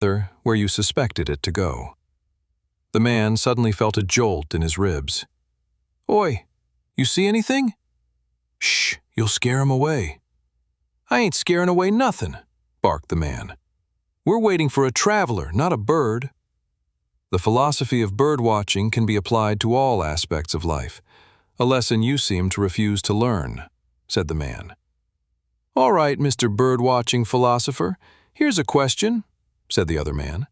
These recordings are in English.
where you suspected it to go. The man suddenly felt a jolt in his ribs. "Oi, you see anything?" "Shh, you'll scare him away." "I ain't scaring away nothing," barked the man. "We're waiting for a traveler, not a bird." The philosophy of bird-watching can be applied to all aspects of life, a lesson you seem to refuse to learn, said the man. "All right, Mr. Bird-watching philosopher, here's a question," said the other man.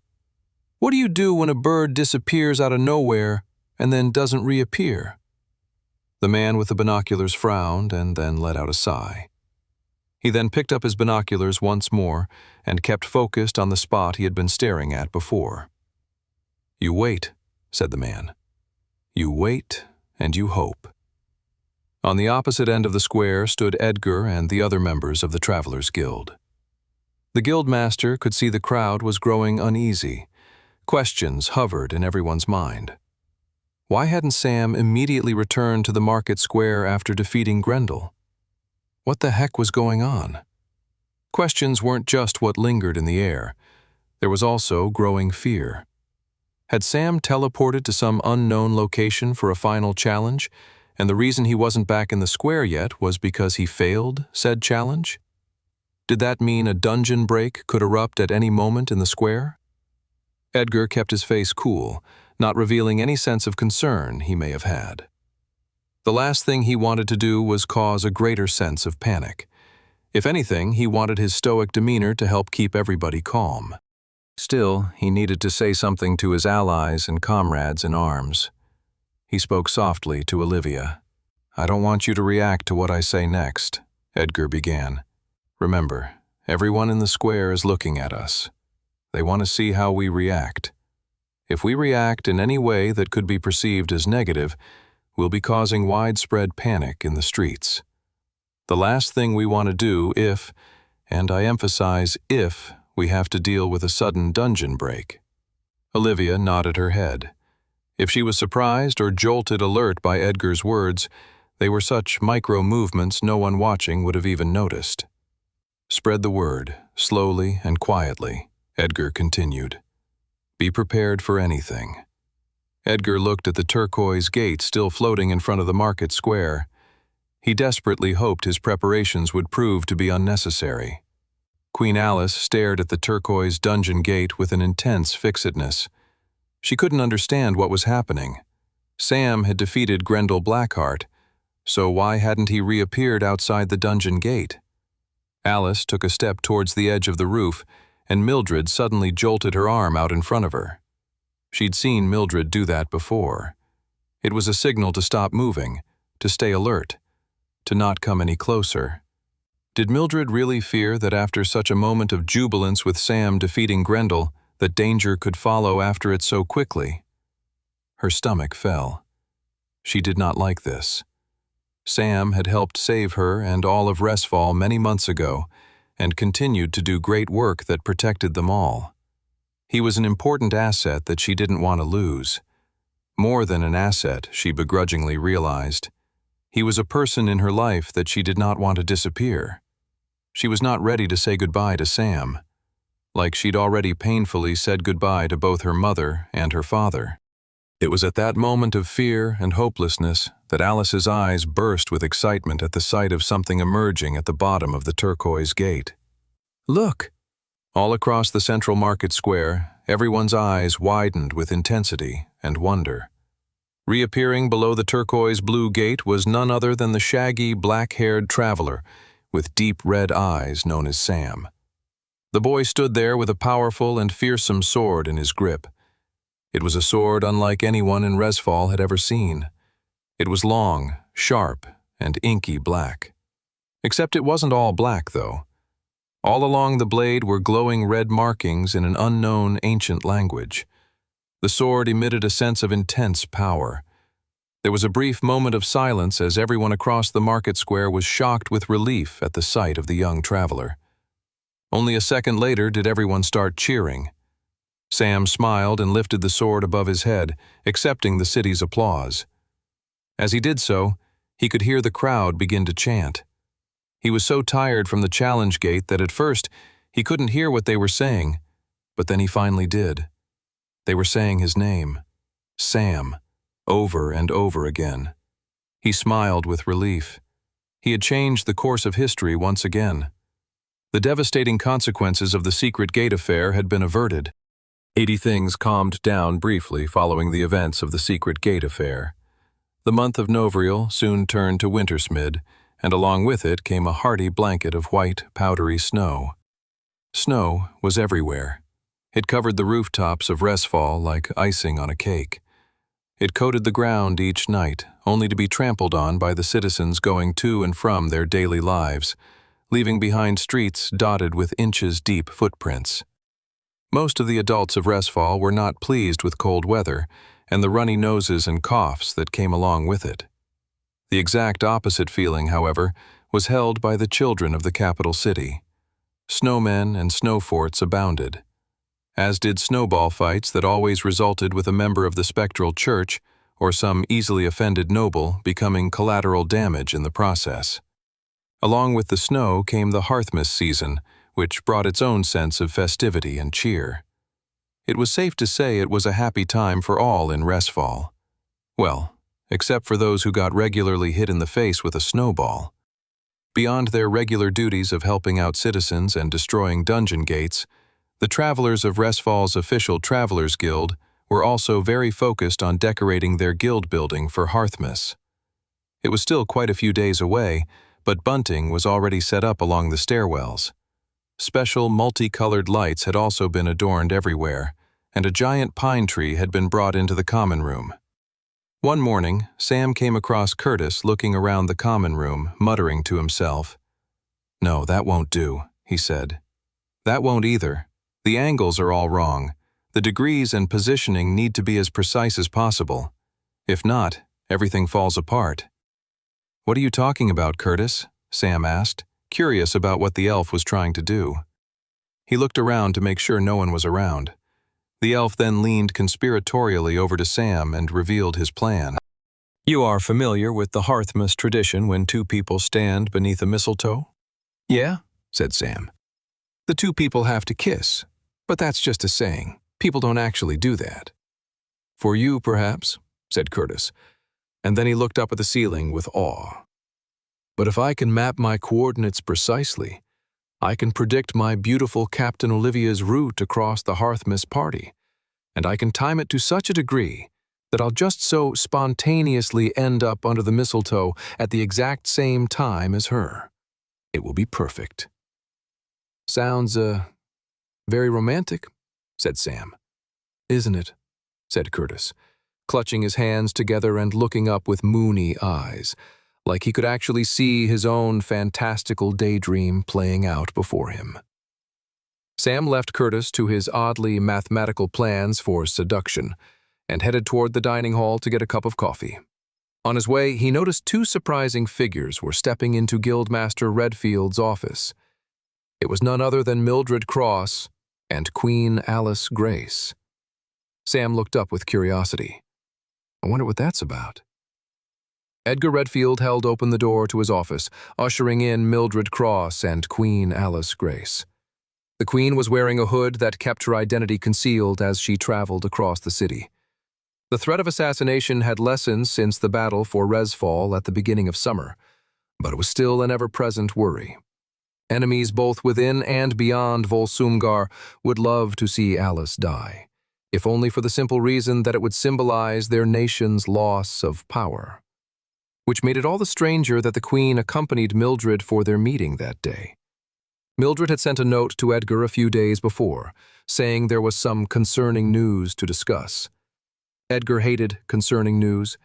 "What do you do when a bird disappears out of nowhere and then doesn't reappear?" The man with the binoculars frowned and then let out a sigh. He then picked up his binoculars once more and kept focused on the spot he had been staring at before. "You wait," said the man. "You wait and you hope." On the opposite end of the square stood Edgar and the other members of the Travelers' Guild. The guildmaster could see the crowd was growing uneasy. Questions hovered in everyone's mind. Why hadn't Sam immediately returned to the market square after defeating Grendel? What the heck was going on? Questions weren't just what lingered in the air. There was also growing fear. Had Sam teleported to some unknown location for a final challenge, and the reason he wasn't back in the square yet was because he failed said challenge? Did that mean a dungeon break could erupt at any moment in the square? Edgar kept his face cool, not revealing any sense of concern he may have had. The last thing he wanted to do was cause a greater sense of panic. If anything, he wanted his stoic demeanor to help keep everybody calm. Still, he needed to say something to his allies and comrades in arms. He spoke softly to Olivia. "I don't want you to react to what I say next," Edgar began. "Remember, everyone in the square is looking at us. They want to see how we react. If we react in any way that could be perceived as negative, we'll be causing widespread panic in the streets. The last thing we want to do if, and I emphasize if, we have to deal with a sudden dungeon break." Olivia nodded her head. If she was surprised or jolted alert by Edgar's words, they were such micro-movements no one watching would have even noticed. "Spread the word, slowly and quietly," Edgar continued. "Be prepared for anything." Edgar looked at the turquoise gate still floating in front of the market square. He desperately hoped his preparations would prove to be unnecessary. Queen Alice stared at the turquoise dungeon gate with an intense fixedness. She couldn't understand what was happening. Sam had defeated Grendel Blackheart, so why hadn't he reappeared outside the dungeon gate? Alice took a step towards the edge of the roof, and Mildred suddenly jolted her arm out in front of her. She'd seen Mildred do that before. It was a signal to stop moving, to stay alert, to not come any closer. Did Mildred really fear that after such a moment of jubilance with Sam defeating Grendel, that danger could follow after it so quickly? Her stomach fell. She did not like this. Sam had helped save her and all of Resfall many months ago, and continued to do great work that protected them all. He was an important asset that she didn't want to lose. More than an asset, she begrudgingly realized. He was a person in her life that she did not want to disappear. She was not ready to say goodbye to Sam, like she'd already painfully said goodbye to both her mother and her father. It was at that moment of fear and hopelessness that Alice's eyes burst with excitement at the sight of something emerging at the bottom of the turquoise gate. "Look!" All across the central market square, everyone's eyes widened with intensity and wonder. Reappearing below the turquoise blue gate was none other than the shaggy, black-haired traveler with deep red eyes known as Sam. The boy stood there with a powerful and fearsome sword in his grip. It was a sword unlike anyone in Resfall had ever seen. It was long, sharp, and inky black. Except it wasn't all black, though. All along the blade were glowing red markings in an unknown ancient language. The sword emitted a sense of intense power. There was a brief moment of silence as everyone across the market square was shocked with relief at the sight of the young traveler. Only a second later did everyone start cheering. Sam smiled and lifted the sword above his head, accepting the city's applause. As he did so, he could hear the crowd begin to chant. He was so tired from the challenge gate that at first he couldn't hear what they were saying, but then he finally did. They were saying his name, Sam, over and over again. He smiled with relief. He had changed the course of history once again. The devastating consequences of the Secret Gate affair had been averted. 80 things calmed down briefly following the events of the Secret Gate affair. The month of Novriel soon turned to Wintersmid, and along with it came a hearty blanket of white, powdery snow. Snow was everywhere. It covered the rooftops of Resfall like icing on a cake. It coated the ground each night, only to be trampled on by the citizens going to and from their daily lives, leaving behind streets dotted with inches-deep footprints. Most of the adults of Resfall were not pleased with cold weather and the runny noses and coughs that came along with it. The exact opposite feeling, however, was held by the children of the capital city. Snowmen and snow forts abounded, as did snowball fights that always resulted with a member of the spectral church or some easily offended noble becoming collateral damage in the process. Along with the snow came the Hearthmas season, which brought its own sense of festivity and cheer. It was safe to say it was a happy time for all in Resfall. Well, except for those who got regularly hit in the face with a snowball. Beyond their regular duties of helping out citizens and destroying dungeon gates, the travelers of Resfall's official Travelers Guild were also very focused on decorating their guild building for Hearthmas. It was still quite a few days away, but bunting was already set up along the stairwells. Special multicolored lights had also been adorned everywhere, and a giant pine tree had been brought into the common room. One morning, Sam came across Curtis looking around the common room, muttering to himself. "No, that won't do," he said. "That won't either. The angles are all wrong. The degrees and positioning need to be as precise as possible. If not, everything falls apart." "What are you talking about, Curtis?" Sam asked, curious about what the elf was trying to do. He looked around to make sure no one was around. The elf then leaned conspiratorially over to Sam and revealed his plan. "You are familiar with the Hearthmas tradition when two people stand beneath a mistletoe?" "Yeah," said Sam. "The two people have to kiss, but that's just a saying. People don't actually do that." "For you, perhaps," said Curtis, and then he looked up at the ceiling with awe. "But if I can map my coordinates precisely, I can predict my beautiful Captain Olivia's route across the Hearthmas party, and I can time it to such a degree that I'll just so spontaneously end up under the mistletoe at the exact same time as her. It will be perfect." "Sounds, very romantic," said Sam. "Isn't it?" said Curtis, clutching his hands together and looking up with moony eyes, like he could actually see his own fantastical daydream playing out before him. Sam left Curtis to his oddly mathematical plans for seduction and headed toward the dining hall to get a cup of coffee. On his way, he noticed two surprising figures were stepping into Guildmaster Redfield's office. It was none other than Mildred Cross and Queen Alice Grace. Sam looked up with curiosity. I wonder what that's about. Edgar Redfield held open the door to his office, ushering in Mildred Cross and Queen Alice Grace. The Queen was wearing a hood that kept her identity concealed as she traveled across the city. The threat of assassination had lessened since the battle for Resfall at the beginning of summer, but it was still an ever-present worry. Enemies both within and beyond Volsumgar would love to see Alice die, if only for the simple reason that it would symbolize their nation's loss of power. Which made it all the stranger that the Queen accompanied Mildred for their meeting that day. Mildred had sent a note to Edgar a few days before, saying there was some concerning news to discuss. Edgar hated concerning news,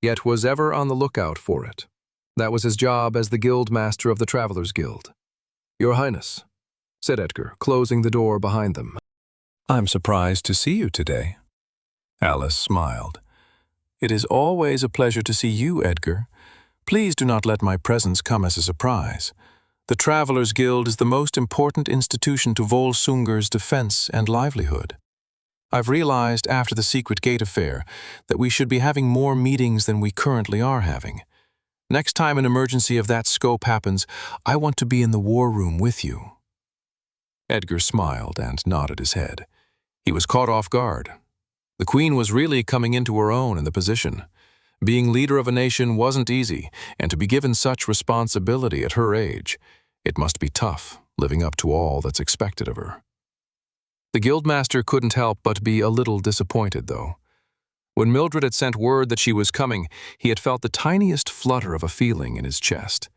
yet was ever on the lookout for it. That was his job as the Guildmaster of the Travelers Guild. "Your Highness," said Edgar, closing the door behind them. "I'm surprised to see you today." Alice smiled. "It is always a pleasure to see you, Edgar. Please do not let my presence come as a surprise. The Travelers Guild is the most important institution to Volsungar's defense and livelihood. I've realized after the Secret Gate affair that we should be having more meetings than we currently are having. Next time an emergency of that scope happens, I want to be in the war room with you." Edgar smiled and nodded his head. He was caught off guard. The Queen was really coming into her own in the position. Being leader of a nation wasn't easy, and to be given such responsibility at her age, it must be tough, living up to all that's expected of her. The guildmaster couldn't help but be a little disappointed, though. When Mildred had sent word that she was coming, he had felt the tiniest flutter of a feeling in his chest.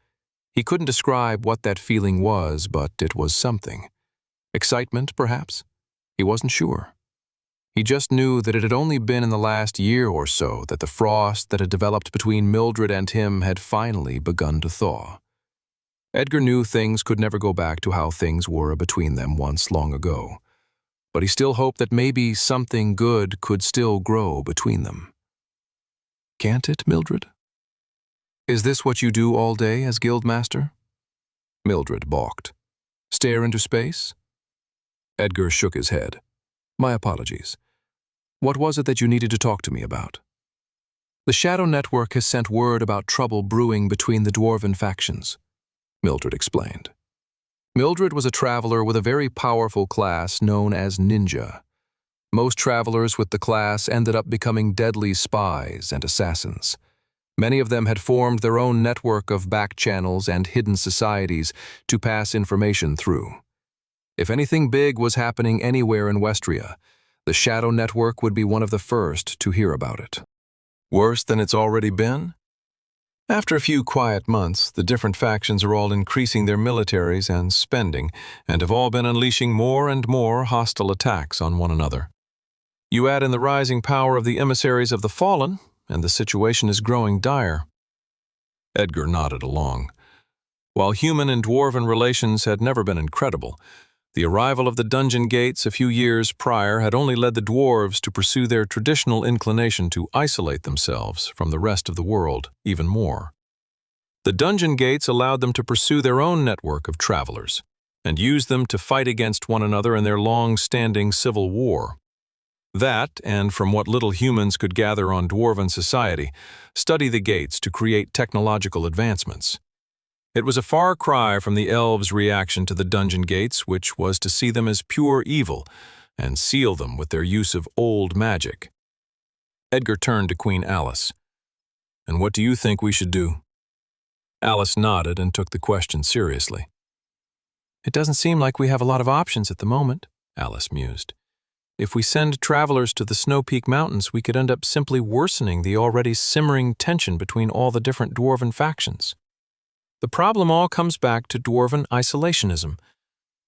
He couldn't describe what that feeling was, but it was something. Excitement, perhaps? He wasn't sure. He just knew that it had only been in the last year or so that the frost that had developed between Mildred and him had finally begun to thaw. Edgar knew things could never go back to how things were between them once long ago, but he still hoped that maybe something good could still grow between them. Can't it, Mildred? Is this what you do all day as guildmaster? Mildred balked. Stare into space? Edgar shook his head. My apologies. What was it that you needed to talk to me about? The Shadow Network has sent word about trouble brewing between the dwarven factions, Mildred explained. Mildred was a traveler with a very powerful class known as Ninja. Most travelers with the class ended up becoming deadly spies and assassins. Many of them had formed their own network of back channels and hidden societies to pass information through. If anything big was happening anywhere in Westria, the Shadow Network would be one of the first to hear about it. Worse than it's already been? After a few quiet months, the different factions are all increasing their militaries and spending, and have all been unleashing more and more hostile attacks on one another. You add in the rising power of the emissaries of the Fallen, and the situation is growing dire. Edgar nodded along. While human and dwarven relations had never been incredible, the arrival of the dungeon gates a few years prior had only led the dwarves to pursue their traditional inclination to isolate themselves from the rest of the world even more. The dungeon gates allowed them to pursue their own network of travelers and use them to fight against one another in their long-standing civil war. That, and from what little humans could gather on dwarven society, study the gates to create technological advancements. It was a far cry from the elves' reaction to the dungeon gates, which was to see them as pure evil and seal them with their use of old magic. Edgar turned to Queen Alice. And what do you think we should do? Alice nodded and took the question seriously. It doesn't seem like we have a lot of options at the moment, Alice mused. If we send travelers to the Snow Peak Mountains, we could end up simply worsening the already simmering tension between all the different dwarven factions. The problem all comes back to dwarven isolationism.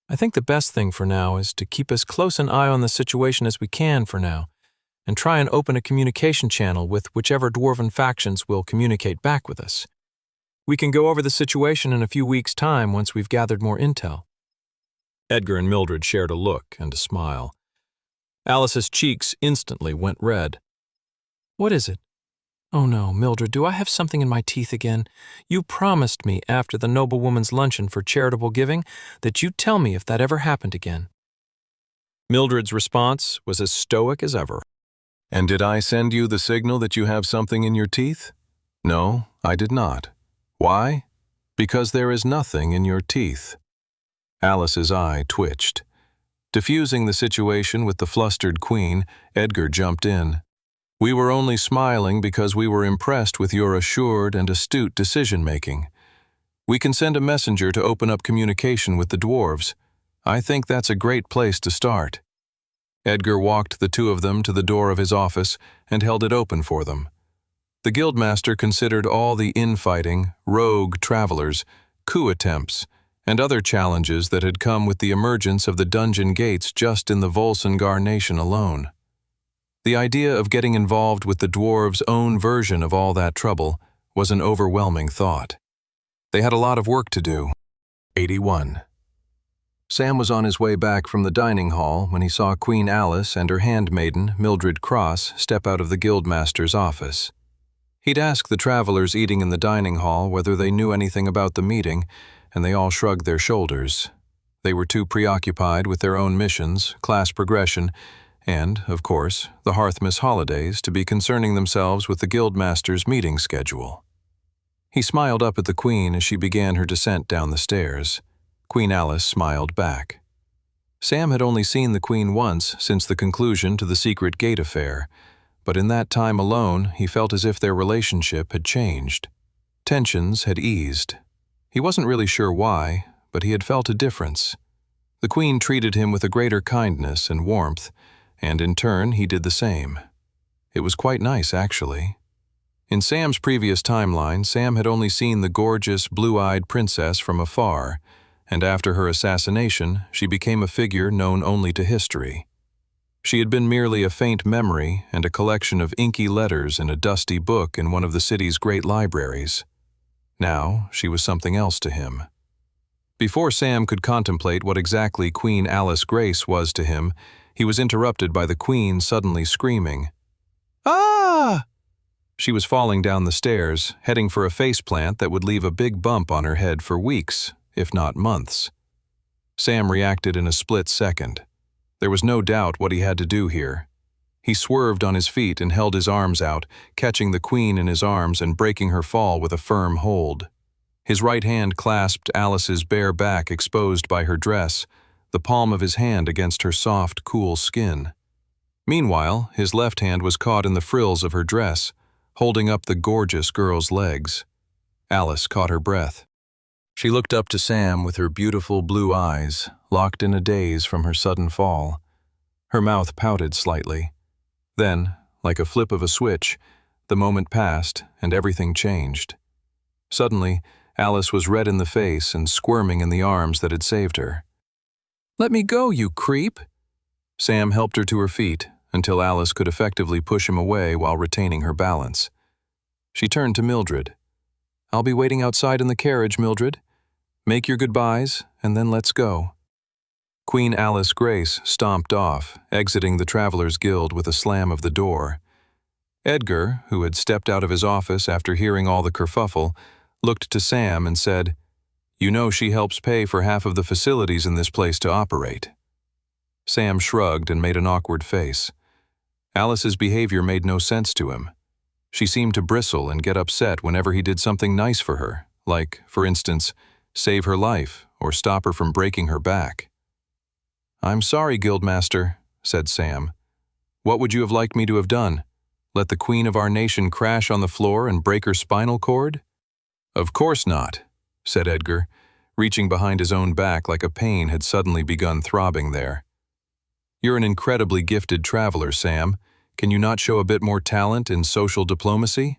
I think the best thing for now is to keep as close an eye on the situation as we can for now, and try and open a communication channel with whichever dwarven factions will communicate back with us. We can go over the situation in a few weeks' time once we've gathered more intel. Edgar and Mildred shared a look and a smile. Alice's cheeks instantly went red. What is it? Oh no, Mildred, do I have something in my teeth again? You promised me after the noblewoman's luncheon for charitable giving that you'd tell me if that ever happened again. Mildred's response was as stoic as ever. And did I send you the signal that you have something in your teeth? No, I did not. Why? Because there is nothing in your teeth. Alice's eye twitched. Diffusing the situation with the flustered queen, Edgar jumped in. We were only smiling because we were impressed with your assured and astute decision-making. We can send a messenger to open up communication with the dwarves. I think that's a great place to start. Edgar walked the two of them to the door of his office and held it open for them. The guildmaster considered all the infighting, rogue travelers, coup attempts, and other challenges that had come with the emergence of the dungeon gates just in the Volsungar nation alone. The idea of getting involved with the dwarves' own version of all that trouble was an overwhelming thought. They had a lot of work to do. 81. Sam was on his way back from the dining hall when he saw Queen Alice and her handmaiden, Mildred Cross, step out of the guildmaster's office. He'd asked the travelers eating in the dining hall whether they knew anything about the meeting, and they all shrugged their shoulders. They were too preoccupied with their own missions, class progression, and, of course, the Hearthmas holidays to be concerning themselves with the guildmaster's meeting schedule. He smiled up at the Queen as she began her descent down the stairs. Queen Alice smiled back. Sam had only seen the Queen once since the conclusion to the secret gate affair, but in that time alone he felt as if their relationship had changed. Tensions had eased. He wasn't really sure why, but he had felt a difference. The Queen treated him with a greater kindness and warmth, and in turn he did the same. It was quite nice, actually. In Sam's previous timeline, Sam had only seen the gorgeous, blue-eyed princess from afar, and after her assassination, she became a figure known only to history. She had been merely a faint memory and a collection of inky letters in a dusty book in one of the city's great libraries. Now, she was something else to him. Before Sam could contemplate what exactly Queen Alice Grace was to him, he was interrupted by the Queen suddenly screaming, "Ah!" She was falling down the stairs, heading for a faceplant that would leave a big bump on her head for weeks, if not months. Sam reacted in a split second. There was no doubt what he had to do here. He swerved on his feet and held his arms out, catching the Queen in his arms and breaking her fall with a firm hold. His right hand clasped Alice's bare back exposed by her dress, the palm of his hand against her soft, cool skin. Meanwhile, his left hand was caught in the frills of her dress, holding up the gorgeous girl's legs. Alice caught her breath. She looked up to Sam with her beautiful blue eyes, locked in a daze from her sudden fall. Her mouth pouted slightly. Then, like a flip of a switch, the moment passed and everything changed. Suddenly, Alice was red in the face and squirming in the arms that had saved her. "Let me go, you creep!" Sam helped her to her feet until Alice could effectively push him away while retaining her balance. She turned to Mildred. "I'll be waiting outside in the carriage, Mildred. Make your goodbyes, and then let's go." Queen Alice Grace stomped off, exiting the Travelers' Guild with a slam of the door. Edgar, who had stepped out of his office after hearing all the kerfuffle, looked to Sam and said, "You know she helps pay for half of the facilities in this place to operate." Sam shrugged and made an awkward face. Alice's behavior made no sense to him. She seemed to bristle and get upset whenever he did something nice for her, like, for instance, save her life or stop her from breaking her back. "I'm sorry, Guildmaster," said Sam. "What would you have liked me to have done? Let the Queen of our nation crash on the floor and break her spinal cord?" "Of course not," said Edgar, reaching behind his own back like a pain had suddenly begun throbbing there. "You're an incredibly gifted traveler, Sam. Can you not show a bit more talent in social diplomacy?"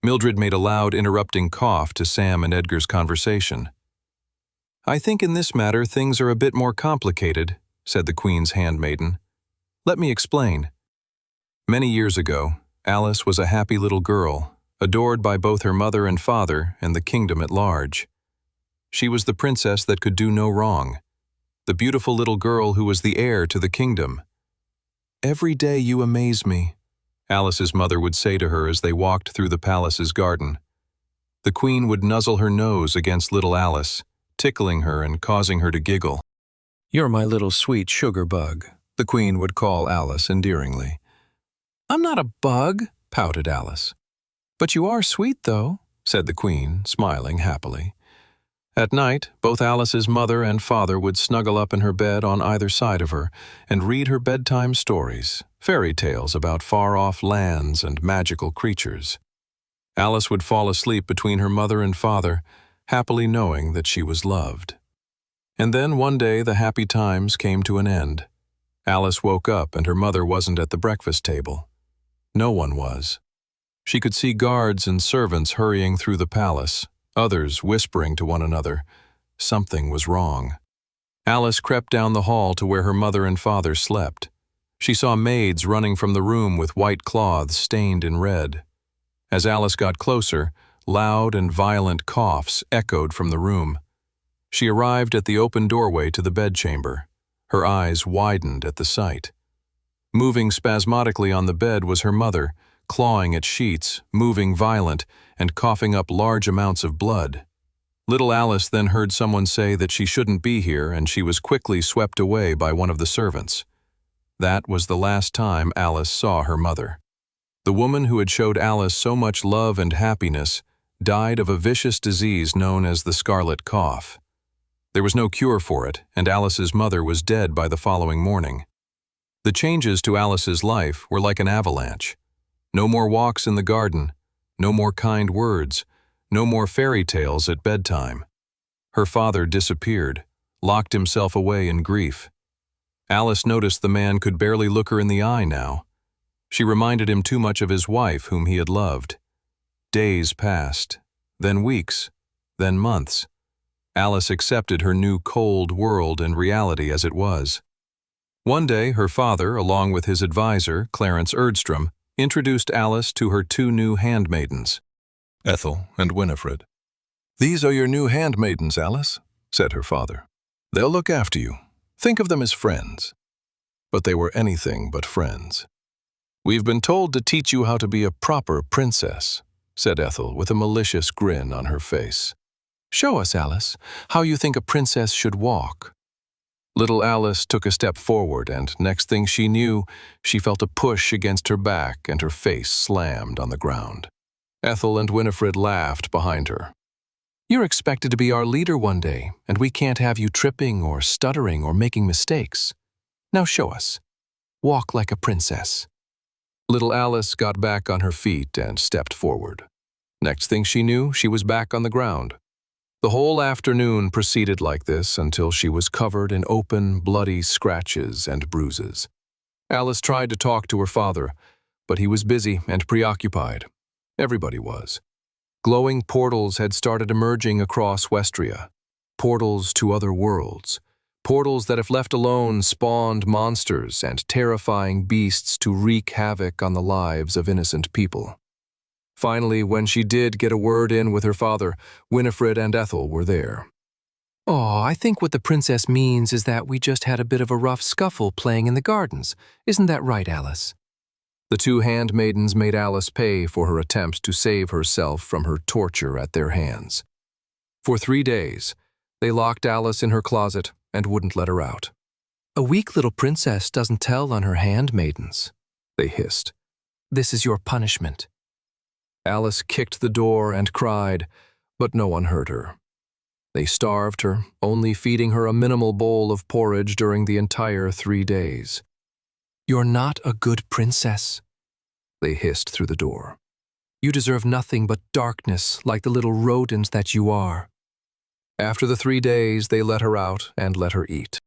Mildred made a loud, interrupting cough to Sam and Edgar's conversation. "I think in this matter things are a bit more complicated," said the Queen's handmaiden. "Let me explain. Many years ago, Alice was a happy little girl, adored by both her mother and father and the kingdom at large. She was the princess that could do no wrong, the beautiful little girl who was the heir to the kingdom. "Every day you amaze me," Alice's mother would say to her as they walked through the palace's garden. The Queen would nuzzle her nose against little Alice, tickling her and causing her to giggle. "You're my little sweet sugar bug," the Queen would call Alice endearingly. "I'm not a bug," pouted Alice. "But you are sweet, though," said the Queen, smiling happily. At night, both Alice's mother and father would snuggle up in her bed on either side of her and read her bedtime stories, fairy tales about far-off lands and magical creatures. Alice would fall asleep between her mother and father, happily knowing that she was loved. And then one day the happy times came to an end. Alice woke up and her mother wasn't at the breakfast table. No one was. She could see guards and servants hurrying through the palace, others whispering to one another. Something was wrong. Alice crept down the hall to where her mother and father slept. She saw maids running from the room with white cloths stained in red. As Alice got closer, loud and violent coughs echoed from the room. She arrived at the open doorway to the bedchamber. Her eyes widened at the sight. Moving spasmodically on the bed was her mother, clawing at sheets, moving violent, and coughing up large amounts of blood. Little Alice then heard someone say that she shouldn't be here, and she was quickly swept away by one of the servants. That was the last time Alice saw her mother. The woman who had showed Alice so much love and happiness died of a vicious disease known as the scarlet cough. There was no cure for it, and Alice's mother was dead by the following morning. The changes to Alice's life were like an avalanche. No more walks in the garden, no more kind words, no more fairy tales at bedtime. Her father disappeared, locked himself away in grief. Alice noticed the man could barely look her in the eye now. She reminded him too much of his wife whom he had loved. Days passed, then weeks, then months. Alice accepted her new cold world and reality as it was. One day, her father, along with his advisor, Clarence Erdstrom, introduced Alice to her two new handmaidens, Ethel and Winifred. "These are your new handmaidens, Alice," said her father. "They'll look after you. Think of them as friends." But they were anything but friends. "We've been told to teach you how to be a proper princess," said Ethel with a malicious grin on her face. "Show us, Alice, how you think a princess should walk." Little Alice took a step forward, and next thing she knew, she felt a push against her back and her face slammed on the ground. Ethel and Winifred laughed behind her. "You're expected to be our leader one day, and we can't have you tripping or stuttering or making mistakes. Now show us. Walk like a princess." Little Alice got back on her feet and stepped forward. Next thing she knew, she was back on the ground. The whole afternoon proceeded like this until she was covered in open, bloody scratches and bruises. Alice tried to talk to her father, but he was busy and preoccupied. Everybody was. Glowing portals had started emerging across Westria. Portals to other worlds. Portals that, if left alone, spawned monsters and terrifying beasts to wreak havoc on the lives of innocent people. Finally, when she did get a word in with her father, Winifred and Ethel were there. "Oh, I think what the princess means is that we just had a bit of a rough scuffle playing in the gardens. Isn't that right, Alice?" The two handmaidens made Alice pay for her attempts to save herself from her torture at their hands. For 3 days, they locked Alice in her closet and wouldn't let her out. "A weak little princess doesn't tell on her handmaidens," they hissed. "This is your punishment." Alice kicked the door and cried, but no one heard her. They starved her, only feeding her a minimal bowl of porridge during the entire 3 days. "You're not a good princess," they hissed through the door. "You deserve nothing but darkness like the little rodents that you are." After the 3 days, they let her out and let her eat.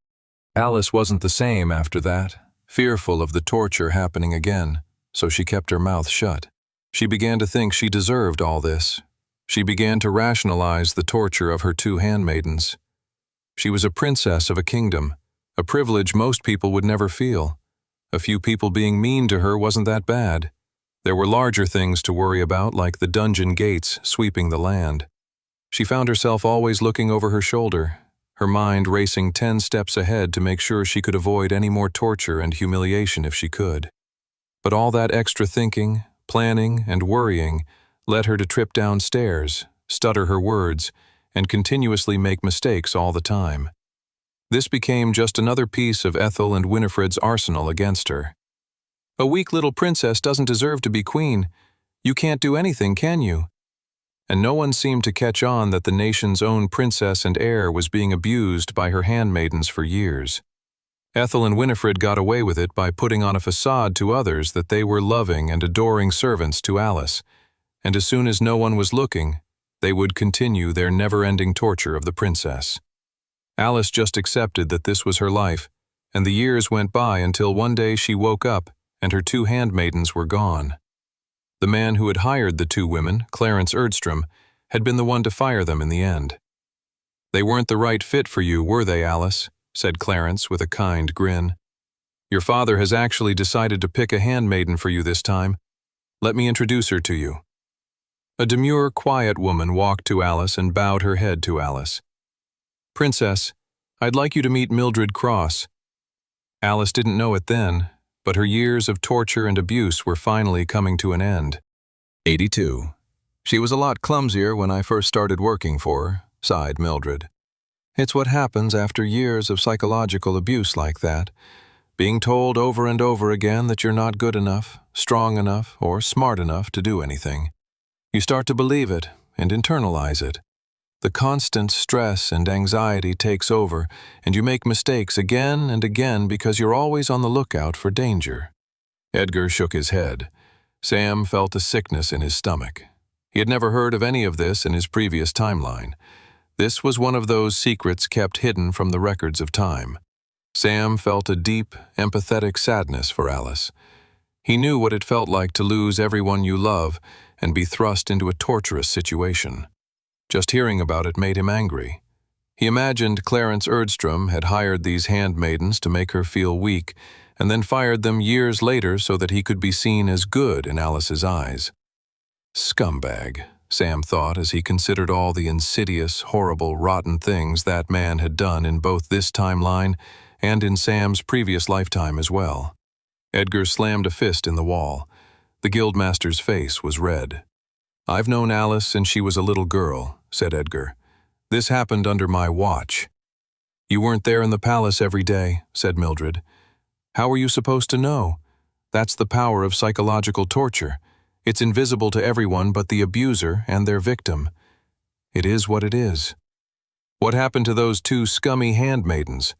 Alice wasn't the same after that, fearful of the torture happening again, so she kept her mouth shut. She began to think she deserved all this. She began to rationalize the torture of her two handmaidens. She was a princess of a kingdom, a privilege most people would never feel. A few people being mean to her wasn't that bad. There were larger things to worry about, like the dungeon gates sweeping the land. She found herself always looking over her shoulder, her mind racing 10 steps ahead to make sure she could avoid any more torture and humiliation if she could. But all that extra thinking, planning, and worrying led her to trip downstairs, stutter her words, and continuously make mistakes all the time. This became just another piece of Ethel and Winifred's arsenal against her. "A weak little princess doesn't deserve to be queen. You can't do anything, can you?" And no one seemed to catch on that the nation's own princess and heir was being abused by her handmaidens for years. Ethel and Winifred got away with it by putting on a facade to others that they were loving and adoring servants to Alice, and as soon as no one was looking, they would continue their never-ending torture of the princess. Alice just accepted that this was her life, and the years went by until one day she woke up and her two handmaidens were gone. The man who had hired the two women, Clarence Erdstrom, had been the one to fire them in the end. "They weren't the right fit for you, were they, Alice?" said Clarence with a kind grin. "Your father has actually decided to pick a handmaiden for you this time. Let me introduce her to you." A demure, quiet woman walked to Alice and bowed her head to Alice. "Princess, I'd like you to meet Mildred Cross." Alice didn't know it then, but her years of torture and abuse were finally coming to an end. 82. "She was a lot clumsier when I first started working for her," sighed Mildred. "It's what happens after years of psychological abuse like that, being told over and over again that you're not good enough, strong enough, or smart enough to do anything. You start to believe it and internalize it. The constant stress and anxiety takes over, and you make mistakes again and again because you're always on the lookout for danger. Edgar shook his head. Sam felt a sickness in his stomach. He had never heard of any of this in his previous timeline. This was one of those secrets kept hidden from the records of time. Sam felt a deep, empathetic sadness for Alice. He knew what it felt like to lose everyone you love and be thrust into a torturous situation. Just hearing about it made him angry. He imagined Clarence Erdstrom had hired these handmaidens to make her feel weak, and then fired them years later so that he could be seen as good in Alice's eyes. Scumbag, Sam thought as he considered all the insidious, horrible, rotten things that man had done in both this timeline and in Sam's previous lifetime as well. Edgar slammed a fist in the wall. The guildmaster's face was red. "I've known Alice since she was a little girl," said Edgar. "This happened under my watch." "You weren't there in the palace every day," said Mildred. "How were you supposed to know? That's the power of psychological torture. It's invisible to everyone but the abuser and their victim. It is what it is." "What happened to those two scummy handmaidens?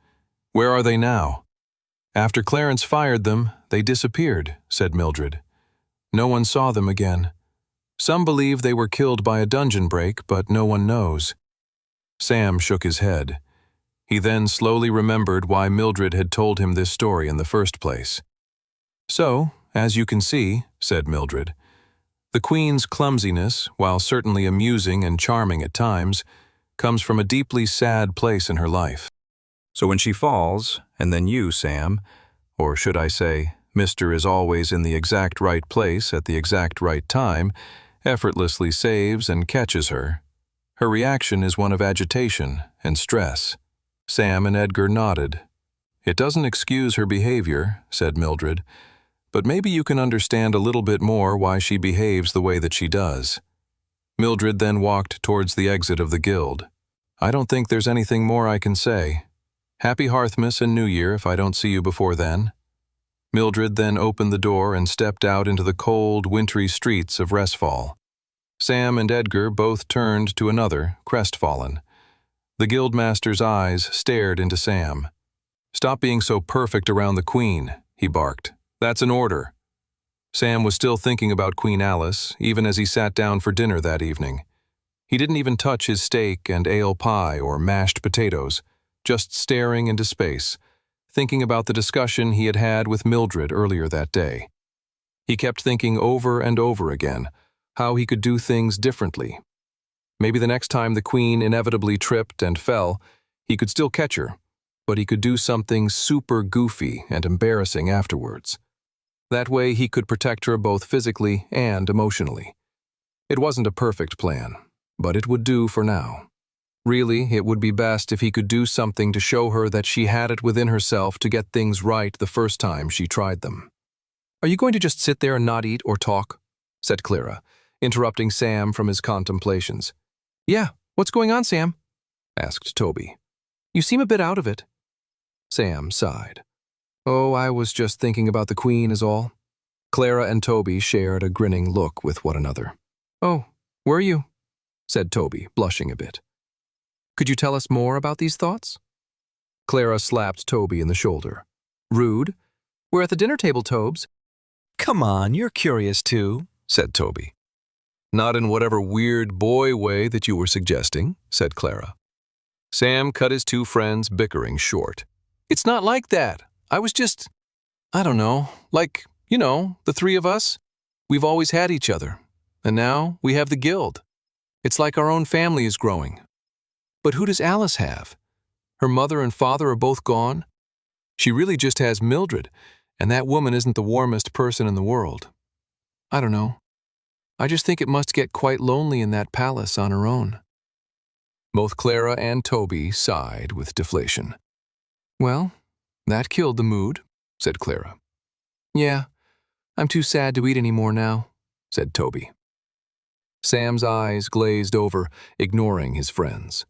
Where are they now?" "After Clarence fired them, they disappeared," said Mildred. "No one saw them again. Some believe they were killed by a dungeon break, but no one knows." Sam shook his head. He then slowly remembered why Mildred had told him this story in the first place. "So, as you can see," said Mildred, "the Queen's clumsiness, while certainly amusing and charming at times, comes from a deeply sad place in her life. So when she falls, and then you, Sam, or should I say, Mr. is always in the exact right place at the exact right time, effortlessly saves and catches her, her reaction is one of agitation and stress." Sam and Edgar nodded. "It doesn't excuse her behavior," said Mildred, "but maybe you can understand a little bit more why she behaves the way that she does." Mildred then walked towards the exit of the guild. "I don't think there's anything more I can say. Happy Hearthmas and New Year if I don't see you before then." Mildred then opened the door and stepped out into the cold, wintry streets of Resfall. Sam and Edgar both turned to another, crestfallen. The guildmaster's eyes stared into Sam. "Stop being so perfect around the Queen," he barked. "That's an order." Sam was still thinking about Queen Alice, even as he sat down for dinner that evening. He didn't even touch his steak and ale pie or mashed potatoes, just staring into space, thinking about the discussion he had had with Mildred earlier that day. He kept thinking over and over again how he could do things differently. Maybe the next time the Queen inevitably tripped and fell, he could still catch her, but he could do something super goofy and embarrassing afterwards. That way he could protect her both physically and emotionally. It wasn't a perfect plan, but it would do for now. Really, it would be best if he could do something to show her that she had it within herself to get things right the first time she tried them. "Are you going to just sit there and not eat or talk?" said Clara, interrupting Sam from his contemplations. "Yeah, what's going on, Sam?" asked Toby. "You seem a bit out of it." Sam sighed. "Oh, I was just thinking about the Queen is all." Clara and Toby shared a grinning look with one another. "Oh, were you?" said Toby, blushing a bit. "Could you tell us more about these thoughts?" Clara slapped Toby in the shoulder. "Rude. We're at the dinner table, Tobes." "Come on, you're curious too," said Toby. "Not in whatever weird boy way that you were suggesting," said Clara. Sam cut his two friends' bickering short. "It's not like that. I was just, I don't know, like, the three of us. We've always had each other, and now we have the guild. It's like our own family is growing. But who does Alice have? Her mother and father are both gone. She really just has Mildred, and that woman isn't the warmest person in the world. I don't know. I just think it must get quite lonely in that palace on her own." Both Clara and Toby sighed with deflation. "Well, that killed the mood," said Clara. "Yeah, I'm too sad to eat any more now," said Toby. Sam's eyes glazed over, ignoring his friends.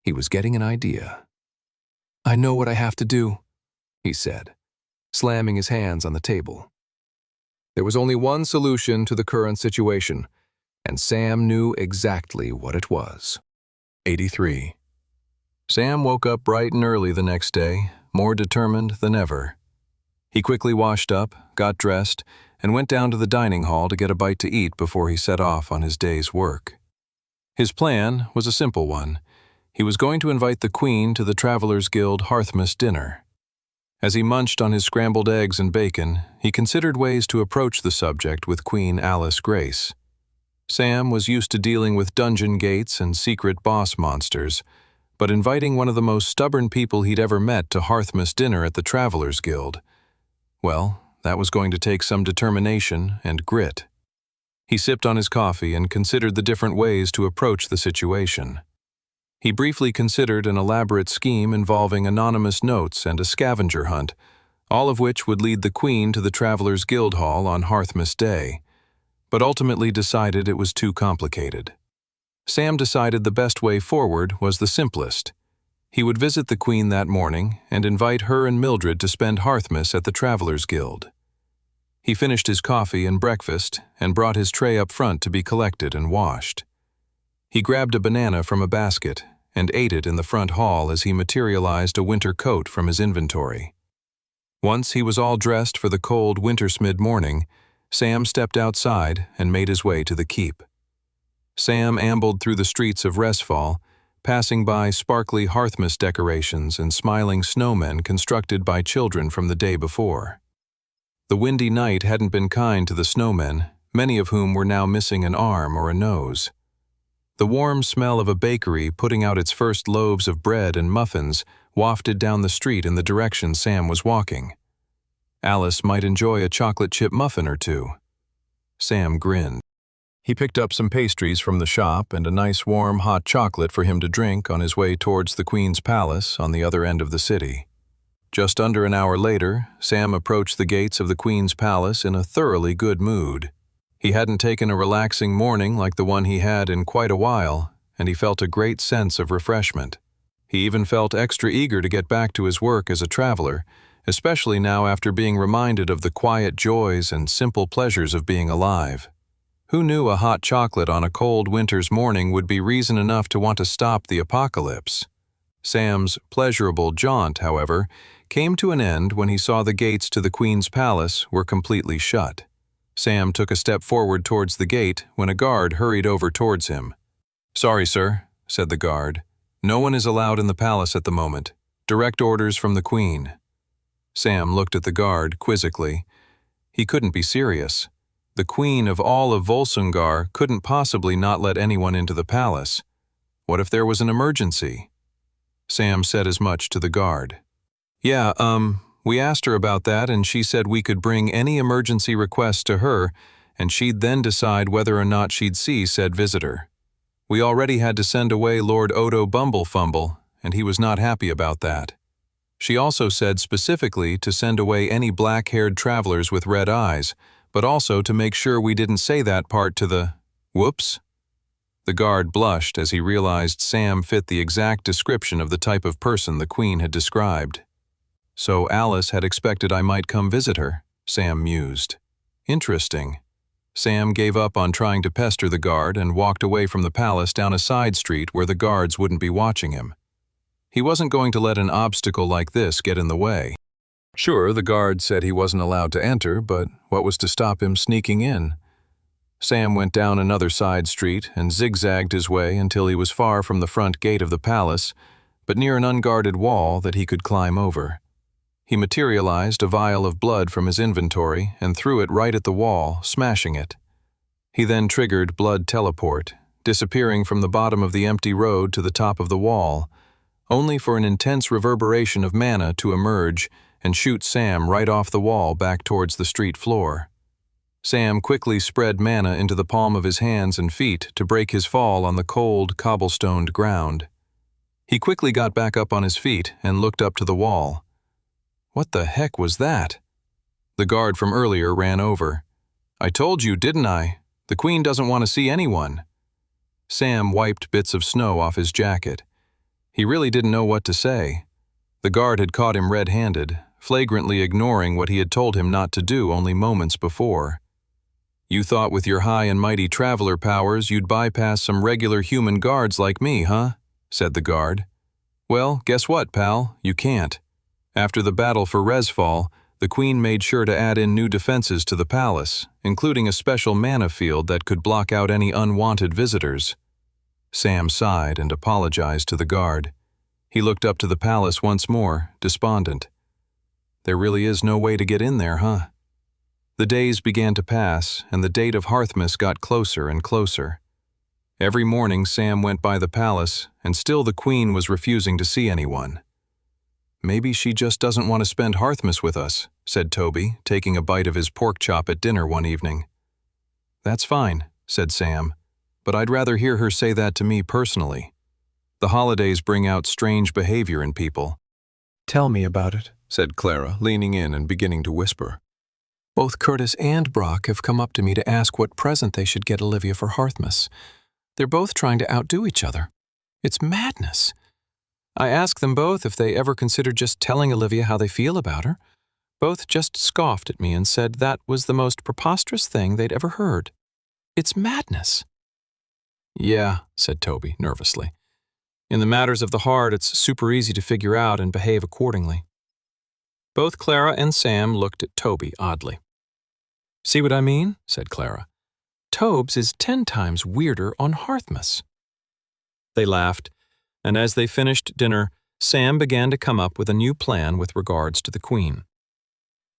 He was getting an idea. "I know what I have to do," he said, slamming his hands on the table. There was only one solution to the current situation, and Sam knew exactly what it was. 83. Sam woke up bright and early the next day, more determined than ever. He quickly washed up, got dressed, and went down to the dining hall to get a bite to eat before he set off on his day's work. His plan was a simple one. He was going to invite the Queen to the Travelers' Guild Hearthmas dinner. As he munched on his scrambled eggs and bacon, he considered ways to approach the subject with Queen Alice Grace. Sam was used to dealing with dungeon gates and secret boss monsters, but inviting one of the most stubborn people he'd ever met to Hearthmas dinner at the Travelers' Guild, well, that was going to take some determination and grit. He sipped on his coffee and considered the different ways to approach the situation. He briefly considered an elaborate scheme involving anonymous notes and a scavenger hunt, all of which would lead the Queen to the Travelers' Guild Hall on Hearthmas Day, but ultimately decided it was too complicated. Sam decided the best way forward was the simplest. He would visit the Queen that morning and invite her and Mildred to spend Hearthmas at the Travelers' Guild. He finished his coffee and breakfast and brought his tray up front to be collected and washed. He grabbed a banana from a basket and ate it in the front hall as he materialized a winter coat from his inventory. Once he was all dressed for the cold wintersmid morning, Sam stepped outside and made his way to the keep. Sam ambled through the streets of Resfall, passing by sparkly Hearthmas decorations and smiling snowmen constructed by children from the day before. The windy night hadn't been kind to the snowmen, many of whom were now missing an arm or a nose. The warm smell of a bakery putting out its first loaves of bread and muffins wafted down the street in the direction Sam was walking. Alice might enjoy a chocolate chip muffin or two. Sam grinned. He picked up some pastries from the shop and a nice warm hot chocolate for him to drink on his way towards the Queen's Palace on the other end of the city. Just under an hour later, Sam approached the gates of the Queen's Palace in a thoroughly good mood. He hadn't taken a relaxing morning like the one he had in quite a while, and he felt a great sense of refreshment. He even felt extra eager to get back to his work as a traveler, especially now after being reminded of the quiet joys and simple pleasures of being alive. Who knew a hot chocolate on a cold winter's morning would be reason enough to want to stop the apocalypse? Sam's pleasurable jaunt, however, came to an end when he saw the gates to the Queen's Palace were completely shut. Sam took a step forward towards the gate when a guard hurried over towards him. "Sorry, sir," said the guard. "No one is allowed in the palace at the moment. Direct orders from the Queen." Sam looked at the guard quizzically. He couldn't be serious. The Queen of all of Volsungar couldn't possibly not let anyone into the palace. What if there was an emergency? Sam said as much to the guard. "Yeah, we asked her about that and she said we could bring any emergency requests to her and she'd then decide whether or not she'd see said visitor. We already had to send away Lord Odo Bumblefumble and he was not happy about that. She also said specifically to send away any black-haired travelers with red eyes, but also to make sure we didn't say that part to the... Whoops." The guard blushed as he realized Sam fit the exact description of the type of person the Queen had described. So Alice had expected I might come visit her, Sam mused. Interesting. Sam gave up on trying to pester the guard and walked away from the palace down a side street where the guards wouldn't be watching him. He wasn't going to let an obstacle like this get in the way. Sure, the guard said he wasn't allowed to enter, but what was to stop him sneaking in? Sam went down another side street and zigzagged his way until he was far from the front gate of the palace, but near an unguarded wall that he could climb over. He materialized a vial of blood from his inventory and threw it right at the wall, smashing it. He then triggered blood teleport, disappearing from the bottom of the empty road to the top of the wall, only for an intense reverberation of mana to emerge and shoot Sam right off the wall back towards the street floor. Sam quickly spread mana into the palm of his hands and feet to break his fall on the cold, cobblestoned ground. He quickly got back up on his feet and looked up to the wall. What the heck was that? The guard from earlier ran over. "I told you, didn't I? The Queen doesn't want to see anyone." Sam wiped bits of snow off his jacket. He really didn't know what to say. The guard had caught him red-handed, flagrantly ignoring what he had told him not to do only moments before. "You thought with your high and mighty traveler powers you'd bypass some regular human guards like me, huh?" said the guard. Well, guess what, pal? You can't. After the battle for Resfall, the Queen made sure to add in new defenses to the palace, including a special mana field that could block out any unwanted visitors. Sam sighed and apologized to the guard. He looked up to the palace once more, despondent. There really is no way to get in there, huh? The days began to pass, and the date of Hearthmas got closer and closer. Every morning Sam went by the palace, and still the Queen was refusing to see anyone. Maybe she just doesn't want to spend Hearthmas with us, said Toby, taking a bite of his pork chop at dinner one evening. That's fine, said Sam, but I'd rather hear her say that to me personally. The holidays bring out strange behavior in people. Tell me about it, said Clara, leaning in and beginning to whisper. Both Curtis and Brock have come up to me to ask what present they should get Olivia for Hearthmas. They're both trying to outdo each other. It's madness. I asked them both if they ever considered just telling Olivia how they feel about her. Both just scoffed at me and said that was the most preposterous thing they'd ever heard. It's madness. Yeah, said Toby, nervously. In the matters of the heart, it's super easy to figure out and behave accordingly. Both Clara and Sam looked at Toby oddly. See what I mean? Said Clara. Tobes is 10 times weirder on Hearthmas. They laughed, and as they finished dinner, Sam began to come up with a new plan with regards to the Queen.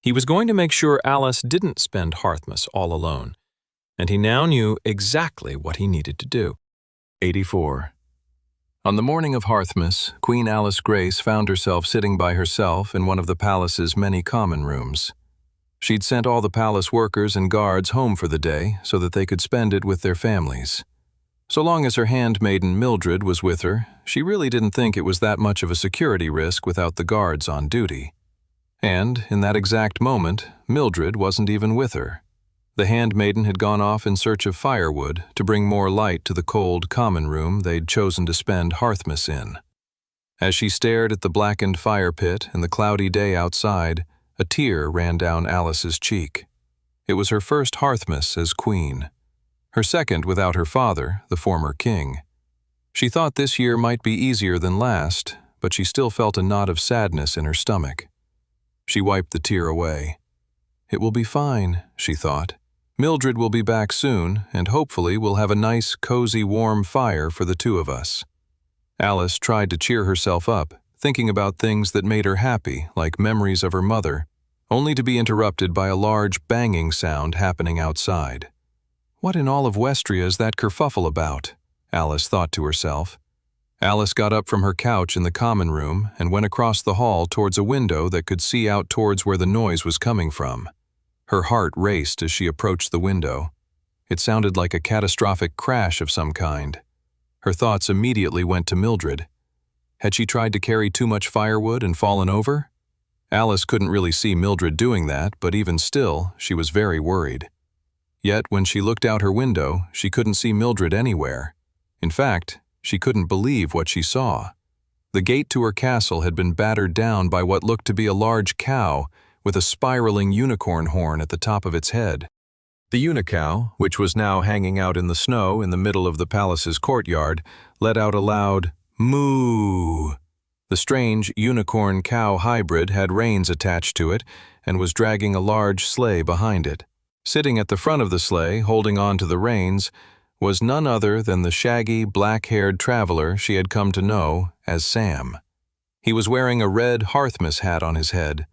He was going to make sure Alice didn't spend Hearthmas all alone, and he now knew exactly what he needed to do. 84. On the morning of Hearthmas, Queen Alice Grace found herself sitting by herself in one of the palace's many common rooms. She'd sent all the palace workers and guards home for the day so that they could spend it with their families. So long as her handmaiden Mildred was with her, she really didn't think it was that much of a security risk without the guards on duty. And, in that exact moment, Mildred wasn't even with her. The handmaiden had gone off in search of firewood to bring more light to the cold common room they'd chosen to spend Hearthmas in. As she stared at the blackened fire pit and the cloudy day outside, a tear ran down Alice's cheek. It was her first Hearthmas as queen. Her second without her father, the former king. She thought this year might be easier than last, but she still felt a knot of sadness in her stomach. She wiped the tear away. It will be fine, she thought. Mildred will be back soon, and hopefully we'll have a nice, cozy, warm fire for the two of us. Alice tried to cheer herself up, thinking about things that made her happy, like memories of her mother, only to be interrupted by a large banging sound happening outside. What in all of Westria is that kerfuffle about? Alice thought to herself. Alice got up from her couch in the common room and went across the hall towards a window that could see out towards where the noise was coming from. Her heart raced as she approached the window. It sounded like a catastrophic crash of some kind. Her thoughts immediately went to Mildred. Had she tried to carry too much firewood and fallen over? Alice couldn't really see Mildred doing that, but even still, she was very worried. Yet, when she looked out her window, she couldn't see Mildred anywhere. In fact, she couldn't believe what she saw. The gate to her castle had been battered down by what looked to be a large cow with a spiraling unicorn horn at the top of its head. The unicow, which was now hanging out in the snow in the middle of the palace's courtyard, let out a loud moo. The strange unicorn-cow hybrid had reins attached to it and was dragging a large sleigh behind it. Sitting at the front of the sleigh, holding on to the reins, was none other than the shaggy, black-haired traveler she had come to know as Sam. He was wearing a red Hearthmas hat on his head.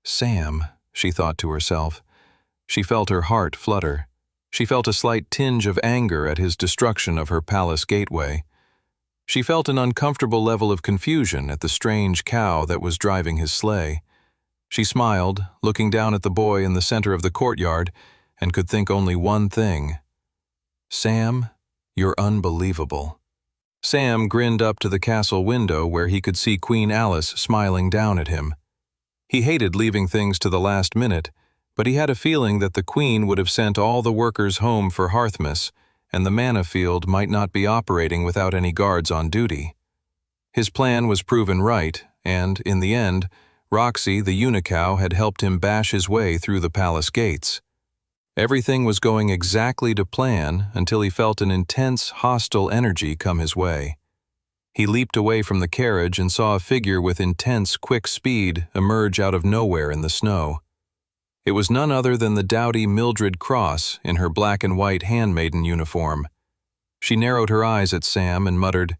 Sam, she thought to herself. She felt her heart flutter. She felt a slight tinge of anger at his destruction of her palace gateway. She felt an uncomfortable level of confusion at the strange cow that was driving his sleigh. She smiled, looking down at the boy in the center of the courtyard, and could think only one thing. Sam, you're unbelievable. Sam grinned up to the castle window where he could see Queen Alice smiling down at him. He hated leaving things to the last minute, but he had a feeling that the Queen would have sent all the workers home for Hearthmas, and the mana field might not be operating without any guards on duty. His plan was proven right, and, in the end, Roxy, the unicow, had helped him bash his way through the palace gates. Everything was going exactly to plan until he felt an intense, hostile energy come his way. He leaped away from the carriage and saw a figure with intense, quick speed emerge out of nowhere in the snow. It was none other than the doughty Mildred Cross in her black and white handmaiden uniform. She narrowed her eyes at Sam and muttered,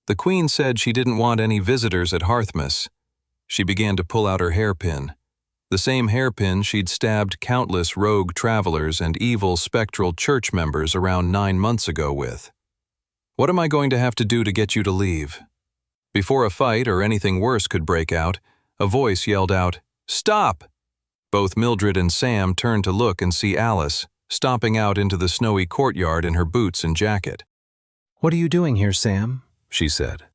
"The Queen said she didn't want any visitors at Harthmas." She began to pull out her hairpin, the same hairpin she'd stabbed countless rogue travelers and evil spectral church members around 9 months ago with. "What am I going to have to do to get you to leave?" Before a fight or anything worse could break out, a voice yelled out, "Stop!" Both Mildred and Sam turned to look and see Alice, stomping out into the snowy courtyard in her boots and jacket. "What are you doing here, Sam?" she said.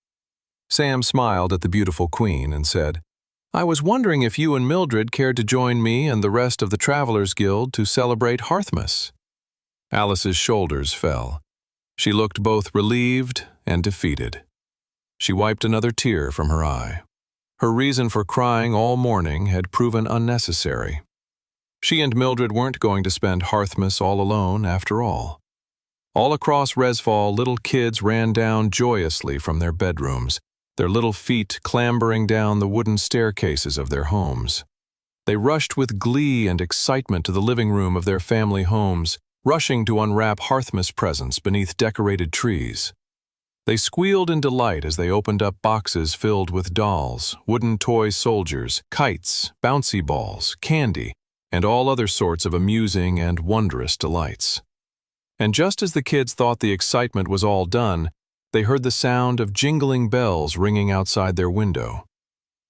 Sam smiled at the beautiful Queen and said, "I was wondering if you and Mildred cared to join me and the rest of the Travelers Guild to celebrate Harthmas." Alice's shoulders fell. She looked both relieved and defeated. She wiped another tear from her eye. Her reason for crying all morning had proven unnecessary. She and Mildred weren't going to spend Harthmas all alone after all. All across Resfall, little kids ran down joyously from their bedrooms, their little feet clambering down the wooden staircases of their homes. They rushed with glee and excitement to the living room of their family homes, rushing to unwrap Harthmas presents beneath decorated trees. They squealed in delight as they opened up boxes filled with dolls, wooden toy soldiers, kites, bouncy balls, candy, and all other sorts of amusing and wondrous delights. And just as the kids thought the excitement was all done, they heard the sound of jingling bells ringing outside their window.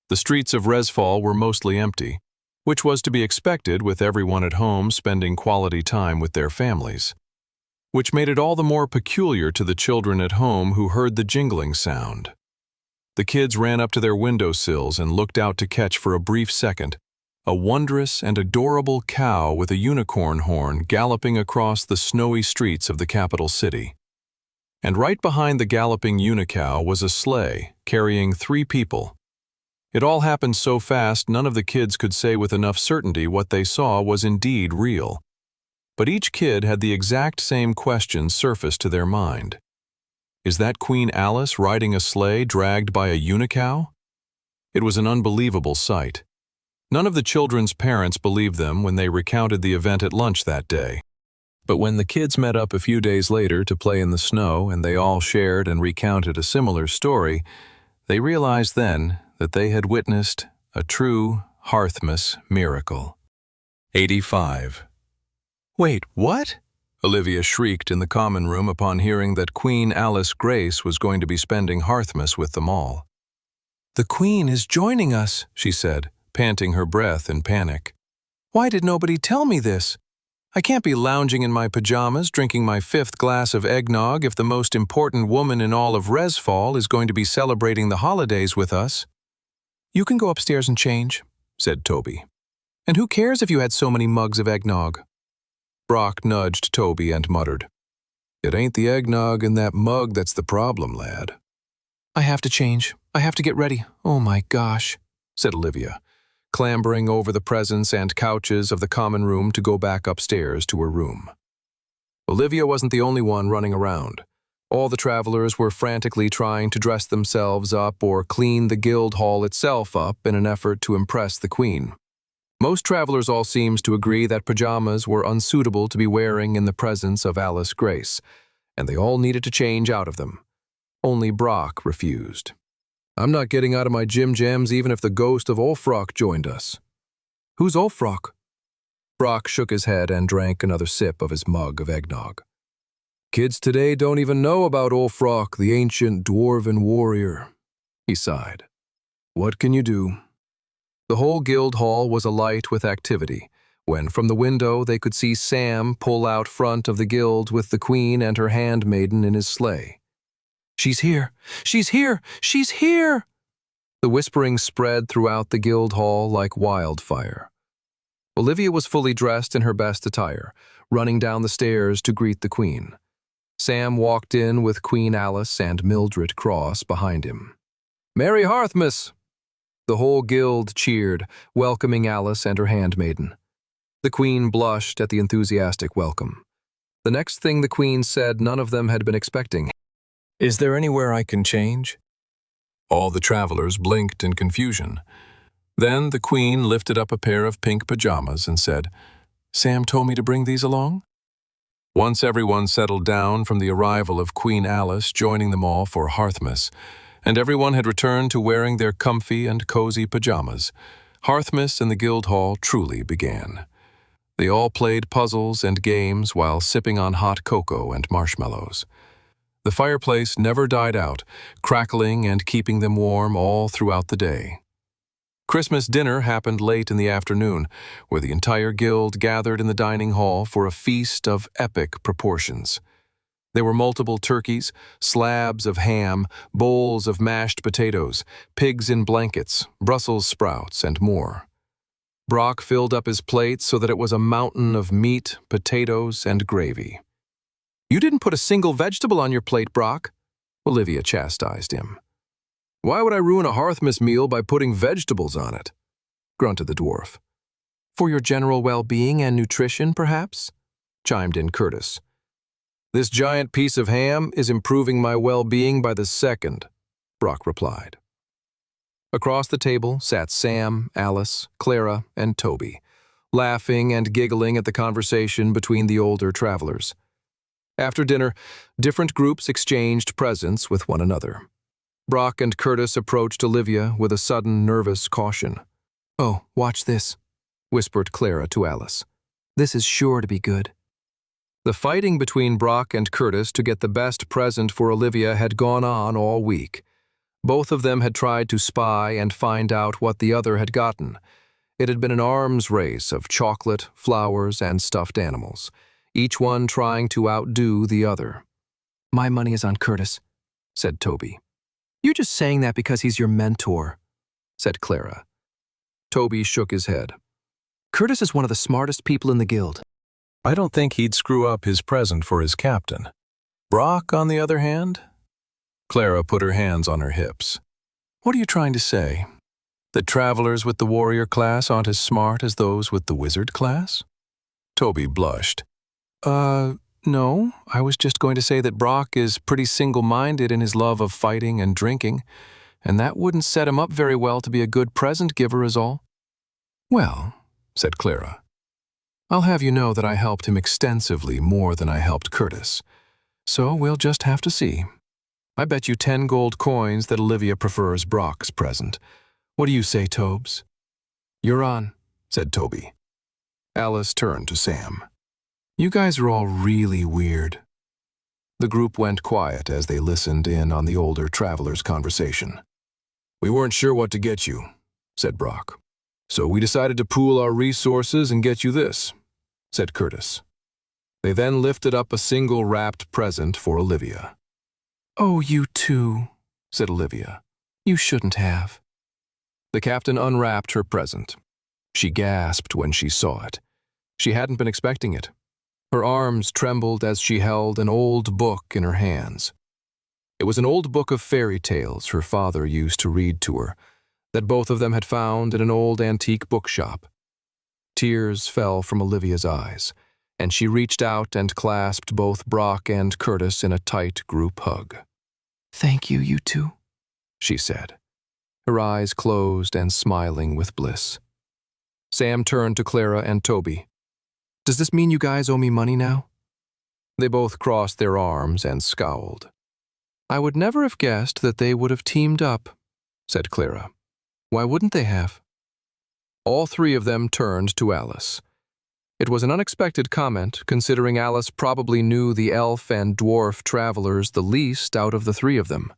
The streets of Resfall were mostly empty, which was to be expected with everyone at home spending quality time with their families, which made it all the more peculiar to the children at home who heard the jingling sound. The kids ran up to their windowsills and looked out to catch for a brief second a wondrous and adorable cow with a unicorn horn galloping across the snowy streets of the capital city. And right behind the galloping unicow was a sleigh carrying 3 people. It all happened so fast none of the kids could say with enough certainty what they saw was indeed real. But each kid had the exact same question surface to their mind. Is that Queen Alice riding a sleigh dragged by a unicow? It was an unbelievable sight. None of the children's parents believed them when they recounted the event at lunch that day. But when the kids met up a few days later to play in the snow and they all shared and recounted a similar story, they realized then that they had witnessed a true Harthmas miracle. 85. "Wait, what?" Olivia shrieked in the common room upon hearing that Queen Alice Grace was going to be spending Harthmas with them all. "The Queen is joining us," she said, panting her breath in panic. "Why did nobody tell me this? I can't be lounging in my pajamas drinking my 5th glass of eggnog if the most important woman in all of Resfall is going to be celebrating the holidays with us." "You can go upstairs and change," said Toby. "And who cares if you had so many mugs of eggnog?" Brock nudged Toby and muttered, "It ain't the eggnog in that mug that's the problem, lad." "I have to change. I have to get ready. Oh my gosh," said Olivia, clambering over the presents and couches of the common room to go back upstairs to her room. Olivia wasn't the only one running around. All the travelers were frantically trying to dress themselves up or clean the guild hall itself up in an effort to impress the Queen. Most travelers all seemed to agree that pajamas were unsuitable to be wearing in the presence of Alice Grace, and they all needed to change out of them. Only Brock refused. "I'm not getting out of my gym jams even if the ghost of Ulfrock joined us." "Who's Ulfrock?" Brock shook his head and drank another sip of his mug of eggnog. "Kids today don't even know about Ulfrock, the ancient dwarven warrior," he sighed. "What can you do?" The whole guild hall was alight with activity, when from the window they could see Sam pull out front of the guild with the Queen and her handmaiden in his sleigh. "She's here! She's here! She's here!" The whispering spread throughout the guild hall like wildfire. Olivia was fully dressed in her best attire, running down the stairs to greet the Queen. Sam walked in with Queen Alice and Mildred Cross behind him. "Merry Harthmas!" The whole guild cheered, welcoming Alice and her handmaiden. The Queen blushed at the enthusiastic welcome. The next thing the Queen said none of them had been expecting. Is there anywhere I can change?" All the travelers blinked in confusion. Then the Queen lifted up a pair of pink pajamas and said, "Sam told me to bring these along?" Once everyone settled down from the arrival of Queen Alice joining them all for Hearthmas, and everyone had returned to wearing their comfy and cozy pajamas, Hearthmas in the Guildhall truly began. They all played puzzles and games while sipping on hot cocoa and marshmallows. The fireplace never died out, crackling and keeping them warm all throughout the day. Christmas dinner happened late in the afternoon, where the entire guild gathered in the dining hall for a feast of epic proportions. There were multiple turkeys, slabs of ham, bowls of mashed potatoes, pigs in blankets, Brussels sprouts, and more. Brock filled up his plate so that it was a mountain of meat, potatoes, and gravy. "You didn't put a single vegetable on your plate, Brock," Olivia chastised him. "Why would I ruin a Hearthmas meal by putting vegetables on it?" grunted the dwarf. "For your general well-being and nutrition, perhaps?" chimed in Curtis. "This giant piece of ham is improving my well-being by the second," Brock replied. Across the table sat Sam, Alice, Clara, and Toby, laughing and giggling at the conversation between the older travelers. After dinner, different groups exchanged presents with one another. Brock and Curtis approached Olivia with a sudden nervous caution. "Oh, watch this," whispered Clara to Alice. "This is sure to be good." The fighting between Brock and Curtis to get the best present for Olivia had gone on all week. Both of them had tried to spy and find out what the other had gotten. It had been an arms race of chocolate, flowers, and stuffed animals, each one trying to outdo the other. "My money is on Curtis," said Toby. "You're just saying that because he's your mentor," said Clara. Toby shook his head. "Curtis is one of the smartest people in the guild. I don't think he'd screw up his present for his captain. Brock, on the other hand?" Clara put her hands on her hips. "What are you trying to say? That travelers with the warrior class aren't as smart as those with the wizard class?" Toby blushed. No, I was just going to say that Brock is pretty single-minded in his love of fighting and drinking, and that wouldn't set him up very well to be a good present giver is all." "Well," said Clara, "I'll have you know that I helped him extensively more than I helped Curtis, so we'll just have to see. I bet you 10 gold coins that Olivia prefers Brock's present. What do you say, Tobes?" "You're on," said Toby. Alice turned to Sam. "You guys are all really weird." The group went quiet as they listened in on the older traveler's conversation. "We weren't sure what to get you," said Brock. "So we decided to pool our resources and get you this," said Curtis. They then lifted up a single wrapped present for Olivia. "Oh, you too," said Olivia. "You shouldn't have." The captain unwrapped her present. She gasped when she saw it. She hadn't been expecting it. Her arms trembled as she held an old book in her hands. It was an old book of fairy tales her father used to read to her, that both of them had found in an old antique bookshop. Tears fell from Olivia's eyes, and she reached out and clasped both Brock and Curtis in a tight group hug. "Thank you, you two," she said, her eyes closed and smiling with bliss. Sam turned to Clara and Toby. "Does this mean you guys owe me money now?" They both crossed their arms and scowled. "I would never have guessed that they would have teamed up," said Clara. "Why wouldn't they have?" All three of them turned to Alice. It was an unexpected comment, considering Alice probably knew the elf and dwarf travelers the least out of the three of them.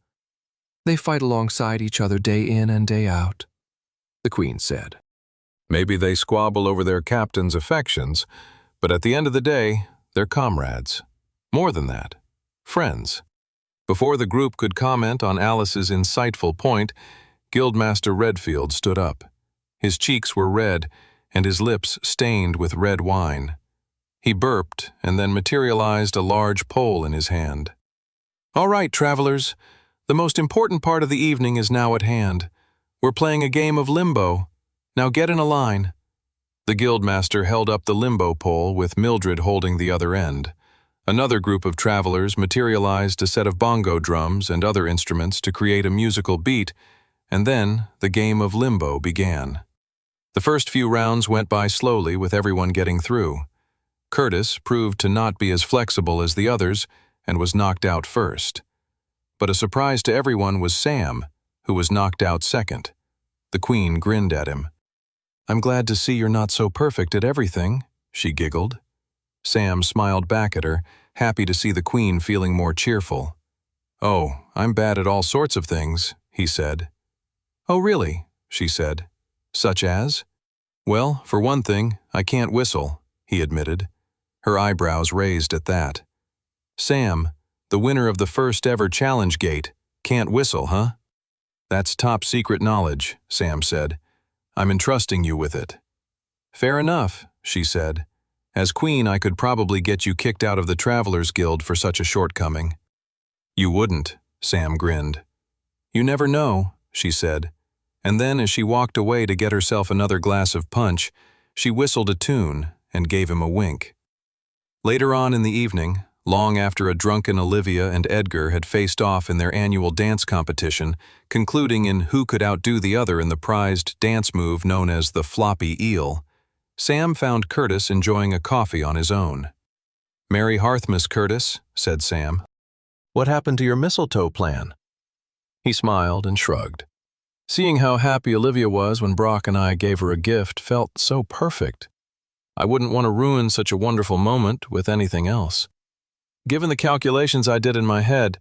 "They fight alongside each other day in and day out," the Queen said. "Maybe they squabble over their captain's affections, but at the end of the day, they're comrades. More than that, friends." Before the group could comment on Alice's insightful point, Guildmaster Redfield stood up. His cheeks were red, and his lips stained with red wine. He burped and then materialized a large pole in his hand. "All right, travelers, the most important part of the evening is now at hand. We're playing a game of limbo. Now get in a line." The Guildmaster held up the limbo pole with Mildred holding the other end. Another group of travelers materialized a set of bongo drums and other instruments to create a musical beat, and then the game of limbo began. The first few rounds went by slowly with everyone getting through. Curtis proved to not be as flexible as the others and was knocked out first. But a surprise to everyone was Sam, who was knocked out second. The Queen grinned at him. "I'm glad to see you're not so perfect at everything," she giggled. Sam smiled back at her, happy to see the Queen feeling more cheerful. "Oh, I'm bad at all sorts of things," he said. "Oh, really?" she said. "Such as?" "Well, for one thing, I can't whistle," he admitted. Her eyebrows raised at that. "Sam, the winner of the first ever challenge gate, can't whistle, huh?" "That's top secret knowledge," Sam said. "I'm entrusting you with it." "Fair enough," she said. "As Queen, I could probably get you kicked out of the Travelers Guild for such a shortcoming." "You wouldn't," Sam grinned. "You never know," she said. And then, as she walked away to get herself another glass of punch, she whistled a tune and gave him a wink. Later on in the evening, long after a drunken Olivia and Edgar had faced off in their annual dance competition, concluding in who could outdo the other in the prized dance move known as the floppy eel, Sam found Curtis enjoying a coffee on his own. "Merry Hearthmas, Curtis," said Sam. What happened to your mistletoe plan? He smiled and shrugged. Seeing how happy Olivia was when Brock and I gave her a gift felt so perfect. I wouldn't want to ruin such a wonderful moment with anything else. Given the calculations I did in my head,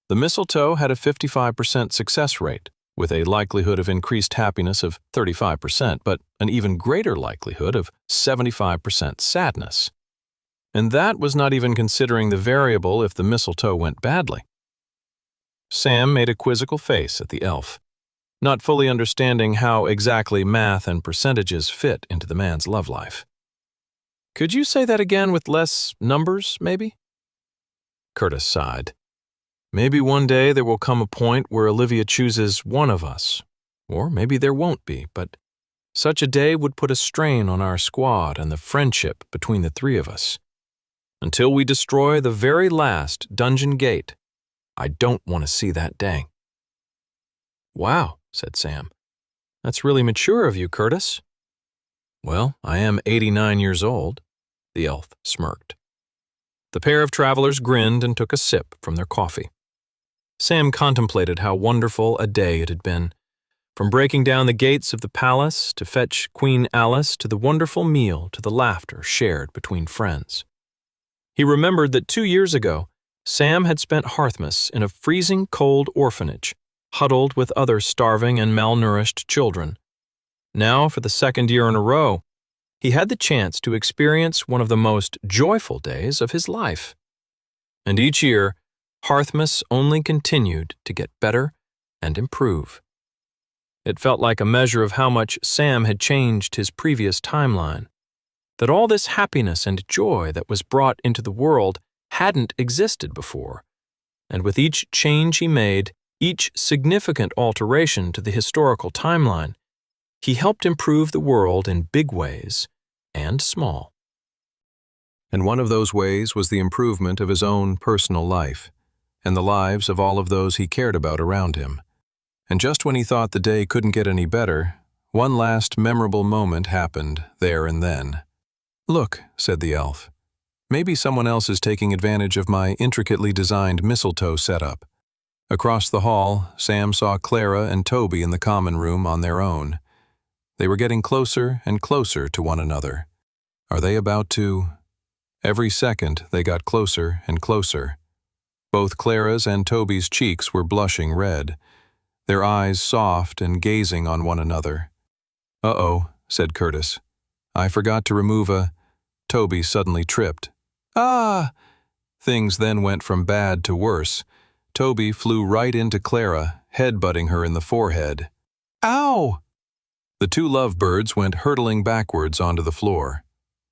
the mistletoe had a 55% success rate, with a likelihood of increased happiness of 35%, but an even greater likelihood of 75% sadness. And that was not even considering the variable if the mistletoe went badly. Sam made a quizzical face at the elf, not fully understanding how exactly math and percentages fit into the man's love life. "Could you say that again with less numbers, maybe?" Curtis sighed. "Maybe one day there will come a point where Olivia chooses one of us, or maybe there won't be, but such a day would put a strain on our squad and the friendship between the three of us. Until we destroy the very last dungeon gate, I don't want to see that day." "Wow," said Sam. "That's really mature of you, Curtis." "Well, I am 89 years old," the elf smirked. The pair of travelers grinned and took a sip from their coffee. Sam contemplated how wonderful a day it had been, from breaking down the gates of the palace to fetch Queen Alice to the wonderful meal to the laughter shared between friends. He remembered that 2 years ago, Sam had spent Hearthmas in a freezing cold orphanage, huddled with other starving and malnourished children. Now, for the second year in a row, he had the chance to experience one of the most joyful days of his life. And each year, Hearthmas only continued to get better and improve. It felt like a measure of how much Sam had changed his previous timeline, that all this happiness and joy that was brought into the world hadn't existed before, and with each change he made, each significant alteration to the historical timeline, he helped improve the world in big ways and small. And one of those ways was the improvement of his own personal life, and the lives of all of those he cared about around him. And just when he thought the day couldn't get any better, one last memorable moment happened there and then. "Look," said the elf. "Maybe someone else is taking advantage of my intricately designed mistletoe setup." Across the hall, Sam saw Clara and Toby in the common room on their own. They were getting closer and closer to one another. Are they about to? Every second, they got closer and closer. Both Clara's and Toby's cheeks were blushing red, their eyes soft and gazing on one another. "Uh-oh," said Curtis. "I forgot to remove a—" Toby suddenly tripped. "Ah!" Things then went from bad to worse. Toby flew right into Clara, headbutting her in the forehead. "Ow!" The two lovebirds went hurtling backwards onto the floor.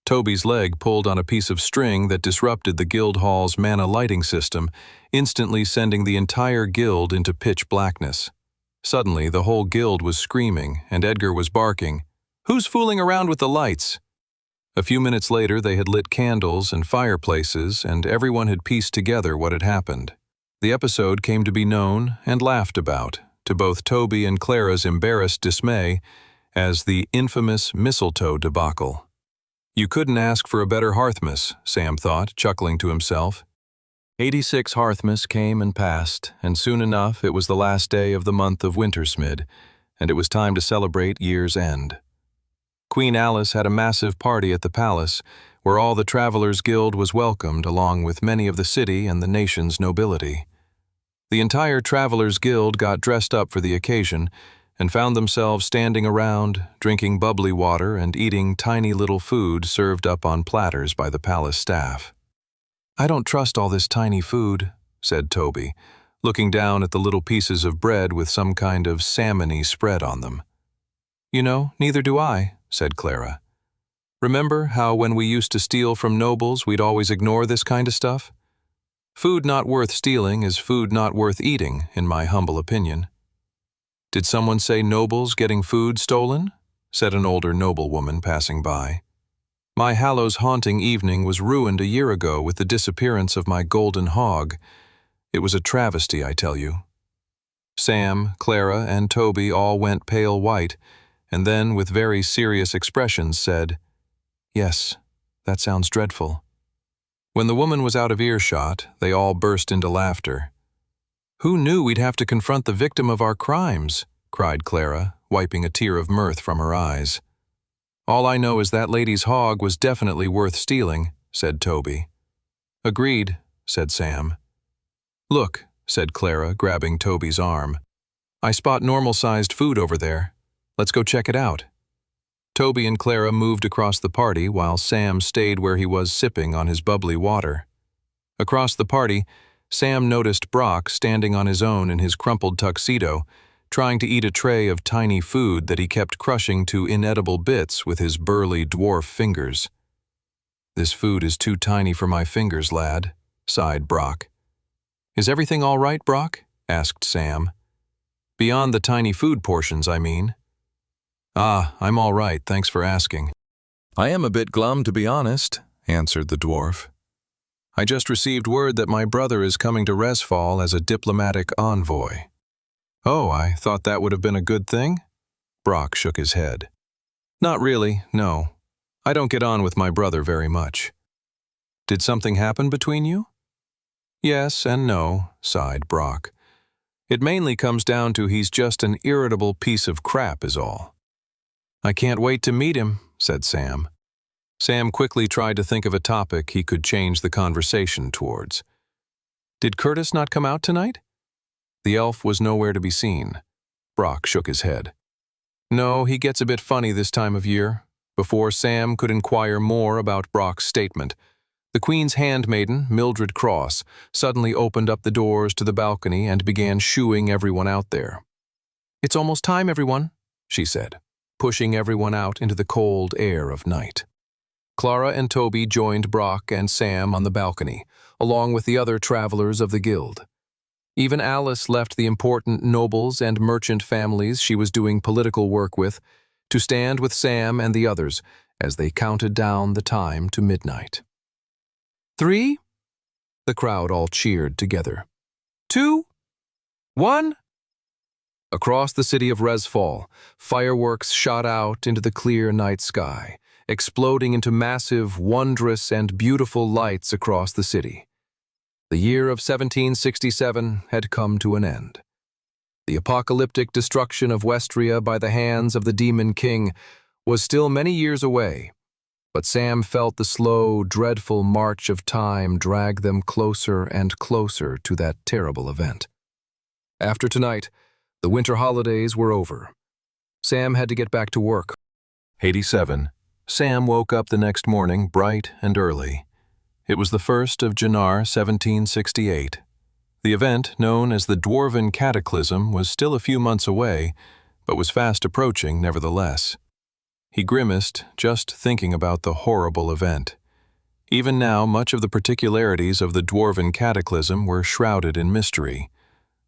Toby's leg pulled on a piece of string that disrupted the guild hall's mana lighting system, instantly sending the entire guild into pitch blackness. Suddenly, the whole guild was screaming, and Edgar was barking, "Who's fooling around with the lights?" A few minutes later, they had lit candles and fireplaces, and everyone had pieced together what had happened. The episode came to be known and laughed about, to both Toby and Clara's embarrassed dismay, as the infamous mistletoe debacle. You couldn't ask for a better Hearthmas, Sam thought, chuckling to himself. 86 Hearthmas came and passed, and soon enough it was the last day of the month of Wintersmid, and it was time to celebrate year's end. Queen Alice had a massive party at the palace, where all the Travelers' Guild was welcomed along with many of the city and the nation's nobility. The entire Travelers' Guild got dressed up for the occasion and found themselves standing around, drinking bubbly water and eating tiny little food served up on platters by the palace staff. "I don't trust all this tiny food," said Toby, looking down at the little pieces of bread with some kind of salmon-y spread on them. "You know, neither do I," said Clara. "Remember how when we used to steal from nobles we'd always ignore this kind of stuff? Food not worth stealing is food not worth eating, in my humble opinion." "Did someone say nobles getting food stolen?" said an older noblewoman passing by. "My Hallows haunting evening was ruined a year ago with the disappearance of my golden hog. It was a travesty, I tell you." Sam, Clara, and Toby all went pale white, and then, with very serious expressions, said, "Yes, that sounds dreadful." When the woman was out of earshot, they all burst into laughter. "Who knew we'd have to confront the victim of our crimes?" cried Clara, wiping a tear of mirth from her eyes. "All I know is that lady's hog was definitely worth stealing," said Toby. "Agreed," said Sam. "Look," said Clara, grabbing Toby's arm. "I spot normal-sized food over there. Let's go check it out." Toby and Clara moved across the party while Sam stayed where he was sipping on his bubbly water. Across the party, Sam noticed Brock standing on his own in his crumpled tuxedo, trying to eat a tray of tiny food that he kept crushing to inedible bits with his burly dwarf fingers. "This food is too tiny for my fingers, lad," sighed Brock. "Is everything all right, Brock?" asked Sam. "Beyond the tiny food portions, I mean." "Ah, I'm all right, thanks for asking." "I am a bit glum, to be honest," answered the dwarf. "I just received word that my brother is coming to Resfall as a diplomatic envoy." "Oh, I thought that would have been a good thing?" Brock shook his head. "Not really, no. I don't get on with my brother very much." "Did something happen between you?" "Yes and no," sighed Brock. "It mainly comes down to he's just an irritable piece of crap is all." "I can't wait to meet him," said Sam. Sam quickly tried to think of a topic he could change the conversation towards. "Did Curtis not come out tonight?" The elf was nowhere to be seen. Brock shook his head. "No, he gets a bit funny this time of year." Before Sam could inquire more about Brock's statement, the Queen's handmaiden, Mildred Cross, suddenly opened up the doors to the balcony and began shooing everyone out there. "It's almost time, everyone," she said, pushing everyone out into the cold air of night. Clara and Toby joined Brock and Sam on the balcony, along with the other travelers of the guild. Even Alice left the important nobles and merchant families she was doing political work with to stand with Sam and the others as they counted down the time to midnight. 3, the crowd all cheered together. 2, 1. Across the city of Resfall, fireworks shot out into the clear night sky, exploding into massive, wondrous, and beautiful lights across the city. The year of 1767 had come to an end. The apocalyptic destruction of Westria by the hands of the Demon King was still many years away, but Sam felt the slow, dreadful march of time drag them closer and closer to that terrible event. After tonight, the winter holidays were over. Sam had to get back to work. 87. Sam woke up the next morning bright and early. It was the 1st of January 1768. The event, known as the Dwarven Cataclysm, was still a few months away, but was fast approaching nevertheless. He grimaced just thinking about the horrible event. Even now, much of the particularities of the Dwarven Cataclysm were shrouded in mystery.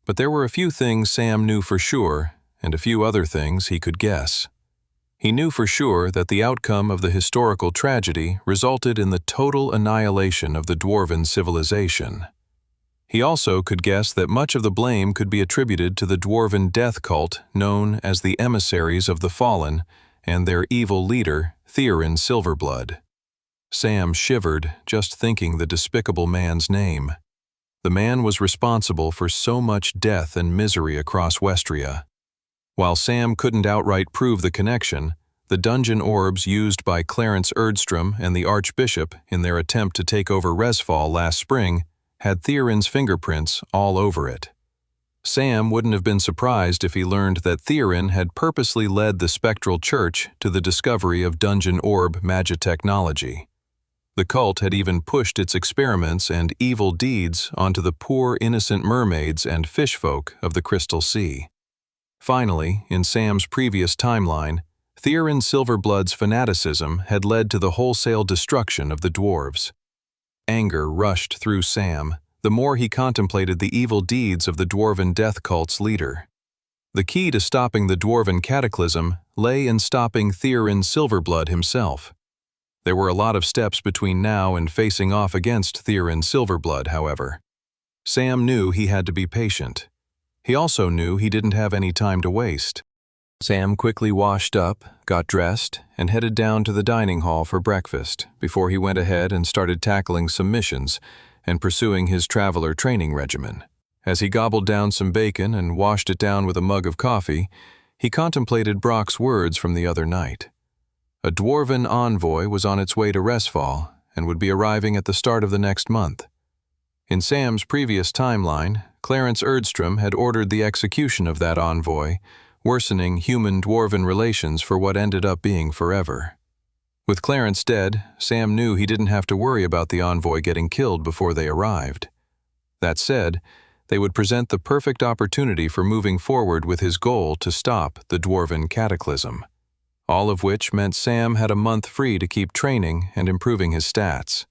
But there were a few things Sam knew for sure, and a few other things he could guess. He knew for sure that the outcome of the historical tragedy resulted in the total annihilation of the dwarven civilization. He also could guess that much of the blame could be attributed to the dwarven death cult known as the Emissaries of the Fallen and their evil leader, Theorin Silverblood. Sam shivered just thinking the despicable man's name. The man was responsible for so much death and misery across Westria. While Sam couldn't outright prove the connection, the dungeon orbs used by Clarence Erdstrom and the Archbishop in their attempt to take over Resfall last spring had Theorin's fingerprints all over it. Sam wouldn't have been surprised if he learned that Theorin had purposely led the Spectral Church to the discovery of dungeon orb magitechnology. The cult had even pushed its experiments and evil deeds onto the poor innocent mermaids and fishfolk of the Crystal Sea. Finally, in Sam's previous timeline, Theorin Silverblood's fanaticism had led to the wholesale destruction of the dwarves. Anger rushed through Sam the more he contemplated the evil deeds of the dwarven death cult's leader. The key to stopping the dwarven cataclysm lay in stopping Theorin Silverblood himself. There were a lot of steps between now and facing off against Theorin Silverblood, however. Sam knew he had to be patient. He also knew he didn't have any time to waste. Sam quickly washed up, got dressed, and headed down to the dining hall for breakfast before he went ahead and started tackling some missions and pursuing his traveler training regimen. As he gobbled down some bacon and washed it down with a mug of coffee, he contemplated Brock's words from the other night. A dwarven envoy was on its way to Resfall and would be arriving at the start of the next month. In Sam's previous timeline, Clarence Erdstrom had ordered the execution of that envoy, worsening human-dwarven relations for what ended up being forever. With Clarence dead, Sam knew he didn't have to worry about the envoy getting killed before they arrived. That said, they would present the perfect opportunity for moving forward with his goal to stop the dwarven cataclysm. All of which meant Sam had a month free to keep training and improving his stats.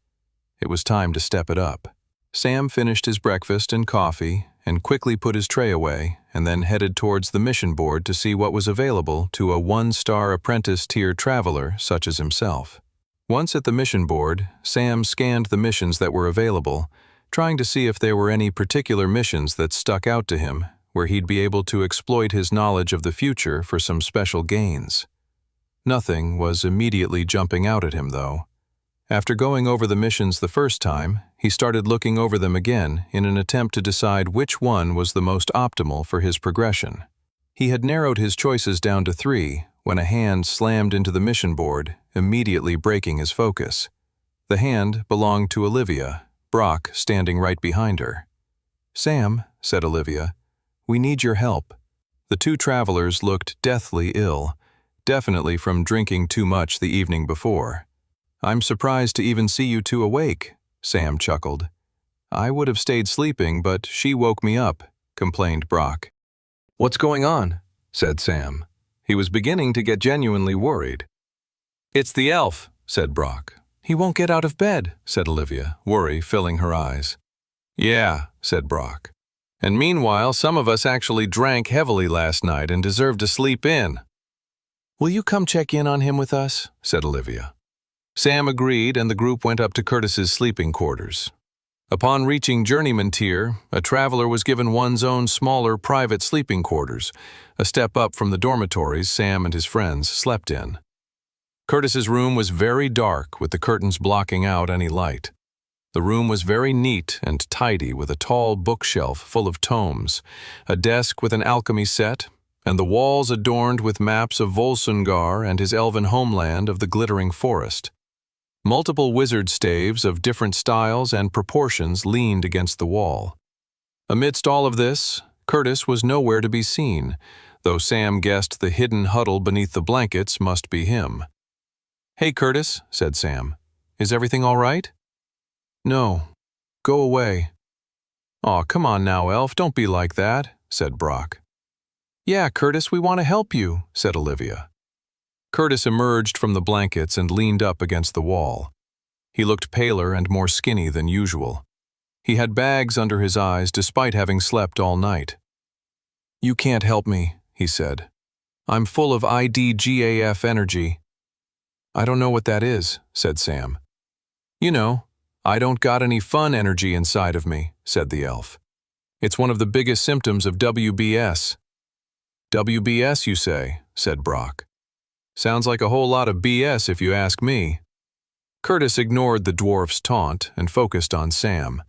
It was time to step it up. Sam finished his breakfast and coffee and quickly put his tray away and then headed towards the mission board to see what was available to a one-star apprentice-tier traveler such as himself. Once at the mission board, Sam scanned the missions that were available, trying to see if there were any particular missions that stuck out to him where he'd be able to exploit his knowledge of the future for some special gains. Nothing was immediately jumping out at him, though. After going over the missions the first time, he started looking over them again in an attempt to decide which one was the most optimal for his progression. He had narrowed his choices down to 3 when a hand slammed into the mission board, immediately breaking his focus. The hand belonged to Olivia, Brock standing right behind her. "Sam," said Olivia, "we need your help." The two travelers looked deathly ill, definitely from drinking too much the evening before. "I'm surprised to even see you two awake," Sam chuckled. "I would have stayed sleeping, but she woke me up," complained Brock. "What's going on?" said Sam. He was beginning to get genuinely worried. "It's the elf," said Brock. "He won't get out of bed," said Olivia, worry filling her eyes. "Yeah," said Brock. "And meanwhile, some of us actually drank heavily last night and deserve to sleep in." "Will you come check in on him with us?" said Olivia. Sam agreed, and the group went up to Curtis's sleeping quarters. Upon reaching journeyman tier, a traveler was given one's own smaller private sleeping quarters, a step up from the dormitories Sam and his friends slept in. Curtis's room was very dark, with the curtains blocking out any light. The room was very neat and tidy, with a tall bookshelf full of tomes, a desk with an alchemy set, and the walls adorned with maps of Volsungar and his elven homeland of the Glittering Forest. Multiple wizard staves of different styles and proportions leaned against the wall. Amidst all of this, Curtis was nowhere to be seen, though Sam guessed the hidden huddle beneath the blankets must be him. "Hey, Curtis," said Sam. "Is everything all right?" "No. Go away." "Aw, come on now, Elf, don't be like that," said Brock. "Yeah, Curtis, we want to help you," said Olivia. Curtis emerged from the blankets and leaned up against the wall. He looked paler and more skinny than usual. He had bags under his eyes despite having slept all night. "You can't help me," he said. I'm full of IDGAF energy." "I don't know what that is," said Sam. "You know, I don't got any fun energy inside of me," said the elf. "It's one of the biggest symptoms of WBS." "WBS, you say?" said Brock. "Sounds like a whole lot of BS if you ask me." Curtis ignored the dwarf's taunt and focused on Sam.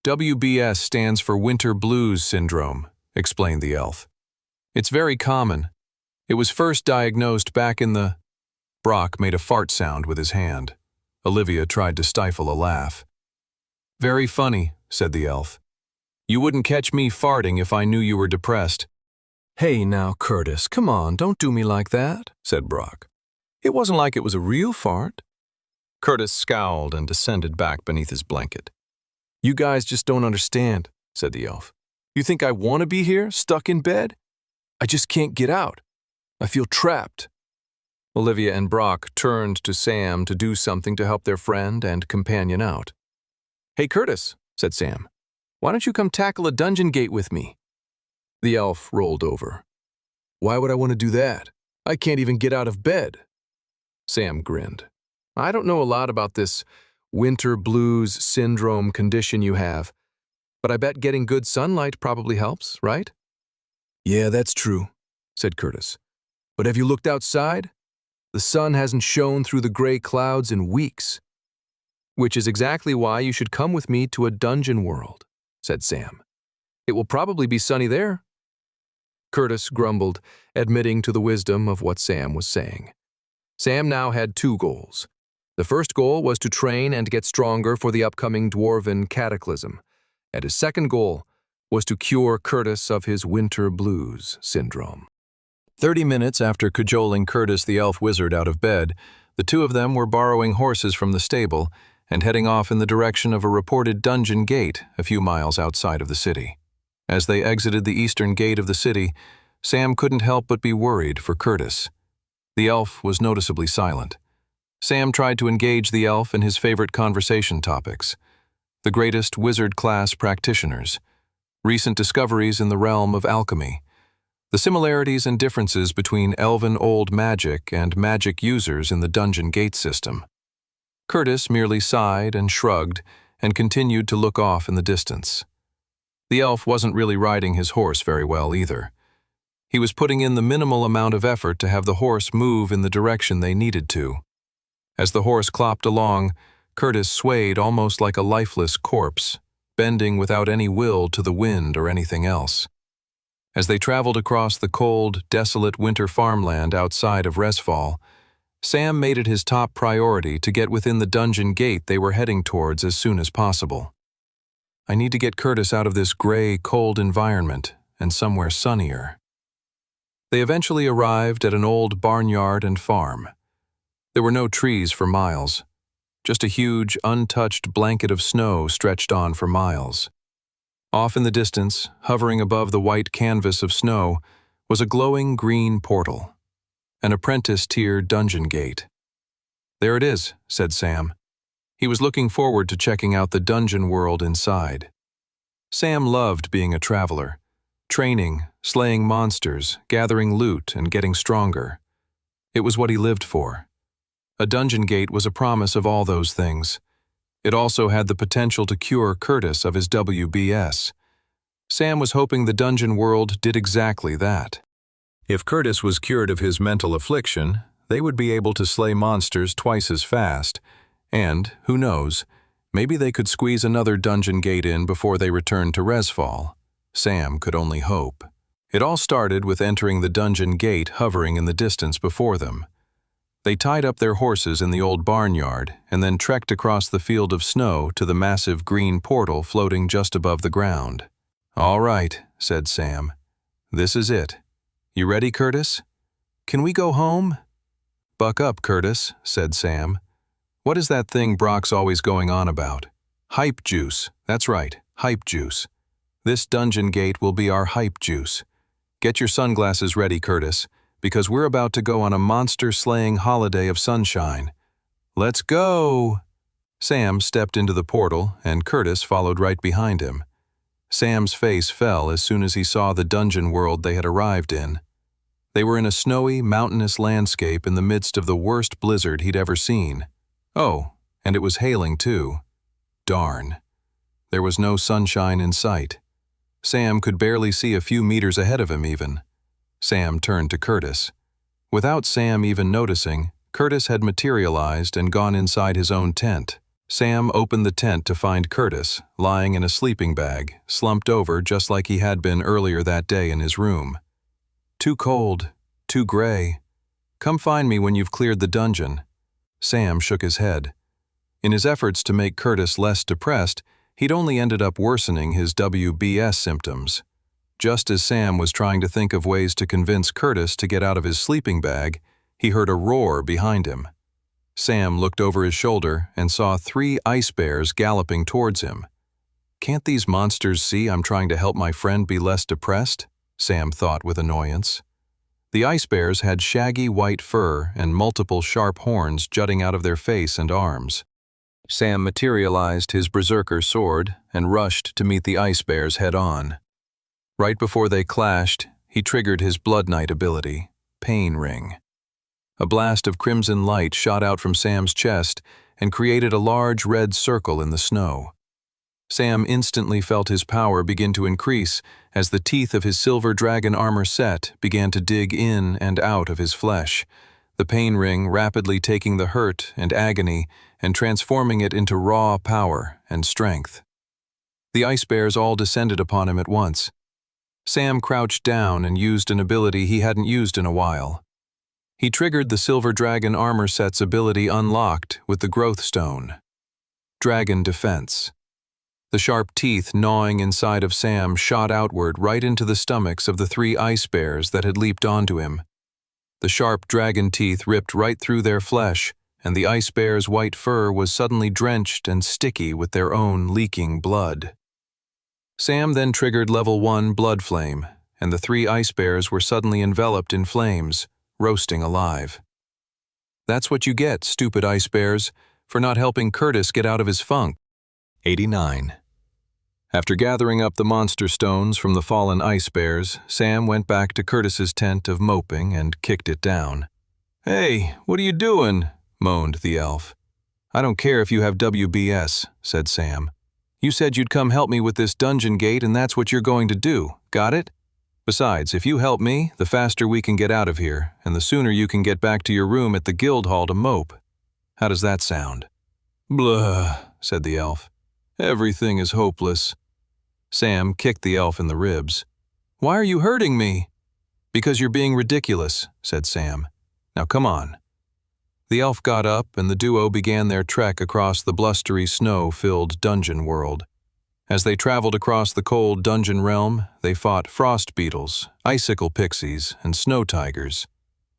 "WBS stands for Winter Blues Syndrome," explained the elf. "It's very common. It was first diagnosed back in the—" Brock made a fart sound with his hand. Olivia tried to stifle a laugh. "Very funny," said the elf. "You wouldn't catch me farting if I knew you were depressed." "Hey now, Curtis, come on, don't do me like that," said Brock. "It wasn't like it was a real fart." Curtis scowled and descended back beneath his blanket. "You guys just don't understand," said the elf. "You think I want to be here, stuck in bed? I just can't get out. I feel trapped." Olivia and Brock turned to Sam to do something to help their friend and companion out. "Hey, Curtis," said Sam, "why don't you come tackle a dungeon gate with me?" The elf rolled over. "Why would I want to do that? I can't even get out of bed." Sam grinned. "I don't know a lot about this winter blues syndrome condition you have, but I bet getting good sunlight probably helps, right?" "Yeah, that's true," said Curtis. "But have you looked outside? The sun hasn't shone through the gray clouds in weeks." "Which is exactly why you should come with me to a dungeon world," said Sam. "It will probably be sunny there." Curtis grumbled, admitting to the wisdom of what Sam was saying. Sam now had 2 goals. The first goal was to train and get stronger for the upcoming dwarven cataclysm, and his second goal was to cure Curtis of his winter blues syndrome. 30 minutes after cajoling Curtis the elf wizard out of bed, the two of them were borrowing horses from the stable and heading off in the direction of a reported dungeon gate a few miles outside of the city. As they exited the eastern gate of the city, Sam couldn't help but be worried for Curtis. The elf was noticeably silent. Sam tried to engage the elf in his favorite conversation topics: the greatest wizard-class practitioners, recent discoveries in the realm of alchemy, the similarities and differences between elven old magic and magic users in the dungeon gate system. Curtis merely sighed and shrugged and continued to look off in the distance. The elf wasn't really riding his horse very well either. He was putting in the minimal amount of effort to have the horse move in the direction they needed to. As the horse clopped along, Curtis swayed almost like a lifeless corpse, bending without any will to the wind or anything else. As they traveled across the cold, desolate winter farmland outside of Resfall, Sam made it his top priority to get within the dungeon gate they were heading towards as soon as possible. "I need to get Curtis out of this gray, cold environment and somewhere sunnier." They eventually arrived at an old barnyard and farm. There were no trees for miles, just a huge, untouched blanket of snow stretched on for miles. Off in the distance, hovering above the white canvas of snow, was a glowing green portal, an apprentice-tier dungeon gate. "There it is," said Sam. He was looking forward to checking out the dungeon world inside. Sam loved being a traveler, training, slaying monsters, gathering loot, and getting stronger. It was what he lived for. A dungeon gate was a promise of all those things. It also had the potential to cure Curtis of his WBS. Sam was hoping the dungeon world did exactly that. If Curtis was cured of his mental affliction, they would be able to slay monsters twice as fast, and, who knows, maybe they could squeeze another dungeon gate in before they returned to Resfall. Sam could only hope. It all started with entering the dungeon gate hovering in the distance before them. They tied up their horses in the old barnyard and then trekked across the field of snow to the massive green portal floating just above the ground. "All right," said Sam. "This is it. You ready, Curtis? Can we go home?" "Buck up, Curtis," said Sam. "What is that thing Brock's always going on about?" "Hype juice. That's right, hype juice. This dungeon gate will be our hype juice. Get your sunglasses ready, Curtis, because we're about to go on a monster-slaying holiday of sunshine. Let's go!" Sam stepped into the portal, and Curtis followed right behind him. Sam's face fell as soon as he saw the dungeon world they had arrived in. They were in a snowy, mountainous landscape in the midst of the worst blizzard he'd ever seen. Oh, and it was hailing too. Darn. There was no sunshine in sight. Sam could barely see a few meters ahead of him even. Sam turned to Curtis. Without Sam even noticing, Curtis had materialized and gone inside his own tent. Sam opened the tent to find Curtis, lying in a sleeping bag, slumped over just like he had been earlier that day in his room. "Too cold, too gray. Come find me when you've cleared the dungeon." Sam shook his head. In his efforts to make Curtis less depressed, he'd only ended up worsening his WBS symptoms. Just as Sam was trying to think of ways to convince Curtis to get out of his sleeping bag, he heard a roar behind him. Sam looked over his shoulder and saw 3 ice bears galloping towards him. "Can't these monsters see I'm trying to help my friend be less depressed?" Sam thought with annoyance. The ice bears had shaggy white fur and multiple sharp horns jutting out of their face and arms. Sam materialized his berserker sword and rushed to meet the ice bears head-on. Right before they clashed, he triggered his Blood Knight ability, Pain Ring. A blast of crimson light shot out from Sam's chest and created a large red circle in the snow. Sam instantly felt his power begin to increase as the teeth of his silver dragon armor set began to dig in and out of his flesh, the pain ring rapidly taking the hurt and agony and transforming it into raw power and strength. The ice bears all descended upon him at once. Sam crouched down and used an ability he hadn't used in a while. He triggered the Silver Dragon Armor Set's ability unlocked with the Growth Stone. Dragon Defense. The sharp teeth gnawing inside of Sam shot outward right into the stomachs of the 3 ice bears that had leaped onto him. The sharp dragon teeth ripped right through their flesh, and the ice bear's white fur was suddenly drenched and sticky with their own leaking blood. Sam then triggered Level 1 Blood Flame, and the 3 ice bears were suddenly enveloped in flames, roasting alive. "That's what you get, stupid ice bears, for not helping Curtis get out of his funk." 89. After gathering up the monster stones from the fallen ice bears, Sam went back to Curtis's tent of moping and kicked it down. "Hey, what are you doing?" moaned the elf. "I don't care if you have WBS," said Sam. "You said you'd come help me with this dungeon gate, and that's what you're going to do. Got it? Besides, if you help me, the faster we can get out of here, and the sooner you can get back to your room at the guild hall to mope. How does that sound?" "Blah," said the elf. "Everything is hopeless." Sam kicked the elf in the ribs. "Why are you hurting me?" "Because you're being ridiculous," said Sam. "Now come on." The elf got up, and the duo began their trek across the blustery, snow-filled dungeon world. As they traveled across the cold dungeon realm, they fought frost beetles, icicle pixies, and snow tigers.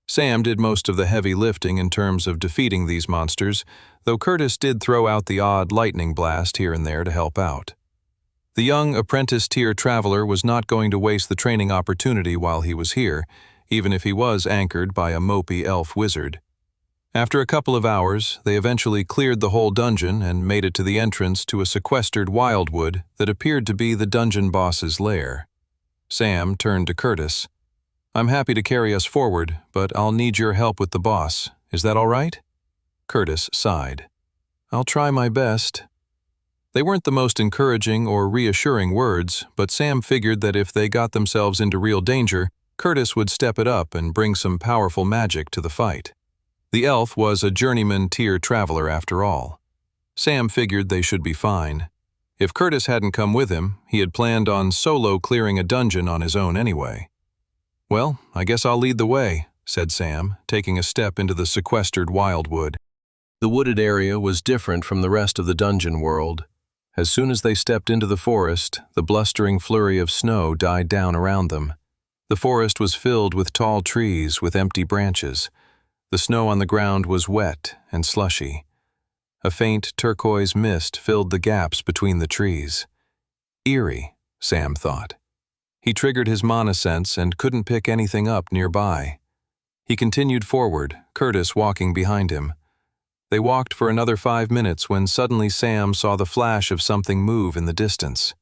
Sam did most of the heavy lifting in terms of defeating these monsters, though Curtis did throw out the odd lightning blast here and there to help out. The young apprentice-tier traveler was not going to waste the training opportunity while he was here, even if he was anchored by a mopey elf wizard. After a couple of hours, they eventually cleared the whole dungeon and made it to the entrance to a sequestered wildwood that appeared to be the dungeon boss's lair. Sam turned to Curtis. "I'm happy to carry us forward, but I'll need your help with the boss. Is that all right?" Curtis sighed. "I'll try my best." They weren't the most encouraging or reassuring words, but Sam figured that if they got themselves into real danger, Curtis would step it up and bring some powerful magic to the fight. The elf was a journeyman-tier traveler after all. Sam figured they should be fine. If Curtis hadn't come with him, he had planned on solo clearing a dungeon on his own anyway. "Well, I guess I'll lead the way," said Sam, taking a step into the sequestered wildwood. The wooded area was different from the rest of the dungeon world. As soon as they stepped into the forest, the blustering flurry of snow died down around them. The forest was filled with tall trees with empty branches. The snow on the ground was wet and slushy. A faint turquoise mist filled the gaps between the trees. Eerie, Sam thought. He triggered his mana sense and couldn't pick anything up nearby. He continued forward, Curtis walking behind him. They walked for another 5 minutes when suddenly Sam saw the flash of something move in the distance.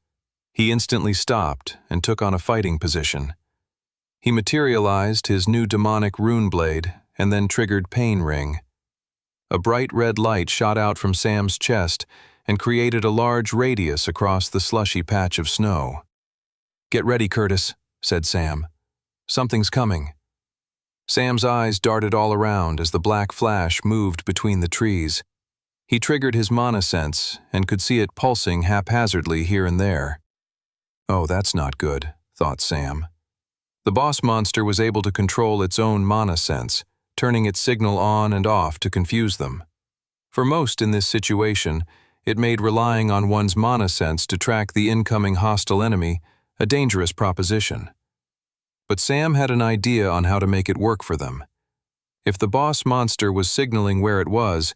He instantly stopped and took on a fighting position. He materialized his new demonic rune blade and then triggered Pain Ring. A bright red light shot out from Sam's chest and created a large radius across the slushy patch of snow. "Get ready, Curtis," said Sam. "Something's coming." Sam's eyes darted all around as the black flash moved between the trees. He triggered his mana sense and could see it pulsing haphazardly here and there. "Oh, that's not good," thought Sam. The boss monster was able to control its own mana sense, turning its signal on and off to confuse them. For most in this situation, it made relying on one's mana sense to track the incoming hostile enemy a dangerous proposition. But Sam had an idea on how to make it work for them. If the boss monster was signaling where it was,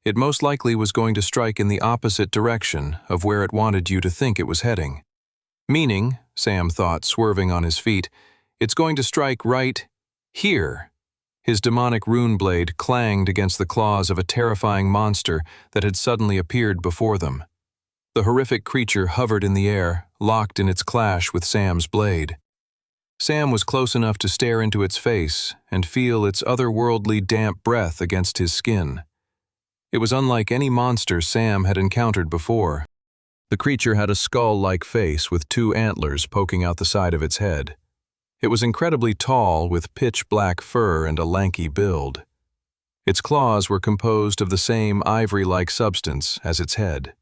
it most likely was going to strike in the opposite direction of where it wanted you to think it was heading. Meaning, Sam thought, swerving on his feet, it's going to strike right here. His demonic rune blade clanged against the claws of a terrifying monster that had suddenly appeared before them. The horrific creature hovered in the air, locked in its clash with Sam's blade. Sam was close enough to stare into its face and feel its otherworldly damp breath against his skin. It was unlike any monster Sam had encountered before. The creature had a skull-like face with two antlers poking out the side of its head. It was incredibly tall, with pitch-black fur and a lanky build. Its claws were composed of the same ivory-like substance as its head.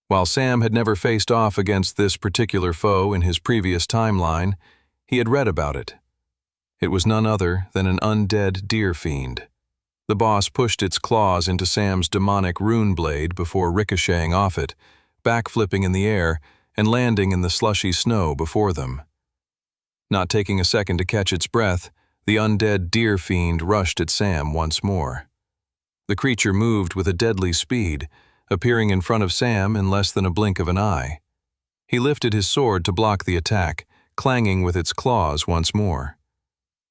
While Sam had never faced off against this particular foe in his previous timeline, he had read about it. It was none other than an undead deer fiend. The boss pushed its claws into Sam's demonic rune blade before ricocheting off it, backflipping in the air and landing in the slushy snow before them. Not taking a second to catch its breath, the undead deer fiend rushed at Sam once more. The creature moved with a deadly speed, appearing in front of Sam in less than a blink of an eye. He lifted his sword to block the attack, clanging with its claws once more.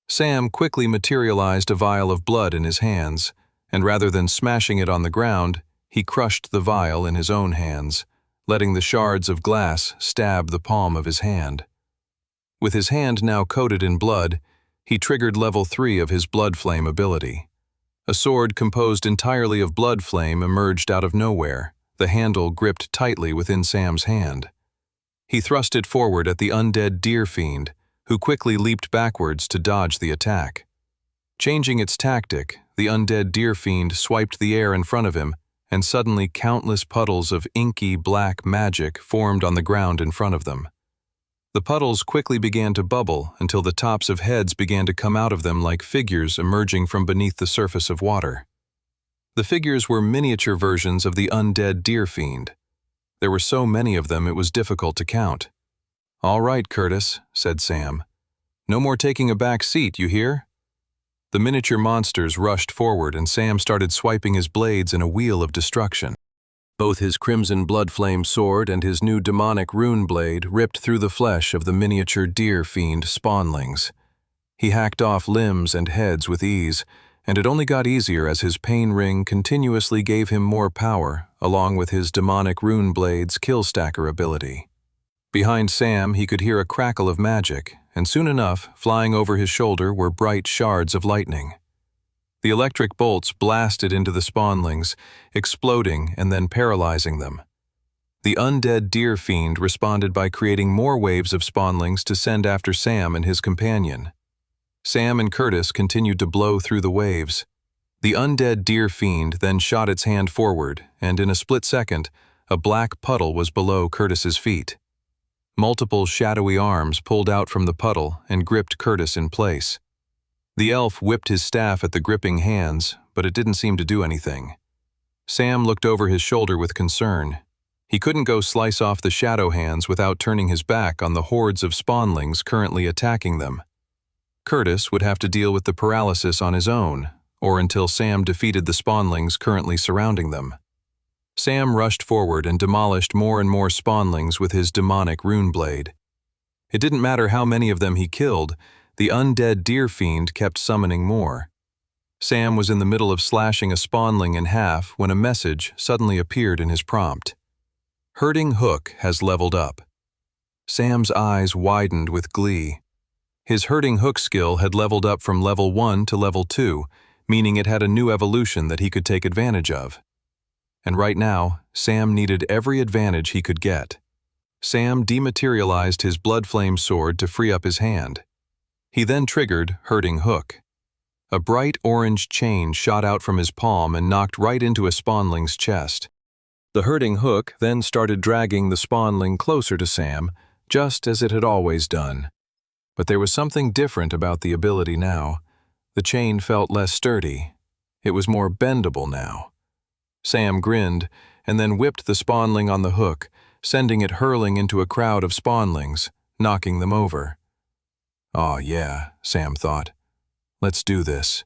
Sam quickly materialized a vial of blood in his hands, and rather than smashing it on the ground, he crushed the vial in his own hands, letting the shards of glass stab the palm of his hand. With his hand now coated in blood, he triggered level 3 of his blood flame ability. A sword composed entirely of blood flame emerged out of nowhere, the handle gripped tightly within Sam's hand. He thrust it forward at the undead deer fiend, who quickly leaped backwards to dodge the attack. Changing its tactic, the undead deer fiend swiped the air in front of him, and suddenly countless puddles of inky black magic formed on the ground in front of them. The puddles quickly began to bubble until the tops of heads began to come out of them like figures emerging from beneath the surface of water. The figures were miniature versions of the undead deer fiend. There were so many of them it was difficult to count. "All right, Curtis," said Sam. "No more taking a back seat, you hear?" The miniature monsters rushed forward and Sam started swiping his blades in a wheel of destruction. Both his crimson blood flame sword and his new demonic rune blade ripped through the flesh of the miniature deer fiend spawnlings. He hacked off limbs and heads with ease, and it only got easier as his pain ring continuously gave him more power, along with his demonic rune blade's kill stacker ability. Behind Sam, he could hear a crackle of magic, and soon enough, flying over his shoulder were bright shards of lightning. The electric bolts blasted into the spawnlings, exploding and then paralyzing them. The undead deer fiend responded by creating more waves of spawnlings to send after Sam and his companion. Sam and Curtis continued to blow through the waves. The undead deer fiend then shot its hand forward, and in a split second, a black puddle was below Curtis's feet. Multiple shadowy arms pulled out from the puddle and gripped Curtis in place. The elf whipped his staff at the gripping hands, but it didn't seem to do anything. Sam looked over his shoulder with concern. He couldn't go slice off the shadow hands without turning his back on the hordes of spawnlings currently attacking them. Curtis would have to deal with the paralysis on his own, or until Sam defeated the spawnlings currently surrounding them. Sam rushed forward and demolished more and more spawnlings with his demonic rune blade. It didn't matter how many of them he killed, the undead deer fiend kept summoning more. Sam was in the middle of slashing a spawnling in half when a message suddenly appeared in his prompt. "Hurting Hook has leveled up." Sam's eyes widened with glee. His herding hook skill had leveled up from level 1 to level 2, meaning it had a new evolution that he could take advantage of. And right now, Sam needed every advantage he could get. Sam dematerialized his Bloodflame sword to free up his hand. He then triggered Herding Hook. A bright orange chain shot out from his palm and knocked right into a spawnling's chest. The Herding Hook then started dragging the spawnling closer to Sam, just as it had always done. But there was something different about the ability now. The chain felt less sturdy. It was more bendable now. Sam grinned and then whipped the spawnling on the hook, sending it hurling into a crowd of spawnlings, knocking them over. "Aw, yeah," Sam thought. "Let's do this."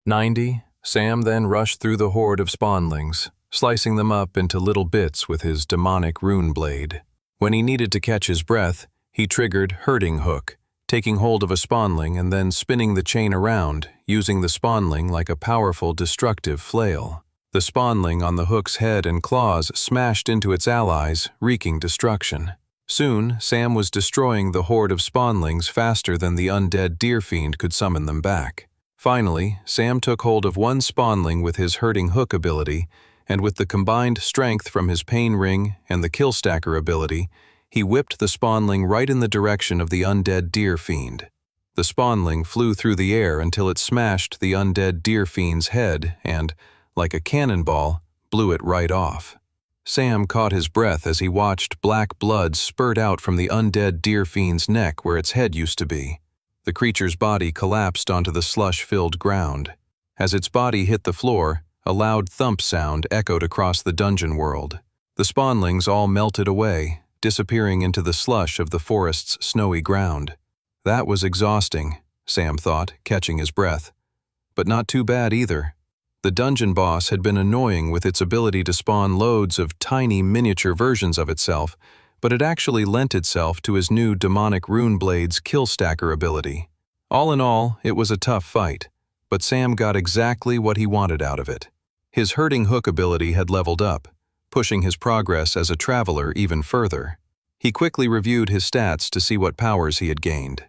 90, Sam then rushed through the horde of spawnlings, slicing them up into little bits with his demonic rune blade. When he needed to catch his breath, he triggered Herding Hook, taking hold of a spawnling and then spinning the chain around, using the spawnling like a powerful destructive flail. The spawnling on the hook's head and claws smashed into its allies, wreaking destruction. Soon, Sam was destroying the horde of spawnlings faster than the undead deer fiend could summon them back. Finally, Sam took hold of one spawnling with his Herding Hook ability, and with the combined strength from his Pain Ring and the Kill Stacker ability, he whipped the spawnling right in the direction of the undead deer fiend. The spawnling flew through the air until it smashed the undead deer fiend's head and, like a cannonball, blew it right off. Sam caught his breath as he watched black blood spurt out from the undead deer fiend's neck where its head used to be. The creature's body collapsed onto the slush-filled ground. As its body hit the floor, a loud thump sound echoed across the dungeon world. The spawnlings all melted away, disappearing into the slush of the forest's snowy ground. That was exhausting, Sam thought, catching his breath. But not too bad either. The dungeon boss had been annoying with its ability to spawn loads of tiny miniature versions of itself, but it actually lent itself to his new demonic rune blade's Kill Stacker ability. All in all, it was a tough fight, but Sam got exactly what he wanted out of it. His Herding Hook ability had leveled up, pushing his progress as a traveler even further. He quickly reviewed his stats to see what powers he had gained.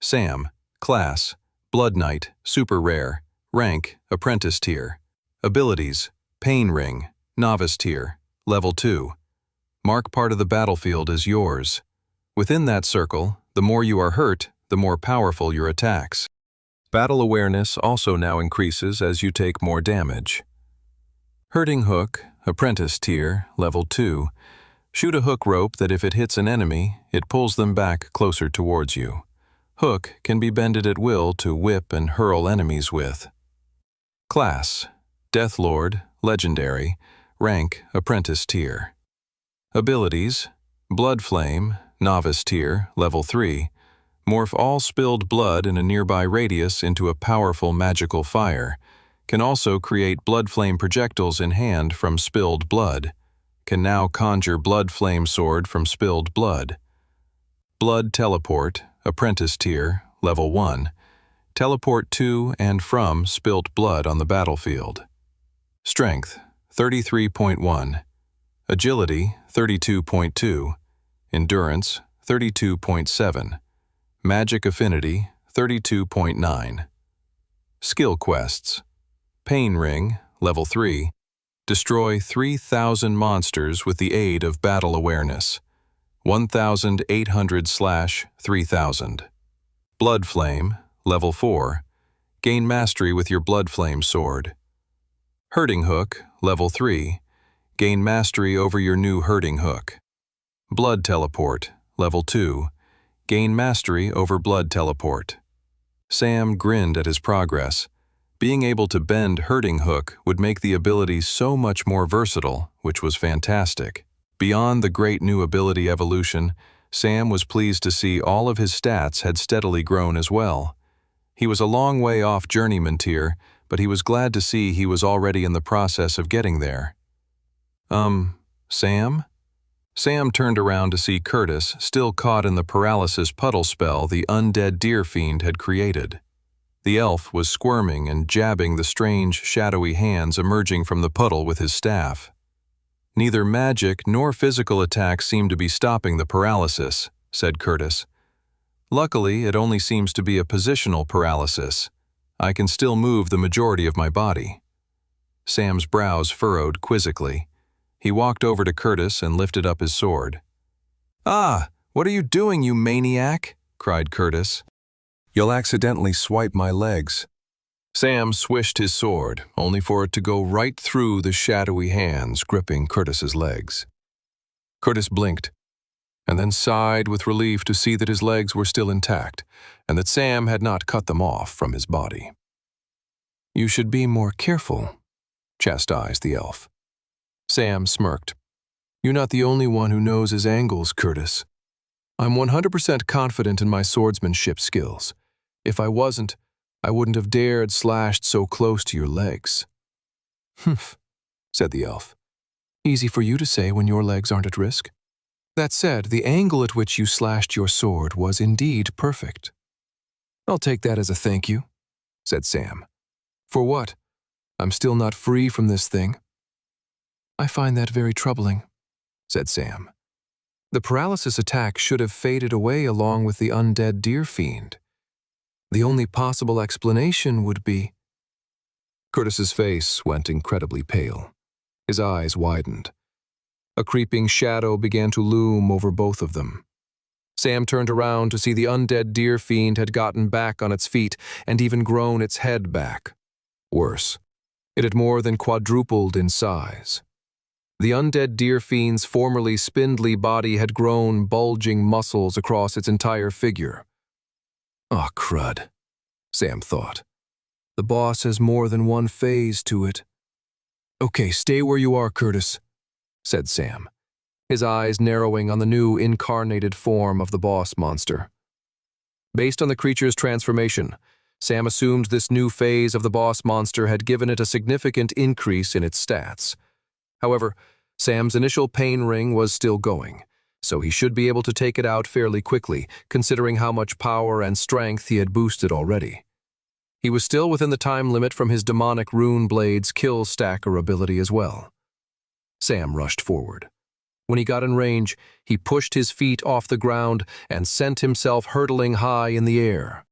Sam, Class, Blood Knight, Super Rare, Rank, Apprentice Tier. Abilities, Pain Ring, Novice Tier, Level 2. Mark part of the battlefield as yours. Within that circle, the more you are hurt, the more powerful your attacks. Battle awareness also now increases as you take more damage. Herding Hook, Apprentice Tier, Level 2. Shoot a hook rope that if it hits an enemy, it pulls them back closer towards you. Hook can be bended at will to whip and hurl enemies with. Class, Deathlord, Legendary, Rank, Apprentice Tier. Abilities, Bloodflame, Novice Tier, Level 3. Morph all spilled blood in a nearby radius into a powerful magical fire. Can also create Bloodflame projectiles in hand from spilled blood. Can now conjure Bloodflame sword from spilled blood. Blood Teleport, Apprentice Tier, Level 1. Teleport to and from spilt blood on the battlefield. Strength, 33.1. Agility, 32.2. Endurance, 32.7. Magic Affinity, 32.9. Skill Quests. Pain Ring, Level 3. Destroy 3,000 monsters with the aid of Battle Awareness. 1,800/3,000. Blood Flame, Level 4. Gain mastery with your Bloodflame sword. Herding Hook, Level 3. Gain mastery over your new Herding Hook. Blood Teleport, Level 2. Gain mastery over Blood Teleport. Sam grinned at his progress. Being able to bend Herding Hook would make the ability so much more versatile, which was fantastic. Beyond the great new ability evolution, Sam was pleased to see all of his stats had steadily grown as well. He was a long way off Journeyman tier, but he was glad to see he was already in the process of getting there. Sam? Sam turned around to see Curtis still caught in the paralysis puddle spell the undead deer fiend had created. The elf was squirming and jabbing the strange, shadowy hands emerging from the puddle with his staff. Neither magic nor physical attack seemed to be stopping the paralysis, said Curtis. Luckily, it only seems to be a positional paralysis. I can still move the majority of my body." Sam's brows furrowed quizzically. He walked over to Curtis and lifted up his sword. "Ah, what are you doing, you maniac?" cried Curtis. "You'll accidentally swipe my legs." Sam swished his sword, only for it to go right through the shadowy hands gripping Curtis's legs. Curtis blinked, and then sighed with relief to see that his legs were still intact, and that Sam had not cut them off from his body. "You should be more careful," chastised the elf. Sam smirked. "You're not the only one who knows his angles, Curtis. I'm 100% confident in my swordsmanship skills. If I wasn't, I wouldn't have dared slashed so close to your legs." "Humph," said the elf. "Easy for you to say when your legs aren't at risk. That said, the angle at which you slashed your sword was indeed perfect." "I'll take that as a thank you," said Sam. "For what? I'm still not free from this thing." "I find that very troubling," said Sam. "The paralysis attack should have faded away along with the undead deer fiend. The only possible explanation would be—" Curtis's face went incredibly pale. His eyes widened. A creeping shadow began to loom over both of them. Sam turned around to see the undead deer fiend had gotten back on its feet and even grown its head back. Worse, it had more than quadrupled in size. The undead deer fiend's formerly spindly body had grown bulging muscles across its entire figure. "Oh, crud," Sam thought. "The boss has more than one phase to it." "Okay, stay where you are, Curtis," said Sam, his eyes narrowing on the new incarnated form of the boss monster. Based on the creature's transformation, Sam assumed this new phase of the boss monster had given it a significant increase in its stats. However, Sam's initial pain ring was still going, so he should be able to take it out fairly quickly, considering how much power and strength he had boosted already. He was still within the time limit from his demonic rune blade's kill stacker ability as well. Sam rushed forward. When he got in range, he pushed his feet off the ground and sent himself hurtling high in the air.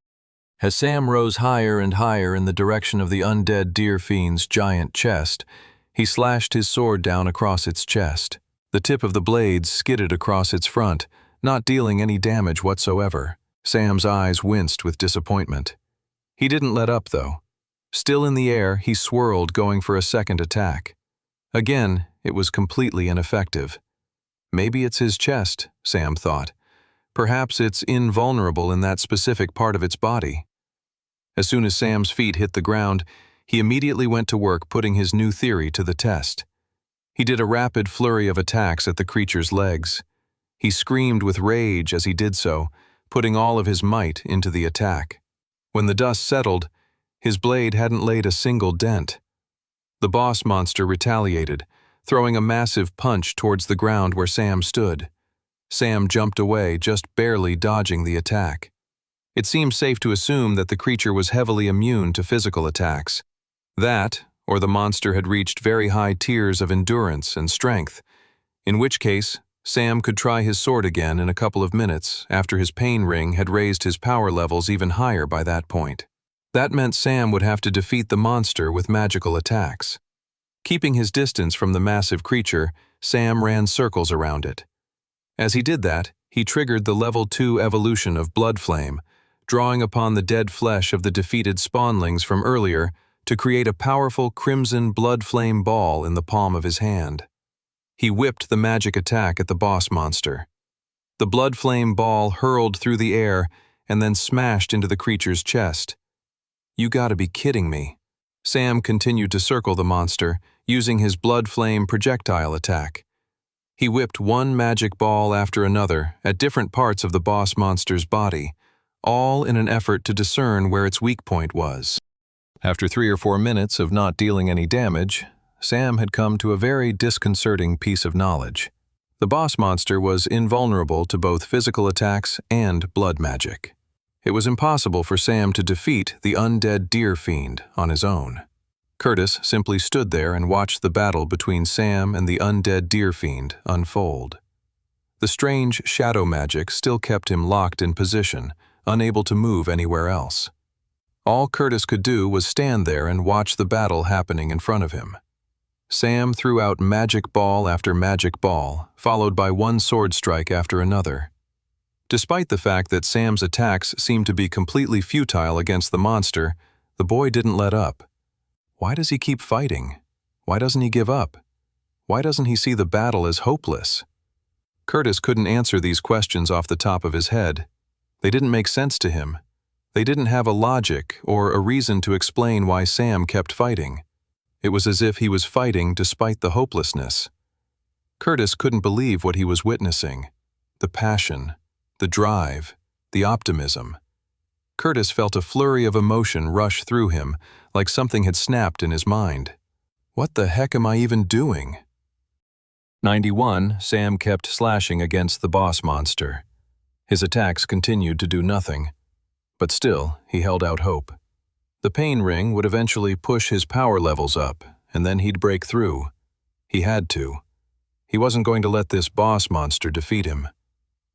As Sam rose higher and higher in the direction of the undead deer fiend's giant chest, he slashed his sword down across its chest. The tip of the blade skidded across its front, not dealing any damage whatsoever. Sam's eyes winced with disappointment. He didn't let up, though. Still in the air, he swirled, going for a second attack. Again, it was completely ineffective. Maybe it's his chest, Sam thought. Perhaps it's invulnerable in that specific part of its body. As soon as Sam's feet hit the ground, he immediately went to work putting his new theory to the test. He did a rapid flurry of attacks at the creature's legs. He screamed with rage as he did so, putting all of his might into the attack. When the dust settled, his blade hadn't laid a single dent. The boss monster retaliated, throwing a massive punch towards the ground where Sam stood. Sam jumped away, just barely dodging the attack. It seemed safe to assume that the creature was heavily immune to physical attacks. That, or the monster had reached very high tiers of endurance and strength, in which case Sam could try his sword again in a couple of minutes after his pain ring had raised his power levels even higher by that point. That meant Sam would have to defeat the monster with magical attacks. Keeping his distance from the massive creature, Sam ran circles around it. As he did that, he triggered the level 2 evolution of Blood Flame, drawing upon the dead flesh of the defeated spawnlings from earlier to create a powerful crimson blood flame ball in the palm of his hand. He whipped the magic attack at the boss monster. The blood flame ball hurled through the air and then smashed into the creature's chest. "You gotta be kidding me." Sam continued to circle the monster, using his blood flame projectile attack. He whipped one magic ball after another at different parts of the boss monster's body, all in an effort to discern where its weak point was. After 3 or 4 minutes of not dealing any damage, Sam had come to a very disconcerting piece of knowledge. The boss monster was invulnerable to both physical attacks and blood magic. It was impossible for Sam to defeat the undead deer fiend on his own. Curtis simply stood there and watched the battle between Sam and the undead deer fiend unfold. The strange shadow magic still kept him locked in position, unable to move anywhere else. All Curtis could do was stand there and watch the battle happening in front of him. Sam threw out magic ball after magic ball, followed by one sword strike after another. Despite the fact that Sam's attacks seemed to be completely futile against the monster, the boy didn't let up. Why does he keep fighting? Why doesn't he give up? Why doesn't he see the battle as hopeless? Curtis couldn't answer these questions off the top of his head. They didn't make sense to him. They didn't have a logic or a reason to explain why Sam kept fighting. It was as if he was fighting despite the hopelessness. Curtis couldn't believe what he was witnessing. The passion, the drive, the optimism. Curtis felt a flurry of emotion rush through him, like something had snapped in his mind. What the heck am I even doing? 91, Sam kept slashing against the boss monster. His attacks continued to do nothing. But still, he held out hope. The pain ring would eventually push his power levels up, and then he'd break through. He had to. He wasn't going to let this boss monster defeat him.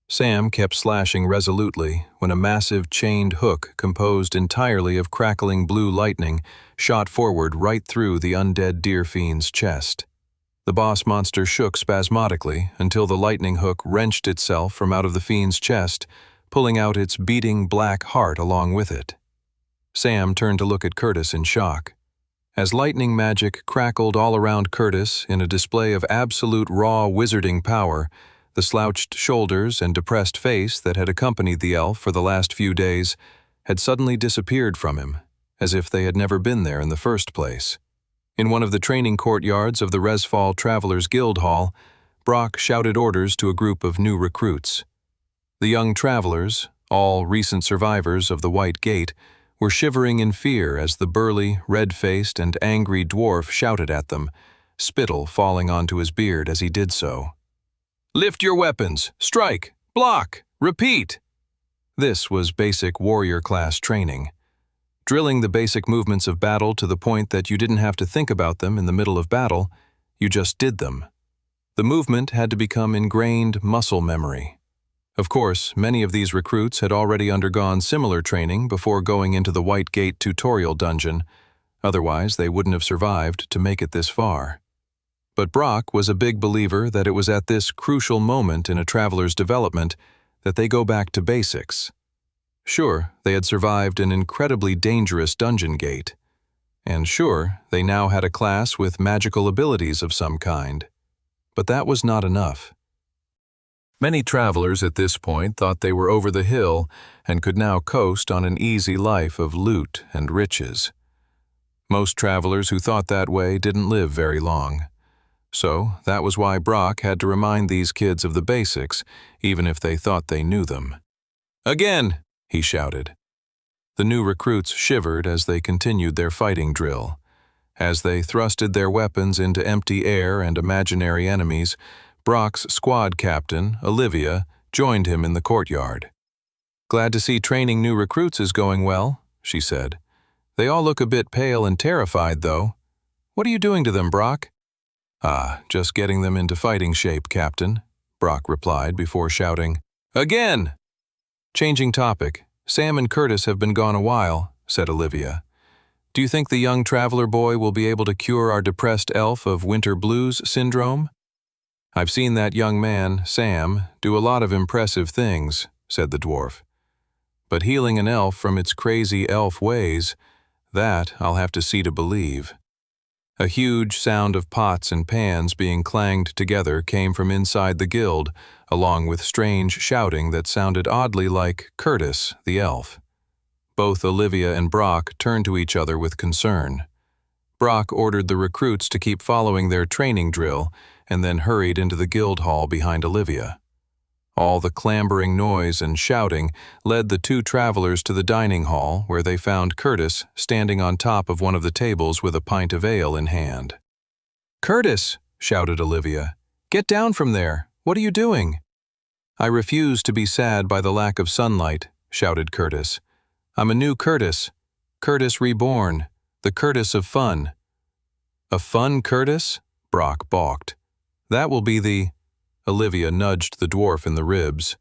Sam kept slashing resolutely when a massive chained hook composed entirely of crackling blue lightning shot forward right through the undead deer fiend's chest. The boss monster shook spasmodically until the lightning hook wrenched itself from out of the fiend's chest, pulling out its beating black heart along with it. Sam turned to look at Curtis in shock. As lightning magic crackled all around Curtis in a display of absolute raw wizarding power, the slouched shoulders and depressed face that had accompanied the elf for the last few days had suddenly disappeared from him, as if they had never been there in the first place. In one of the training courtyards of the Resfall Travelers Guild Hall, Brock shouted orders to a group of new recruits. The young travelers, all recent survivors of the White Gate, were shivering in fear as the burly, red-faced, and angry dwarf shouted at them, spittle falling onto his beard as he did so. "Lift your weapons! Strike! Block! Repeat!" This was basic warrior class training. Drilling the basic movements of battle to the point that you didn't have to think about them in the middle of battle, you just did them. The movement had to become ingrained muscle memory. Of course, many of these recruits had already undergone similar training before going into the White Gate tutorial dungeon, otherwise they wouldn't have survived to make it this far. But Brock was a big believer that it was at this crucial moment in a traveler's development that they go back to basics. Sure, they had survived an incredibly dangerous dungeon gate. And sure, they now had a class with magical abilities of some kind. But that was not enough. Many travelers at this point thought they were over the hill and could now coast on an easy life of loot and riches. Most travelers who thought that way didn't live very long. So that was why Brock had to remind these kids of the basics, even if they thought they knew them. "Again!" he shouted. The new recruits shivered as they continued their fighting drill. As they thrusted their weapons into empty air and imaginary enemies, Brock's squad captain, Olivia, joined him in the courtyard. "Glad to see training new recruits is going well," she said. "They all look a bit pale and terrified, though. What are you doing to them, Brock?" Just getting them into fighting shape, Captain," Brock replied before shouting, "Again!" "Changing topic, Sam and Curtis have been gone a while," said Olivia. "Do you think the young traveler boy will be able to cure our depressed elf of winter blues syndrome?" "I've seen that young man, Sam, do a lot of impressive things," said the dwarf. "But healing an elf from its crazy elf ways, that I'll have to see to believe." A huge sound of pots and pans being clanged together came from inside the guild, along with strange shouting that sounded oddly like Curtis, the elf. Both Olivia and Brock turned to each other with concern. Brock ordered the recruits to keep following their training drill and then hurried into the guild hall behind Olivia. All the clambering noise and shouting led the two travelers to the dining hall, where they found Curtis standing on top of one of the tables with a pint of ale in hand. "Curtis!" shouted Olivia. "Get down from there! What are you doing?" "I refuse to be sad by the lack of sunlight," shouted Curtis. "I'm a new Curtis. Curtis reborn. The Curtis of fun." "A fun Curtis?" Brock balked. "That will be the—" Olivia nudged the dwarf in the ribs.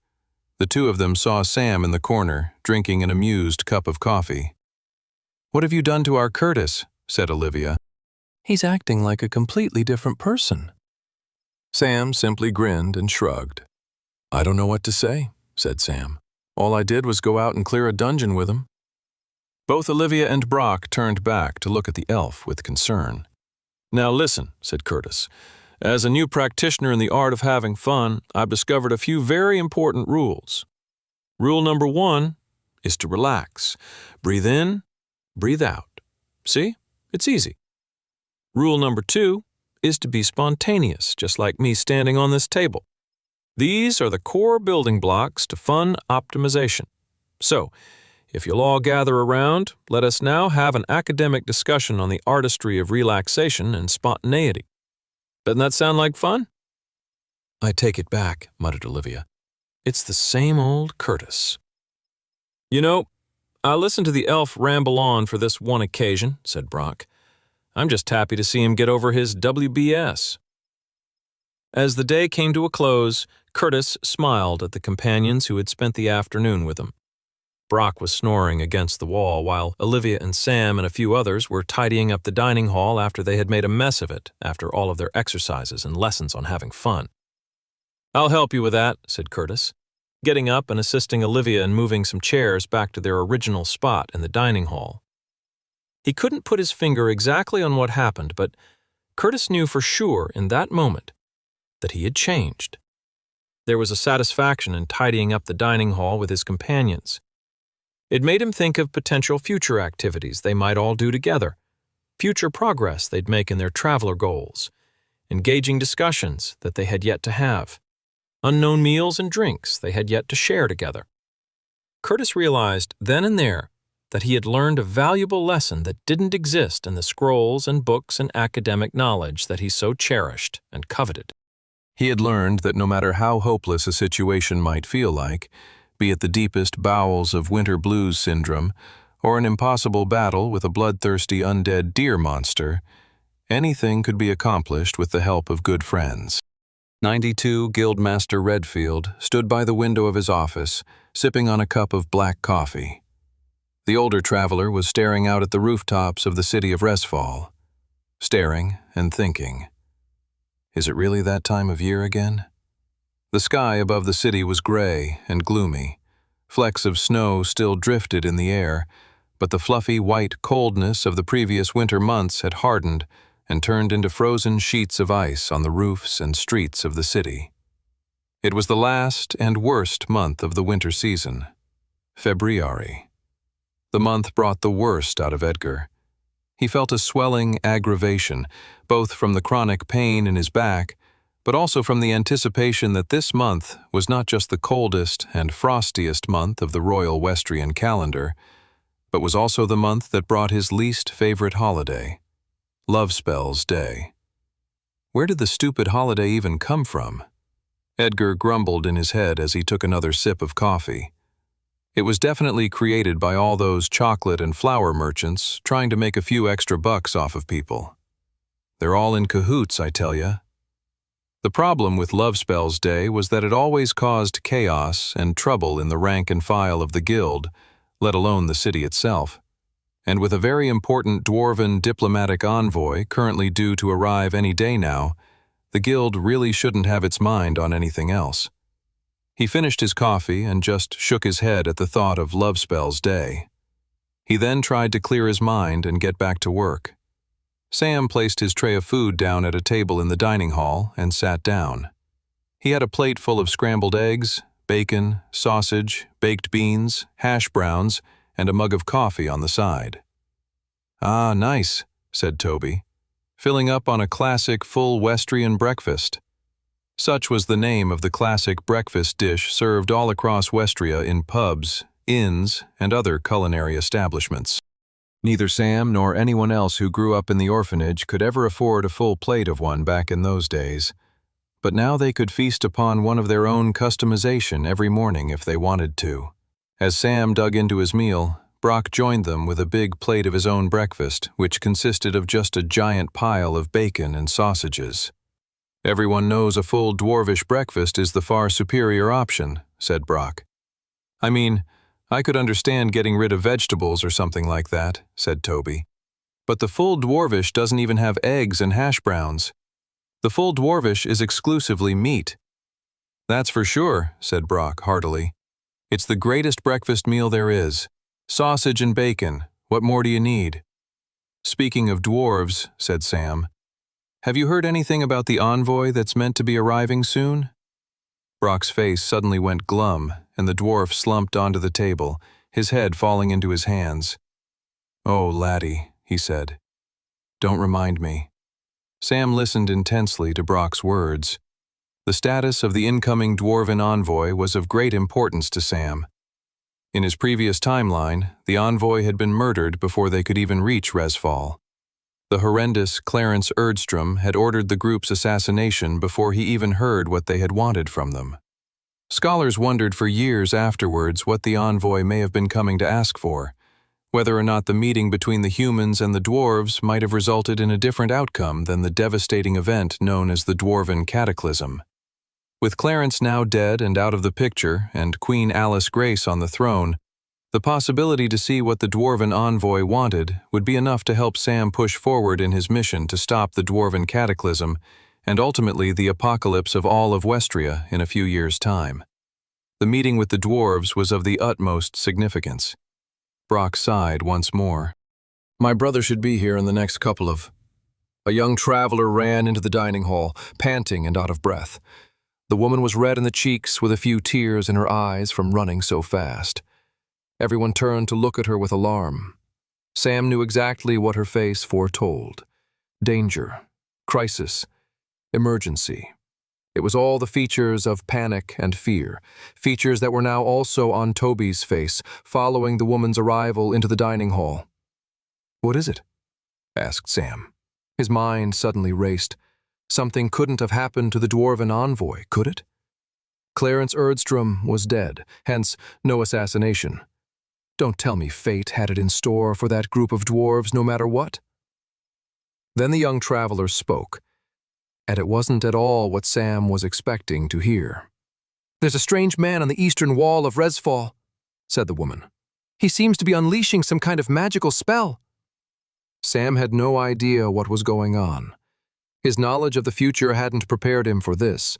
The two of them saw Sam in the corner, drinking an amused cup of coffee. "What have you done to our Curtis?" said Olivia. "He's acting like a completely different person." Sam simply grinned and shrugged. "I don't know what to say," said Sam. "All I did was go out and clear a dungeon with him." Both Olivia and Brock turned back to look at the elf with concern. "Now listen," said Curtis. "As a new practitioner in the art of having fun, I've discovered a few very important rules. Rule number 1 is to relax. Breathe in, breathe out. See? It's easy. Rule number 2 is to be spontaneous, just like me standing on this table. These are the core building blocks to fun optimization. So, if you'll all gather around, let us now have an academic discussion on the artistry of relaxation and spontaneity. Doesn't that sound like fun?" "I take it back," muttered Olivia. "It's the same old Curtis." "You know, I listened to the elf ramble on for this one occasion," said Brock. "I'm just happy to see him get over his WBS." As the day came to a close, Curtis smiled at the companions who had spent the afternoon with him. Brock was snoring against the wall, while Olivia and Sam and a few others were tidying up the dining hall after they had made a mess of it after all of their exercises and lessons on having fun. "I'll help you with that," said Curtis, getting up and assisting Olivia in moving some chairs back to their original spot in the dining hall. He couldn't put his finger exactly on what happened, but Curtis knew for sure in that moment that he had changed. There was a satisfaction in tidying up the dining hall with his companions. It made him think of potential future activities they might all do together, future progress they'd make in their traveler goals, engaging discussions that they had yet to have, unknown meals and drinks they had yet to share together. Curtis realized then and there that he had learned a valuable lesson that didn't exist in the scrolls and books and academic knowledge that he so cherished and coveted. He had learned that no matter how hopeless a situation might feel like, be it the deepest bowels of winter blues syndrome or an impossible battle with a bloodthirsty undead deer monster, anything could be accomplished with the help of good friends. 92 Guildmaster Redfield stood by the window of his office, sipping on a cup of black coffee. The older traveler was staring out at the rooftops of the city of Resfall, staring and thinking. Is it really that time of year again? The sky above the city was gray and gloomy. Flecks of snow still drifted in the air, but the fluffy white coldness of the previous winter months had hardened and turned into frozen sheets of ice on the roofs and streets of the city. It was the last and worst month of the winter season, February. The month brought the worst out of Edgar. He felt a swelling aggravation, both from the chronic pain in his back, but also from the anticipation that this month was not just the coldest and frostiest month of the Royal Westrian calendar, but was also the month that brought his least favorite holiday, Love Spells Day. Where did the stupid holiday even come from? Edgar grumbled in his head as he took another sip of coffee. It was definitely created by all those chocolate and flower merchants trying to make a few extra bucks off of people. They're all in cahoots, I tell ya. The problem with Love Spells Day was that it always caused chaos and trouble in the rank and file of the guild, let alone the city itself. And with a very important dwarven diplomatic envoy currently due to arrive any day now, the guild really shouldn't have its mind on anything else. He finished his coffee and just shook his head at the thought of Love Spells Day. He then tried to clear his mind and get back to work. Sam placed his tray of food down at a table in the dining hall and sat down. He had a plate full of scrambled eggs, bacon, sausage, baked beans, hash browns, and a mug of coffee on the side. "Ah, nice," said Toby, filling up on a classic full Westrian breakfast. Such was the name of the classic breakfast dish served all across Westria in pubs, inns, and other culinary establishments. Neither Sam nor anyone else who grew up in the orphanage could ever afford a full plate of one back in those days. But now they could feast upon one of their own customization every morning if they wanted to. As Sam dug into his meal, Brock joined them with a big plate of his own breakfast, which consisted of just a giant pile of bacon and sausages. Everyone knows a full dwarvish breakfast is the far superior option, said Brock. I mean, I could understand getting rid of vegetables or something like that, said Toby. But the full dwarvish doesn't even have eggs and hash browns. The full dwarvish is exclusively meat. That's for sure, said Brock heartily. It's the greatest breakfast meal there is. Sausage and bacon. What more do you need? Speaking of dwarves, said Sam, have you heard anything about the envoy that's meant to be arriving soon? Brock's face suddenly went glum, and the dwarf slumped onto the table, his head falling into his hands. Oh, laddie, he said. Don't remind me. Sam listened intensely to Brock's words. The status of the incoming dwarven envoy was of great importance to Sam. In his previous timeline, the envoy had been murdered before they could even reach Resfall. The horrendous Clarence Erdstrom had ordered the group's assassination before he even heard what they had wanted from them. Scholars wondered for years afterwards what the envoy may have been coming to ask for, whether or not the meeting between the humans and the dwarves might have resulted in a different outcome than the devastating event known as the Dwarven Cataclysm. With Clarence now dead and out of the picture, and Queen Alice Grace on the throne, the possibility to see what the dwarven envoy wanted would be enough to help Sam push forward in his mission to stop the Dwarven Cataclysm and ultimately the apocalypse of all of Westria in a few years' time. The meeting with the dwarves was of the utmost significance. Brock sighed once more. My brother should be here in the next couple of... A young traveler ran into the dining hall, panting and out of breath. The woman was red in the cheeks with a few tears in her eyes from running so fast. Everyone turned to look at her with alarm. Sam knew exactly what her face foretold. Danger, crisis, emergency. It was all the features of panic and fear, features that were now also on Toby's face, following the woman's arrival into the dining hall. What is it? Asked Sam. His mind suddenly raced. Something couldn't have happened to the dwarven envoy, could it? Clarence Erdstrom was dead, hence no assassination. Don't tell me fate had it in store for that group of dwarves no matter what. Then the young traveler spoke, and it wasn't at all what Sam was expecting to hear. There's a strange man on the eastern wall of Resfall, said the woman. He seems to be unleashing some kind of magical spell. Sam had no idea what was going on. His knowledge of the future hadn't prepared him for this.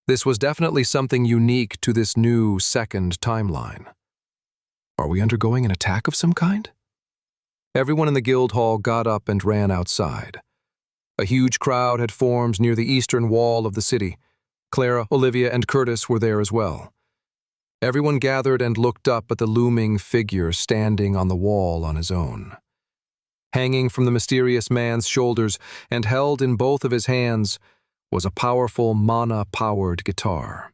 This was definitely something unique to this new second timeline. Are we undergoing an attack of some kind? Everyone in the guild hall got up and ran outside. A huge crowd had formed near the eastern wall of the city. Clara, Olivia, and Curtis were there as well. Everyone gathered and looked up at the looming figure standing on the wall on his own. Hanging from the mysterious man's shoulders and held in both of his hands was a powerful mana-powered guitar.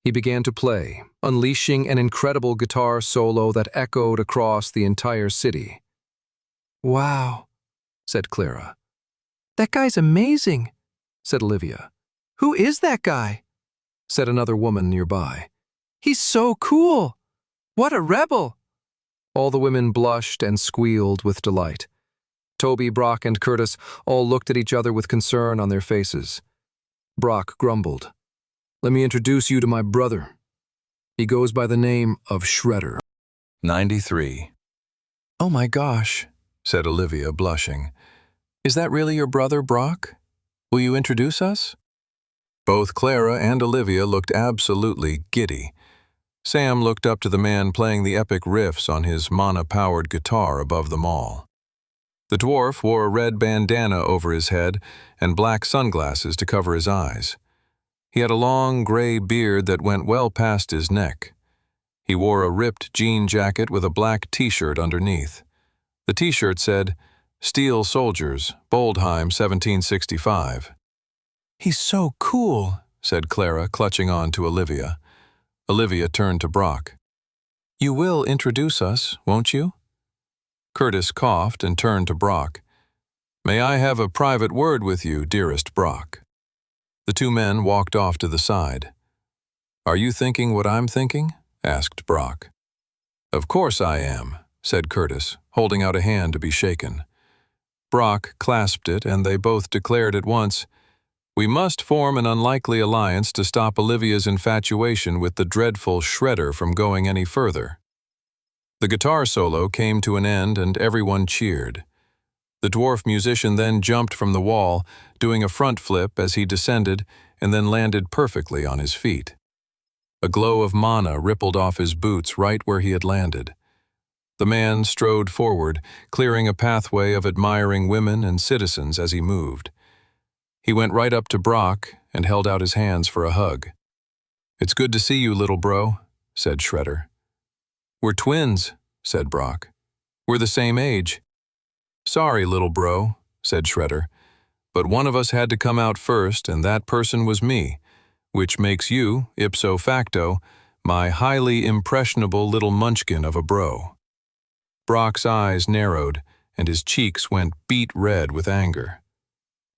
He began to play, unleashing an incredible guitar solo that echoed across the entire city. Wow, said Clara. That guy's amazing, said Olivia. Who is that guy? Said another woman nearby. He's so cool. What a rebel. All the women blushed and squealed with delight. Toby, Brock, and Curtis all looked at each other with concern on their faces. Brock grumbled. Let me introduce you to my brother. He goes by the name of Shredder. 93. Oh my gosh, said Olivia, blushing. Is that really your brother, Brock? Will you introduce us? Both Clara and Olivia looked absolutely giddy. Sam looked up to the man playing the epic riffs on his mana-powered guitar above them all. The dwarf wore a red bandana over his head and black sunglasses to cover his eyes. He had a long gray beard that went well past his neck. He wore a ripped jean jacket with a black t-shirt underneath. The t-shirt said, Steel Soldiers, Boldheim, 1765. He's so cool, said Clara, clutching on to Olivia. Olivia turned to Brock. You will introduce us, won't you? Curtis coughed and turned to Brock. May I have a private word with you, dearest Brock? The two men walked off to the side. Are you thinking what I'm thinking? Asked Brock. Of course I am, said Curtis, holding out a hand to be shaken. Brock clasped it, and they both declared at once, We must form an unlikely alliance to stop Olivia's infatuation with the dreadful Shredder from going any further. The guitar solo came to an end and everyone cheered. The dwarf musician then jumped from the wall, doing a front flip as he descended and then landed perfectly on his feet. A glow of mana rippled off his boots right where he had landed. The man strode forward, clearing a pathway of admiring women and citizens as he moved. He went right up to Brock and held out his hands for a hug. "It's good to see you, little bro," said Shredder. "We're twins," said Brock. "We're the same age." "Sorry, little bro," said Shredder, "but one of us had to come out first, and that person was me, which makes you, ipso facto, my highly impressionable little munchkin of a bro." Brock's eyes narrowed, and his cheeks went beet red with anger.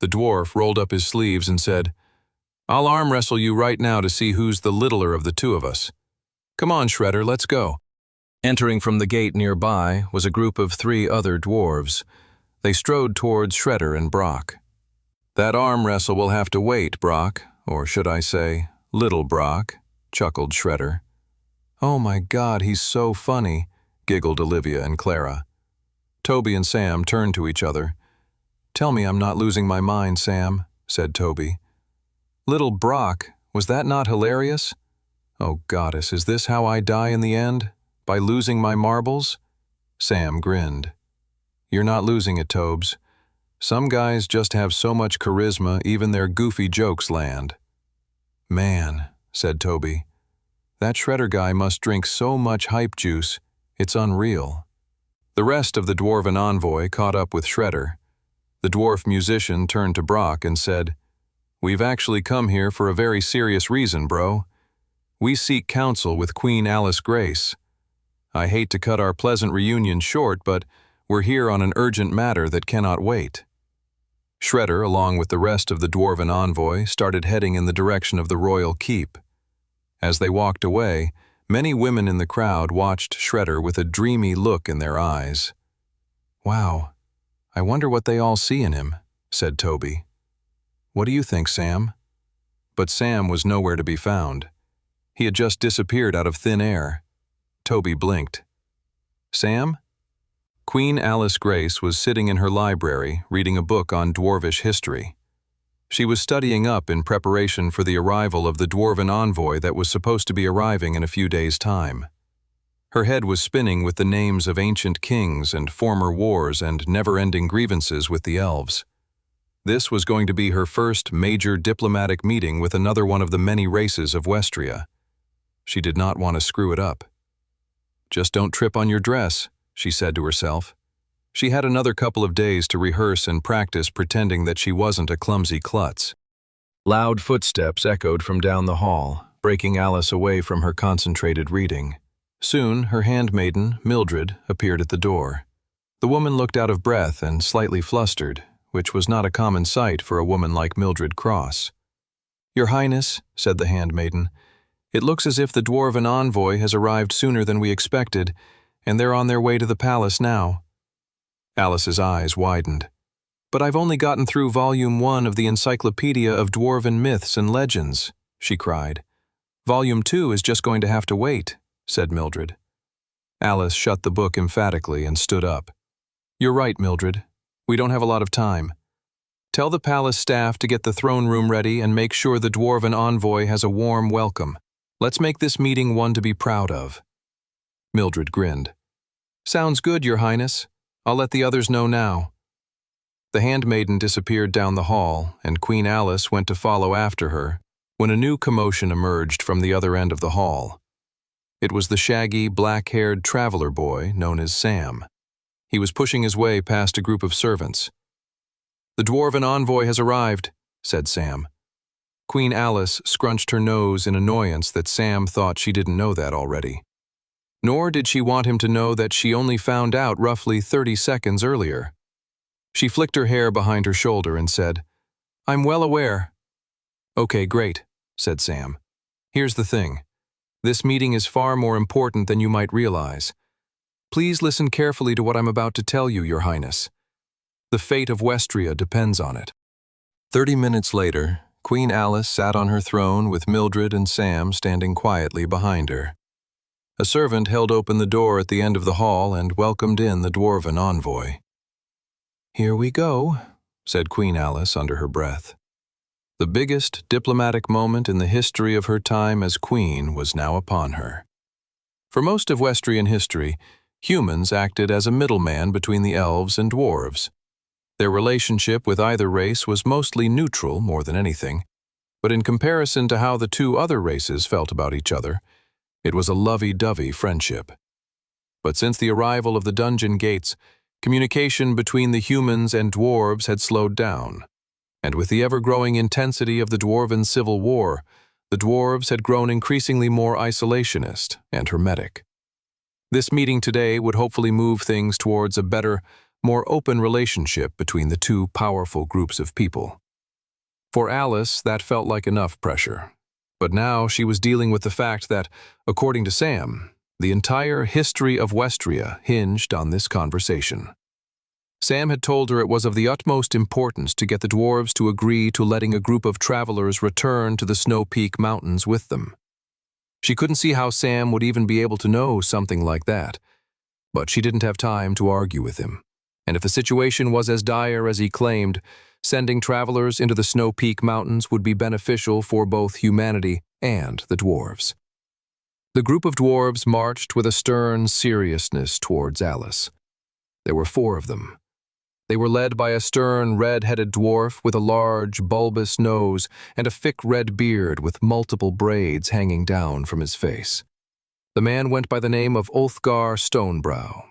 The dwarf rolled up his sleeves and said, "I'll arm wrestle you right now to see who's the littler of the two of us. Come on, Shredder, let's go." Entering from the gate nearby was a group of 3 other dwarves. They strode towards Shredder and Brock. "That arm wrestle will have to wait, Brock, or should I say, little Brock," chuckled Shredder. "Oh my God, he's so funny," giggled Olivia and Clara. Toby and Sam turned to each other. "Tell me I'm not losing my mind, Sam," said Toby. "Little Brock, was that not hilarious? Oh goddess, is this how I die in the end? By losing my marbles?" Sam grinned. "You're not losing it, Tobes. Some guys just have so much charisma even their goofy jokes land." "Man," said Toby, "that Shredder guy must drink so much hype juice, it's unreal." The rest of the dwarven envoy caught up with Shredder. The dwarf musician turned to Brock and said, "We've actually come here for a very serious reason, bro. We seek counsel with Queen Alice Grace. I hate to cut our pleasant reunion short, but we're here on an urgent matter that cannot wait." Shredder, along with the rest of the dwarven envoy, started heading in the direction of the royal keep. As they walked away, many women in the crowd watched Shredder with a dreamy look in their eyes. "Wow, I wonder what they all see in him," said Toby. "What do you think, Sam?" But Sam was nowhere to be found. He had just disappeared out of thin air. Toby blinked. "Sam?" Queen Alice Grace was sitting in her library reading a book on dwarvish history. She was studying up in preparation for the arrival of the dwarven envoy that was supposed to be arriving in a few days' time. Her head was spinning with the names of ancient kings and former wars and never-ending grievances with the elves. This was going to be her first major diplomatic meeting with another one of the many races of Westria. She did not want to screw it up. "Just don't trip on your dress," she said to herself. She had another couple of days to rehearse and practice pretending that she wasn't a clumsy klutz. Loud footsteps echoed from down the hall, breaking Alice away from her concentrated reading. Soon, her handmaiden, Mildred, appeared at the door. The woman looked out of breath and slightly flustered, which was not a common sight for a woman like Mildred Cross. "Your Highness," said the handmaiden, "it looks as if the dwarven envoy has arrived sooner than we expected, and they're on their way to the palace now." Alice's eyes widened. "But I've only gotten through Volume 1 of the Encyclopedia of Dwarven Myths and Legends," she cried. "Volume 2 is just going to have to wait," said Mildred. Alice shut the book emphatically and stood up. "You're right, Mildred. We don't have a lot of time. Tell the palace staff to get the throne room ready and make sure the dwarven envoy has a warm welcome. Let's make this meeting one to be proud of." Mildred grinned. "Sounds good, Your Highness. I'll let the others know now." The handmaiden disappeared down the hall, and Queen Alice went to follow after her, when a new commotion emerged from the other end of the hall. It was the shaggy, black-haired traveler boy known as Sam. He was pushing his way past a group of servants. "The dwarven envoy has arrived," said Sam. Queen Alice scrunched her nose in annoyance that Sam thought she didn't know that already. Nor did she want him to know that she only found out roughly 30 seconds earlier. She flicked her hair behind her shoulder and said, "I'm well aware." "Okay, great," said Sam. "Here's the thing. This meeting is far more important than you might realize. Please listen carefully to what I'm about to tell you, Your Highness. The fate of Westria depends on it." 30 minutes later, Queen Alice sat on her throne with Mildred and Sam standing quietly behind her. A servant held open the door at the end of the hall and welcomed in the dwarven envoy. "Here we go," said Queen Alice under her breath. The biggest diplomatic moment in the history of her time as queen was now upon her. For most of Westrian history, humans acted as a middleman between the elves and dwarves. Their relationship with either race was mostly neutral more than anything, but in comparison to how the two other races felt about each other, it was a lovey-dovey friendship. But since the arrival of the dungeon gates, communication between the humans and dwarves had slowed down, and with the ever-growing intensity of the Dwarven Civil War, the dwarves had grown increasingly more isolationist and hermetic. This meeting today would hopefully move things towards a better, more open relationship between the two powerful groups of people. For Alice, that felt like enough pressure. But now she was dealing with the fact that, according to Sam, the entire history of Westria hinged on this conversation. Sam had told her it was of the utmost importance to get the dwarves to agree to letting a group of travelers return to the Snow Peak Mountains with them. She couldn't see how Sam would even be able to know something like that, but she didn't have time to argue with him. And if the situation was as dire as he claimed, sending travelers into the Snow Peak Mountains would be beneficial for both humanity and the dwarves. The group of dwarves marched with a stern seriousness towards Alice. There were 4 of them. They were led by a stern, red-headed dwarf with a large, bulbous nose and a thick red beard with multiple braids hanging down from his face. The man went by the name of Ulfgar Stonebrow.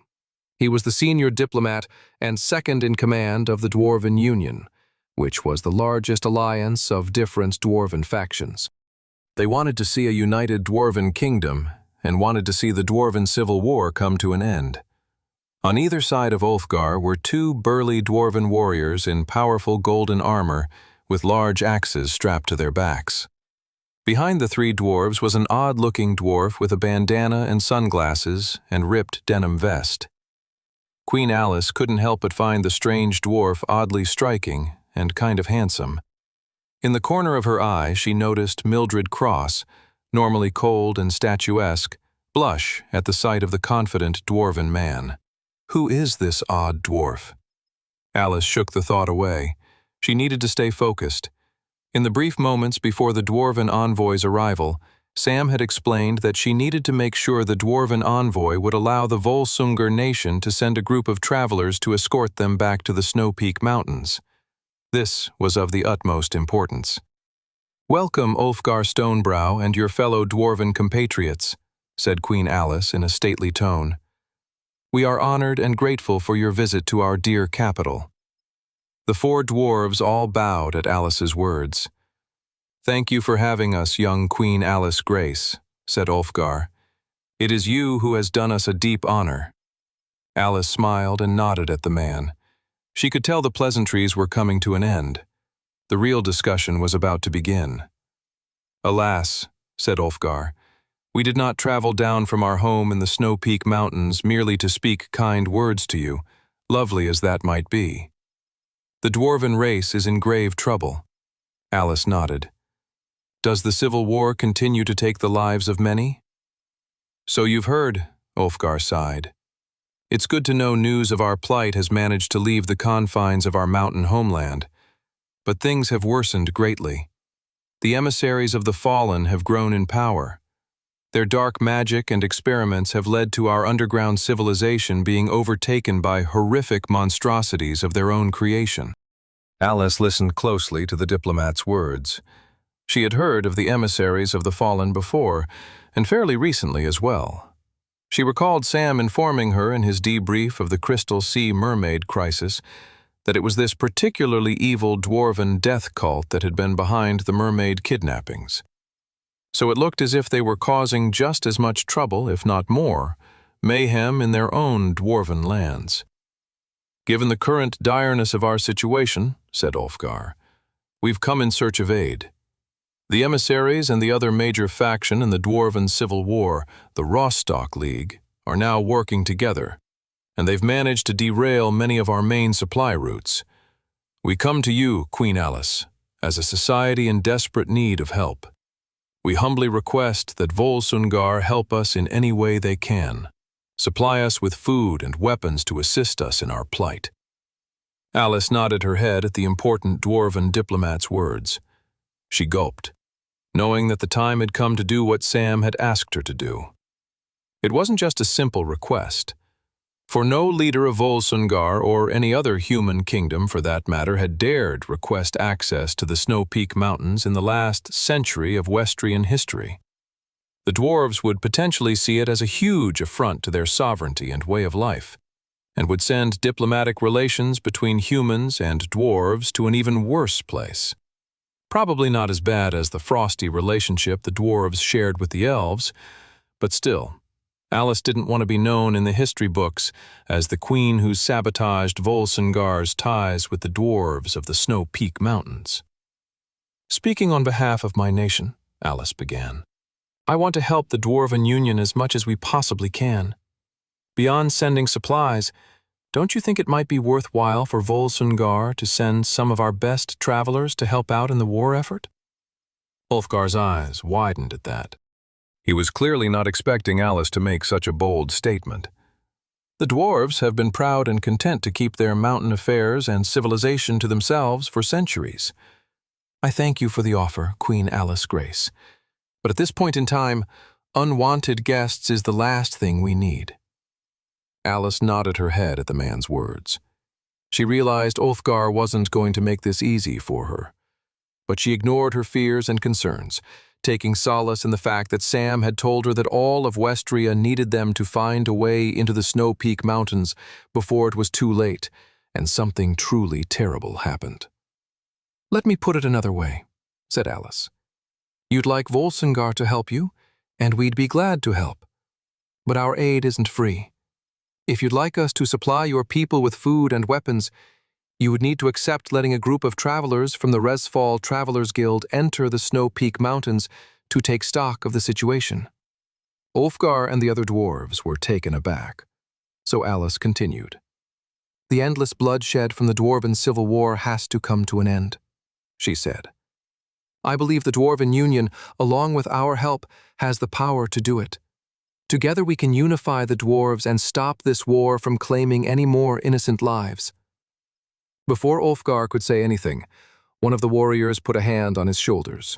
He was the senior diplomat and second in command of the Dwarven Union, which was the largest alliance of different dwarven factions. They wanted to see a united dwarven kingdom and wanted to see the Dwarven Civil War come to an end. On either side of Ulfgar were 2 burly dwarven warriors in powerful golden armor with large axes strapped to their backs. Behind the 3 dwarves was an odd-looking dwarf with a bandana and sunglasses and ripped denim vest. Queen Alice couldn't help but find the strange dwarf oddly striking and kind of handsome. In the corner of her eye, she noticed Mildred Cross, normally cold and statuesque, blush at the sight of the confident dwarven man. Who is this odd dwarf? Alice shook the thought away. She needed to stay focused. In the brief moments before the dwarven envoy's arrival, Sam had explained that she needed to make sure the dwarven envoy would allow the Volsungur nation to send a group of travelers to escort them back to the Snow Peak Mountains. This was of the utmost importance. "Welcome, Ulfgar Stonebrow and your fellow dwarven compatriots," said Queen Alice in a stately tone. "We are honored and grateful for your visit to our dear capital." The 4 dwarves all bowed at Alice's words. "Thank you for having us, young Queen Alice Grace," said Ulfgar. "It is you who has done us a deep honor." Alice smiled and nodded at the man. She could tell the pleasantries were coming to an end. The real discussion was about to begin. "Alas," said Ulfgar, "we did not travel down from our home in the Snow Peak Mountains merely to speak kind words to you, lovely as that might be. The dwarven race is in grave trouble." Alice nodded. "Does the Civil War continue to take the lives of many?" "So you've heard," Ulfgar sighed. "It's good to know news of our plight has managed to leave the confines of our mountain homeland. But things have worsened greatly. The emissaries of the fallen have grown in power. Their dark magic and experiments have led to our underground civilization being overtaken by horrific monstrosities of their own creation." Alice listened closely to the diplomat's words. She had heard of the emissaries of the fallen before, and fairly recently as well. She recalled Sam informing her in his debrief of the Crystal Sea Mermaid crisis that it was this particularly evil dwarven death cult that had been behind the mermaid kidnappings. So it looked as if they were causing just as much trouble, if not more, mayhem in their own dwarven lands. "Given the current direness of our situation," said Ulfgar, "we've come in search of aid. The emissaries and the other major faction in the Dwarven Civil War, the Rostock League, are now working together, and they've managed to derail many of our main supply routes. We come to you, Queen Alice, as a society in desperate need of help. We humbly request that Volsungar help us in any way they can, supply us with food and weapons to assist us in our plight." Alice nodded her head at the important dwarven diplomat's words. She gulped, knowing that the time had come to do what Sam had asked her to do. It wasn't just a simple request, for no leader of Volsungar or any other human kingdom for that matter had dared request access to the Snow Peak Mountains in the last century of Westrian history. The dwarves would potentially see it as a huge affront to their sovereignty and way of life, and would send diplomatic relations between humans and dwarves to an even worse place. Probably not as bad as the frosty relationship the dwarves shared with the elves, but still, Alice didn't want to be known in the history books as the queen who sabotaged Volsungar's ties with the dwarves of the Snow Peak Mountains. "Speaking on behalf of my nation," Alice began, "I want to help the Dwarven Union as much as we possibly can. Beyond sending supplies, don't you think it might be worthwhile for Volsungar to send some of our best travelers to help out in the war effort?" Ulfgar's eyes widened at that. He was clearly not expecting Alice to make such a bold statement. The dwarves have been proud and content to keep their mountain affairs and civilization to themselves for centuries. "I thank you for the offer, Queen Alice Grace. But at this point in time, unwanted guests is the last thing we need." Alice nodded her head at the man's words. She realized Ulfgar wasn't going to make this easy for her. But she ignored her fears and concerns, taking solace in the fact that Sam had told her that all of Westria needed them to find a way into the Snow Peak Mountains before it was too late, and something truly terrible happened. "Let me put it another way," said Alice. "You'd like Volsungar to help you, and we'd be glad to help. But our aid isn't free. If you'd like us to supply your people with food and weapons, you would need to accept letting a group of travelers from the Resfall Travelers Guild enter the Snow Peak Mountains to take stock of the situation." Ulfgar and the other dwarves were taken aback, so Alice continued. "The endless bloodshed from the Dwarven Civil War has to come to an end," she said. "I believe the Dwarven Union, along with our help, has the power to do it. Together we can unify the dwarves and stop this war from claiming any more innocent lives." Before Ulfgar could say anything, one of the warriors put a hand on his shoulders.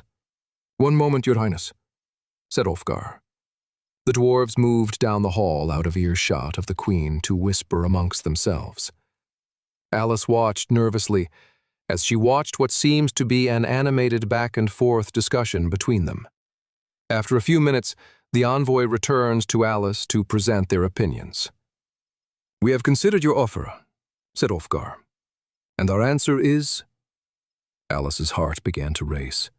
"One moment, Your Highness," said Ulfgar. The dwarves moved down the hall out of earshot of the queen to whisper amongst themselves. Alice watched nervously as she watched what seems to be an animated back-and-forth discussion between them. After a few minutes, the envoy returned to Alice to present their opinions. "We have considered your offer," said Ulfgar. "And our answer is—" Alice's heart began to race.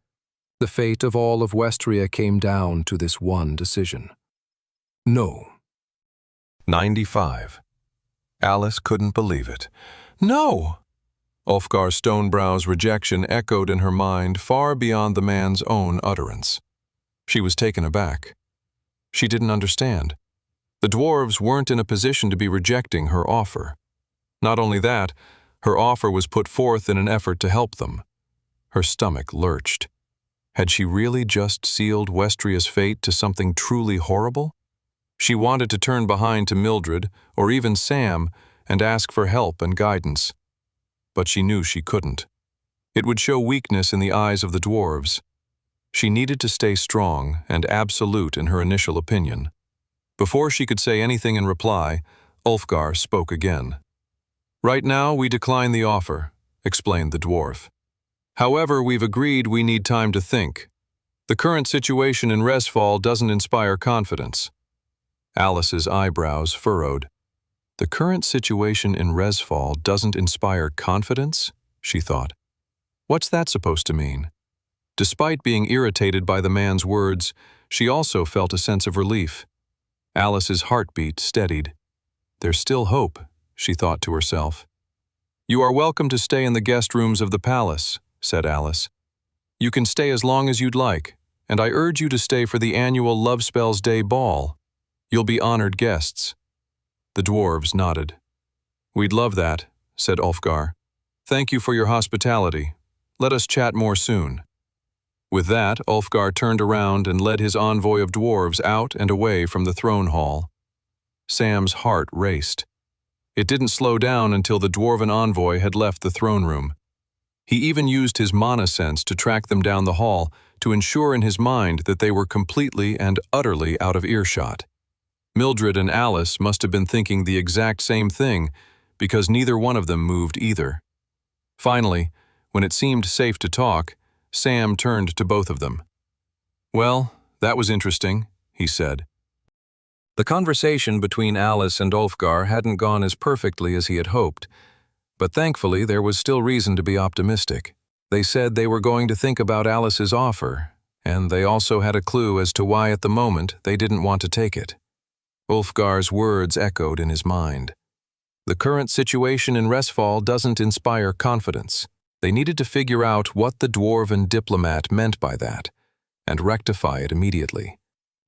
The fate of all of Westria came down to this one decision. No. 95. Alice couldn't believe it. No! Ulfgar Stonebrow's rejection echoed in her mind far beyond the man's own utterance. She was taken aback. She didn't understand. The dwarves weren't in a position to be rejecting her offer. Not only that, her offer was put forth in an effort to help them. Her stomach lurched. Had she really just sealed Westria's fate to something truly horrible? She wanted to turn behind to Mildred, or even Sam, and ask for help and guidance. But she knew she couldn't. It would show weakness in the eyes of the dwarves. She needed to stay strong and absolute in her initial opinion. Before she could say anything in reply, Ulfgar spoke again. "Right now, we decline the offer," explained the dwarf. "However, we've agreed we need time to think. The current situation in Resfall doesn't inspire confidence." Alice's eyebrows furrowed. "The current situation in Resfall doesn't inspire confidence?" she thought. What's that supposed to mean? Despite being irritated by the man's words, she also felt a sense of relief. Alice's heartbeat steadied. There's still hope, she thought to herself. "You are welcome to stay in the guest rooms of the palace," said Alice. "You can stay as long as you'd like, and I urge you to stay for the annual Love Spells Day ball. You'll be honored guests." The dwarves nodded. "We'd love that," said Ulfgar. "Thank you for your hospitality. Let us chat more soon." With that, Ulfgar turned around and led his envoy of dwarves out and away from the throne hall. Sam's heart raced. It didn't slow down until the dwarven envoy had left the throne room. He even used his mana sense to track them down the hall to ensure in his mind that they were completely and utterly out of earshot. Mildred and Alice must have been thinking the exact same thing, because neither one of them moved either. Finally, when it seemed safe to talk, Sam turned to both of them. "Well, that was interesting," he said. The conversation between Alice and Ulfgar hadn't gone as perfectly as he had hoped, but thankfully there was still reason to be optimistic. They said they were going to think about Alice's offer, and they also had a clue as to why at the moment they didn't want to take it. Ulfgar's words echoed in his mind. The current situation in Resfall doesn't inspire confidence. They needed to figure out what the dwarven diplomat meant by that, and rectify it immediately.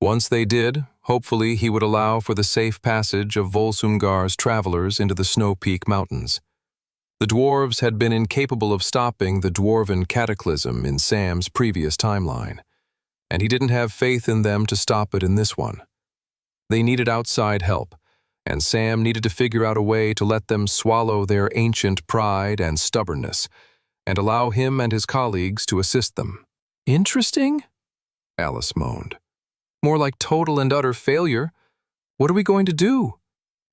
Once they did, hopefully he would allow for the safe passage of Volsungar's travelers into the Snow Peak Mountains. The dwarves had been incapable of stopping the dwarven cataclysm in Sam's previous timeline, and he didn't have faith in them to stop it in this one. They needed outside help, and Sam needed to figure out a way to let them swallow their ancient pride and stubbornness, and allow him and his colleagues to assist them. "Interesting?" Alice moaned. "More like total and utter failure. What are we going to do?"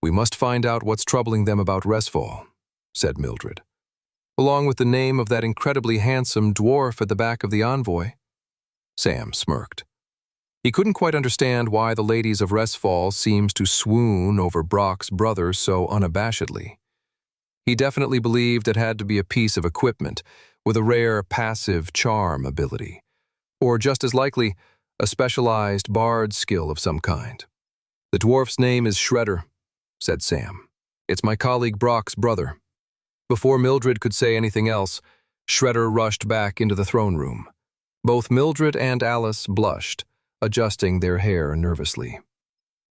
"We must find out what's troubling them about Resfall," said Mildred, "along with the name of that incredibly handsome dwarf at the back of the envoy." Sam smirked. He couldn't quite understand why the ladies of Resfall seemed to swoon over Brock's brother so unabashedly. He definitely believed it had to be a piece of equipment with a rare passive charm ability, or just as likely, a specialized bard skill of some kind. "The dwarf's name is Shredder," said Sam. "It's my colleague Brock's brother." Before Mildred could say anything else, Shredder rushed back into the throne room. Both Mildred and Alice blushed, adjusting their hair nervously.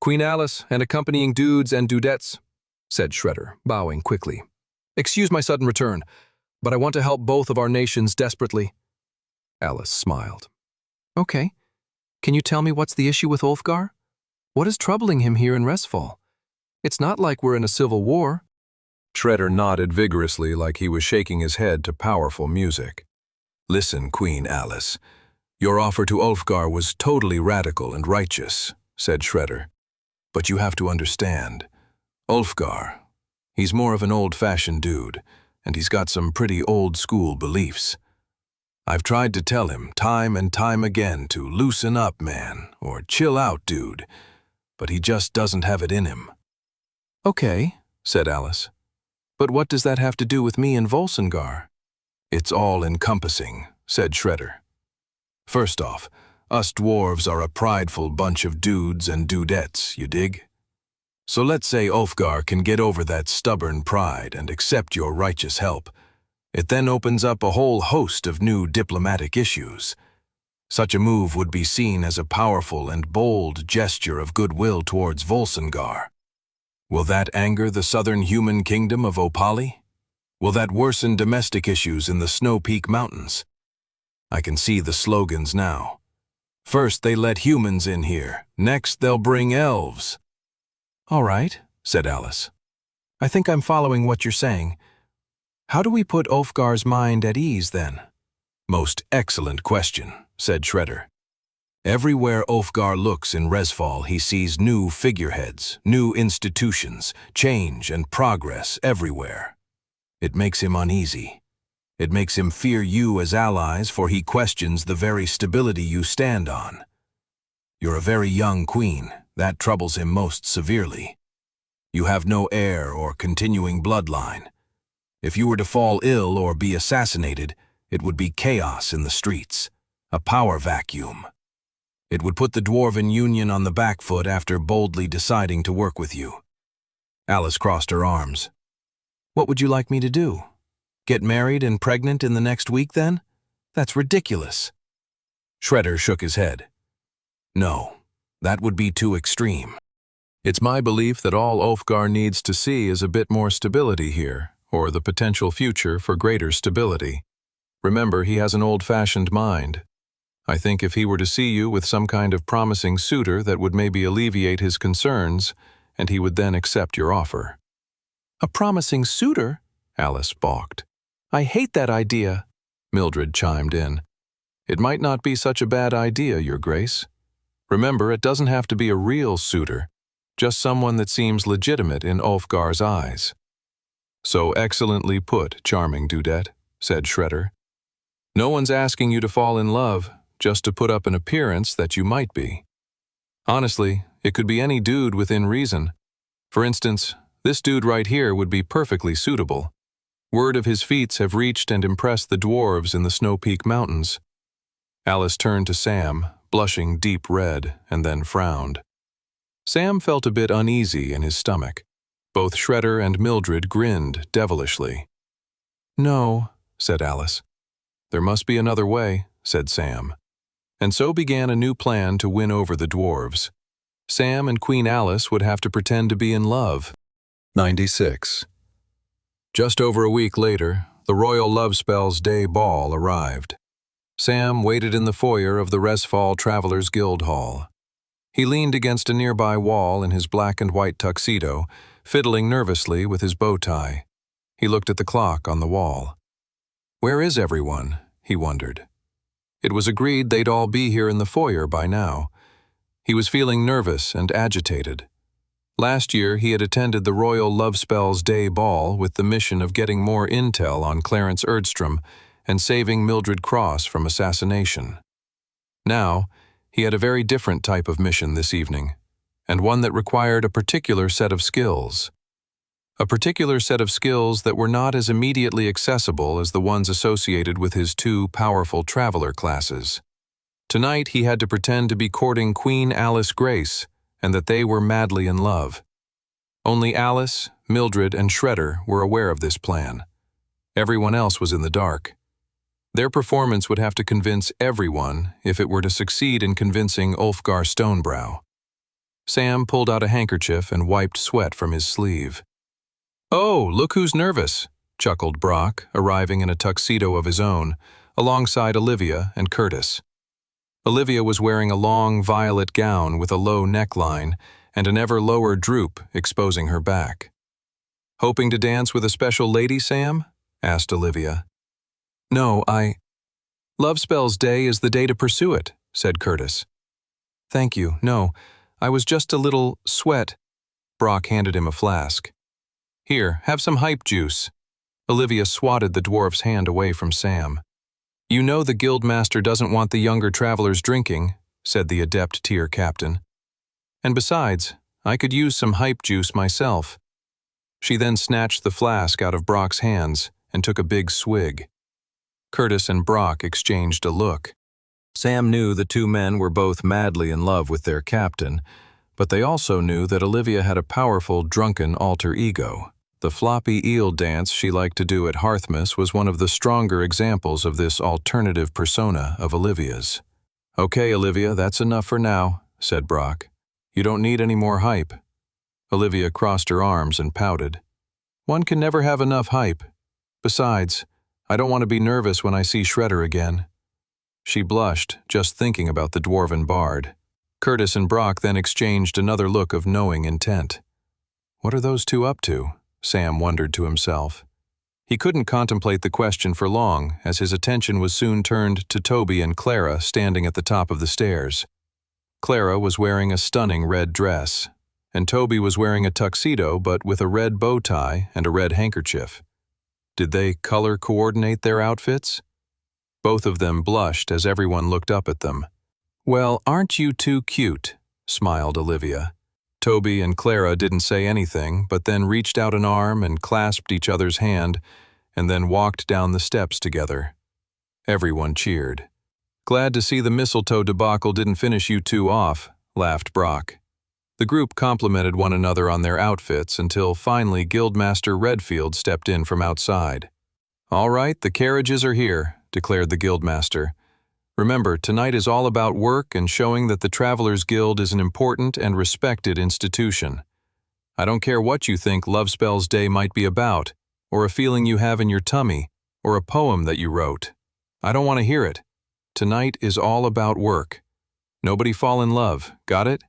"Queen Alice and accompanying dudes and dudettes," said Shredder, bowing quickly. "Excuse my sudden return, but I want to help both of our nations desperately." Alice smiled. "Okay. Can you tell me what's the issue with Ulfgar? What is troubling him here in Resfall? It's not like we're in a civil war." Shredder nodded vigorously like he was shaking his head to powerful music. "Listen, Queen Alice. Your offer to Ulfgar was totally radical and righteous," said Shredder. "But you have to understand, Ulfgar, he's more of an old-fashioned dude, and he's got some pretty old-school beliefs. I've tried to tell him time and time again to loosen up, man, or chill out, dude, but he just doesn't have it in him." "Okay," said Alice. "But what does that have to do with me and Volsungar?" "It's all-encompassing," said Shredder. "First off, us dwarves are a prideful bunch of dudes and dudettes, you dig? So let's say Ulfgar can get over that stubborn pride and accept your righteous help. It then opens up a whole host of new diplomatic issues. Such a move would be seen as a powerful and bold gesture of goodwill towards Volsungar. Will that anger the southern human kingdom of Opali? Will that worsen domestic issues in the Snow Peak Mountains? I can see the slogans now. First they let humans in here, next they'll bring elves." "All right," said Alice. "I think I'm following what you're saying. How do we put Ulfgar's mind at ease, then?" "Most excellent question," said Shredder. "Everywhere Ulfgar looks in Resfall, he sees new figureheads, new institutions, change and progress everywhere. It makes him uneasy. It makes him fear you as allies, for he questions the very stability you stand on. You're a very young queen. That troubles him most severely. You have no heir or continuing bloodline. If you were to fall ill or be assassinated, it would be chaos in the streets, a power vacuum. It would put the Dwarven Union on the back foot after boldly deciding to work with you." Alice crossed her arms. "What would you like me to do? Get married and pregnant in the next week, then? That's ridiculous." Shredder shook his head. "No, that would be too extreme. It's my belief that all Ulfgar needs to see is a bit more stability here, or the potential future for greater stability. Remember, he has an old-fashioned mind. I think if he were to see you with some kind of promising suitor that would maybe alleviate his concerns, and he would then accept your offer." "A promising suitor?" Alice balked. "I hate that idea." Mildred chimed in. "It might not be such a bad idea, Your Grace. Remember, it doesn't have to be a real suitor, just someone that seems legitimate in Ulfgar's eyes." "So excellently put, charming Dudette," said Shredder. "No one's asking you to fall in love, just to put up an appearance that you might be. Honestly, it could be any dude within reason. For instance, this dude right here would be perfectly suitable. Word of his feats have reached and impressed the dwarves in the Snow Peak Mountains." Alice turned to Sam, blushing deep red, and then frowned. Sam felt a bit uneasy in his stomach. Both Shredder and Mildred grinned devilishly. "No," said Alice. "There must be another way," said Sam. And so began a new plan to win over the dwarves. Sam and Queen Alice would have to pretend to be in love. 96. Just over a week later, the Royal Love Spells Day Ball arrived. Sam waited in the foyer of the Resfall Travelers Guild Hall. He leaned against a nearby wall in his black and white tuxedo, fiddling nervously with his bow tie. He looked at the clock on the wall. Where is everyone? He wondered. It was agreed they'd all be here in the foyer by now. He was feeling nervous and agitated. Last year, he had attended the Royal Love Spells Day Ball with the mission of getting more intel on Clarence Erdstrom and saving Mildred Cross from assassination. Now, he had a very different type of mission this evening, and one that required a particular set of skills. A particular set of skills that were not as immediately accessible as the ones associated with his two powerful traveler classes. Tonight, he had to pretend to be courting Queen Alice Grace, and that they were madly in love. Only Alice, Mildred, and Shredder were aware of this plan. Everyone else was in the dark. Their performance would have to convince everyone if it were to succeed in convincing Ulfgar Stonebrow. Sam pulled out a handkerchief and wiped sweat from his sleeve. "Oh, look who's nervous," chuckled Brock, arriving in a tuxedo of his own, alongside Olivia and Curtis. Olivia was wearing a long violet gown with a low neckline and an ever lower droop exposing her back. "Hoping to dance with a special lady, Sam?" asked Olivia. "No, Love Spells Day is the day to pursue it," said Curtis. "Thank you, no, I was just a little sweat." Brock handed him a flask. "Here, have some hype juice." Olivia swatted the dwarf's hand away from Sam. "You know the guildmaster doesn't want the younger travelers drinking," said the adept tier captain. "And besides, I could use some hype juice myself." She then snatched the flask out of Brock's hands and took a big swig. Curtis and Brock exchanged a look. Sam knew the two men were both madly in love with their captain, but they also knew that Olivia had a powerful drunken alter ego. The floppy eel dance she liked to do at Hearthmas was one of the stronger examples of this alternative persona of Olivia's. "Okay, Olivia, that's enough for now," said Brock. "You don't need any more hype." Olivia crossed her arms and pouted. "One can never have enough hype. Besides, I don't want to be nervous when I see Shredder again." She blushed, just thinking about the dwarven bard. Curtis and Brock then exchanged another look of knowing intent. What are those two up to? Sam wondered to himself. He couldn't contemplate the question for long, as his attention was soon turned to Toby and Clara standing at the top of the stairs. Clara was wearing a stunning red dress, and Toby was wearing a tuxedo but with a red bow tie and a red handkerchief. Did they color coordinate their outfits? Both of them blushed as everyone looked up at them. "Well, aren't you two cute?" smiled Olivia. Toby and Clara didn't say anything, but then reached out an arm and clasped each other's hand, and then walked down the steps together. Everyone cheered. "Glad to see the mistletoe debacle didn't finish you two off," laughed Brock. The group complimented one another on their outfits until finally Guildmaster Redfield stepped in from outside. "All right, the carriages are here," declared the Guildmaster. "Remember, tonight is all about work and showing that the Travelers Guild is an important and respected institution. I don't care what you think Love Spells Day might be about, or a feeling you have in your tummy, or a poem that you wrote. I don't want to hear it. Tonight is all about work. Nobody fall in love, got it?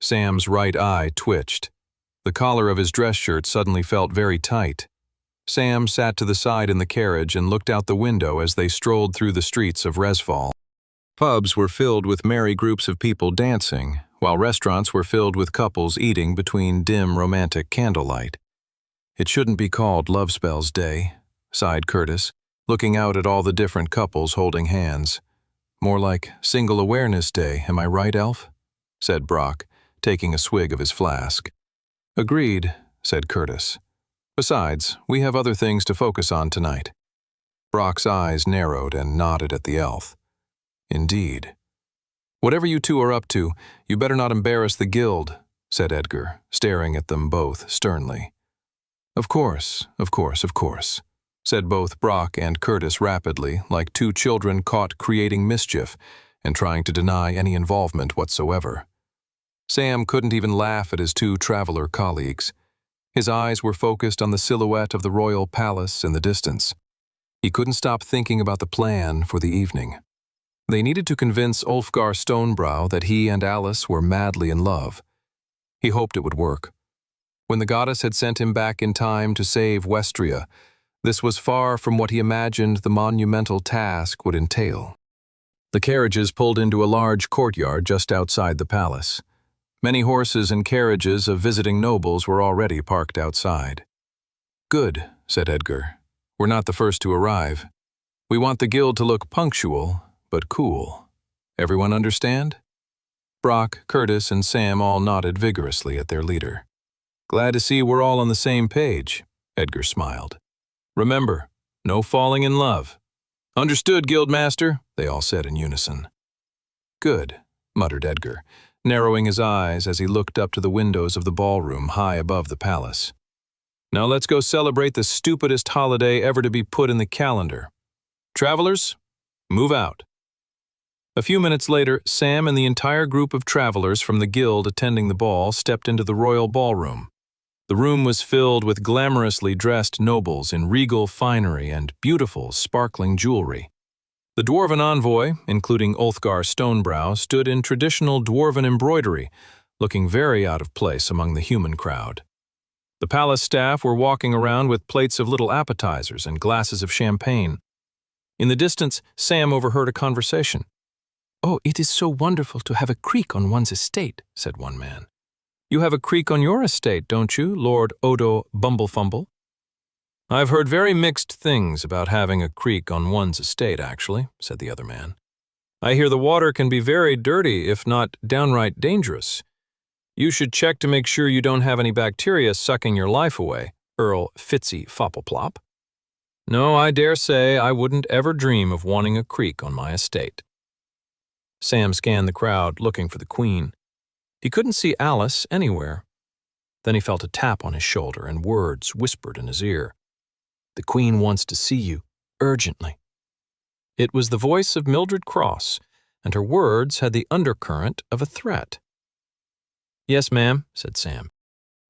Sam's right eye twitched. The collar of his dress shirt suddenly felt very tight. Sam sat to the side in the carriage and looked out the window as they strolled through the streets of Resval. Pubs were filled with merry groups of people dancing, while restaurants were filled with couples eating between dim romantic candlelight. It shouldn't be called Love Spells Day, sighed Curtis, looking out at all the different couples holding hands. More like Single Awareness Day, am I right, Elf? Said Brock, taking a swig of his flask. Agreed, said Curtis. Besides, we have other things to focus on tonight. Brock's eyes narrowed and nodded at the elf. Indeed. Whatever you two are up to, you better not embarrass the guild, said Edgar, staring at them both sternly. Of course, said both Brock and Curtis rapidly, like two children caught creating mischief and trying to deny any involvement whatsoever. Sam couldn't even laugh at his two traveler colleagues. His eyes were focused on the silhouette of the royal palace in the distance. He couldn't stop thinking about the plan for the evening. They needed to convince Ulfgar Stonebrow that he and Alice were madly in love. He hoped it would work. When the goddess had sent him back in time to save Westria, this was far from what he imagined the monumental task would entail. The carriages pulled into a large courtyard just outside the palace. Many horses and carriages of visiting nobles were already parked outside. Good, said Edgar. We're not the first to arrive. We want the guild to look punctual, but cool. Everyone understand? Brock, Curtis, and Sam all nodded vigorously at their leader. Glad to see we're all on the same page, Edgar smiled. Remember, no falling in love. Understood, Guildmaster, they all said in unison. Good, muttered Edgar, narrowing his eyes as he looked up to the windows of the ballroom high above the palace. Now let's go celebrate the stupidest holiday ever to be put in the calendar. Travelers, move out. A few minutes later, Sam and the entire group of travelers from the guild attending the ball stepped into the royal ballroom. The room was filled with glamorously dressed nobles in regal finery and beautiful, sparkling jewelry. The dwarven envoy, including Ulfgar Stonebrow, stood in traditional dwarven embroidery, looking very out of place among the human crowd. The palace staff were walking around with plates of little appetizers and glasses of champagne. In the distance, Sam overheard a conversation. "Oh, it is so wonderful to have a creek on one's estate," said one man. "You have a creek on your estate, don't you, Lord Odo Bumblefumble?" "I've heard very mixed things about having a creek on one's estate, actually," said the other man. "I hear the water can be very dirty, if not downright dangerous. You should check to make sure you don't have any bacteria sucking your life away, Earl Fitzy Foppleplop. No, I dare say I wouldn't ever dream of wanting a creek on my estate." Sam scanned the crowd, looking for the Queen. He couldn't see Alice anywhere. Then he felt a tap on his shoulder and words whispered in his ear. "The Queen wants to see you, urgently." It was the voice of Mildred Cross, and her words had the undercurrent of a threat. "Yes, ma'am," said Sam.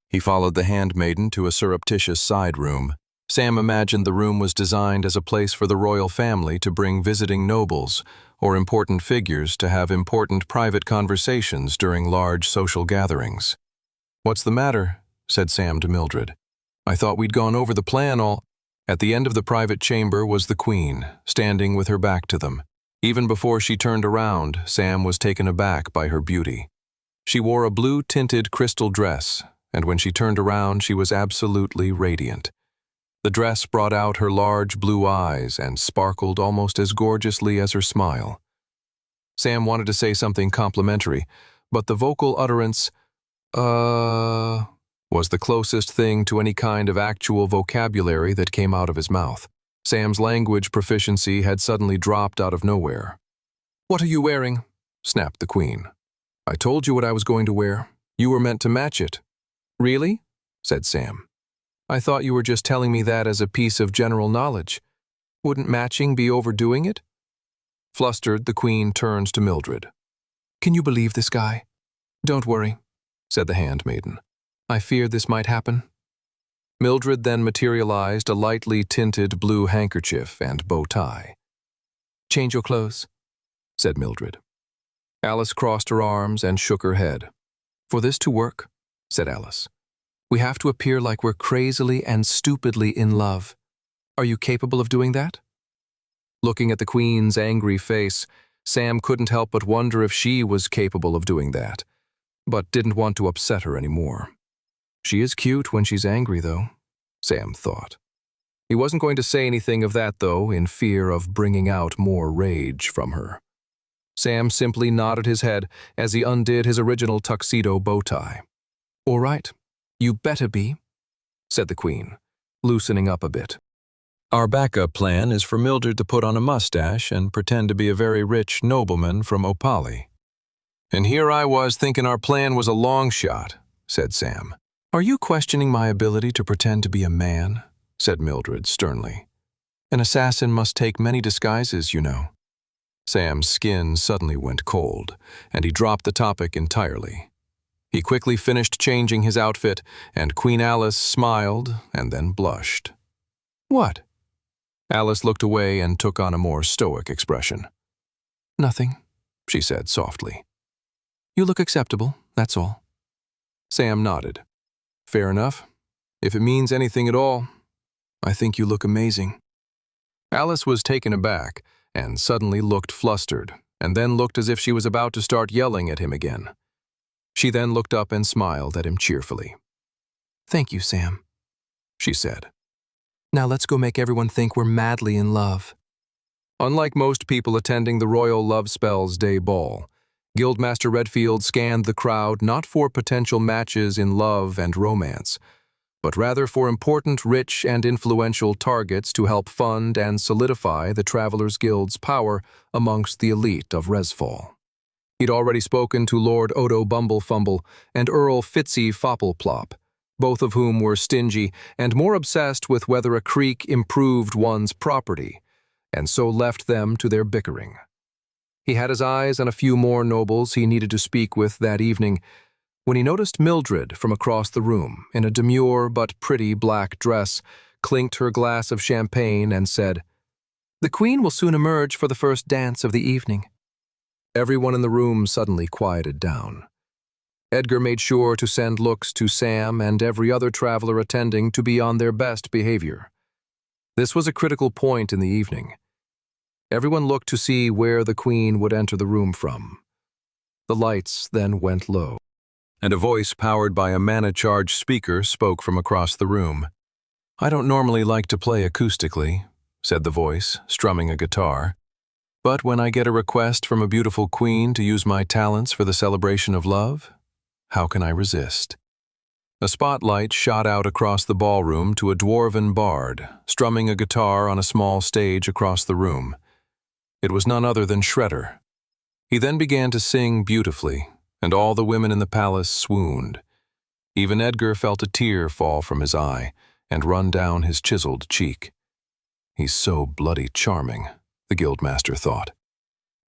He followed the handmaiden to a surreptitious side room. Sam imagined the room was designed as a place for the royal family to bring visiting nobles or important figures to have important private conversations during large social gatherings. "What's the matter?" said Sam to Mildred. "I thought we'd gone over the plan all—" At the end of the private chamber was the Queen, standing with her back to them. Even before she turned around, Sam was taken aback by her beauty. She wore a blue-tinted crystal dress, and when she turned around she was absolutely radiant. The dress brought out her large blue eyes and sparkled almost as gorgeously as her smile. Sam wanted to say something complimentary, but the vocal utterance, was the closest thing to any kind of actual vocabulary that came out of his mouth. Sam's language proficiency had suddenly dropped out of nowhere. "What are you wearing?" snapped the Queen. "I told you what I was going to wear. You were meant to match it." "Really?" said Sam. "I thought you were just telling me that as a piece of general knowledge. Wouldn't matching be overdoing it?" Flustered, the Queen turns to Mildred. "Can you believe this guy?" "Don't worry," said the handmaiden. "I feared this might happen." Mildred then materialized a lightly tinted blue handkerchief and bow tie. change your clothes," said Mildred. Alice crossed her arms and shook her head. "For this to work," said Alice, "we have to appear like we're crazily and stupidly in love. Are you capable of doing that?" Looking at the Queen's angry face, Sam couldn't help but wonder if she was capable of doing that, but didn't want to upset her anymore. She is cute when she's angry, though, Sam thought. He wasn't going to say anything of that, though, in fear of bringing out more rage from her. Sam simply nodded his head as he undid his original tuxedo bow tie. "All right, you better be," said the Queen, loosening up a bit. Our backup plan is for Mildred to put on a mustache and pretend to be a very rich nobleman from Opali. And here I was thinking our plan was a long shot, said Sam. Are you questioning my ability to pretend to be a man? Said Mildred sternly. An assassin must take many disguises, you know. Sam's skin suddenly went cold, and he dropped the topic entirely. He quickly finished changing his outfit, and Queen Alice smiled and then blushed. What? Alice looked away and took on a more stoic expression. Nothing, she said softly. You look acceptable, that's all. Sam nodded. Fair enough. If it means anything at all, I think you look amazing. Alice was taken aback and suddenly looked flustered, and then looked as if she was about to start yelling at him again. She then looked up and smiled at him cheerfully. Thank you, Sam, she said. Now let's go make everyone think we're madly in love. Unlike most people attending the Royal Love Spells Day Ball, Guildmaster Redfield scanned the crowd not for potential matches in love and romance, but rather for important, rich, and influential targets to help fund and solidify the Travelers Guild's power amongst the elite of Resfall. He'd already spoken to Lord Odo Bumblefumble and Earl Fitzy Foppleplop, both of whom were stingy and more obsessed with whether a creek improved one's property, and so left them to their bickering. He had his eyes on a few more nobles he needed to speak with that evening, when he noticed Mildred from across the room, in a demure but pretty black dress, clinked her glass of champagne and said, The Queen will soon emerge for the first dance of the evening. Everyone in the room suddenly quieted down. Edgar made sure to send looks to Sam and every other traveler attending to be on their best behavior. This was a critical point in the evening. Everyone looked to see where the Queen would enter the room from. The lights then went low, and a voice powered by a mana-charged speaker spoke from across the room. I don't normally like to play acoustically, said the voice, strumming a guitar. But when I get a request from a beautiful queen to use my talents for the celebration of love, how can I resist? A spotlight shot out across the ballroom to a dwarven bard, strumming a guitar on a small stage across the room. It was none other than Shredder. He then began to sing beautifully, and all the women in the palace swooned. Even Edgar felt a tear fall from his eye and run down his chiseled cheek. He's so bloody charming, the guildmaster thought.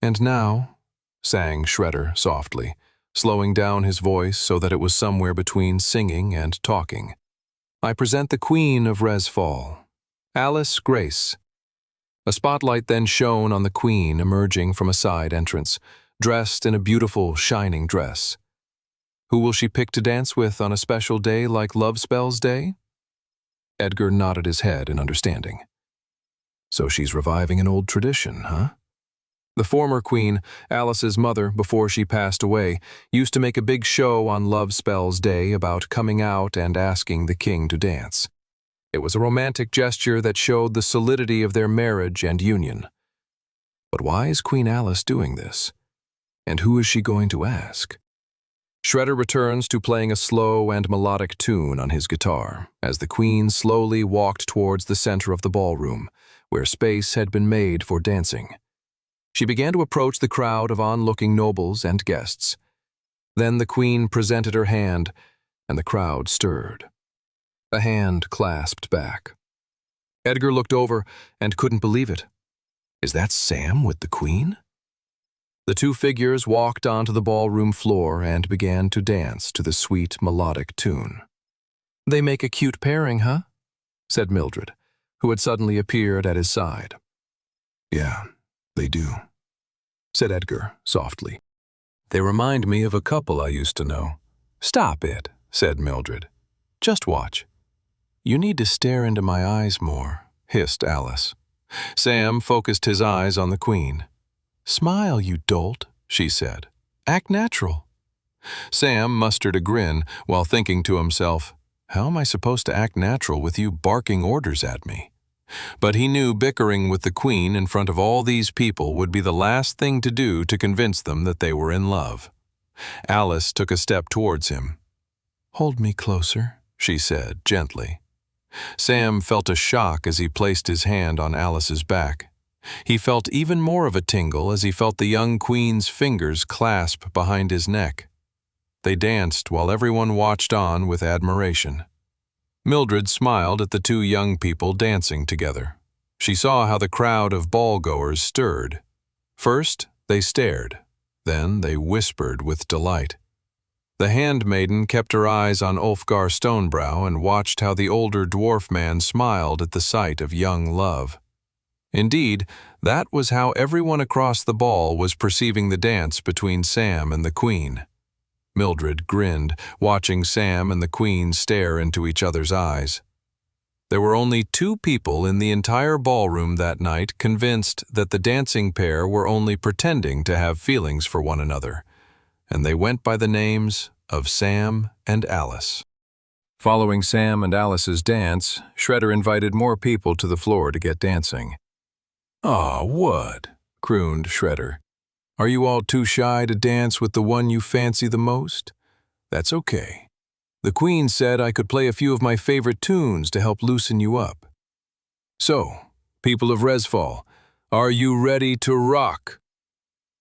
And now, sang Shredder softly, slowing down his voice so that it was somewhere between singing and talking, I present the Queen of Resfall, Alice Grace. A spotlight then shone on the Queen emerging from a side entrance, dressed in a beautiful, shining dress. Who will she pick to dance with on a special day like Love Spells Day? Edgar nodded his head in understanding. So she's reviving an old tradition, huh? The former queen, Alice's mother before she passed away, used to make a big show on Love Spells Day about coming out and asking the king to dance. It was a romantic gesture that showed the solidity of their marriage and union. But why is Queen Alice doing this? And who is she going to ask? Shredder returns to playing a slow and melodic tune on his guitar as the Queen slowly walked towards the center of the ballroom, where space had been made for dancing. She began to approach the crowd of onlooking nobles and guests. Then the Queen presented her hand, and the crowd stirred. A hand clasped back. Edgar looked over and couldn't believe it. Is that Sam with the Queen? The two figures walked onto the ballroom floor and began to dance to the sweet melodic tune. They make a cute pairing, huh? Said Mildred, who had suddenly appeared at his side. Yeah, "They do," said Edgar softly. "They remind me of a couple I used to know." "Stop it," said Mildred. "Just watch." "You need to stare into my eyes more," hissed Alice. Sam focused his eyes on the Queen. "Smile, you dolt," she said. "Act natural." Sam mustered a grin while thinking to himself, "How am I supposed to act natural with you barking orders at me?" But he knew bickering with the Queen in front of all these people would be the last thing to do to convince them that they were in love. Alice took a step towards him. "Hold me closer," she said gently. Sam felt a shock as he placed his hand on Alice's back. He felt even more of a tingle as he felt the young Queen's fingers clasp behind his neck. They danced while everyone watched on with admiration. Mildred smiled at the two young people dancing together. She saw how the crowd of ball-goers stirred. First, they stared. Then they whispered with delight. The handmaiden kept her eyes on Ulfgar Stonebrow and watched how the older dwarf man smiled at the sight of young love. Indeed, that was how everyone across the ball was perceiving the dance between Sam and the Queen. Mildred grinned, watching Sam and the Queen stare into each other's eyes. There were only 2 people in the entire ballroom that night convinced that the dancing pair were only pretending to have feelings for one another, and they went by the names of Sam and Alice. Following Sam and Alice's dance, Shredder invited more people to the floor to get dancing. "Aw, what?" crooned Shredder. "Are you all too shy to dance with the one you fancy the most? That's okay. The Queen said I could play a few of my favorite tunes to help loosen you up. So, people of Resfall, are you ready to rock?"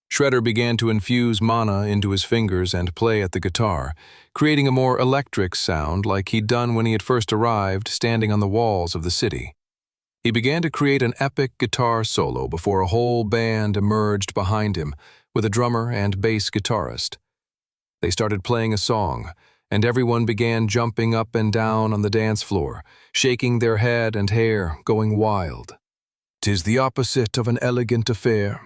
Shredder began to infuse mana into his fingers and play at the guitar, creating a more electric sound like he'd done when he had first arrived standing on the walls of the city. He began to create an epic guitar solo before a whole band emerged behind him with a drummer and bass guitarist. They started playing a song, and everyone began jumping up and down on the dance floor, shaking their head and hair, going wild. "'Tis the opposite of an elegant affair,"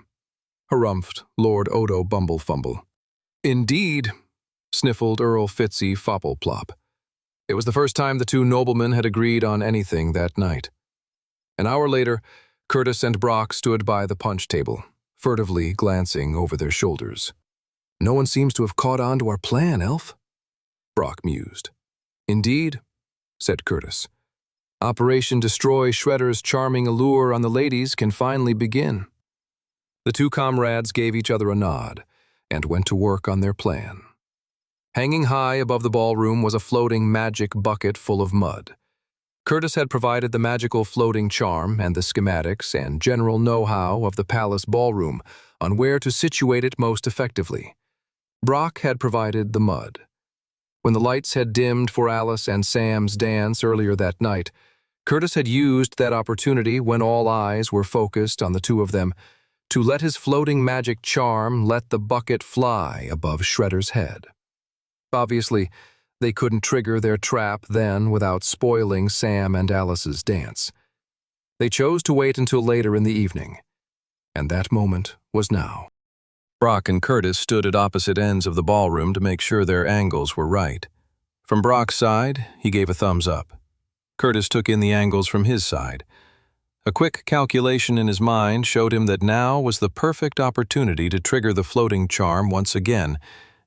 harumphed Lord Odo Bumblefumble. "Indeed," sniffled Earl Fitzy Foppleplop. It was the first time the 2 noblemen had agreed on anything that night. An hour later, Curtis and Brock stood by the punch table, furtively glancing over their shoulders. "No one seems to have caught on to our plan, Elf," Brock mused. "Indeed," said Curtis. "Operation Destroy Shredder's charming allure on the ladies can finally begin." The 2 comrades gave each other a nod and went to work on their plan. Hanging high above the ballroom was a floating magic bucket full of mud. Curtis had provided the magical floating charm and the schematics and general know-how of the palace ballroom on where to situate it most effectively. Brock had provided the mud. When the lights had dimmed for Alice and Sam's dance earlier that night, Curtis had used that opportunity when all eyes were focused on the 2 of them to let his floating magic charm let the bucket fly above Shredder's head. Obviously, they couldn't trigger their trap then without spoiling Sam and Alice's dance. They chose to wait until later in the evening, and that moment was now. Brock and Curtis stood at opposite ends of the ballroom to make sure their angles were right. From Brock's side, he gave a thumbs up. Curtis took in the angles from his side. A quick calculation in his mind showed him that now was the perfect opportunity to trigger the floating charm once again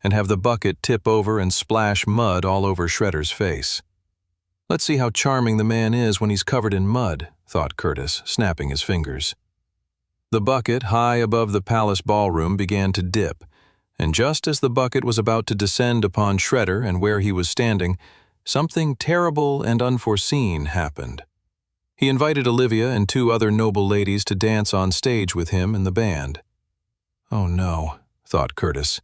and have the bucket tip over and splash mud all over Shredder's face. "Let's see how charming the man is when he's covered in mud," thought Curtis, snapping his fingers. The bucket, high above the palace ballroom, began to dip, and just as the bucket was about to descend upon Shredder and where he was standing, something terrible and unforeseen happened. He invited Olivia and 2 other noble ladies to dance on stage with him and the band. "Oh no," thought Curtis.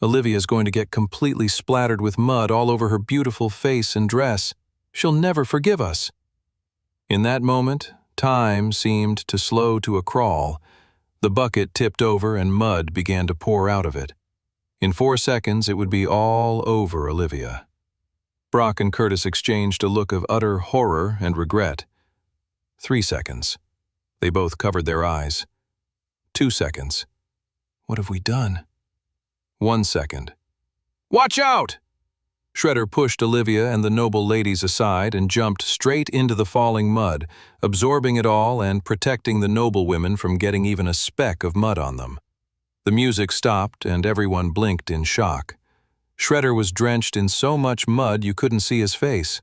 "Olivia's going to get completely splattered with mud all over her beautiful face and dress. She'll never forgive us." In that moment, time seemed to slow to a crawl. The bucket tipped over and mud began to pour out of it. In 4 seconds, it would be all over Olivia. Brock and Curtis exchanged a look of utter horror and regret. 3 seconds. They both covered their eyes. 2 seconds. What have we done? 1 second. Watch out! Shredder pushed Olivia and the noble ladies aside and jumped straight into the falling mud, absorbing it all and protecting the noble women from getting even a speck of mud on them. The music stopped and everyone blinked in shock. Shredder was drenched in so much mud you couldn't see his face.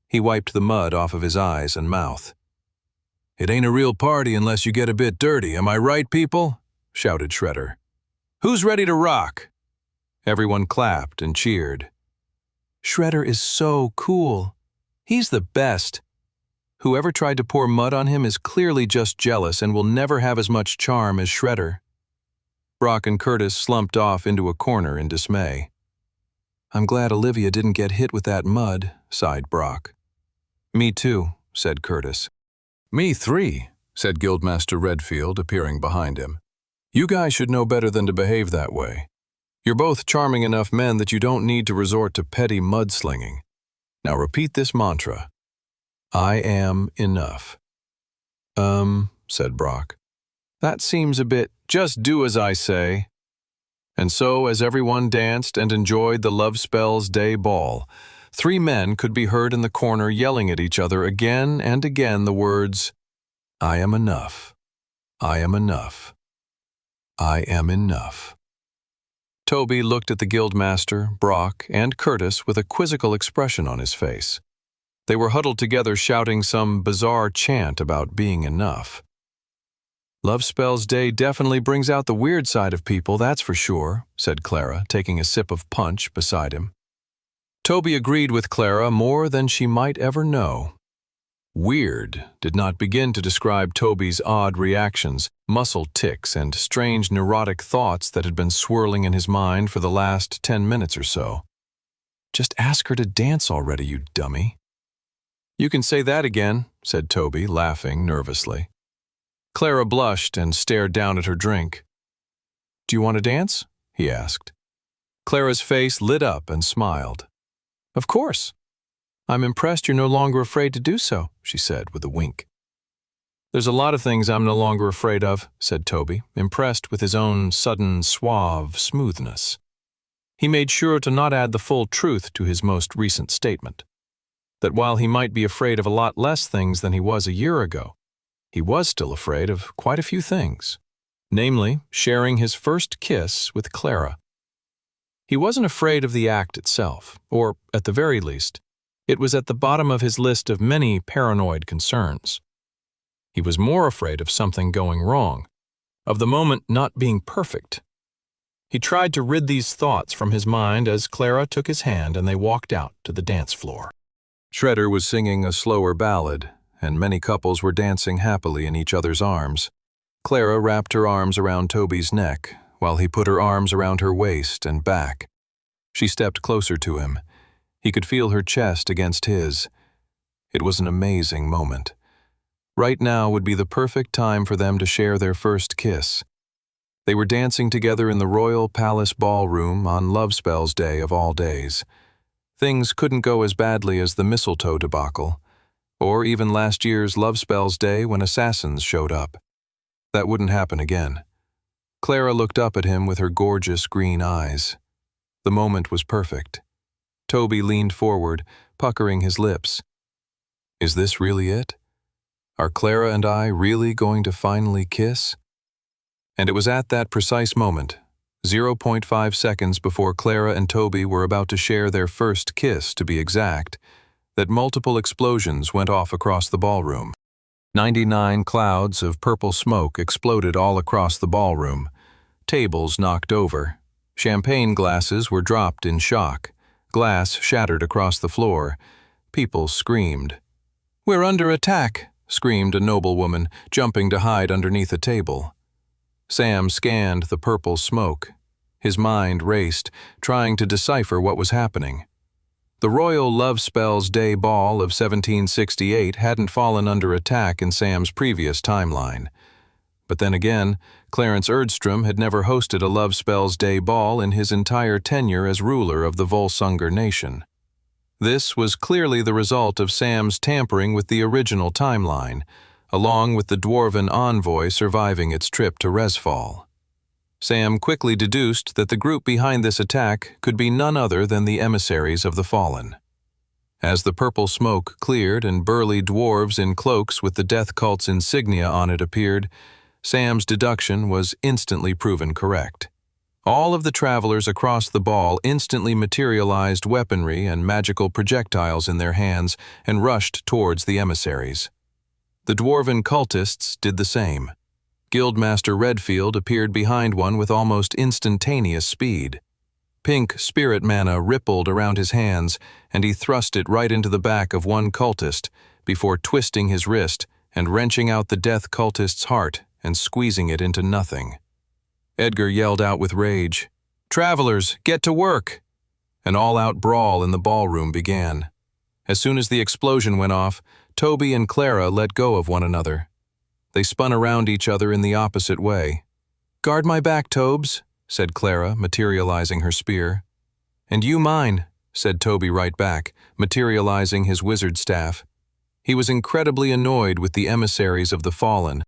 He wiped the mud off of his eyes and mouth. "It ain't a real party unless you get a bit dirty, am I right, people?" shouted Shredder. "Who's ready to rock?" Everyone clapped and cheered. "Shredder is so cool. He's the best. Whoever tried to pour mud on him is clearly just jealous and will never have as much charm as Shredder." Brock and Curtis slumped off into a corner in dismay. "I'm glad Olivia didn't get hit with that mud," sighed Brock. "Me too," said Curtis. "Me 3, said Guildmaster Redfield, appearing behind him. "You guys should know better than to behave that way. You're both charming enough men that you don't need to resort to petty mudslinging. Now repeat this mantra. I am enough." Said Brock. "That seems a bit, just do as I say." And so, as everyone danced and enjoyed the Love Spells Day ball, 3 men could be heard in the corner yelling at each other again and again the words, "I am enough. I am enough. I am enough." Toby looked at the Guildmaster, Brock, and Curtis with a quizzical expression on his face. They were huddled together shouting some bizarre chant about being enough. "Love Spells Day definitely brings out the weird side of people, that's for sure," said Clara, taking a sip of punch beside him. Toby agreed with Clara more than she might ever know. Weird did not begin to describe Toby's odd reactions, muscle tics, and strange neurotic thoughts that had been swirling in his mind for the last 10 minutes or so. "Just ask her to dance already, you dummy." "You can say that again," said Toby, laughing nervously. Clara blushed and stared down at her drink. "Do you want to dance?" he asked. Clara's face lit up and smiled. "Of course. I'm impressed you're no longer afraid to do so," she said with a wink. "There's a lot of things I'm no longer afraid of," said Toby, impressed with his own sudden, suave smoothness. He made sure to not add the full truth to his most recent statement, that while he might be afraid of a lot less things than he was a year ago, he was still afraid of quite a few things, namely, sharing his first kiss with Clara. He wasn't afraid of the act itself, or, at the very least, it was at the bottom of his list of many paranoid concerns. He was more afraid of something going wrong, of the moment not being perfect. He tried to rid these thoughts from his mind as Clara took his hand and they walked out to the dance floor. Shredder was singing a slower ballad, and many couples were dancing happily in each other's arms. Clara wrapped her arms around Toby's neck, while he put her arms around her waist and back. She stepped closer to him. He could feel her chest against his. It was an amazing moment. Right now would be the perfect time for them to share their first kiss. They were dancing together in the Royal Palace Ballroom on Love Spells Day of all days. Things couldn't go as badly as the mistletoe debacle, or even last year's Love Spells Day when assassins showed up. That wouldn't happen again. Clara looked up at him with her gorgeous green eyes. The moment was perfect. Toby leaned forward, puckering his lips. Is this really it? Are Clara and I really going to finally kiss? And it was at that precise moment, 0.5 seconds before Clara and Toby were about to share their first kiss, to be exact, that multiple explosions went off across the ballroom. 99 clouds of purple smoke exploded all across the ballroom. Tables knocked over. Champagne glasses were dropped in shock. Glass shattered across the floor. People screamed. "We're under attack," screamed a noblewoman, jumping to hide underneath a table. Sam scanned the purple smoke. His mind raced, trying to decipher what was happening. The Royal Love Spells Day Ball of 1768 hadn't fallen under attack in Sam's previous timeline. But then again, Clarence Erdstrom had never hosted a Love Spells Day Ball in his entire tenure as ruler of the Volsunger nation. This was clearly the result of Sam's tampering with the original timeline, along with the dwarven envoy surviving its trip to Resfall. Sam quickly deduced that the group behind this attack could be none other than the emissaries of the Fallen. As the purple smoke cleared and burly dwarves in cloaks with the death cult's insignia on it appeared, Sam's deduction was instantly proven correct. All of the travelers across the ball instantly materialized weaponry and magical projectiles in their hands and rushed towards the emissaries. The dwarven cultists did the same. Guildmaster Redfield appeared behind one with almost instantaneous speed. Pink spirit mana rippled around his hands, and he thrust it right into the back of one cultist before twisting his wrist and wrenching out the death cultist's heart and squeezing it into nothing. Edgar yelled out with rage, "Travelers, get to work!" An all-out brawl in the ballroom began. As soon as the explosion went off, Toby and Clara let go of one another. They spun around each other in the opposite way. "Guard my back, Tobes," said Clara, materializing her spear. "And you mine," said Toby right back, materializing his wizard staff. He was incredibly annoyed with the emissaries of the Fallen.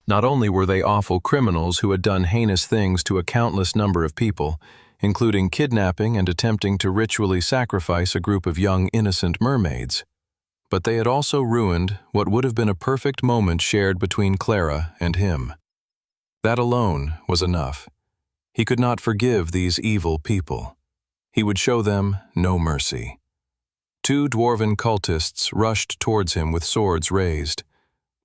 Not only were they awful criminals who had done heinous things to a countless number of people, including kidnapping and attempting to ritually sacrifice a group of young innocent mermaids, but they had also ruined what would have been a perfect moment shared between Clara and him. That alone was enough. He could not forgive these evil people. He would show them no mercy. Two dwarven cultists rushed towards him with swords raised.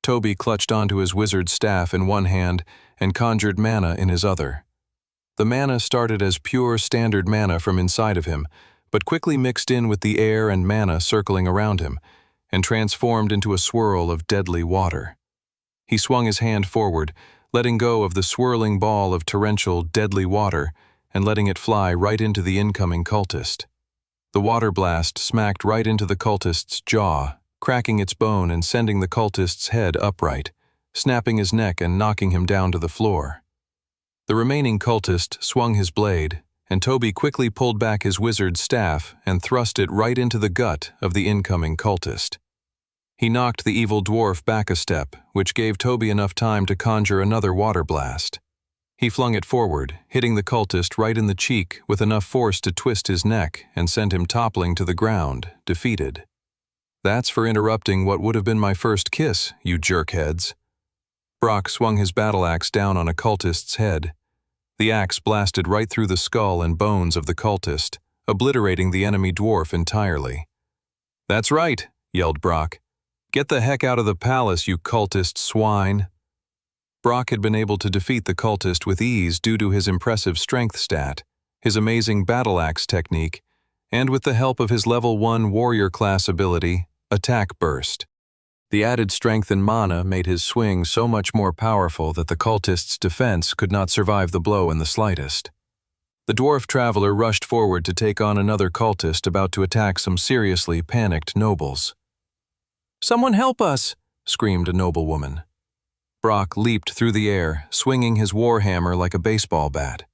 Toby clutched onto his wizard staff in one hand and conjured mana in his other. The mana started as pure standard mana from inside of him, but quickly mixed in with the air and mana circling around him, and transformed into a swirl of deadly water. He swung his hand forward, letting go of the swirling ball of torrential, deadly water, and letting it fly right into the incoming cultist. The water blast smacked right into the cultist's jaw, cracking its bone and sending the cultist's head upright, snapping his neck and knocking him down to the floor. The remaining cultist swung his blade, and Toby quickly pulled back his wizard's staff and thrust it right into the gut of the incoming cultist. He knocked the evil dwarf back a step, which gave Toby enough time to conjure another water blast. He flung it forward, hitting the cultist right in the cheek with enough force to twist his neck and send him toppling to the ground, defeated. "That's for interrupting what would have been my first kiss, you jerkheads." Brock swung his battle axe down on a cultist's head. The axe blasted right through the skull and bones of the cultist, obliterating the enemy dwarf entirely. "That's right," yelled Brock. "Get the heck out of the palace, you cultist swine." Brock had been able to defeat the cultist with ease due to his impressive strength stat, his amazing battle axe technique, and with the help of his level 1 warrior class ability, Attack Burst. The added strength and mana made his swing so much more powerful that the cultist's defense could not survive the blow in the slightest. The dwarf traveler rushed forward to take on another cultist about to attack some seriously panicked nobles. "Someone help us!" screamed a noblewoman. Brock leaped through the air, swinging his warhammer like a baseball bat.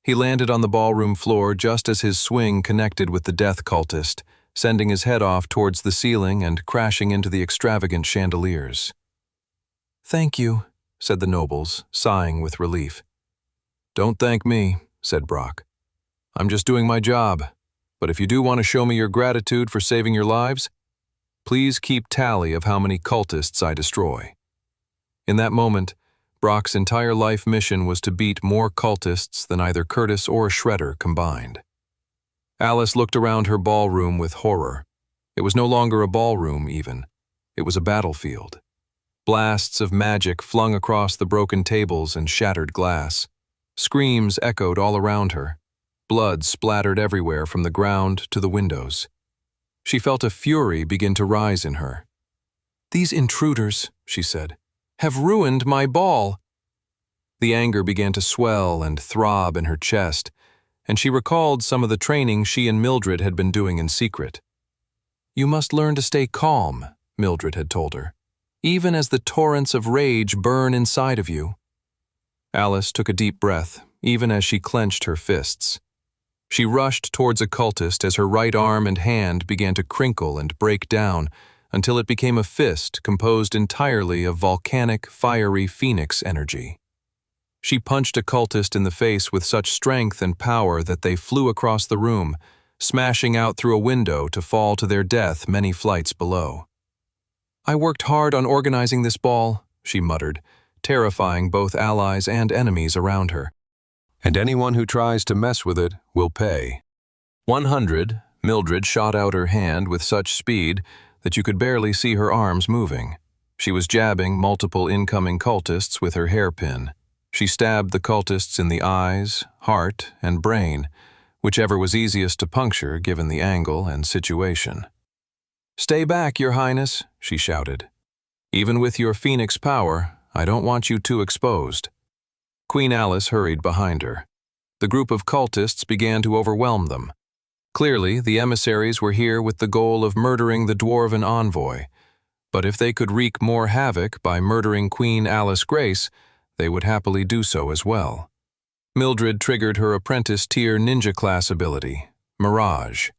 He landed on the ballroom floor just as his swing connected with the death cultist, sending his head off towards the ceiling and crashing into the extravagant chandeliers. "Thank you," said the nobles, sighing with relief. "Don't thank me," said Brock. "I'm just doing my job, but if you do want to show me your gratitude for saving your lives, please keep tally of how many cultists I destroy." In that moment, Brock's entire life mission was to beat more cultists than either Curtis or Shredder combined. Alice looked around her ballroom with horror. It was no longer a ballroom, even. It was a battlefield. Blasts of magic flung across the broken tables and shattered glass. Screams echoed all around her. Blood splattered everywhere from the ground to the windows. She felt a fury begin to rise in her. "These intruders," she said, "have ruined my ball." The anger began to swell and throb in her chest, and she recalled some of the training she and Mildred had been doing in secret. "You must learn to stay calm," Mildred had told her, "even as the torrents of rage burn inside of you." Alice took a deep breath, even as she clenched her fists. She rushed towards a cultist as her right arm and hand began to crinkle and break down until it became a fist composed entirely of volcanic, fiery phoenix energy. She punched a cultist in the face with such strength and power that they flew across the room, smashing out through a window to fall to their death many flights below. "I worked hard on organizing this ball," she muttered, terrifying both allies and enemies around her. "And anyone who tries to mess with it will pay." 100, Mildred shot out her hand with such speed that you could barely see her arms moving. She was jabbing multiple incoming cultists with her hairpin. She stabbed the cultists in the eyes, heart, and brain, whichever was easiest to puncture given the angle and situation. "Stay back, Your Highness," she shouted. "Even with your phoenix power, I don't want you too exposed." Queen Alice hurried behind her. The group of cultists began to overwhelm them. Clearly, the emissaries were here with the goal of murdering the dwarven envoy, but if they could wreak more havoc by murdering Queen Alice Grace, they would happily do so as well. Mildred triggered her apprentice-tier ninja class ability, Mirage.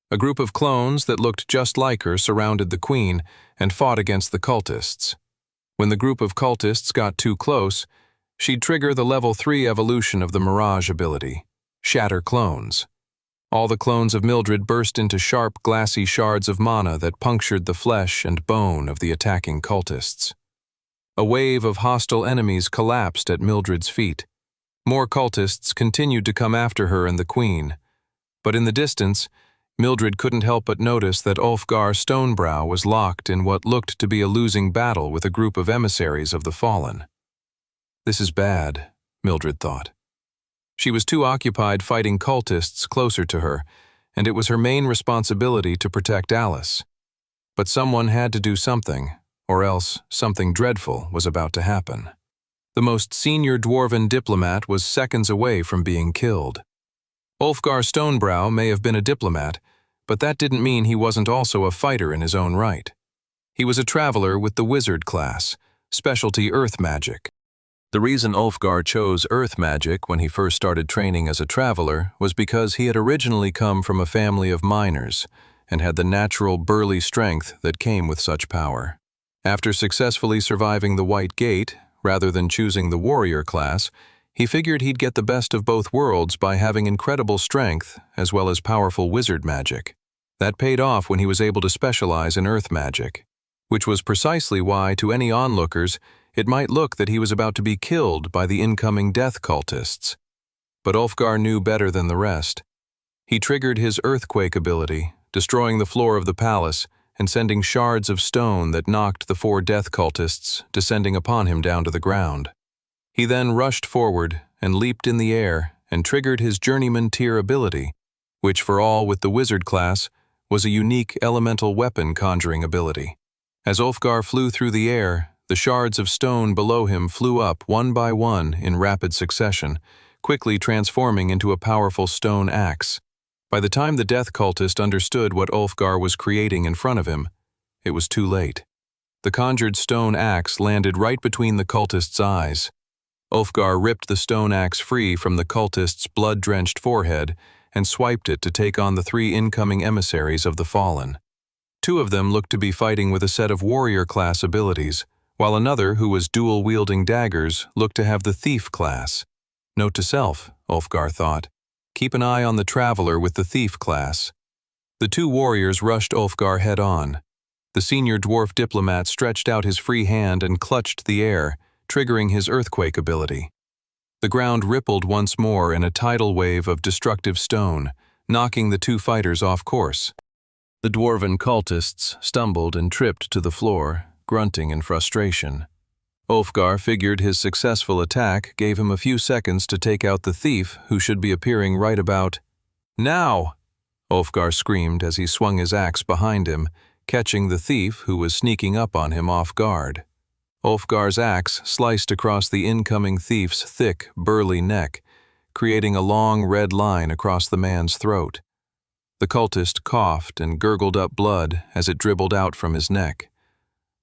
A group of clones that looked just like her surrounded the queen and fought against the cultists. When the group of cultists got too close, she'd trigger the level 3 evolution of the Mirage ability, Shatter Clones. All the clones of Mildred burst into sharp, glassy shards of mana that punctured the flesh and bone of the attacking cultists. A wave of hostile enemies collapsed at Mildred's feet. More cultists continued to come after her and the queen, but in the distance, Mildred couldn't help but notice that Ulfgar Stonebrow was locked in what looked to be a losing battle with a group of emissaries of the fallen. "This is bad," Mildred thought. She was too occupied fighting cultists closer to her, and it was her main responsibility to protect Alice. But someone had to do something, or else something dreadful was about to happen. The most senior dwarven diplomat was seconds away from being killed. Ulfgar Stonebrow may have been a diplomat, but that didn't mean he wasn't also a fighter in his own right. He was a traveler with the wizard class, specialty earth magic. The reason Ulfgar chose earth magic when he first started training as a traveler was because he had originally come from a family of miners and had the natural burly strength that came with such power. After successfully surviving the White Gate, rather than choosing the warrior class, he figured he'd get the best of both worlds by having incredible strength as well as powerful wizard magic. That paid off when he was able to specialize in earth magic, which was precisely why, to any onlookers, it might look that he was about to be killed by the incoming death cultists. But Ulfgar knew better than the rest. He triggered his earthquake ability, destroying the floor of the palace and sending shards of stone that knocked the 4 death cultists, descending upon him down to the ground. He then rushed forward and leaped in the air and triggered his journeyman tier ability, which for all with the wizard class was a unique elemental weapon conjuring ability. As Ulfgar flew through the air, the shards of stone below him flew up one by one in rapid succession, quickly transforming into a powerful stone axe. By the time the death cultist understood what Ulfgar was creating in front of him, it was too late. The conjured stone axe landed right between the cultist's eyes. Ulfgar ripped the stone axe free from the cultist's blood-drenched forehead and swiped it to take on the 3 incoming emissaries of the fallen. 2 of them looked to be fighting with a set of warrior-class abilities, while another, who was dual-wielding daggers, looked to have the thief class. Note to self, Ulfgar thought. Keep an eye on the traveler with the thief class. The 2 warriors rushed Ulfgar head-on. The senior dwarf diplomat stretched out his free hand and clutched the air, triggering his earthquake ability. The ground rippled once more in a tidal wave of destructive stone, knocking the 2 fighters off course. The dwarven cultists stumbled and tripped to the floor, grunting in frustration. Ulfgar figured his successful attack gave him a few seconds to take out the thief, who should be appearing right about now. Ulfgar screamed as he swung his axe behind him, catching the thief who was sneaking up on him off guard. Ulfgar's axe sliced across the incoming thief's thick, burly neck, creating a long red line across the man's throat. The cultist coughed and gurgled up blood as it dribbled out from his neck.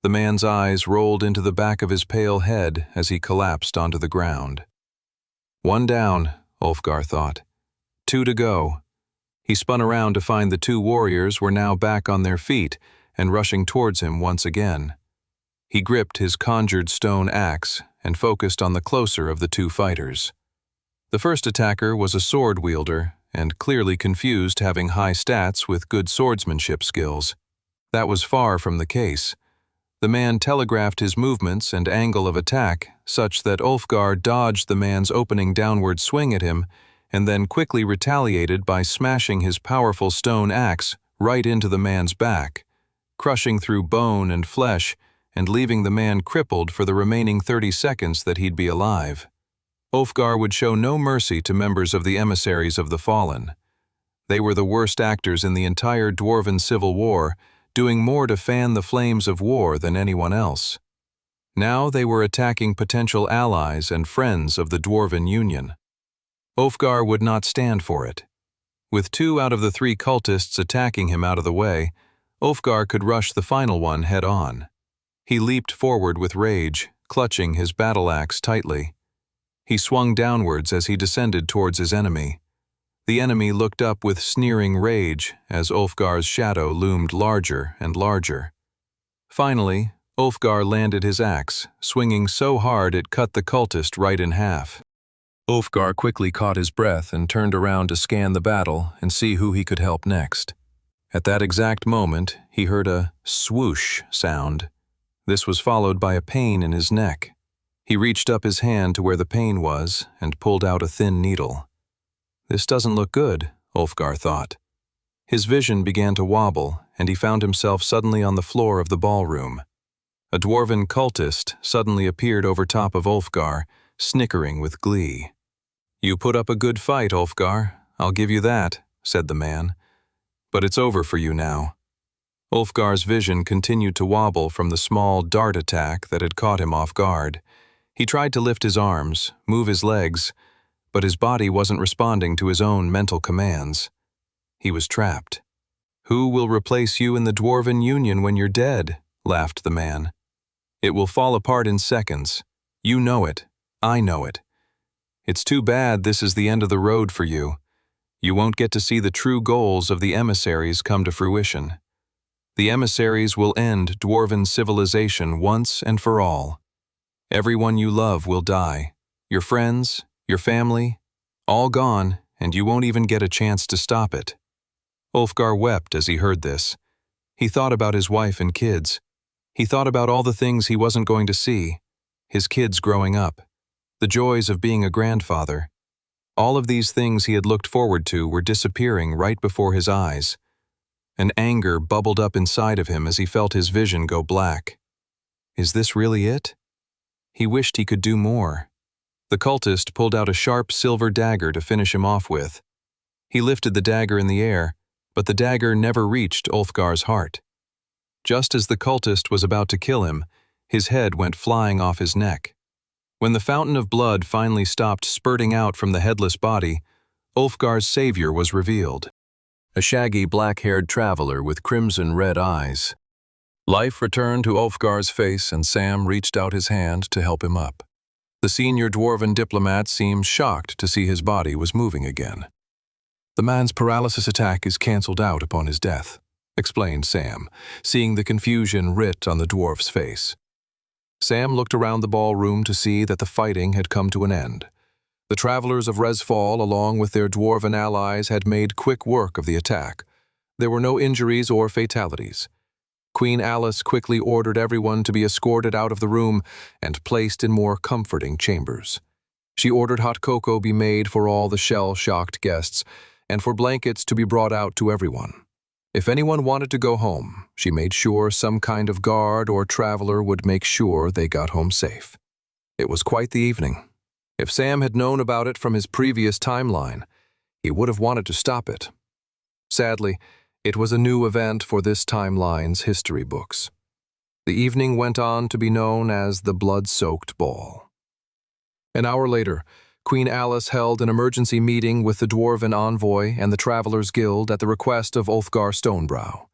The man's eyes rolled into the back of his pale head as he collapsed onto the ground. 1 down, Ulfgar thought. 2 to go. He spun around to find the 2 warriors were now back on their feet and rushing towards him once again. He gripped his conjured stone axe and focused on the closer of the two fighters. The first attacker was a sword wielder and clearly confused having high stats with good swordsmanship skills. That was far from the case. The man telegraphed his movements and angle of attack such that Ulfgar dodged the man's opening downward swing at him and then quickly retaliated by smashing his powerful stone axe right into the man's back, crushing through bone and flesh and leaving the man crippled for the remaining 30 seconds that he'd be alive. Ulfgar would show no mercy to members of the emissaries of the Fallen. They were the worst actors in the entire Dwarven Civil War, doing more to fan the flames of war than anyone else. Now they were attacking potential allies and friends of the Dwarven Union. Ulfgar would not stand for it. With 2 out of the 3 cultists attacking him out of the way, Ulfgar could rush the final one head-on. He leaped forward with rage, clutching his battle axe tightly. He swung downwards as he descended towards his enemy. The enemy looked up with sneering rage as Ulfgar's shadow loomed larger and larger. Finally, Ulfgar landed his axe, swinging so hard it cut the cultist right in half. Ulfgar quickly caught his breath and turned around to scan the battle and see who he could help next. At that exact moment, he heard a swoosh sound. This was followed by a pain in his neck. He reached up his hand to where the pain was and pulled out a thin needle. This doesn't look good, Ulfgar thought. His vision began to wobble, and he found himself suddenly on the floor of the ballroom. A dwarven cultist suddenly appeared over top of Ulfgar, snickering with glee. "You put up a good fight, Ulfgar, I'll give you that," said the man. "But it's over for you now." Ulfgar's vision continued to wobble from the small dart attack that had caught him off guard. He tried to lift his arms, move his legs, but his body wasn't responding to his own mental commands. He was trapped. "Who will replace you in the Dwarven Union when you're dead?" laughed the man. "It will fall apart in seconds. You know it. I know it. It's too bad this is the end of the road for you. You won't get to see the true goals of the emissaries come to fruition. The emissaries will end Dwarven civilization once and for all. Everyone you love will die. Your friends, your family, all gone, and you won't even get a chance to stop it." Ulfgar wept as he heard this. He thought about his wife and kids. He thought about all the things he wasn't going to see. His kids growing up. The joys of being a grandfather. All of these things he had looked forward to were disappearing right before his eyes. An anger bubbled up inside of him as he felt his vision go black. Is this really it? He wished he could do more. The cultist pulled out a sharp silver dagger to finish him off with. He lifted the dagger in the air, but the dagger never reached Ulfgar's heart. Just as the cultist was about to kill him, his head went flying off his neck. When the fountain of blood finally stopped spurting out from the headless body, Ulfgar's savior was revealed. A shaggy black-haired traveler with crimson-red eyes. Life returned to Ulfgar's face and Sam reached out his hand to help him up. The senior dwarven diplomat seemed shocked to see his body was moving again. "The man's paralysis attack is cancelled out upon his death," explained Sam, seeing the confusion writ on the dwarf's face. Sam looked around the ballroom to see that the fighting had come to an end. The travelers of Resfall, along with their dwarven allies, had made quick work of the attack. There were no injuries or fatalities. Queen Alice quickly ordered everyone to be escorted out of the room and placed in more comforting chambers. She ordered hot cocoa be made for all the shell-shocked guests, and for blankets to be brought out to everyone. If anyone wanted to go home, she made sure some kind of guard or traveler would make sure they got home safe. It was quite the evening. If Sam had known about it from his previous timeline, he would have wanted to stop it. Sadly, it was a new event for this timeline's history books. The evening went on to be known as the Blood-Soaked Ball. An hour later, Queen Alice held an emergency meeting with the Dwarven Envoy and the Travelers' Guild at the request of Ulfgar Stonebrow.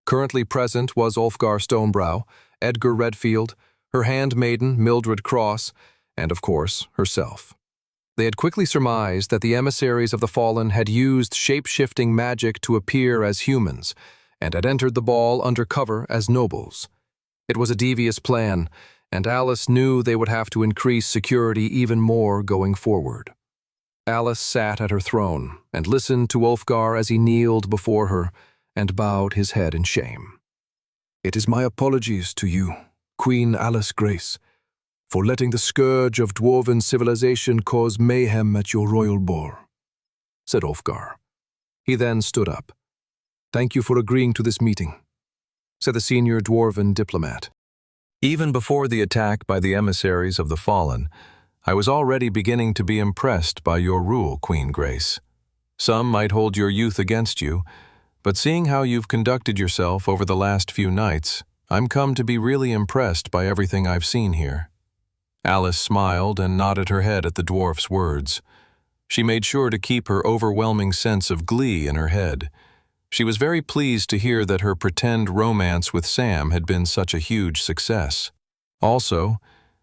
Currently present was Ulfgar Stonebrow, Edgar Redfield, her handmaiden Mildred Cross, and, of course, herself. They had quickly surmised that the emissaries of the Fallen had used shape-shifting magic to appear as humans, and had entered the ball under cover as nobles. It was a devious plan, and Alice knew they would have to increase security even more going forward. Alice sat at her throne and listened to Ulfgar as he kneeled before her and bowed his head in shame. "It is my apologies to you, Queen Alice Grace, for letting the scourge of dwarven civilization cause mayhem at your royal boar," said Ulfgar. He then stood up. "Thank you for agreeing to this meeting," said the senior dwarven diplomat. Even before the attack by the emissaries of the fallen, I was already beginning to be impressed by your rule, Queen Grace. Some might hold your youth against you, but seeing how you've conducted yourself over the last few nights, I'm come to be really impressed by everything I've seen here. Alice smiled and nodded her head at the dwarf's words. She made sure to keep her overwhelming sense of glee in her head. She was very pleased to hear that her pretend romance with Sam had been such a huge success. Also,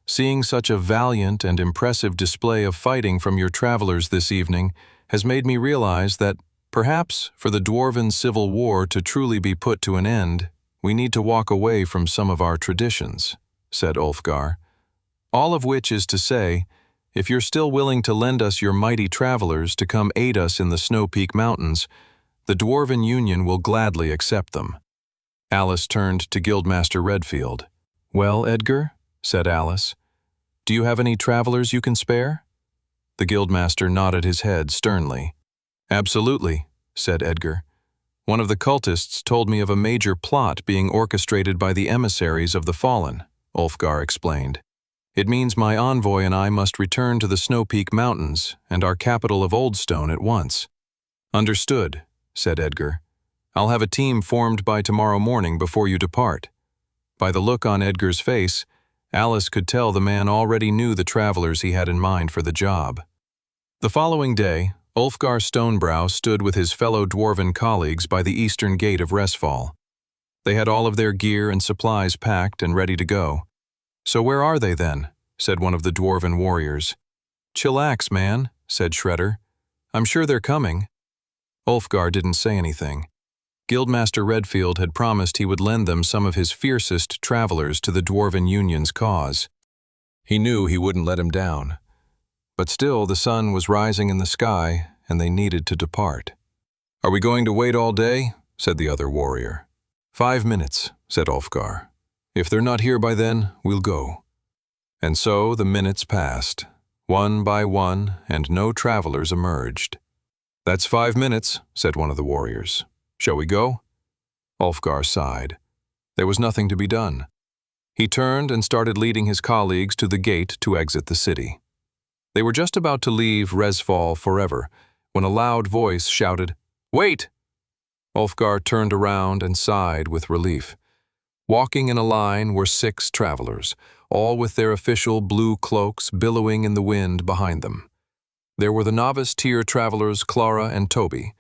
seeing such a valiant and impressive display of fighting from your travelers this evening has made me realize that, perhaps for the Dwarven Civil War to truly be put to an end, we need to walk away from some of our traditions, said Ulfgar. All of which is to say, if you're still willing to lend us your mighty travelers to come aid us in the Snow Peak Mountains, the Dwarven Union will gladly accept them. Alice turned to Guildmaster Redfield. "Well, Edgar," said Alice, "do you have any travelers you can spare?" The Guildmaster nodded his head sternly. "Absolutely," said Edgar. "One of the cultists told me of a major plot being orchestrated by the emissaries of the fallen," Ulfgar explained. "It means my envoy and I must return to the Snow Peak Mountains and our capital of Oldstone at once." "Understood," said Edgar. "I'll have a team formed by tomorrow morning before you depart." By the look on Edgar's face, Alice could tell the man already knew the travelers he had in mind for the job. The following day, Ulfgar Stonebrow stood with his fellow dwarven colleagues by the eastern gate of Resfall. They had all of their gear and supplies packed and ready to go. "So where are they then?" said one of the dwarven warriors. "Chillax, man," said Shredder. "I'm sure they're coming." Ulfgar didn't say anything. Guildmaster Redfield had promised he would lend them some of his fiercest travelers to the Dwarven Union's cause. He knew he wouldn't let him down. But still the sun was rising in the sky, and they needed to depart. "Are we going to wait all day?" said the other warrior. 5 minutes, said Ulfgar. "If they're not here by then, we'll go." And so the minutes passed, one by one, and no travelers emerged. "That's 5 minutes, said one of the warriors. "Shall we go?" Ulfgar sighed. There was nothing to be done. He turned and started leading his colleagues to the gate to exit the city. They were just about to leave Resfall forever when a loud voice shouted, "Wait!" Ulfgar turned around and sighed with relief. Walking in a line were 6 travelers, all with their official blue cloaks billowing in the wind behind them. There were the novice tier travelers Clara and Toby,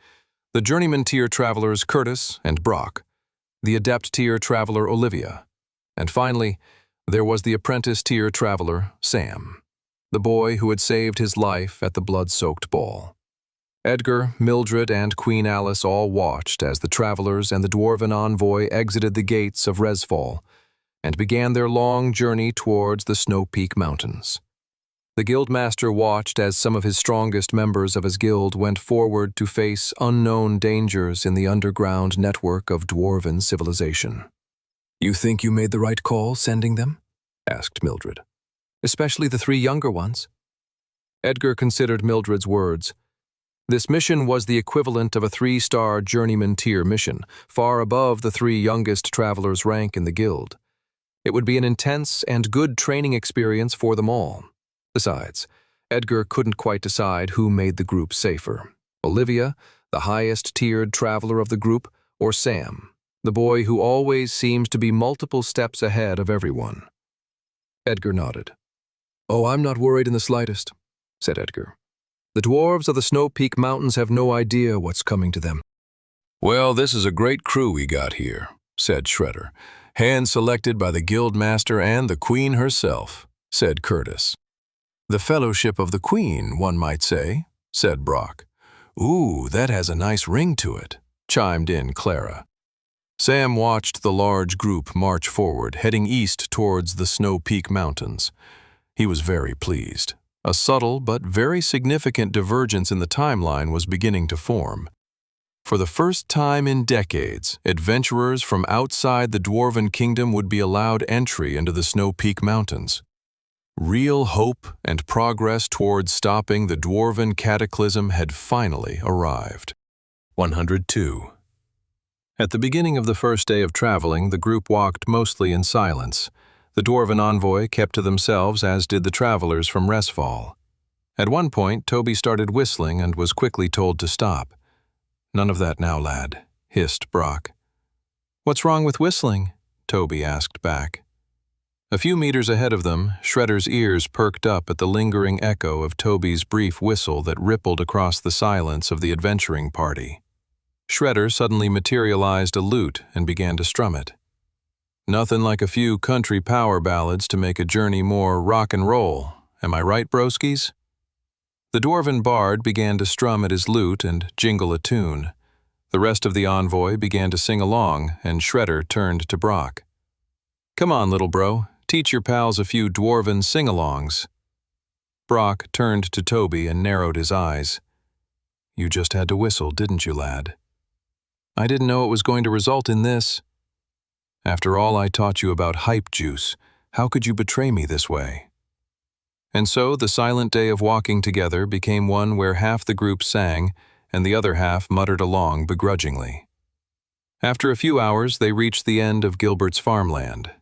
the journeyman tier travelers Curtis and Brock, the adept tier traveler Olivia, and finally, there was the apprentice tier traveler Sam, the boy who had saved his life at the blood-soaked ball. Edgar, Mildred, and Queen Alice all watched as the travelers and the dwarven envoy exited the gates of Resfall and began their long journey towards the Snow Peak Mountains. The Guildmaster watched as some of his strongest members of his guild went forward to face unknown dangers in the underground network of dwarven civilization. "You think you made the right call sending them?" asked Mildred. "Especially the 3 younger ones." Edgar considered Mildred's words. This mission was the equivalent of a 3-star journeyman tier mission, far above the 3 youngest travelers' rank in the guild. It would be an intense and good training experience for them all. Besides, Edgar couldn't quite decide who made the group safer. Olivia, the highest-tiered traveler of the group, or Sam, the boy who always seems to be multiple steps ahead of everyone. Edgar nodded. "Oh, I'm not worried in the slightest," said Edgar. "The dwarves of the Snow Peak Mountains have no idea what's coming to them." "Well, this is a great crew we got here," said Shredder. "Hand-selected by the Guildmaster and the Queen herself," said Curtis. "The Fellowship of the Queen, one might say," said Brock. "Ooh, that has a nice ring to it," chimed in Clara. Sam watched the large group march forward, heading east towards the Snow Peak Mountains. He was very pleased. A subtle but very significant divergence in the timeline was beginning to form. For the first time in decades, adventurers from outside the Dwarven Kingdom would be allowed entry into the Snow Peak Mountains. Real hope and progress towards stopping the Dwarven cataclysm had finally arrived. 102. At the beginning of the first day of traveling, the group walked mostly in silence. The Dwarven envoy kept to themselves, as did the travelers from Resfall. At one point, Toby started whistling and was quickly told to stop. "None of that now, lad," hissed Brock. "What's wrong with whistling?" Toby asked back. A few meters ahead of them, Shredder's ears perked up at the lingering echo of Toby's brief whistle that rippled across the silence of the adventuring party. Shredder suddenly materialized a lute and began to strum it. Nothing like a few country power ballads to make a journey more rock and roll. Am I right, broskies? The Dwarven bard began to strum at his lute and jingle a tune. The rest of the envoy began to sing along, and Shredder turned to Brock. "Come on, little bro. Teach your pals a few Dwarven sing-alongs." Brock turned to Toby and narrowed his eyes. "You just had to whistle, didn't you, lad?" "I didn't know it was going to result in this." "After all I taught you about hype juice, how could you betray me this way?" And so the silent day of walking together became one where half the group sang and the other half muttered along begrudgingly. After a few hours, they reached the end of Gilbert's farmland.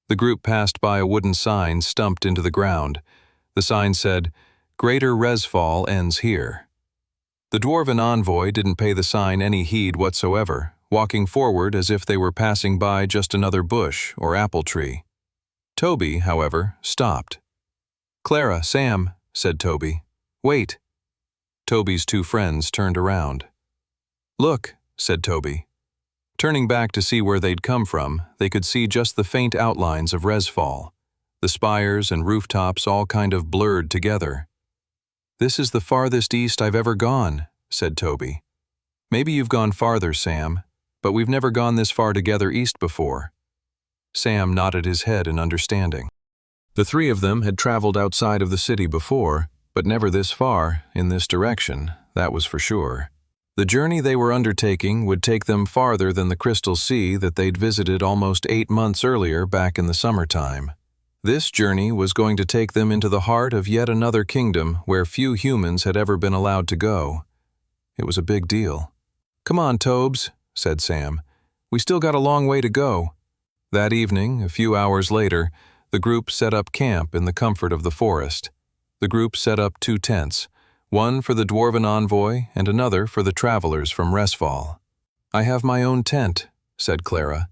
The group passed by a wooden sign stumped into the ground. The sign said, "Greater Resfall ends here." The Dwarven envoy didn't pay the sign any heed whatsoever, walking forward as if they were passing by just another bush or apple tree. Toby, however, stopped. "Clara, Sam," said Toby. "Wait." Toby's two friends turned around. "Look," said Toby. Turning back to see where they'd come from, they could see just the faint outlines of Resfall. The spires and rooftops all kind of blurred together. "This is the farthest east I've ever gone," said Toby. "Maybe you've gone farther, Sam, but we've never gone this far together east before." Sam nodded his head in understanding. The three of them had traveled outside of the city before, but never this far, in this direction, that was for sure. The journey they were undertaking would take them farther than the Crystal Sea that they'd visited almost 8 months earlier back in the summertime. This journey was going to take them into the heart of yet another kingdom where few humans had ever been allowed to go. It was a big deal. "Come on, Tobes," said Sam. "We still got a long way to go." That evening, a few hours later, the group set up camp in the comfort of the forest. The group set up 2 tents, one for the Dwarven envoy and another for the travelers from Resfall. "I have my own tent," said Clara.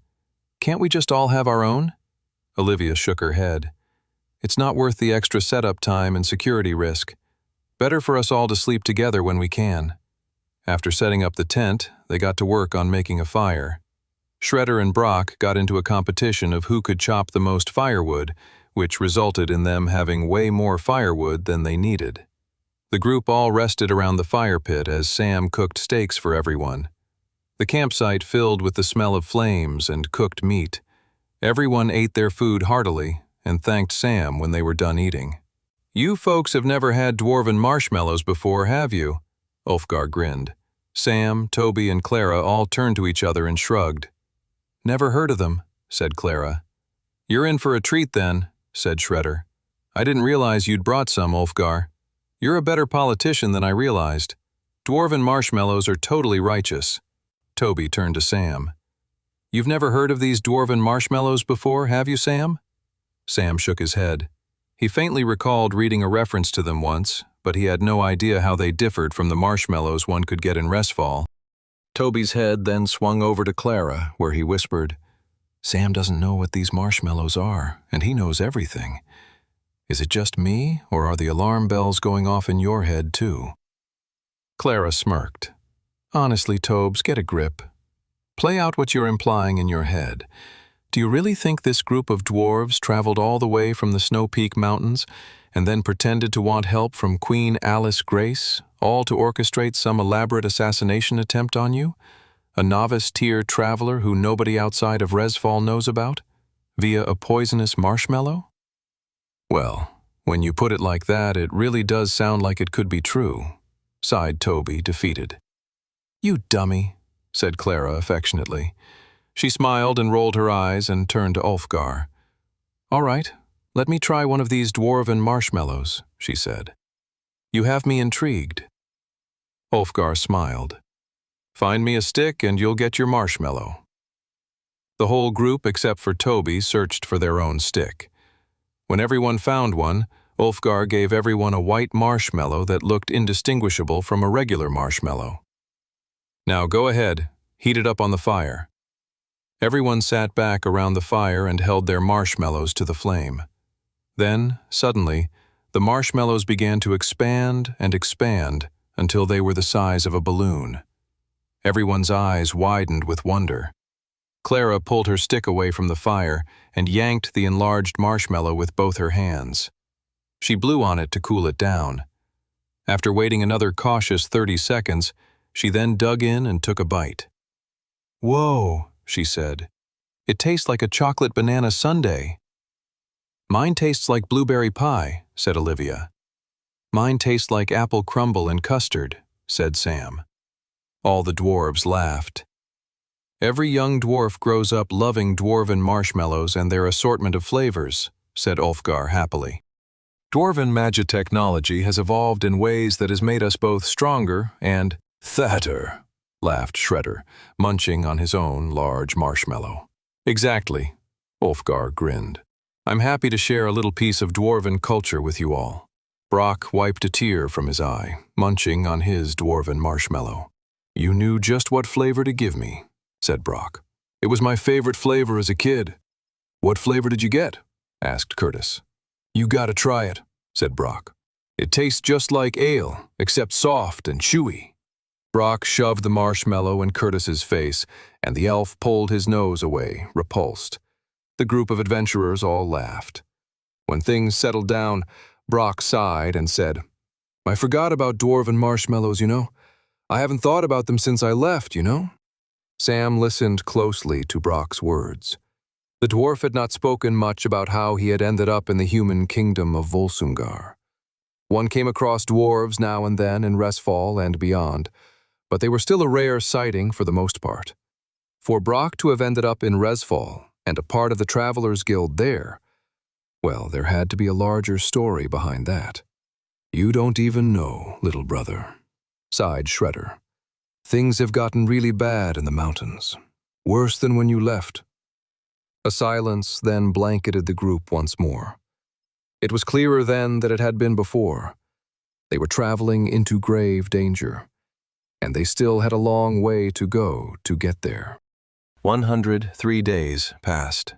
"Can't we just all have our own?" Olivia shook her head. "It's not worth the extra setup time and security risk. Better for us all to sleep together when we can." After setting up the tent, they got to work on making a fire. Shredder and Brock got into a competition of who could chop the most firewood, which resulted in them having way more firewood than they needed. The group all rested around the fire pit as Sam cooked steaks for everyone. The campsite filled with the smell of flames and cooked meat. Everyone ate their food heartily and thanked Sam when they were done eating. "You folks have never had Dwarven marshmallows before, have you?" Ulfgar grinned. Sam, Toby, and Clara all turned to each other and shrugged. "Never heard of them," said Clara. "You're in for a treat then," said Shredder. "I didn't realize you'd brought some, Ulfgar. You're a better politician than I realized. Dwarven marshmallows are totally righteous." Toby turned to Sam. "You've never heard of these Dwarven marshmallows before, have you, Sam?" Sam shook his head. He faintly recalled reading a reference to them once, but he had no idea how they differed from the marshmallows one could get in Resfall. Toby's head then swung over to Clara, where he whispered, "Sam doesn't know what these marshmallows are, and he knows everything. Is it just me, or are the alarm bells going off in your head, too?" Clara smirked. "Honestly, Tobes, get a grip. Play out what you're implying in your head. Do you really think this group of dwarves traveled all the way from the Snow Peak Mountains and then pretended to want help from Queen Alice Grace, all to orchestrate some elaborate assassination attempt on you? A novice-tier traveler who nobody outside of Resfall knows about? Via a poisonous marshmallow? Well, when you put it like that, it really does sound like it could be true, sighed Toby, defeated. You dummy, said Clara affectionately. She smiled and rolled her eyes and turned to Ulfgar. All right, let me try one of these dwarven marshmallows, she said. You have me intrigued. Ulfgar smiled. Find me a stick and you'll get your marshmallow. The whole group except for Toby searched for their own stick. When everyone found one, Ulfgar gave everyone a white marshmallow that looked indistinguishable from a regular marshmallow. Now go ahead, heat it up on the fire. Everyone sat back around the fire and held their marshmallows to the flame. Then, suddenly, the marshmallows began to expand and expand until they were the size of a balloon. Everyone's eyes widened with wonder. Clara pulled her stick away from the fire and yanked the enlarged marshmallow with both her hands. She blew on it to cool it down. After waiting another cautious 30 seconds, she then dug in and took a bite. Whoa, she said. It tastes like a chocolate banana sundae. Mine tastes like blueberry pie, said Olivia. Mine tastes like apple crumble and custard, said Sam. All the dwarves laughed. Every young dwarf grows up loving dwarven marshmallows and their assortment of flavors, said Ulfgar happily. Dwarven magitechnology has evolved in ways that has made us both stronger and fatter, laughed Shredder, munching on his own large marshmallow. Exactly, Ulfgar grinned. I'm happy to share a little piece of dwarven culture with you all. Brock wiped a tear from his eye, munching on his dwarven marshmallow. You knew just what flavor to give me, said Brock. It was my favorite flavor as a kid. What flavor did you get? Asked Curtis. You gotta try it, said Brock. It tastes just like ale, except soft and chewy. Brock shoved the marshmallow in Curtis's face, and the elf pulled his nose away, repulsed. The group of adventurers all laughed. When things settled down, Brock sighed and said, I forgot about dwarven marshmallows, you know. I haven't thought about them since I left, you know. Sam listened closely to Brock's words. The dwarf had not spoken much about how he had ended up in the human kingdom of Volsungar. One came across dwarves now and then in Resfall and beyond, but they were still a rare sighting for the most part. For Brock to have ended up in Resfall and a part of the Travelers' Guild there, well, there had to be a larger story behind that. You don't even know, little brother, sighed Shredder. Things have gotten really bad in the mountains. Worse than when you left. A silence then blanketed the group once more. It was clearer then than it had been before. They were traveling into grave danger, and they still had a long way to go to get there. 103 days passed.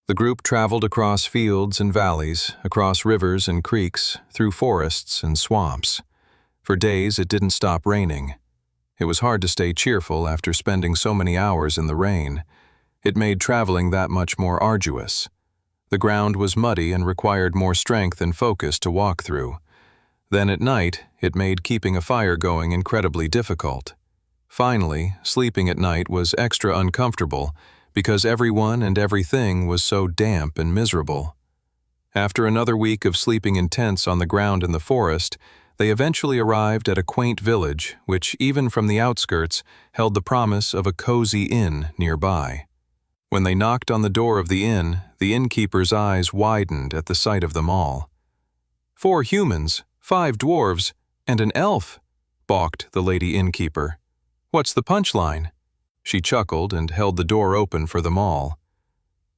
The group traveled across fields and valleys, across rivers and creeks, through forests and swamps. For days it didn't stop raining. It was hard to stay cheerful after spending so many hours in the rain. It made traveling that much more arduous. The ground was muddy and required more strength and focus to walk through. Then at night, it made keeping a fire going incredibly difficult. Finally, sleeping at night was extra uncomfortable because everyone and everything was so damp and miserable. After another week of sleeping in tents on the ground in the forest, they eventually arrived at a quaint village which, even from the outskirts, held the promise of a cozy inn nearby. When they knocked on the door of the innkeeper's eyes widened at the sight of them all. 4 humans, 5 dwarves, and an elf, balked the lady innkeeper. What's the punchline? She chuckled and held the door open for them all.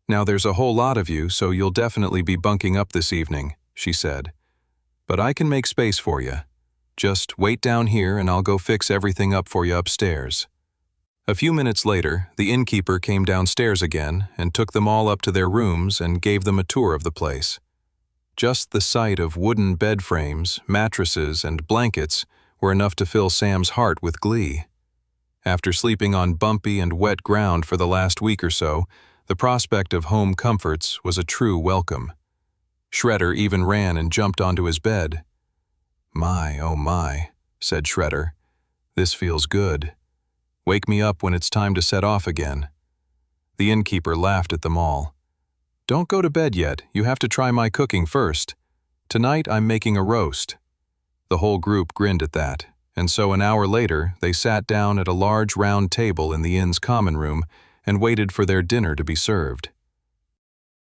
Now there's a whole lot of you, so you'll definitely be bunking up this evening, she said. But I can make space for you. Just wait down here and I'll go fix everything up for you upstairs. A few minutes later, the innkeeper came downstairs again and took them all up to their rooms and gave them a tour of the place. Just the sight of wooden bed frames, mattresses, and blankets were enough to fill Sam's heart with glee. After sleeping on bumpy and wet ground for the last week or so, the prospect of home comforts was a true welcome. Shredder even ran and jumped onto his bed. My, oh my, said Shredder. This feels good. Wake me up when it's time to set off again." The innkeeper laughed at them all. "Don't go to bed yet, you have to try my cooking first. Tonight I'm making a roast." The whole group grinned at that, and so an hour later they sat down at a large round table in the inn's common room and waited for their dinner to be served.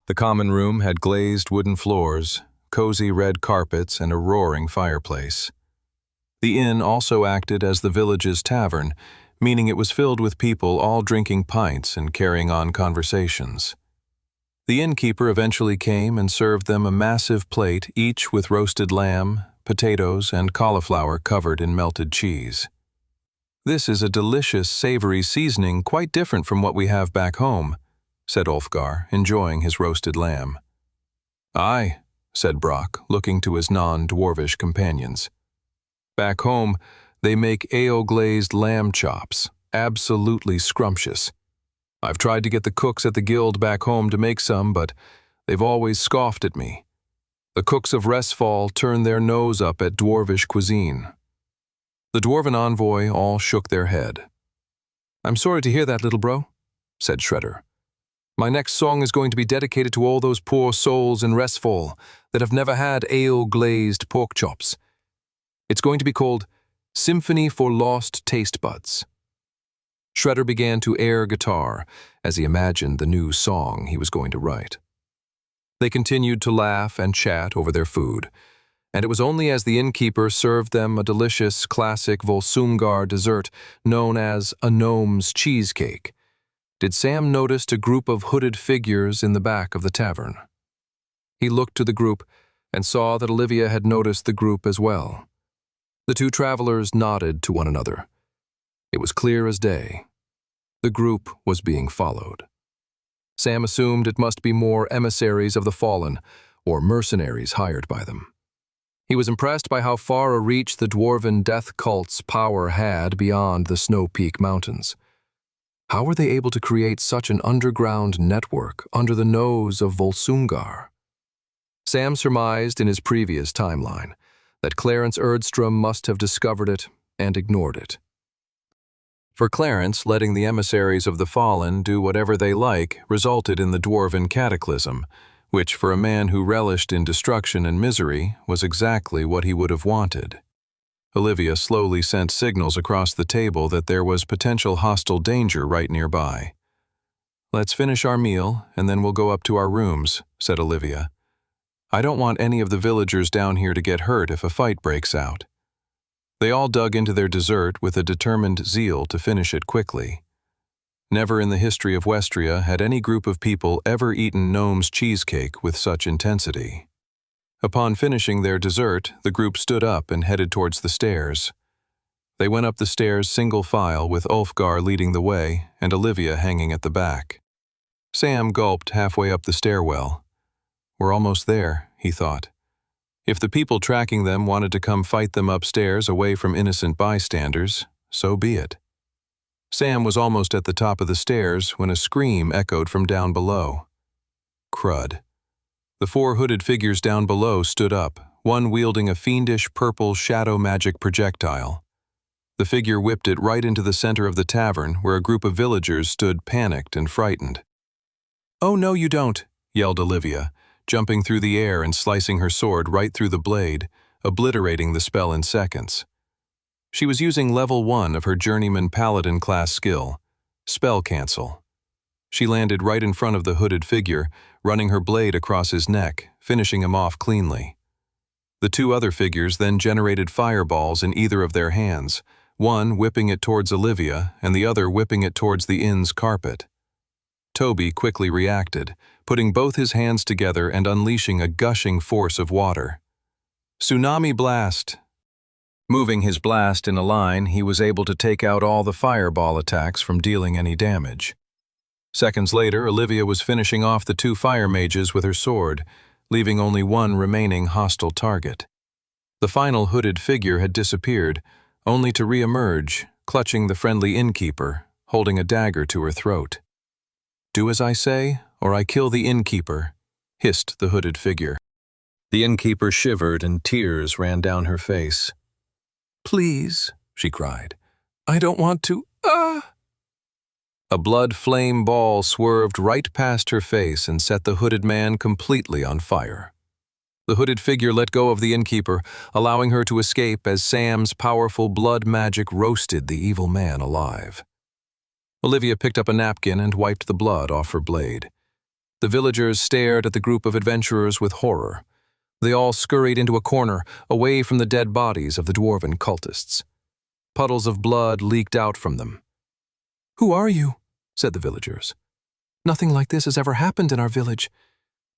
The common room had glazed wooden floors, cozy red carpets, and a roaring fireplace. The inn also acted as the village's tavern, meaning it was filled with people all drinking pints and carrying on conversations. The innkeeper eventually came and served them a massive plate, each with roasted lamb, potatoes, and cauliflower covered in melted cheese. "This is a delicious, savory seasoning quite different from what we have back home," said Ulfgar, enjoying his roasted lamb. "Aye," said Brock, looking to his non-dwarvish companions. "Back home, they make ale-glazed lamb chops, absolutely scrumptious. I've tried to get the cooks at the guild back home to make some, but they've always scoffed at me. The cooks of Restfall turn their nose up at dwarvish cuisine." The dwarven envoy all shook their head. "I'm sorry to hear that, little bro," said Shredder. "My next song is going to be dedicated to all those poor souls in Restfall that have never had ale-glazed pork chops. It's going to be called Symphony for Lost Taste Buds." Shredder began to air guitar as he imagined the new song he was going to write. They continued to laugh and chat over their food, and it was only as the innkeeper served them a delicious classic Volsumgar dessert known as a gnome's cheesecake did Sam notice a group of hooded figures in the back of the tavern. He looked to the group and saw that Olivia had noticed the group as well. The two travelers nodded to one another. It was clear as day. The group was being followed. Sam assumed it must be more emissaries of the fallen, or mercenaries hired by them. He was impressed by how far a reach the dwarven death cult's power had beyond the Snow Peak Mountains. How were they able to create such an underground network under the nose of Volsumgar? Sam surmised in his previous timeline that Clarence Erdstrom must have discovered it and ignored it. For Clarence, letting the emissaries of the fallen do whatever they like resulted in the dwarven cataclysm, which for a man who relished in destruction and misery was exactly what he would have wanted. Olivia slowly sent signals across the table that there was potential hostile danger right nearby. "Let's finish our meal, and then we'll go up to our rooms," said Olivia. "I don't want any of the villagers down here to get hurt if a fight breaks out." They all dug into their dessert with a determined zeal to finish it quickly. Never in the history of Westria had any group of people ever eaten gnome's cheesecake with such intensity. Upon finishing their dessert, the group stood up and headed towards the stairs. They went up the stairs single file with Ulfgar leading the way and Olivia hanging at the back. Sam gulped halfway up the stairwell. "We're almost there," he thought. If the people tracking them wanted to come fight them upstairs away from innocent bystanders, so be it. Sam was almost at the top of the stairs when a scream echoed from down below. Crud. The four hooded figures down below stood up, one wielding a fiendish purple shadow magic projectile. The figure whipped it right into the center of the tavern where a group of villagers stood panicked and frightened. "Oh no, you don't," yelled Olivia, jumping through the air and slicing her sword right through the blade, obliterating the spell in seconds. She was using level 1 of her journeyman paladin class skill, Spell Cancel. She landed right in front of the hooded figure, running her blade across his neck, finishing him off cleanly. The two other figures then generated fireballs in either of their hands, one whipping it towards Olivia and the other whipping it towards the inn's carpet. Toby quickly reacted, putting both his hands together and unleashing a gushing force of water. Tsunami Blast! Moving his blast in a line, he was able to take out all the fireball attacks from dealing any damage. Seconds later, Olivia was finishing off the two fire mages with her sword, leaving only one remaining hostile target. The final hooded figure had disappeared, only to re-emerge, clutching the friendly innkeeper, holding a dagger to her throat. "Do as I say, or I kill the innkeeper," hissed the hooded figure. The innkeeper shivered and tears ran down her face. "Please," she cried. "I don't want to A blood flame ball swerved right past her face and set the hooded man completely on fire. The hooded figure let go of the innkeeper, allowing her to escape as Sam's powerful blood magic roasted the evil man alive. Olivia picked up a napkin and wiped the blood off her blade. The villagers stared at the group of adventurers with horror. They all scurried into a corner, away from the dead bodies of the dwarven cultists. Puddles of blood leaked out from them. "Who are you?" said the villagers. "Nothing like this has ever happened in our village.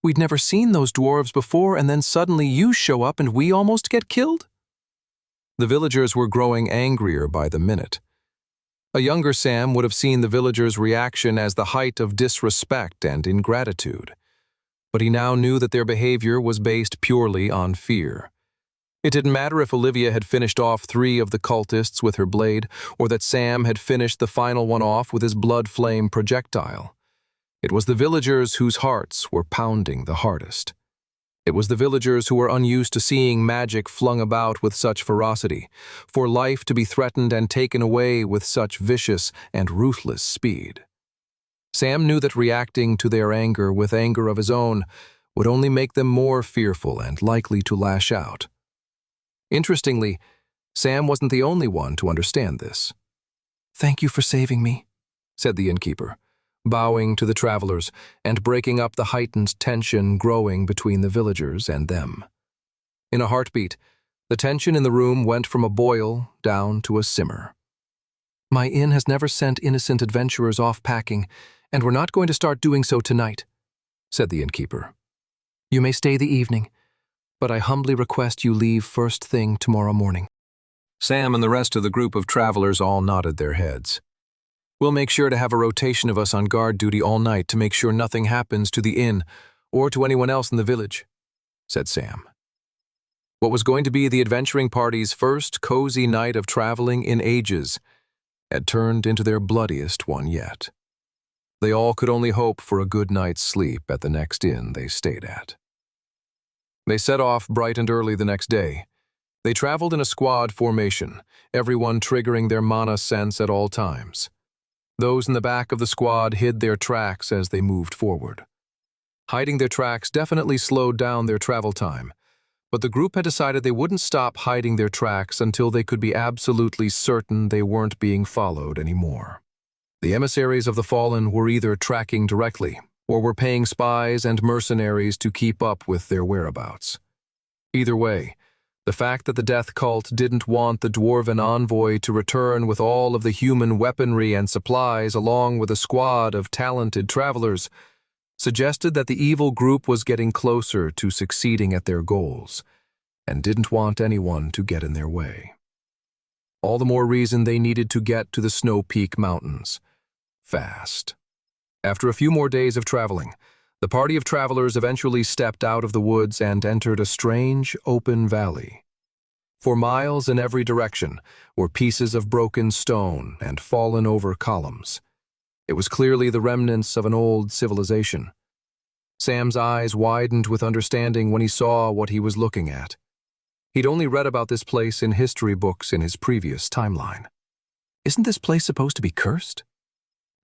We'd never seen those dwarves before, and then suddenly you show up and we almost get killed?" The villagers were growing angrier by the minute. A younger Sam would have seen the villagers' reaction as the height of disrespect and ingratitude, but he now knew that their behavior was based purely on fear. It didn't matter if Olivia had finished off 3 of the cultists with her blade, or that Sam had finished the final one off with his blood flame projectile. It was the villagers whose hearts were pounding the hardest. It was the villagers who were unused to seeing magic flung about with such ferocity, for life to be threatened and taken away with such vicious and ruthless speed. Sam knew that reacting to their anger with anger of his own would only make them more fearful and likely to lash out. Interestingly, Sam wasn't the only one to understand this. "Thank you for saving me," said the innkeeper, bowing to the travelers and breaking up the heightened tension growing between the villagers and them. In a heartbeat, the tension in the room went from a boil down to a simmer. "My inn has never sent innocent adventurers off packing, and we're not going to start doing so tonight," said the innkeeper. "You may stay the evening, but I humbly request you leave first thing tomorrow morning." Sam and the rest of the group of travelers all nodded their heads. "We'll make sure to have a rotation of us on guard duty all night to make sure nothing happens to the inn or to anyone else in the village," said Sam. What was going to be the adventuring party's first cozy night of traveling in ages had turned into their bloodiest one yet. They all could only hope for a good night's sleep at the next inn they stayed at. They set off bright and early the next day. They traveled in a squad formation, everyone triggering their mana sense at all times. Those in the back of the squad hid their tracks as they moved forward. Hiding their tracks definitely slowed down their travel time, but the group had decided they wouldn't stop hiding their tracks until they could be absolutely certain they weren't being followed anymore. The emissaries of the Fallen were either tracking directly or were paying spies and mercenaries to keep up with their whereabouts. Either way, the fact that the death cult didn't want the dwarven envoy to return with all of the human weaponry and supplies along with a squad of talented travelers suggested that the evil group was getting closer to succeeding at their goals and didn't want anyone to get in their way. All the more reason they needed to get to the Snow Peak Mountains fast. After a few more days of traveling, the party of travelers eventually stepped out of the woods and entered a strange, open valley. For miles in every direction were pieces of broken stone and fallen-over columns. It was clearly the remnants of an old civilization. Sam's eyes widened with understanding when he saw what he was looking at. He'd only read about this place in history books in his previous timeline. Isn't this place supposed to be cursed?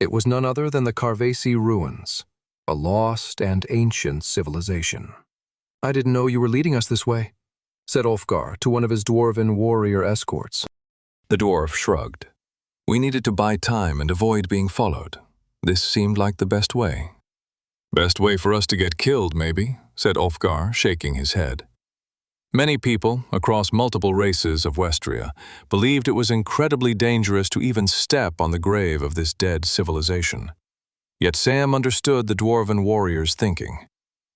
It was none other than the Carvesi ruins, a lost and ancient civilization. "I didn't know you were leading us this way," said Ulfgar to one of his dwarven warrior escorts. The dwarf shrugged. "We needed to buy time and avoid being followed. This seemed like the best way." Best way for us to get killed, maybe, said Ulfgar, shaking his head. Many people, across multiple races of Westria, believed it was incredibly dangerous to even step on the grave of this dead civilization. Yet Sam understood the dwarven warriors' thinking.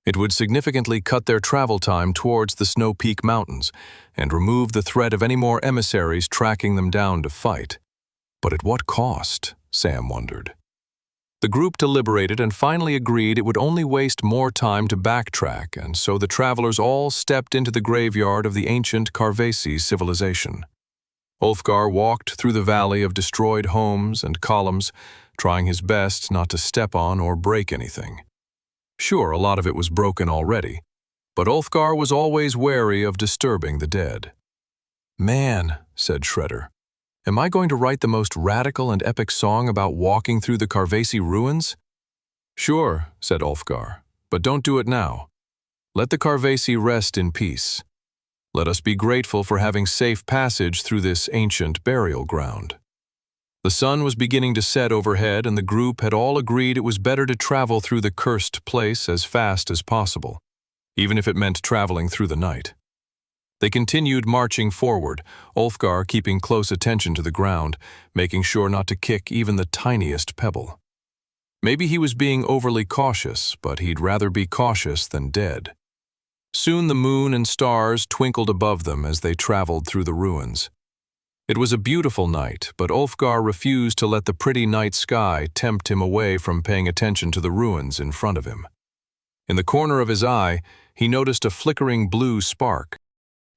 It would significantly cut their travel time towards the Snow Peak Mountains and remove the threat of any more emissaries tracking them down to fight. But at what cost, Sam wondered. The group deliberated and finally agreed it would only waste more time to backtrack, and so the travelers all stepped into the graveyard of the ancient Carvesi civilization. Ulfgar walked through the valley of destroyed homes and columns, trying his best not to step on or break anything. Sure, a lot of it was broken already, but Ulfgar was always wary of disturbing the dead. "Man," said Shredder, Am I going to write the most radical and epic song about walking through the Carvesi ruins? Sure, said Ulfgar, but don't do it now. Let the Carvesi rest in peace. Let us be grateful for having safe passage through this ancient burial ground. The sun was beginning to set overhead, and the group had all agreed it was better to travel through the cursed place as fast as possible, even if it meant traveling through the night. They continued marching forward, Ulfgar keeping close attention to the ground, making sure not to kick even the tiniest pebble. Maybe he was being overly cautious, but he'd rather be cautious than dead. Soon the moon and stars twinkled above them as they traveled through the ruins. It was a beautiful night, but Ulfgar refused to let the pretty night sky tempt him away from paying attention to the ruins in front of him. In the corner of his eye, he noticed a flickering blue spark.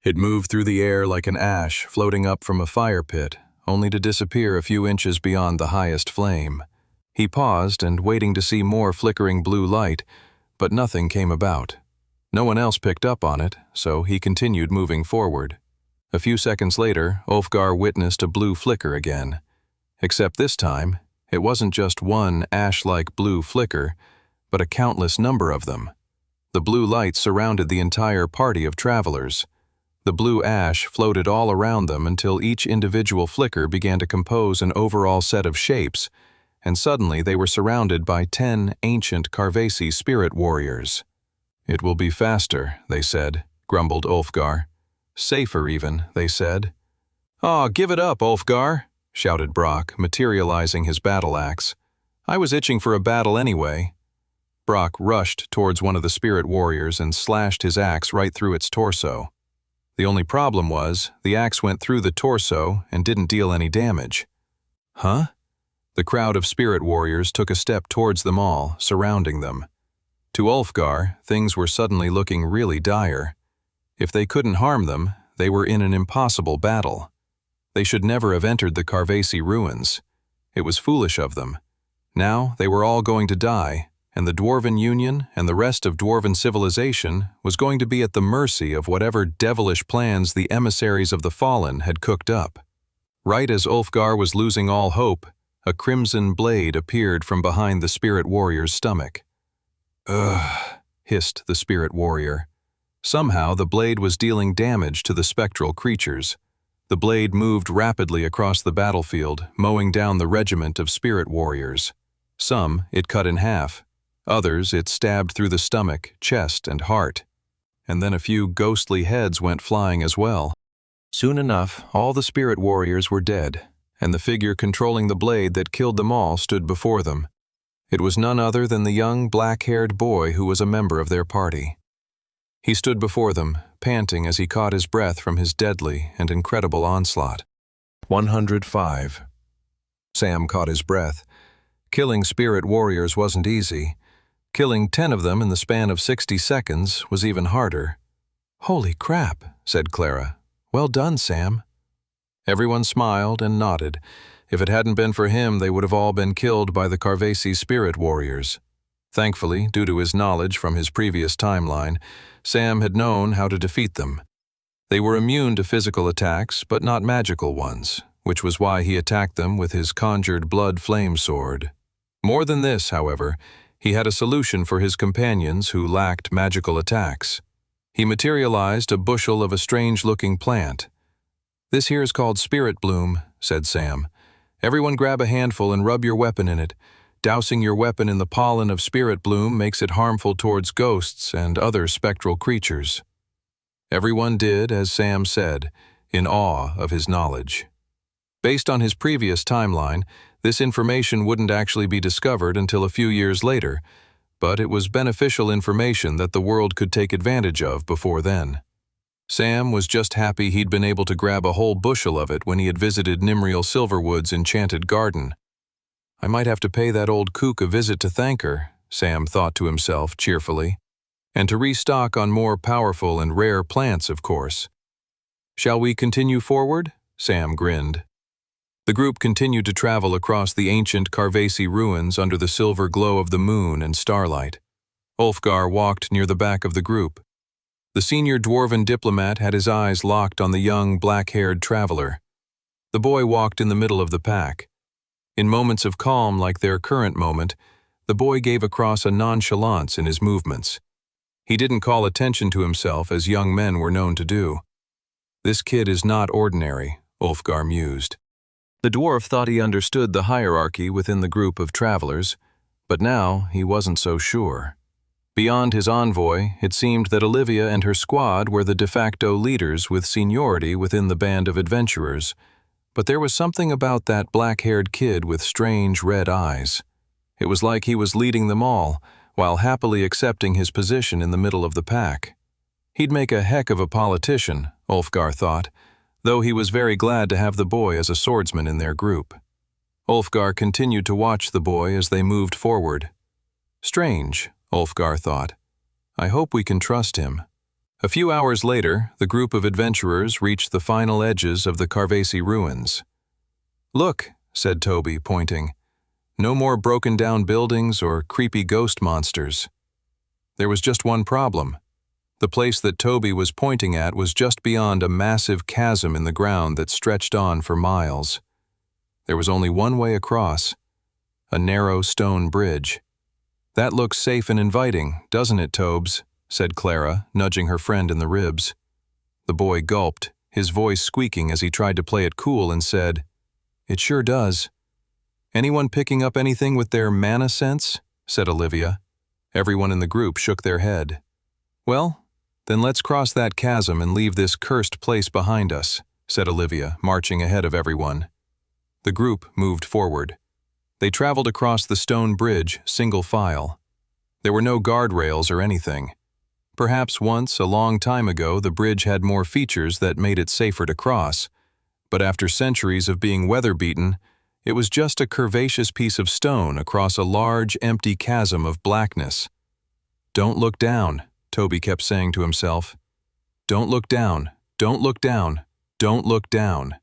It moved through the air like an ash floating up from a fire pit, only to disappear a few inches beyond the highest flame. He paused and waiting to see more flickering blue light, but nothing came about. No one else picked up on it, so he continued moving forward. A few seconds later, Ulfgar witnessed a blue flicker again. Except this time, it wasn't just one ash-like blue flicker, but a countless number of them. The blue light surrounded the entire party of travelers. The blue ash floated all around them until each individual flicker began to compose an overall set of shapes, and suddenly they were surrounded by 10 ancient Carvesi spirit warriors. It will be faster, they said, grumbled Ulfgar. Safer even, they said. "Aw, give it up, Ulfgar," shouted Brock, materializing his battle axe. "I was itching for a battle anyway." Brock rushed towards one of the spirit warriors and slashed his axe right through its torso. The only problem was, the axe went through the torso and didn't deal any damage. Huh? The crowd of spirit warriors took a step towards them all, surrounding them. To Ulfgar, things were suddenly looking really dire. If they couldn't harm them, they were in an impossible battle. They should never have entered the Carvesi ruins. It was foolish of them. Now they were all going to die, and the Dwarven Union and the rest of Dwarven civilization was going to be at the mercy of whatever devilish plans the emissaries of the Fallen had cooked up. Right as Ulfgar was losing all hope, a crimson blade appeared from behind the spirit warrior's stomach. "Ugh," hissed the spirit warrior. Somehow the blade was dealing damage to the spectral creatures. The blade moved rapidly across the battlefield, mowing down the regiment of spirit warriors. Some it cut in half. Others it stabbed through the stomach, chest, and heart. And then a few ghostly heads went flying as well. Soon enough, all the spirit warriors were dead, and the figure controlling the blade that killed them all stood before them. It was none other than the young black-haired boy who was a member of their party. He stood before them, panting as he caught his breath from his deadly and incredible onslaught. 105. Sam caught his breath. Killing spirit warriors wasn't easy. Killing 10 of them in the span of 60 seconds was even harder. "Holy crap," said Clara. "Well done, Sam." Everyone smiled and nodded. If it hadn't been for him, they would have all been killed by the Carvesi spirit warriors. Thankfully, due to his knowledge from his previous timeline, Sam had known how to defeat them. They were immune to physical attacks, but not magical ones, which was why he attacked them with his conjured blood flame sword. More than this, however, he had a solution for his companions who lacked magical attacks. He materialized a bushel of a strange-looking plant. "This here is called Spirit Bloom," said Sam. "Everyone grab a handful and rub your weapon in it. Dousing your weapon in the pollen of Spirit Bloom makes it harmful towards ghosts and other spectral creatures." Everyone did as Sam said, in awe of his knowledge. Based on his previous timeline, this information wouldn't actually be discovered until a few years later, but it was beneficial information that the world could take advantage of before then. Sam was just happy he'd been able to grab a whole bushel of it when he had visited Nimriel Silverwood's enchanted garden. "I might have to pay that old kook a visit to thank her," Sam thought to himself cheerfully, "and to restock on more powerful and rare plants, of course." "Shall we continue forward?" Sam grinned. The group continued to travel across the ancient Carvesi ruins under the silver glow of the moon and starlight. Ulfgar walked near the back of the group. The senior dwarven diplomat had his eyes locked on the young, black-haired traveler. The boy walked in the middle of the pack. In moments of calm like their current moment, the boy gave across a nonchalance in his movements. He didn't call attention to himself as young men were known to do. This kid is not ordinary, Ulfgar mused. The dwarf thought he understood the hierarchy within the group of travelers, but now he wasn't so sure. Beyond his envoy, it seemed that Olivia and her squad were the de facto leaders with seniority within the band of adventurers, but there was something about that black-haired kid with strange red eyes. It was like he was leading them all, while happily accepting his position in the middle of the pack. He'd make a heck of a politician, Ulfgar thought, though he was very glad to have the boy as a swordsman in their group. Ulfgar continued to watch the boy as they moved forward. Strange, Ulfgar thought. I hope we can trust him. A few hours later, the group of adventurers reached the final edges of the Carvesi ruins. Look, said Toby, pointing. No more broken-down buildings or creepy ghost monsters. There was just one problem. The place that Toby was pointing at was just beyond a massive chasm in the ground that stretched on for miles. There was only one way across, a narrow stone bridge. That looks safe and inviting, doesn't it, Tobes? Said Clara, nudging her friend in the ribs. The boy gulped, his voice squeaking as he tried to play it cool, and said, It sure does. Anyone picking up anything with their mana sense? Said Olivia. Everyone in the group shook their head. Well, then let's cross that chasm and leave this cursed place behind us, said Olivia, marching ahead of everyone. The group moved forward. They traveled across the stone bridge, single file. There were no guardrails or anything. Perhaps once, a long time ago, the bridge had more features that made it safer to cross, but after centuries of being weather-beaten, it was just a curvaceous piece of stone across a large, empty chasm of blackness. Don't look down, Toby kept saying to himself. Don't look down, don't look down, don't look down.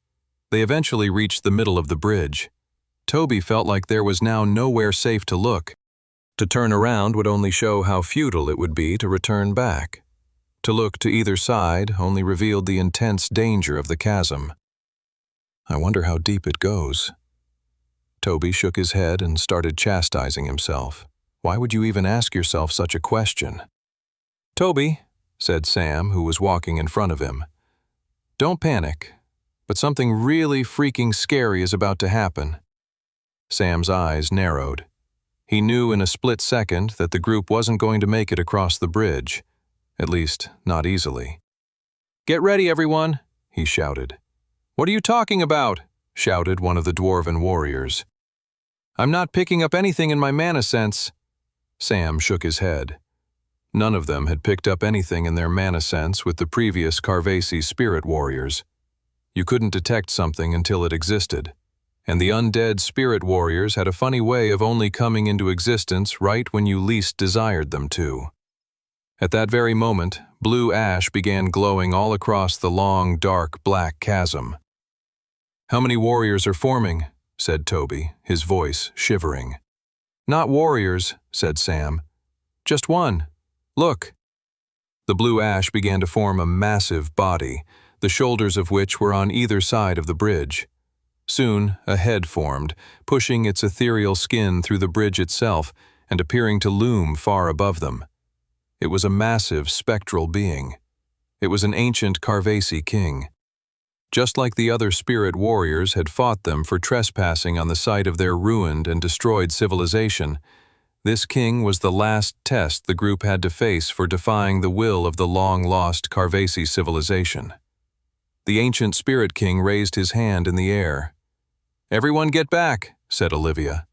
They eventually reached the middle of the bridge. Toby felt like there was now nowhere safe to look. To turn around would only show how futile it would be to return back. To look to either side only revealed the intense danger of the chasm. I wonder how deep it goes. Toby shook his head and started chastising himself. Why would you even ask yourself such a question? Toby, said Sam, who was walking in front of him. Don't panic, but something really freaking scary is about to happen. Sam's eyes narrowed. He knew in a split second that the group wasn't going to make it across the bridge, at least not easily. Get ready, everyone, he shouted. What are you talking about? Shouted one of the dwarven warriors. I'm not picking up anything in my mana sense. Sam shook his head. None of them had picked up anything in their mana sense with the previous Carvesi spirit warriors. You couldn't detect something until it existed. And the undead spirit warriors had a funny way of only coming into existence right when you least desired them to. At that very moment, blue ash began glowing all across the long, dark, black chasm. How many warriors are forming? Said Toby, his voice shivering. Not warriors, said Sam. Just one. Look. The blue ash began to form a massive body, the shoulders of which were on either side of the bridge. Soon, a head formed, pushing its ethereal skin through the bridge itself and appearing to loom far above them. It was a massive, spectral being. It was an ancient Carvesi king. Just like the other spirit warriors had fought them for trespassing on the site of their ruined and destroyed civilization, this king was the last test the group had to face for defying the will of the long-lost Carvesi civilization. The ancient spirit king raised his hand in the air. Everyone get back, said Olivia.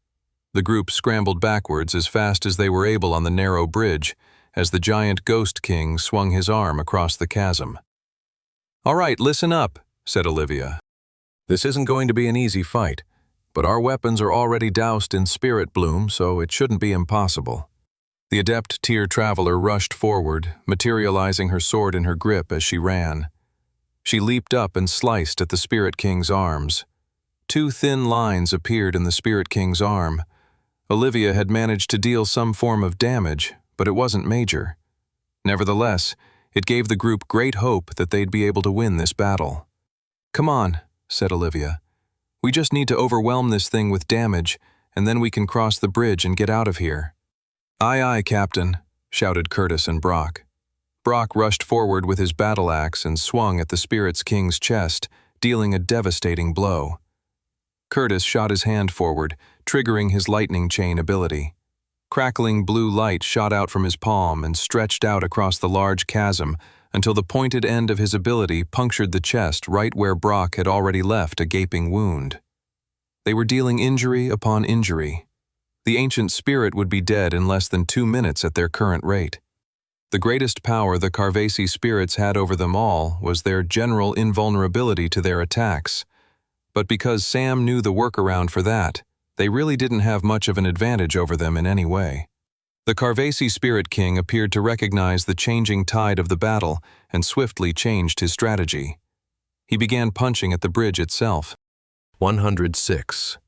The group scrambled backwards as fast as they were able on the narrow bridge, as the giant ghost king swung his arm across the chasm. All right, listen up, said Olivia. This isn't going to be an easy fight, but our weapons are already doused in spirit bloom, so it shouldn't be impossible. The adept tier traveler rushed forward, materializing her sword in her grip as she ran. She leaped up and sliced at the Spirit King's arms. 2 thin lines appeared in the Spirit King's arm. Olivia had managed to deal some form of damage, but it wasn't major. Nevertheless, it gave the group great hope that they'd be able to win this battle. Come on, said Olivia. We just need to overwhelm this thing with damage, and then we can cross the bridge and get out of here." "Aye, aye, Captain," shouted Curtis and Brock. Brock rushed forward with his battle axe and swung at the Spirit's King's chest, dealing a devastating blow. Curtis shot his hand forward, triggering his lightning chain ability. Crackling blue light shot out from his palm and stretched out across the large chasm until the pointed end of his ability punctured the chest right where Brock had already left a gaping wound. They were dealing injury upon injury. The ancient spirit would be dead in less than 2 minutes at their current rate. The greatest power the Carvesi spirits had over them all was their general invulnerability to their attacks. But because Sam knew the workaround for that, they really didn't have much of an advantage over them in any way. The Carvesi Spirit King appeared to recognize the changing tide of the battle and swiftly changed his strategy. He began punching at the bridge itself. 106.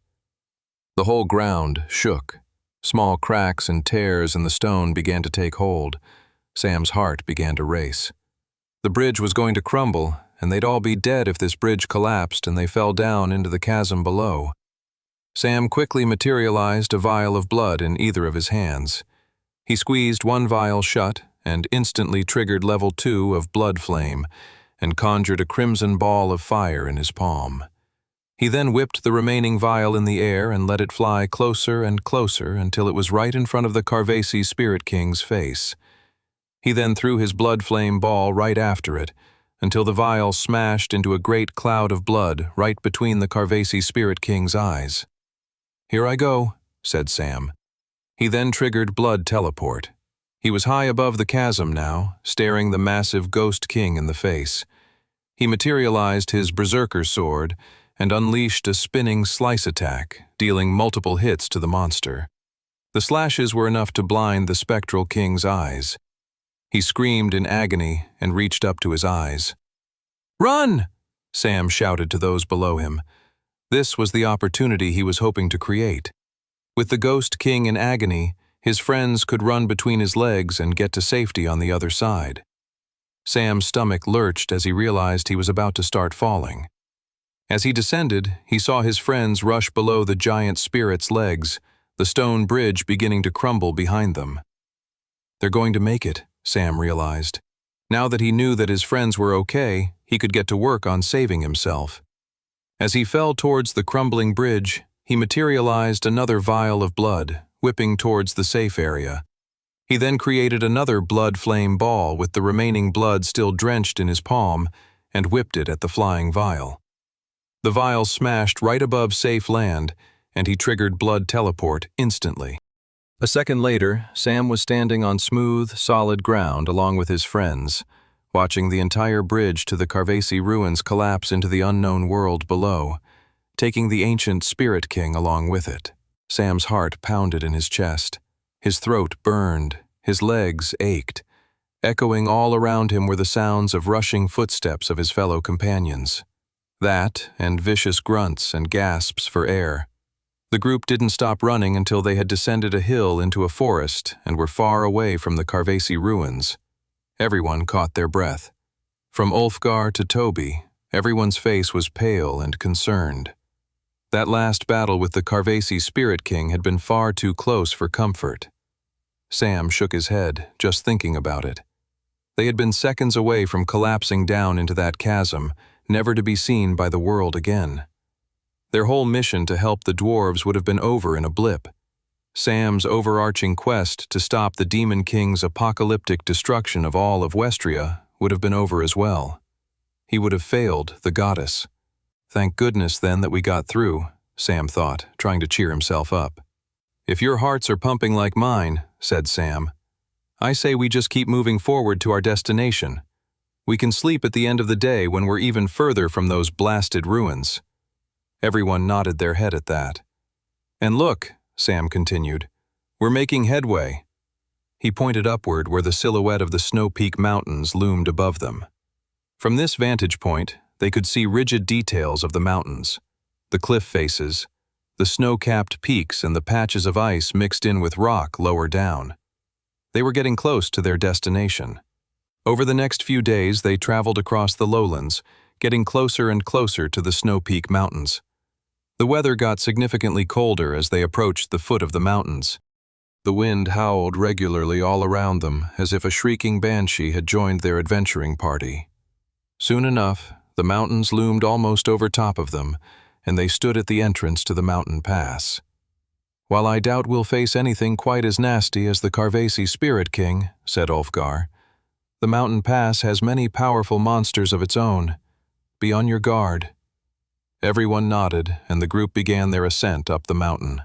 The whole ground shook. Small cracks and tears in the stone began to take hold. Sam's heart began to race. The bridge was going to crumble, and they'd all be dead if this bridge collapsed and they fell down into the chasm below. Sam quickly materialized a vial of blood in either of his hands. He squeezed one vial shut and instantly triggered level 2 of blood flame and conjured a crimson ball of fire in his palm. He then whipped the remaining vial in the air and let it fly closer and closer until it was right in front of the Carvesi Spirit King's face. He then threw his blood flame ball right after it, until the vial smashed into a great cloud of blood right between the Carvesi Spirit King's eyes. "Here I go," said Sam. He then triggered blood teleport. He was high above the chasm now, staring the massive Ghost King in the face. He materialized his Berserker sword and unleashed a spinning slice attack, dealing multiple hits to the monster. The slashes were enough to blind the Spectral King's eyes. He screamed in agony and reached up to his eyes. "Run!" Sam shouted to those below him. This was the opportunity he was hoping to create. With the Ghost King in agony, his friends could run between his legs and get to safety on the other side. Sam's stomach lurched as he realized he was about to start falling. As he descended, he saw his friends rush below the giant spirit's legs, the stone bridge beginning to crumble behind them. They're going to make it, Sam realized. Now that he knew that his friends were okay, he could get to work on saving himself. As he fell towards the crumbling bridge, he materialized another vial of blood, whipping towards the safe area. He then created another blood flame ball with the remaining blood still drenched in his palm and whipped it at the flying vial. The vial smashed right above safe land, and he triggered blood teleport instantly. A second later, Sam was standing on smooth, solid ground along with his friends, watching the entire bridge to the Carvesi ruins collapse into the unknown world below, taking the ancient Spirit King along with it. Sam's heart pounded in his chest. His throat burned, his legs ached. Echoing all around him were the sounds of rushing footsteps of his fellow companions. That, and vicious grunts and gasps for air. The group didn't stop running until they had descended a hill into a forest and were far away from the Carvesi ruins. Everyone caught their breath. From Ulfgar to Toby, everyone's face was pale and concerned. That last battle with the Carvesi Spirit King had been far too close for comfort. Sam shook his head, just thinking about it. They had been seconds away from collapsing down into that chasm, never to be seen by the world again. Their whole mission to help the dwarves would have been over in a blip. Sam's overarching quest to stop the Demon King's apocalyptic destruction of all of Westria would have been over as well. He would have failed the goddess. Thank goodness then that we got through, Sam thought, trying to cheer himself up. If your hearts are pumping like mine, said Sam, I say we just keep moving forward to our destination. We can sleep at the end of the day when we're even further from those blasted ruins. Everyone nodded their head at that. And look, Sam continued, we're making headway. He pointed upward where the silhouette of the Snow Peak Mountains loomed above them. From this vantage point, they could see rigid details of the mountains, the cliff faces, the snow-capped peaks and the patches of ice mixed in with rock lower down. They were getting close to their destination. Over the next few days, they traveled across the lowlands, getting closer and closer to the Snow Peak Mountains. The weather got significantly colder as they approached the foot of the mountains. The wind howled regularly all around them, as if a shrieking banshee had joined their adventuring party. Soon enough, the mountains loomed almost over top of them, and they stood at the entrance to the mountain pass. "While I doubt we'll face anything quite as nasty as the Carvesi Spirit King," said Ulfgar, "the mountain pass has many powerful monsters of its own. Be on your guard." Everyone nodded, and the group began their ascent up the mountain.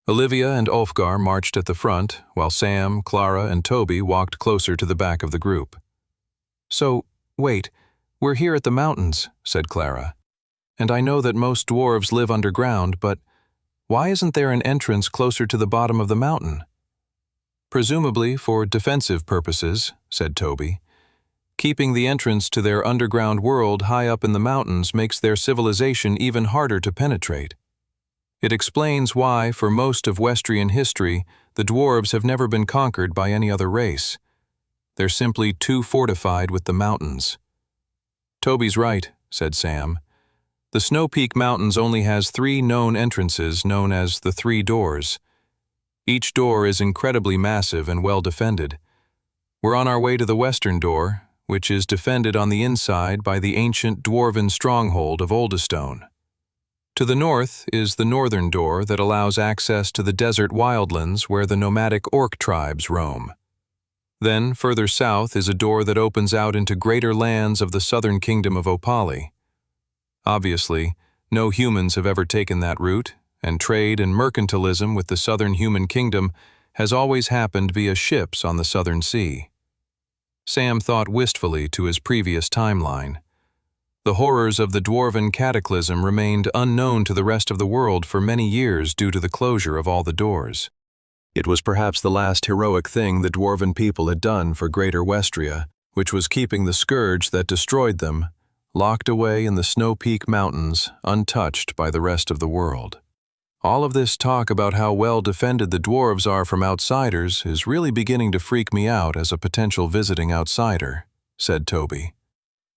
Olivia and Ulfgar marched at the front, while Sam, Clara, and Toby walked closer to the back of the group. "So, wait, we're here at the mountains," said Clara. "And I know that most dwarves live underground, but why isn't there an entrance closer to the bottom of the mountain?" "Presumably for defensive purposes," said Toby. "Keeping the entrance to their underground world high up in the mountains makes their civilization even harder to penetrate. It explains why, for most of Westrian history, the dwarves have never been conquered by any other race. They're simply too fortified with the mountains." "Toby's right," said Sam. "The Snow Peak Mountains only has 3 known entrances known as the 3 Doors. Each door is incredibly massive and well defended. We're on our way to the western door, which is defended on the inside by the ancient dwarven stronghold of Oldestone. To the north is the northern door that allows access to the desert wildlands where the nomadic orc tribes roam. Then, further south is a door that opens out into greater lands of the southern kingdom of Opali. Obviously, no humans have ever taken that route, and trade and mercantilism with the southern human kingdom has always happened via ships on the southern sea." Sam thought wistfully to his previous timeline. The horrors of the dwarven cataclysm remained unknown to the rest of the world for many years due to the closure of all the doors. It was perhaps the last heroic thing the dwarven people had done for Greater Westria, which was keeping the scourge that destroyed them locked away in the Snow Peak Mountains, untouched by the rest of the world. "All of this talk about how well defended the dwarves are from outsiders is really beginning to freak me out as a potential visiting outsider," said Toby.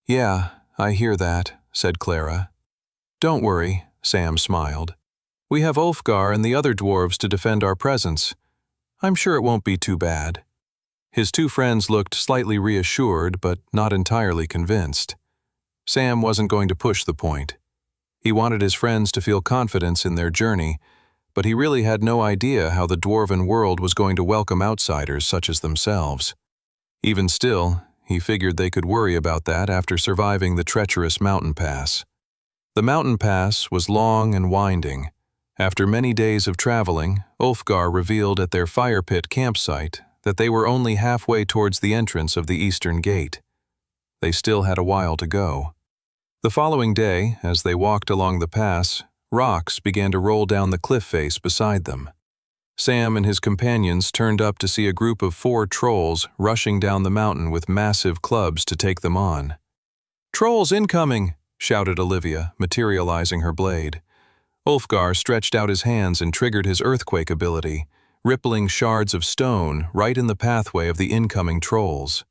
"Yeah, I hear that," said Clara. "Don't worry," Sam smiled. "We have Ulfgar and the other dwarves to defend our presence. I'm sure it won't be too bad." His 2 friends looked slightly reassured but not entirely convinced. Sam wasn't going to push the point. He wanted his friends to feel confidence in their journey, but he really had no idea how the dwarven world was going to welcome outsiders such as themselves. Even still, he figured they could worry about that after surviving the treacherous mountain pass. The mountain pass was long and winding. After many days of traveling, Ulfgar revealed at their fire pit campsite that they were only halfway towards the entrance of the eastern gate. They still had a while to go. The following day, as they walked along the pass, rocks began to roll down the cliff face beside them. Sam and his companions turned up to see a group of 4 trolls rushing down the mountain with massive clubs to take them on. "Trolls incoming!" shouted Olivia, materializing her blade. Ulfgar stretched out his hands and triggered his earthquake ability, rippling shards of stone right in the pathway of the incoming trolls.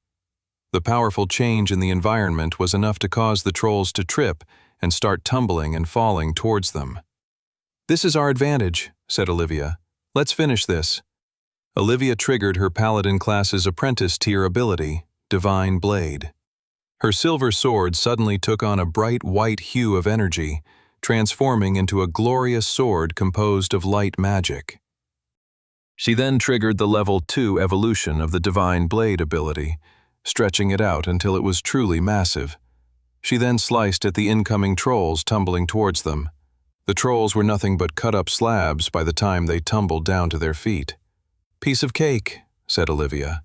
The powerful change in the environment was enough to cause the trolls to trip and start tumbling and falling towards them. "This is our advantage," said Olivia. "Let's finish this." Olivia triggered her Paladin class's apprentice tier ability, Divine Blade. Her silver sword suddenly took on a bright white hue of energy, transforming into a glorious sword composed of light magic. She then triggered the level 2 evolution of the Divine Blade ability, stretching it out until it was truly massive. She then sliced at the incoming trolls tumbling towards them. The trolls were nothing but cut-up slabs by the time they tumbled down to their feet. "Piece of cake," said Olivia.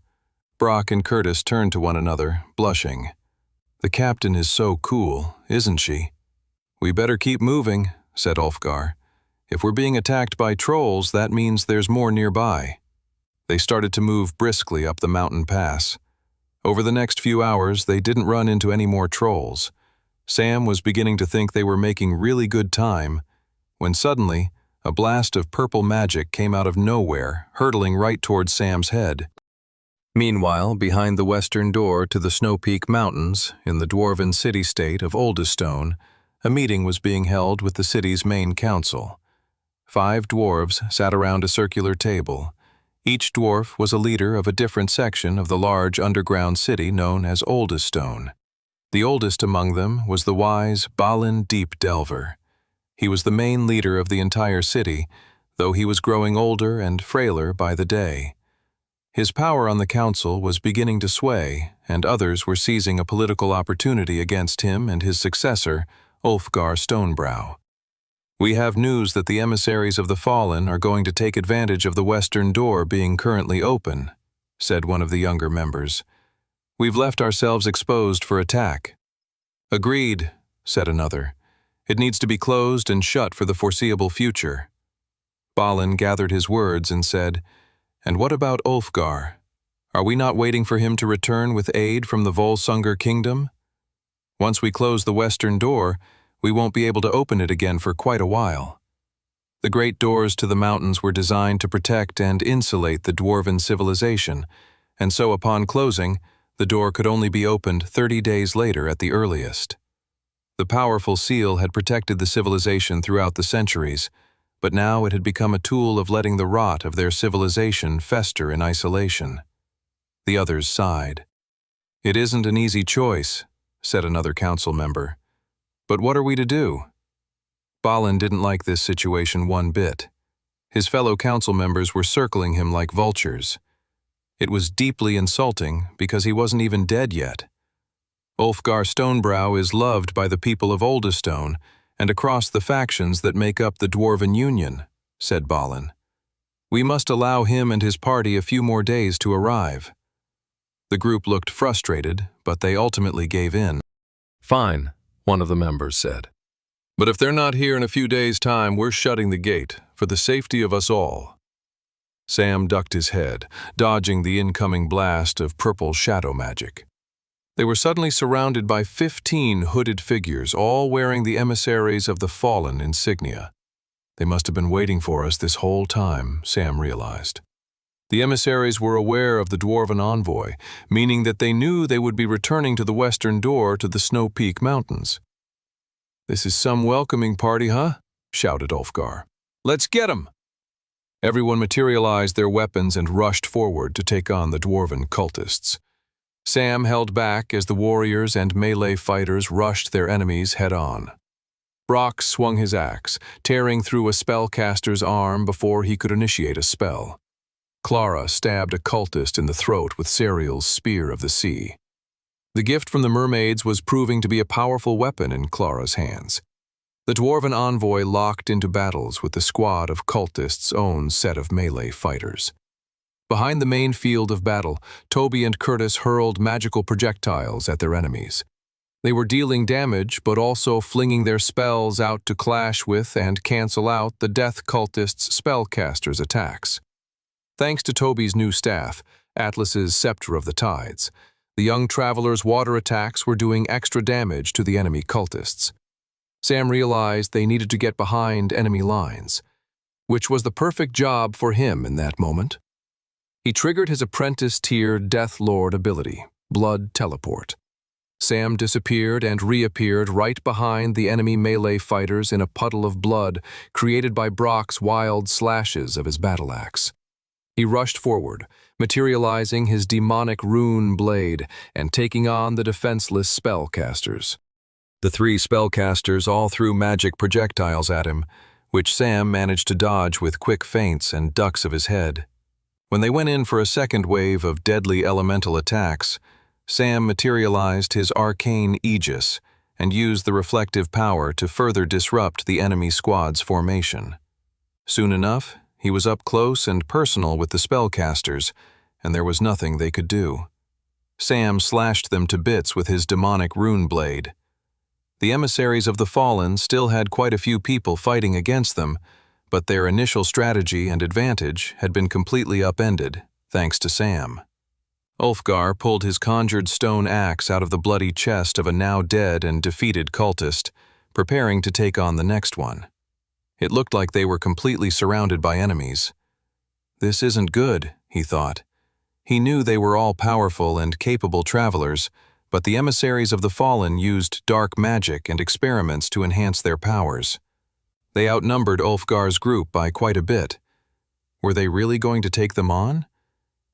Brock and Curtis turned to one another, blushing. "The captain is so cool, isn't she?" "We better keep moving," said Ulfgar. "If we're being attacked by trolls, that means there's more nearby." They started to move briskly up the mountain pass. Over the next few hours, they didn't run into any more trolls. Sam was beginning to think they were making really good time, when suddenly, a blast of purple magic came out of nowhere, hurtling right towards Sam's head. Meanwhile, behind the western door to the Snow Peak Mountains, in the dwarven city-state of Oldestone, A meeting was being held with the city's main council. 5 dwarves sat around a circular table. Each dwarf was a leader of a different section of the large underground city known as Oldestone. The oldest among them was the wise Balin Deep Delver. He was the main leader of the entire city, though he was growing older and frailer by the day. His power on the council was beginning to sway, and others were seizing a political opportunity against him and his successor, Ulfgar Stonebrow. "We have news that the emissaries of the Fallen are going to take advantage of the western door being currently open," said one of the younger members. "We've left ourselves exposed for attack." "Agreed," said another. "It needs to be closed and shut for the foreseeable future." Balin gathered his words and said, "And what about Ulfgar? Are we not waiting for him to return with aid from the Volsungur kingdom? Once we close the western door, we won't be able to open it again for quite a while." The great doors to the mountains were designed to protect and insulate the dwarven civilization, and so upon closing, the door could only be opened 30 days later at the earliest. The powerful seal had protected the civilization throughout the centuries, but now it had become a tool of letting the rot of their civilization fester in isolation. The others sighed. "It isn't an easy choice," said another council member. "But what are we to do?" Balin didn't like this situation one bit. His fellow council members were circling him like vultures. It was deeply insulting because he wasn't even dead yet. "Ulfgar Stonebrow is loved by the people of Oldestone and across the factions that make up the Dwarven Union," said Balin. "We must allow him and his party a few more days to arrive." The group looked frustrated, but they ultimately gave in. "Fine," one of the members said. "But if they're not here in a few days' time, we're shutting the gate, for the safety of us all." Sam ducked his head, dodging the incoming blast of purple shadow magic. They were suddenly surrounded by 15 hooded figures, all wearing the emissaries of the Fallen insignia. They must have been waiting for us this whole time, Sam realized. The emissaries were aware of the Dwarven envoy, meaning that they knew they would be returning to the western door to the Snow Peak Mountains. "This is some welcoming party, huh?" shouted Ulfgar. "Let's get 'em!" Everyone materialized their weapons and rushed forward to take on the Dwarven cultists. Sam held back as the warriors and melee fighters rushed their enemies head-on. Brock swung his axe, tearing through a spellcaster's arm before he could initiate a spell. Clara stabbed a cultist in the throat with Serial's Spear of the Sea. The gift from the mermaids was proving to be a powerful weapon in Clara's hands. The Dwarven envoy locked into battles with the squad of cultists' own set of melee fighters. Behind the main field of battle, Toby and Curtis hurled magical projectiles at their enemies. They were dealing damage, but also flinging their spells out to clash with and cancel out the Death Cultists' spellcasters' attacks. Thanks to Toby's new staff, Atlas's Scepter of the Tides, the young traveler's water attacks were doing extra damage to the enemy cultists. Sam realized they needed to get behind enemy lines, which was the perfect job for him in that moment. He triggered his apprentice-tier Death Lord ability, Blood Teleport. Sam disappeared and reappeared right behind the enemy melee fighters in a puddle of blood created by Brock's wild slashes of his battle axe. He rushed forward, materializing his demonic rune blade and taking on the defenseless spellcasters. The 3 spellcasters all threw magic projectiles at him, which Sam managed to dodge with quick feints and ducks of his head. When they went in for a second wave of deadly elemental attacks, Sam materialized his arcane aegis and used the reflective power to further disrupt the enemy squad's formation. Soon enough, he was up close and personal with the spellcasters, and there was nothing they could do. Sam slashed them to bits with his demonic rune blade. The emissaries of the Fallen still had quite a few people fighting against them, but their initial strategy and advantage had been completely upended, thanks to Sam. Ulfgar pulled his conjured stone axe out of the bloody chest of a now dead and defeated cultist, preparing to take on the next one. It looked like they were completely surrounded by enemies. This isn't good, he thought. He knew they were all powerful and capable travelers, but the emissaries of the Fallen used dark magic and experiments to enhance their powers. They outnumbered Ulfgar's group by quite a bit. Were they really going to take them on?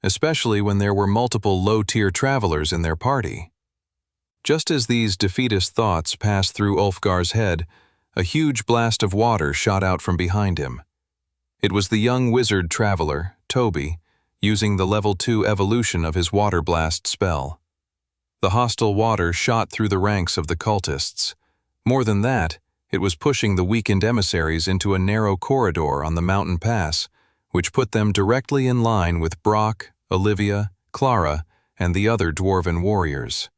Especially when there were multiple low-tier travelers in their party. Just as these defeatist thoughts passed through Ulfgar's head, a huge blast of water shot out from behind him. It was the young wizard traveler, Toby, using the level 2 evolution of his water blast spell. The hostile water shot through the ranks of the cultists. More than that, it was pushing the weakened emissaries into a narrow corridor on the mountain pass, which put them directly in line with Brock, Olivia, Clara, and the other dwarven warriors.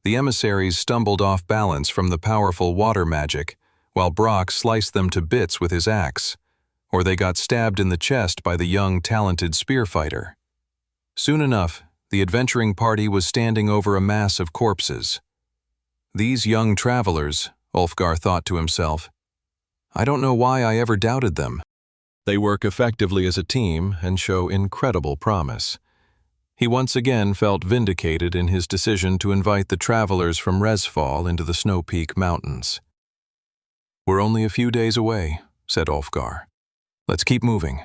The emissaries stumbled off balance from the powerful water magic, while Brock sliced them to bits with his axe, or they got stabbed in the chest by the young, talented spear fighter. Soon enough, the adventuring party was standing over a mass of corpses. These young travelers, Ulfgar thought to himself, I don't know why I ever doubted them. They work effectively as a team and show incredible promise. He once again felt vindicated in his decision to invite the travelers from Resfall into the Snow Peak Mountains. We're only a few days away, said Ulfgar. Let's keep moving.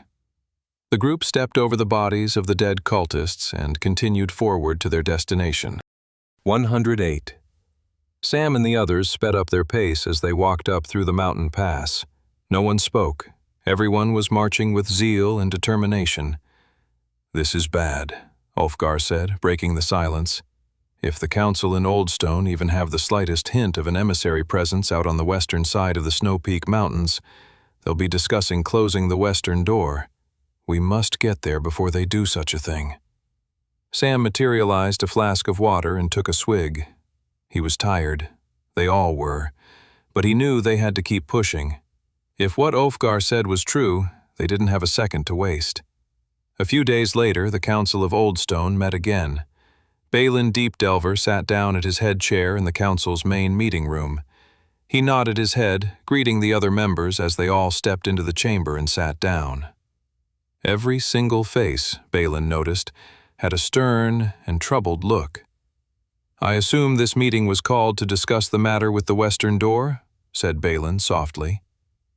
The group stepped over the bodies of the dead cultists and continued forward to their destination. 108. Sam and the others sped up their pace as they walked up through the mountain pass. No one spoke. Everyone was marching with zeal and determination. This is bad, Ulfgar said, breaking the silence. If the council in Oldstone even have the slightest hint of an emissary presence out on the western side of the Snow Peak Mountains, they'll be discussing closing the western door. We must get there before they do such a thing. Sam materialized a flask of water and took a swig. He was tired. They all were. But he knew they had to keep pushing. If what Ulfgar said was true, they didn't have a second to waste. A few days later, the Council of Oldstone met again. Balin Deepdelver sat down at his head chair in the council's main meeting room. He nodded his head, greeting the other members as they all stepped into the chamber and sat down. Every single face, Balin noticed, had a stern and troubled look. I assume this meeting was called to discuss the matter with the western door, said Balin softly.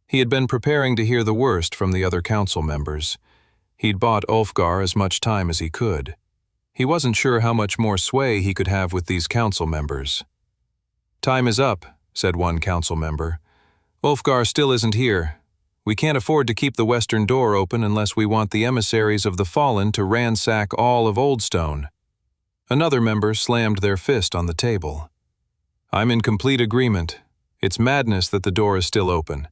He had been preparing to hear the worst from the other council members. He'd bought Ulfgar as much time as he could. He wasn't sure how much more sway he could have with these council members. Time is up, said one council member. Ulfgar still isn't here. We can't afford to keep the western door open unless we want the emissaries of the Fallen to ransack all of Oldstone. Another member slammed their fist on the table. I'm in complete agreement. It's madness that the door is still open.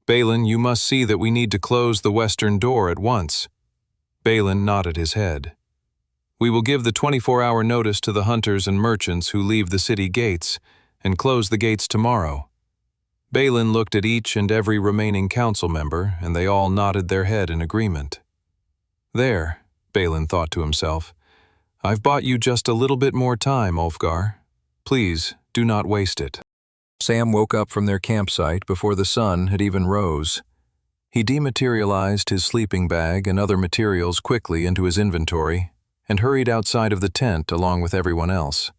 Balin, you must see that we need to close the western door at once. Balin nodded his head. We will give the 24-hour notice to the hunters and merchants who leave the city gates and close the gates tomorrow. Balin looked at each and every remaining council member, and they all nodded their head in agreement. There, Balin thought to himself, I've bought you just a little bit more time, Ulfgar. Please, do not waste it. Sam woke up from their campsite before the sun had even rose. He dematerialized his sleeping bag and other materials quickly into his inventory and hurried outside of the tent along with everyone else.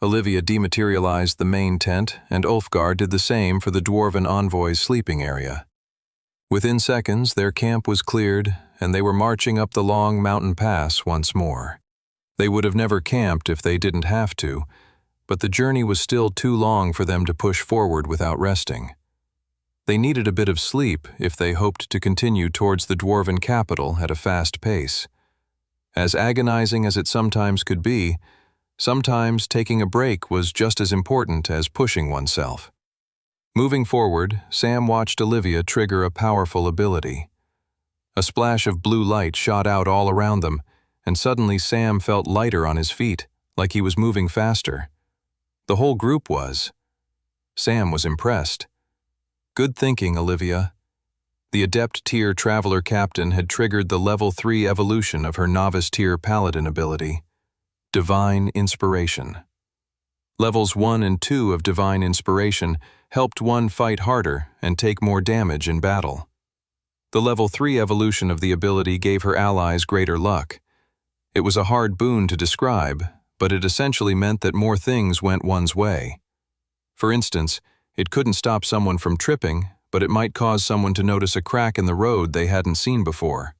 Olivia dematerialized the main tent, and Ulfgar did the same for the dwarven envoy's sleeping area. Within seconds, their camp was cleared, and they were marching up the long mountain pass once more. They would have never camped if they didn't have to, but the journey was still too long for them to push forward without resting. They needed a bit of sleep if they hoped to continue towards the dwarven capital at a fast pace. As agonizing as it sometimes could be, sometimes taking a break was just as important as pushing oneself. Moving forward, Sam watched Olivia trigger a powerful ability. A splash of blue light shot out all around them, and suddenly Sam felt lighter on his feet, like he was moving faster. The whole group was. Sam was impressed. Good thinking, Olivia. The Adept Tier Traveler Captain had triggered the Level 3 evolution of her Novice Tier Paladin ability, Divine Inspiration. Levels 1 and 2 of Divine Inspiration helped one fight harder and take more damage in battle. The Level 3 evolution of the ability gave her allies greater luck. It was a hard boon to describe, but it essentially meant that more things went one's way. For instance, it couldn't stop someone from tripping, but it might cause someone to notice a crack in the road they hadn't seen before.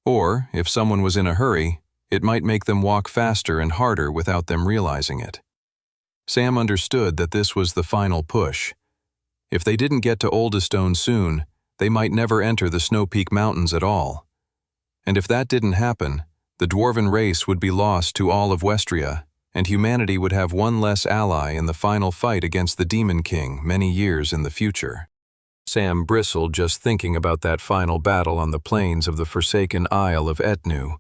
Or, if someone was in a hurry, it might make them walk faster and harder without them realizing it. Sam understood that this was the final push. If they didn't get to Oldestone soon, they might never enter the Snow Peak Mountains at all. And if that didn't happen, the dwarven race would be lost to all of Westria, and humanity would have one less ally in the final fight against the Demon King many years in the future. Sam bristled just thinking about that final battle on the plains of the forsaken Isle of Etnu.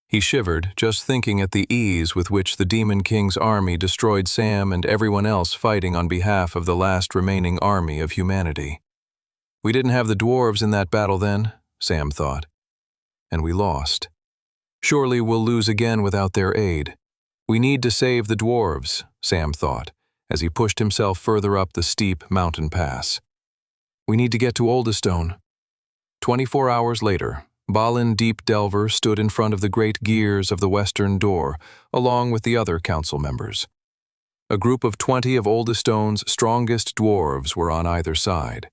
He shivered just thinking at the ease with which the Demon King's army destroyed Sam and everyone else fighting on behalf of the last remaining army of humanity. We didn't have the dwarves in that battle then, Sam thought. And we lost. Surely we'll lose again without their aid. We need to save the dwarves, Sam thought, as he pushed himself further up the steep mountain pass. We need to get to Oldestone. 24 hours later, Balin Deep Delver stood in front of the great gears of the western door, along with the other council members. A group of 20 of Oldestone's strongest dwarves were on either side.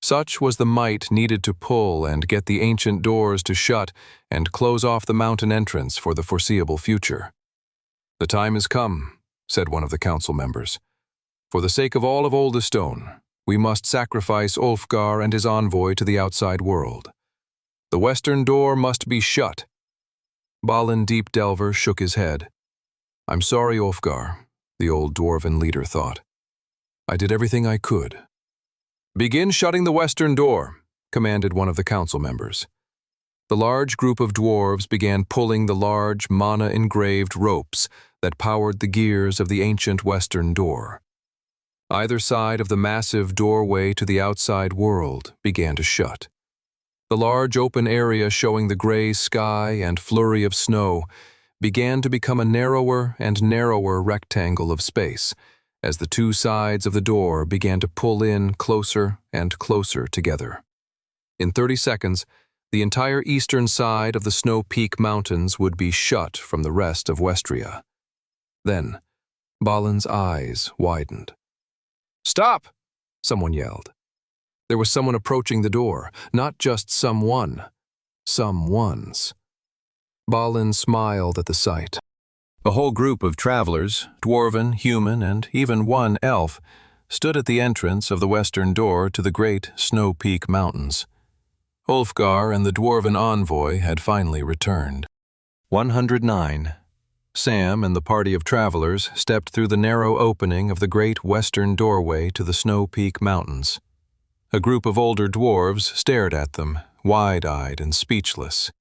Such was the might needed to pull and get the ancient doors to shut and close off the mountain entrance for the foreseeable future. "The time has come," said one of the council members. "For the sake of all of Oldestone, we must sacrifice Ulfgar and his envoy to the outside world. The western door must be shut." Balin Deep Delver shook his head. "I'm sorry, Ulfgar," the old dwarven leader thought. "I did everything I could." "Begin shutting the western door," commanded one of the council members. The large group of dwarves began pulling the large, mana-engraved ropes that powered the gears of the ancient western door. Either side of the massive doorway to the outside world began to shut. The large open area showing the gray sky and flurry of snow began to become a narrower and narrower rectangle of space as the two sides of the door began to pull in closer and closer together. In 30 seconds, the entire eastern side of the Snow Peak Mountains would be shut from the rest of Westria. Then, Balin's eyes widened. "Stop!" someone yelled. There was someone approaching the door, not just someone, someones. Balin smiled at the sight. A whole group of travelers, dwarven, human, and even one elf, stood at the entrance of the western door to the great Snow Peak Mountains. Ulfgar and the dwarven envoy had finally returned. 109. Sam and the party of travelers stepped through the narrow opening of the great western doorway to the Snow Peak Mountains. A group of older dwarves stared at them, wide-eyed and speechless.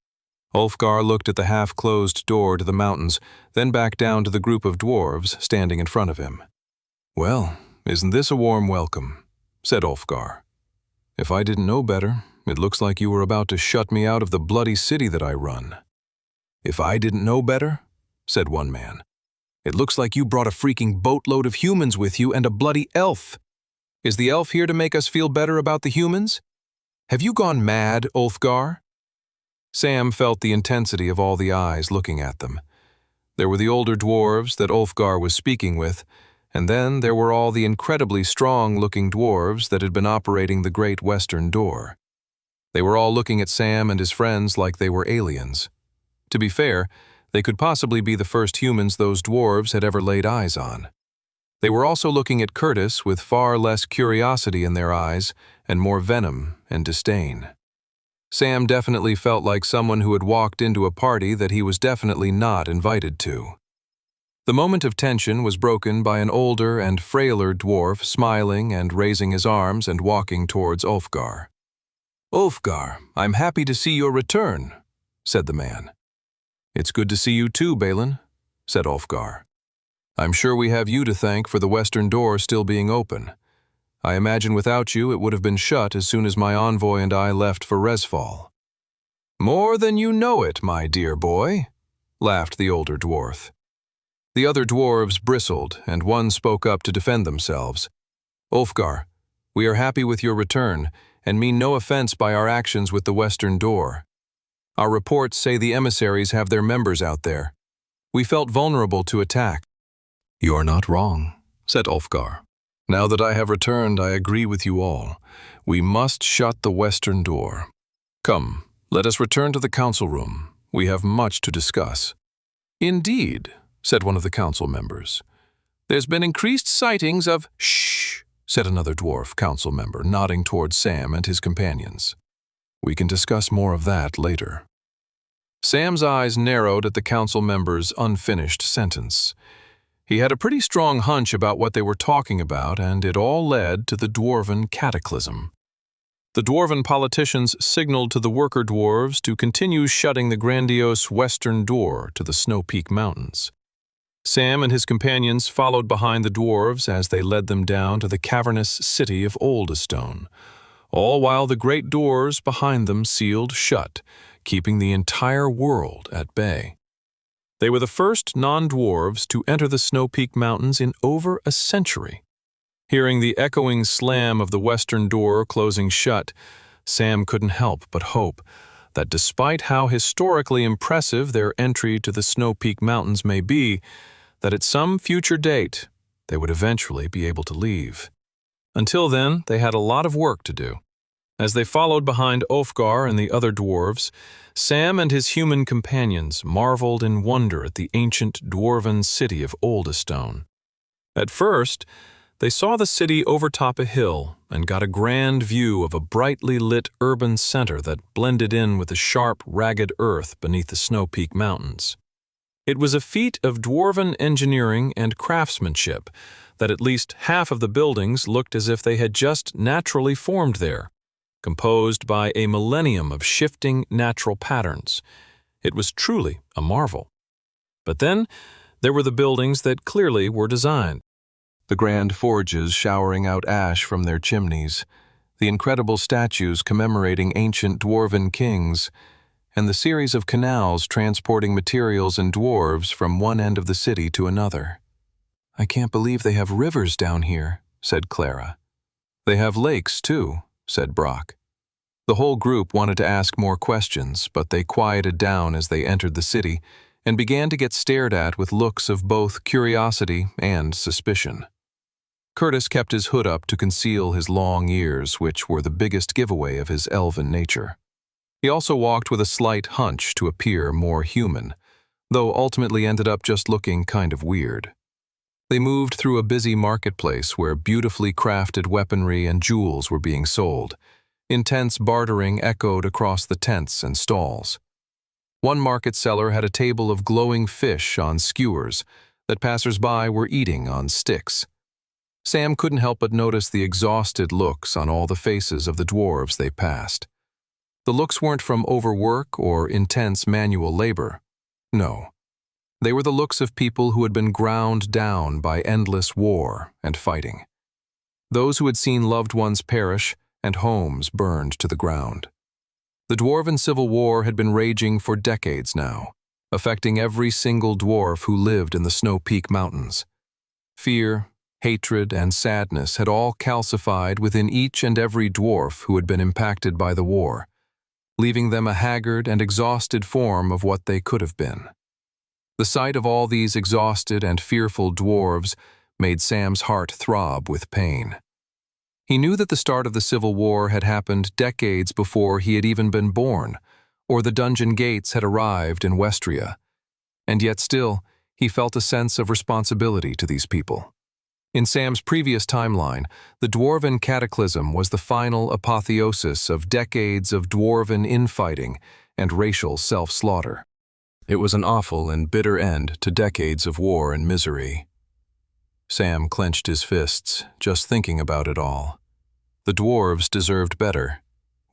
Ulfgar looked at the half-closed door to the mountains, then back down to the group of dwarves standing in front of him. "Well, isn't this a warm welcome?" said Ulfgar. "If I didn't know better, it looks like you were about to shut me out of the bloody city that I run." "If I didn't know better?" said one man. "It looks like you brought a freaking boatload of humans with you and a bloody elf. Is the elf here to make us feel better about the humans? Have you gone mad, Ulfgar?" Sam felt the intensity of all the eyes looking at them. There were the older dwarves that Ulfgar was speaking with, and then there were all the incredibly strong-looking dwarves that had been operating the Great Western Door. They were all looking at Sam and his friends like they were aliens. To be fair, they could possibly be the first humans those dwarves had ever laid eyes on. They were also looking at Curtis with far less curiosity in their eyes and more venom and disdain. Sam definitely felt like someone who had walked into a party that he was definitely not invited to. The moment of tension was broken by an older and frailer dwarf smiling and raising his arms and walking towards Ulfgar. "Ulfgar, I'm happy to see your return," said the man. "It's good to see you too, Balin," said Ulfgar. "I'm sure we have you to thank for the western door still being open. I imagine without you it would have been shut as soon as my envoy and I left for Resfall." "More than you know it, my dear boy," laughed the older dwarf. The other dwarves bristled, and one spoke up to defend themselves. "Ulfgar, we are happy with your return, and mean no offense by our actions with the western door. Our reports say the emissaries have their members out there. We felt vulnerable to attack. "You are not wrong," said Ulfgar. "Now that I have returned, I agree with you all. We must shut the western door. Come, let us return to the council room. We have much to discuss." "Indeed," said one of the council members. "There's been increased sightings of—" "Shh," said another dwarf council member, nodding towards Sam and his companions. "We can discuss more of that later." Sam's eyes narrowed at the council member's unfinished sentence. He had a pretty strong hunch about what they were talking about, and it all led to the Dwarven Cataclysm. The Dwarven politicians signaled to the worker dwarves to continue shutting the grandiose western door to the Snow Peak Mountains. Sam and his companions followed behind the dwarves as they led them down to the cavernous city of Oldestone, all while the great doors behind them sealed shut, keeping the entire world at bay. They were the first non-dwarves to enter the Snow Peak Mountains in over a century. Hearing the echoing slam of the western door closing shut, Sam couldn't help but hope that despite how historically impressive their entry to the Snow Peak Mountains may be, that at some future date they would eventually be able to leave. Until then, they had a lot of work to do. As they followed behind Ulfgar and the other dwarves, Sam and his human companions marveled in wonder at the ancient dwarven city of Oldestone. At first, they saw the city overtop a hill and got a grand view of a brightly lit urban center that blended in with the sharp, ragged earth beneath the Snow Peak Mountains. It was a feat of dwarven engineering and craftsmanship that at least half of the buildings looked as if they had just naturally formed there, composed by a millennium of shifting natural patterns. It was truly a marvel. But then there were the buildings that clearly were designed. The grand forges showering out ash from their chimneys, the incredible statues commemorating ancient dwarven kings, and the series of canals transporting materials and dwarves from one end of the city to another. "I can't believe they have rivers down here," said Clara. "They have lakes, too," said Brock. The whole group wanted to ask more questions, but they quieted down as they entered the city and began to get stared at with looks of both curiosity and suspicion. Curtis kept his hood up to conceal his long ears, which were the biggest giveaway of his elven nature. He also walked with a slight hunch to appear more human, though ultimately ended up just looking kind of weird. They moved through a busy marketplace where beautifully crafted weaponry and jewels were being sold. Intense bartering echoed across the tents and stalls. One market seller had a table of glowing fish on skewers that passers-by were eating on sticks. Sam couldn't help but notice the exhausted looks on all the faces of the dwarves they passed. The looks weren't from overwork or intense manual labor. No. They were the looks of people who had been ground down by endless war and fighting. Those who had seen loved ones perish and homes burned to the ground. The Dwarven Civil War had been raging for decades now, affecting every single dwarf who lived in the Snow Peak Mountains. Fear, hatred, and sadness had all calcified within each and every dwarf who had been impacted by the war, leaving them a haggard and exhausted form of what they could have been. The sight of all these exhausted and fearful dwarves made Sam's heart throb with pain. He knew that the start of the Civil War had happened decades before he had even been born, or the dungeon gates had arrived in Westria, and yet still he felt a sense of responsibility to these people. In Sam's previous timeline, the Dwarven Cataclysm was the final apotheosis of decades of dwarven infighting and racial self-slaughter. It was an awful and bitter end to decades of war and misery. Sam clenched his fists, just thinking about it all. The dwarves deserved better.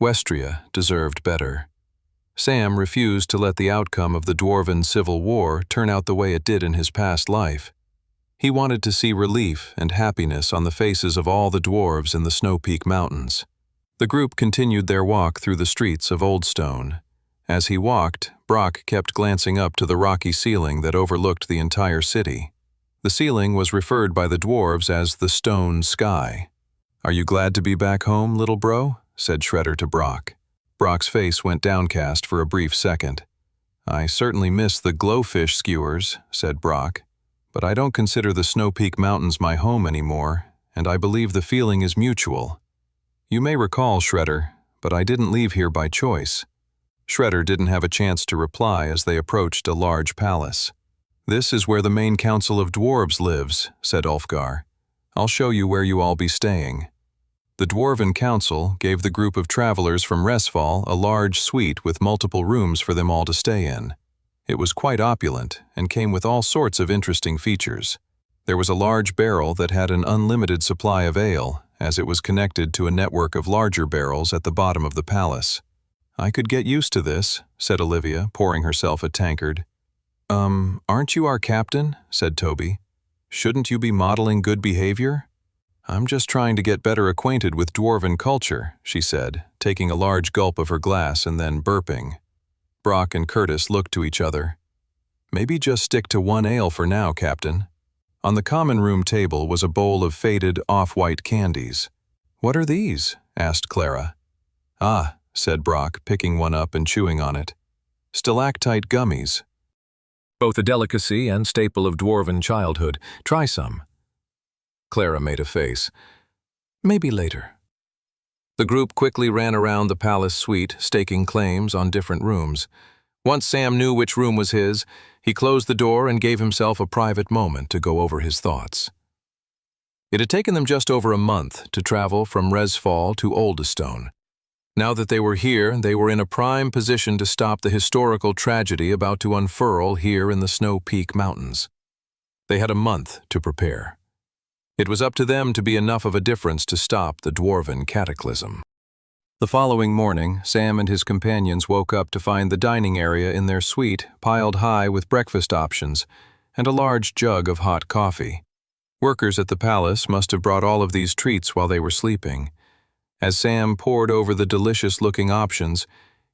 Westria deserved better. Sam refused to let the outcome of the Dwarven Civil War turn out the way it did in his past life. He wanted to see relief and happiness on the faces of all the dwarves in the Snow Peak Mountains. The group continued their walk through the streets of Oldestone. As he walked, Brock kept glancing up to the rocky ceiling that overlooked the entire city. The ceiling was referred by the dwarves as the Stone Sky. "Are you glad to be back home, little bro?" said Shredder to Brock. Brock's face went downcast for a brief second. I certainly miss the glowfish skewers, said Brock, but I don't consider the Snow Peak Mountains my home anymore, and I believe the feeling is mutual. You may recall, Shredder, but I didn't leave here by choice. Shredder didn't have a chance to reply as they approached a large palace. This is where the main council of dwarves lives, said Ulfgar. I'll show you where you all be staying. The Dwarven Council gave the group of travelers from Resfall a large suite with multiple rooms for them all to stay in. It was quite opulent and came with all sorts of interesting features. There was a large barrel that had an unlimited supply of ale, as it was connected to a network of larger barrels at the bottom of the palace. I could get used to this, said Olivia, pouring herself a tankard. Aren't you our captain? Said Toby. Shouldn't you be modeling good behavior? I'm just trying to get better acquainted with dwarven culture, she said, taking a large gulp of her glass and then burping. Brock and Curtis looked to each other. Maybe just stick to one ale for now, Captain. On the common room table was a bowl of faded, off-white candies. What are these? Asked Clara. Ah, said Brock, picking one up and chewing on it. Stalactite gummies. Both a delicacy and staple of dwarven childhood. Try some. Clara made a face. Maybe later. The group quickly ran around the palace suite, staking claims on different rooms. Once Sam knew which room was his, he closed the door and gave himself a private moment to go over his thoughts. It had taken them just over a month to travel from Resfall to Oldestone. Now that they were here, they were in a prime position to stop the historical tragedy about to unfurl here in the Snow Peak Mountains. They had a month to prepare. It was up to them to be enough of a difference to stop the dwarven cataclysm. The following morning, Sam and his companions woke up to find the dining area in their suite piled high with breakfast options and a large jug of hot coffee. Workers at the palace must have brought all of these treats while they were sleeping. As Sam pored over the delicious-looking options,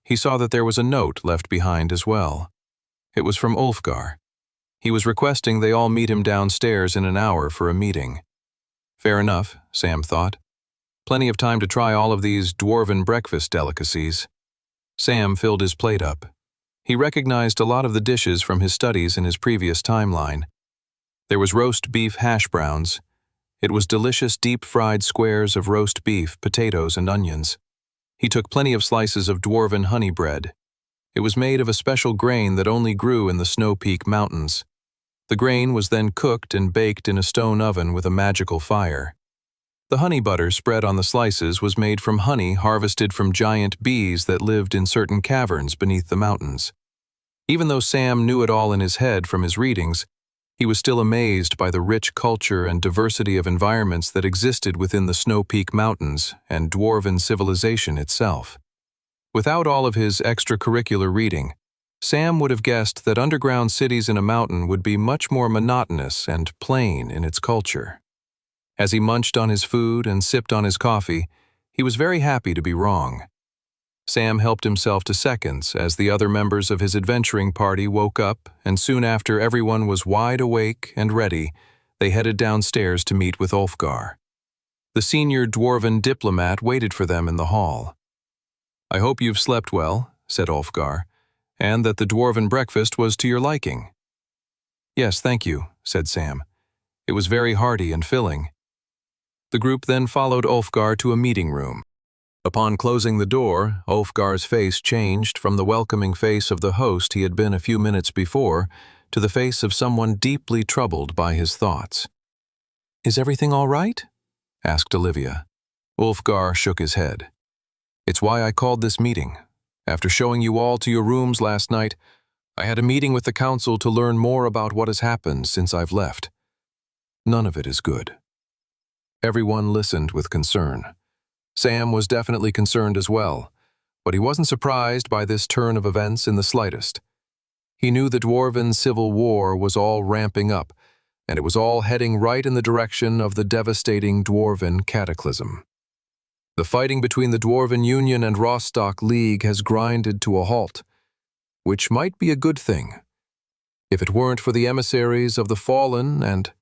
he saw that there was a note left behind as well. It was from Ulfgar. He was requesting they all meet him downstairs in an hour for a meeting. Fair enough, Sam thought. Plenty of time to try all of these dwarven breakfast delicacies. Sam filled his plate up. He recognized a lot of the dishes from his studies in his previous timeline. There was roast beef hash browns. It was delicious deep-fried squares of roast beef, potatoes, and onions. He took plenty of slices of dwarven honey bread. It was made of a special grain that only grew in the Snow Peak Mountains. The grain was then cooked and baked in a stone oven with a magical fire. The honey butter spread on the slices was made from honey harvested from giant bees that lived in certain caverns beneath the mountains. Even though Sam knew it all in his head from his readings, he was still amazed by the rich culture and diversity of environments that existed within the Snow Peak Mountains and dwarven civilization itself. Without all of his extracurricular reading, Sam would have guessed that underground cities in a mountain would be much more monotonous and plain in its culture. As he munched on his food and sipped on his coffee, he was very happy to be wrong. Sam helped himself to seconds as the other members of his adventuring party woke up, and soon after everyone was wide awake and ready, they headed downstairs to meet with Ulfgar. The senior dwarven diplomat waited for them in the hall. "I hope you've slept well," said Ulfgar, "and that the dwarven breakfast was to your liking." "Yes, thank you," said Sam. "It was very hearty and filling." The group then followed Ulfgar to a meeting room. Upon closing the door, Ulfgar's face changed from the welcoming face of the host he had been a few minutes before to the face of someone deeply troubled by his thoughts. "Is everything all right?" asked Olivia. Ulfgar shook his head. "It's why I called this meeting. After showing you all to your rooms last night, I had a meeting with the council to learn more about what has happened since I've left. None of it is good." Everyone listened with concern. Sam was definitely concerned as well, but he wasn't surprised by this turn of events in the slightest. He knew the dwarven civil war was all ramping up, and it was all heading right in the direction of the devastating dwarven cataclysm. The fighting between the Dwarven Union and Rostock League has grinded to a halt, which might be a good thing. If it weren't for the emissaries of the Fallen and...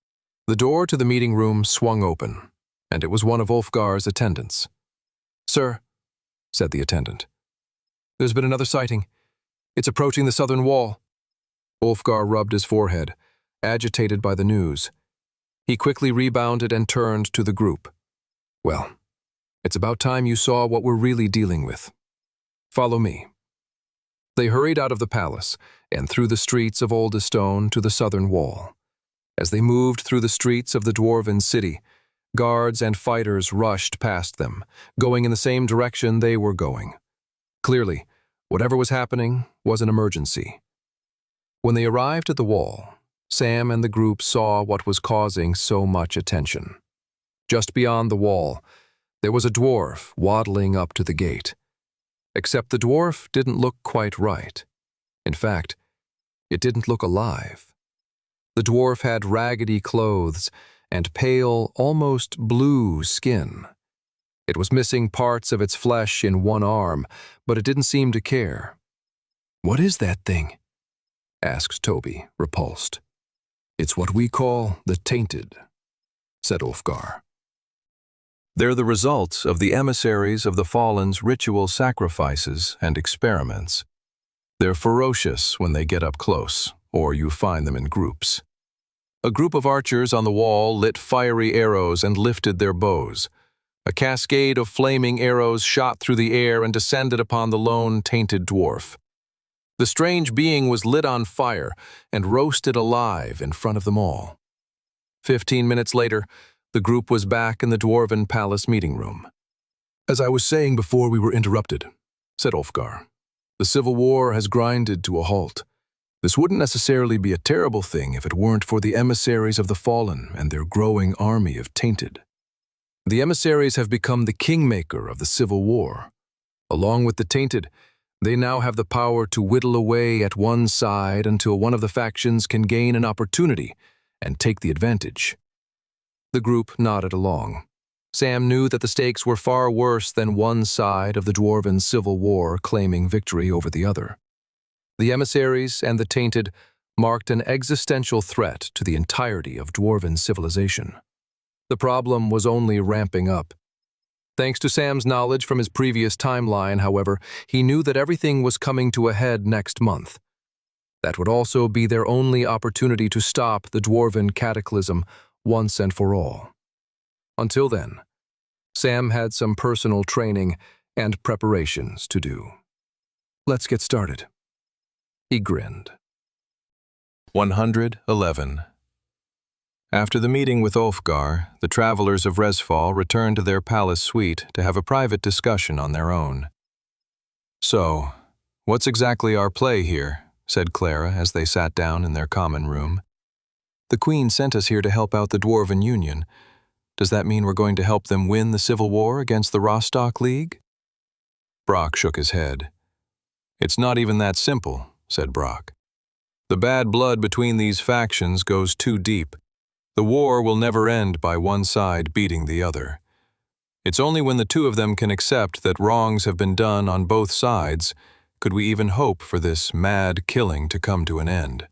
The door to the meeting room swung open, and it was one of Ulfgar's attendants. "Sir," said the attendant, "there's been another sighting. It's approaching the southern wall. Ulfgar rubbed his forehead, agitated by the news. He quickly rebounded and turned to the group. Well, it's about time you saw what we're really dealing with. Follow me. They hurried out of the palace and through the streets of Oldestone to the southern wall. As they moved through the streets of the dwarven city, guards and fighters rushed past them, going in the same direction they were going. Clearly, whatever was happening was an emergency. When they arrived at the wall, Sam and the group saw what was causing so much attention. Just beyond the wall, there was a dwarf waddling up to the gate. Except the dwarf didn't look quite right. In fact, it didn't look alive. The dwarf had raggedy clothes and pale, almost blue skin. It was missing parts of its flesh in one arm, but it didn't seem to care. "What is that thing?" asked Toby, repulsed. "It's what we call the Tainted," said Ulfgar. They're the results of the emissaries of the Fallen's ritual sacrifices and experiments. They're ferocious when they get up close, or you find them in groups. A group of archers on the wall lit fiery arrows and lifted their bows. A cascade of flaming arrows shot through the air and descended upon the lone tainted dwarf. The strange being was lit on fire and roasted alive in front of them all. 15 minutes later, the group was back in the dwarven palace meeting room. "As I was saying before we were interrupted," said Ulfgar, "the civil war has grinded to a halt. This wouldn't necessarily be a terrible thing if it weren't for the emissaries of the Fallen and their growing army of Tainted. The emissaries have become the kingmaker of the civil war. Along with the Tainted, they now have the power to whittle away at one side until one of the factions can gain an opportunity and take the advantage." The group nodded along. Sam knew that the stakes were far worse than one side of the dwarven civil war claiming victory over the other. The emissaries and the Tainted marked an existential threat to the entirety of dwarven civilization. The problem was only ramping up. Thanks to Sam's knowledge from his previous timeline, however, he knew that everything was coming to a head next month. That would also be their only opportunity to stop the dwarven cataclysm once and for all. Until then, Sam had some personal training and preparations to do. "Let's get started." He grinned. 111. After the meeting with Ulfgar, the travelers of Resfall returned to their palace suite to have a private discussion on their own. "So, what's exactly our play here?" said Clara as they sat down in their common room. "The Queen sent us here to help out the Dwarven Union. Does that mean we're going to help them win the civil war against the Rostock League?" Brock shook his head. "It's not even that simple," said Brock. "The bad blood between these factions goes too deep. The war will never end by one side beating the other. It's only when the two of them can accept that wrongs have been done on both sides could we even hope for this mad killing to come to an end."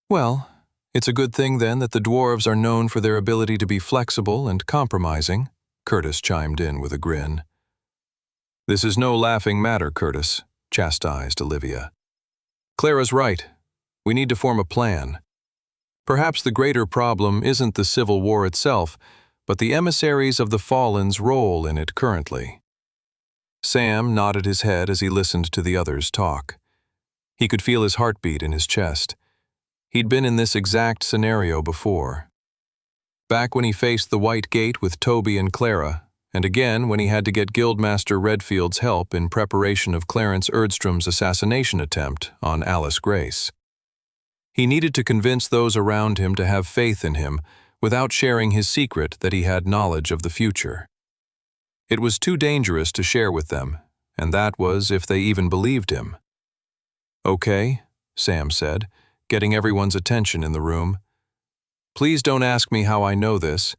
"Well, it's a good thing then that the dwarves are known for their ability to be flexible and compromising," Curtis chimed in with a grin. "This is no laughing matter, Curtis," chastised Olivia. "Clara's right. We need to form a plan. Perhaps the greater problem isn't the civil war itself, but the emissaries of the Fallen's role in it currently." Sam nodded his head as he listened to the others talk. He could feel his heartbeat in his chest. He'd been in this exact scenario before. Back when he faced the White Gate with Toby and Clara, and again when he had to get Guildmaster Redfield's help in preparation of Clarence Erdstrom's assassination attempt on Alice Grace. He needed to convince those around him to have faith in him without sharing his secret that he had knowledge of the future. It was too dangerous to share with them, and that was if they even believed him. "Okay," Sam said, getting everyone's attention in the room. "Please don't ask me how I know this,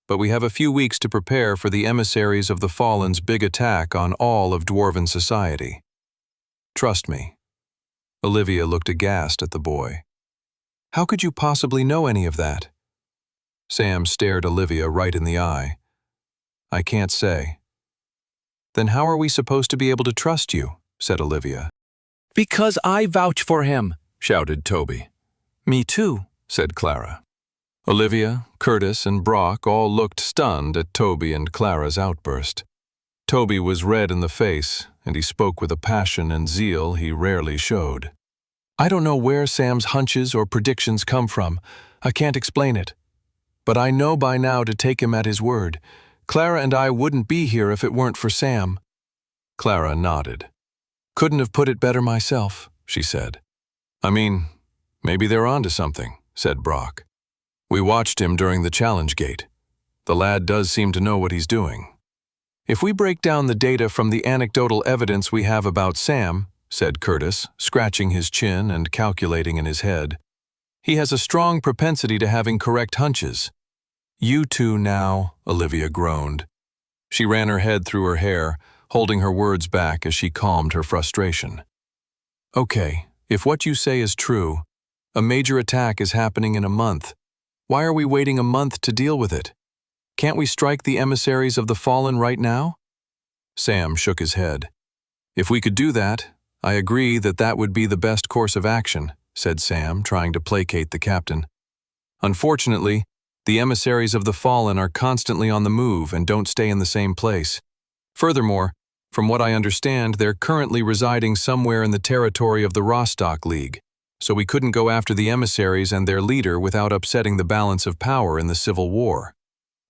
but we have a few weeks to prepare for the emissaries of the Fallen's big attack on all of Dwarven society. Trust me." Olivia looked aghast at the boy. "How could you possibly know any of that?" Sam stared Olivia right in the eye. "I can't say." "Then how are we supposed to be able to trust you?" said Olivia. "Because I vouch for him," shouted Toby. Me too, said Clara. Olivia, Curtis, and Brock all looked stunned at Toby and Clara's outburst. Toby was red in the face, and he spoke with a passion and zeal he rarely showed. "I don't know where Sam's hunches or predictions come from. I can't explain it. But I know by now to take him at his word. Clara and I wouldn't be here if it weren't for Sam." Clara nodded. "Couldn't have put it better myself," she said. "I mean, maybe they're onto something," said Brock. "We watched him during the challenge gate. The lad does seem to know what he's doing." "If we break down the data from the anecdotal evidence we have about Sam," said Curtis, scratching his chin and calculating in his head, "he has a strong propensity to having correct hunches." "You two now," Olivia groaned. She ran her head through her hair, holding her words back as she calmed her frustration. "Okay, if what you say is true, a major attack is happening in a month. Why are we waiting a month to deal with it? Can't we strike the emissaries of the fallen right now?" Sam shook his head. "If we could do that, I agree that that would be the best course of action," said Sam, trying to placate the captain. "Unfortunately, the emissaries of the fallen are constantly on the move and don't stay in the same place. Furthermore, from what I understand, they're currently residing somewhere in the territory of the Rostock League, so we couldn't go after the emissaries and their leader without upsetting the balance of power in the Civil War.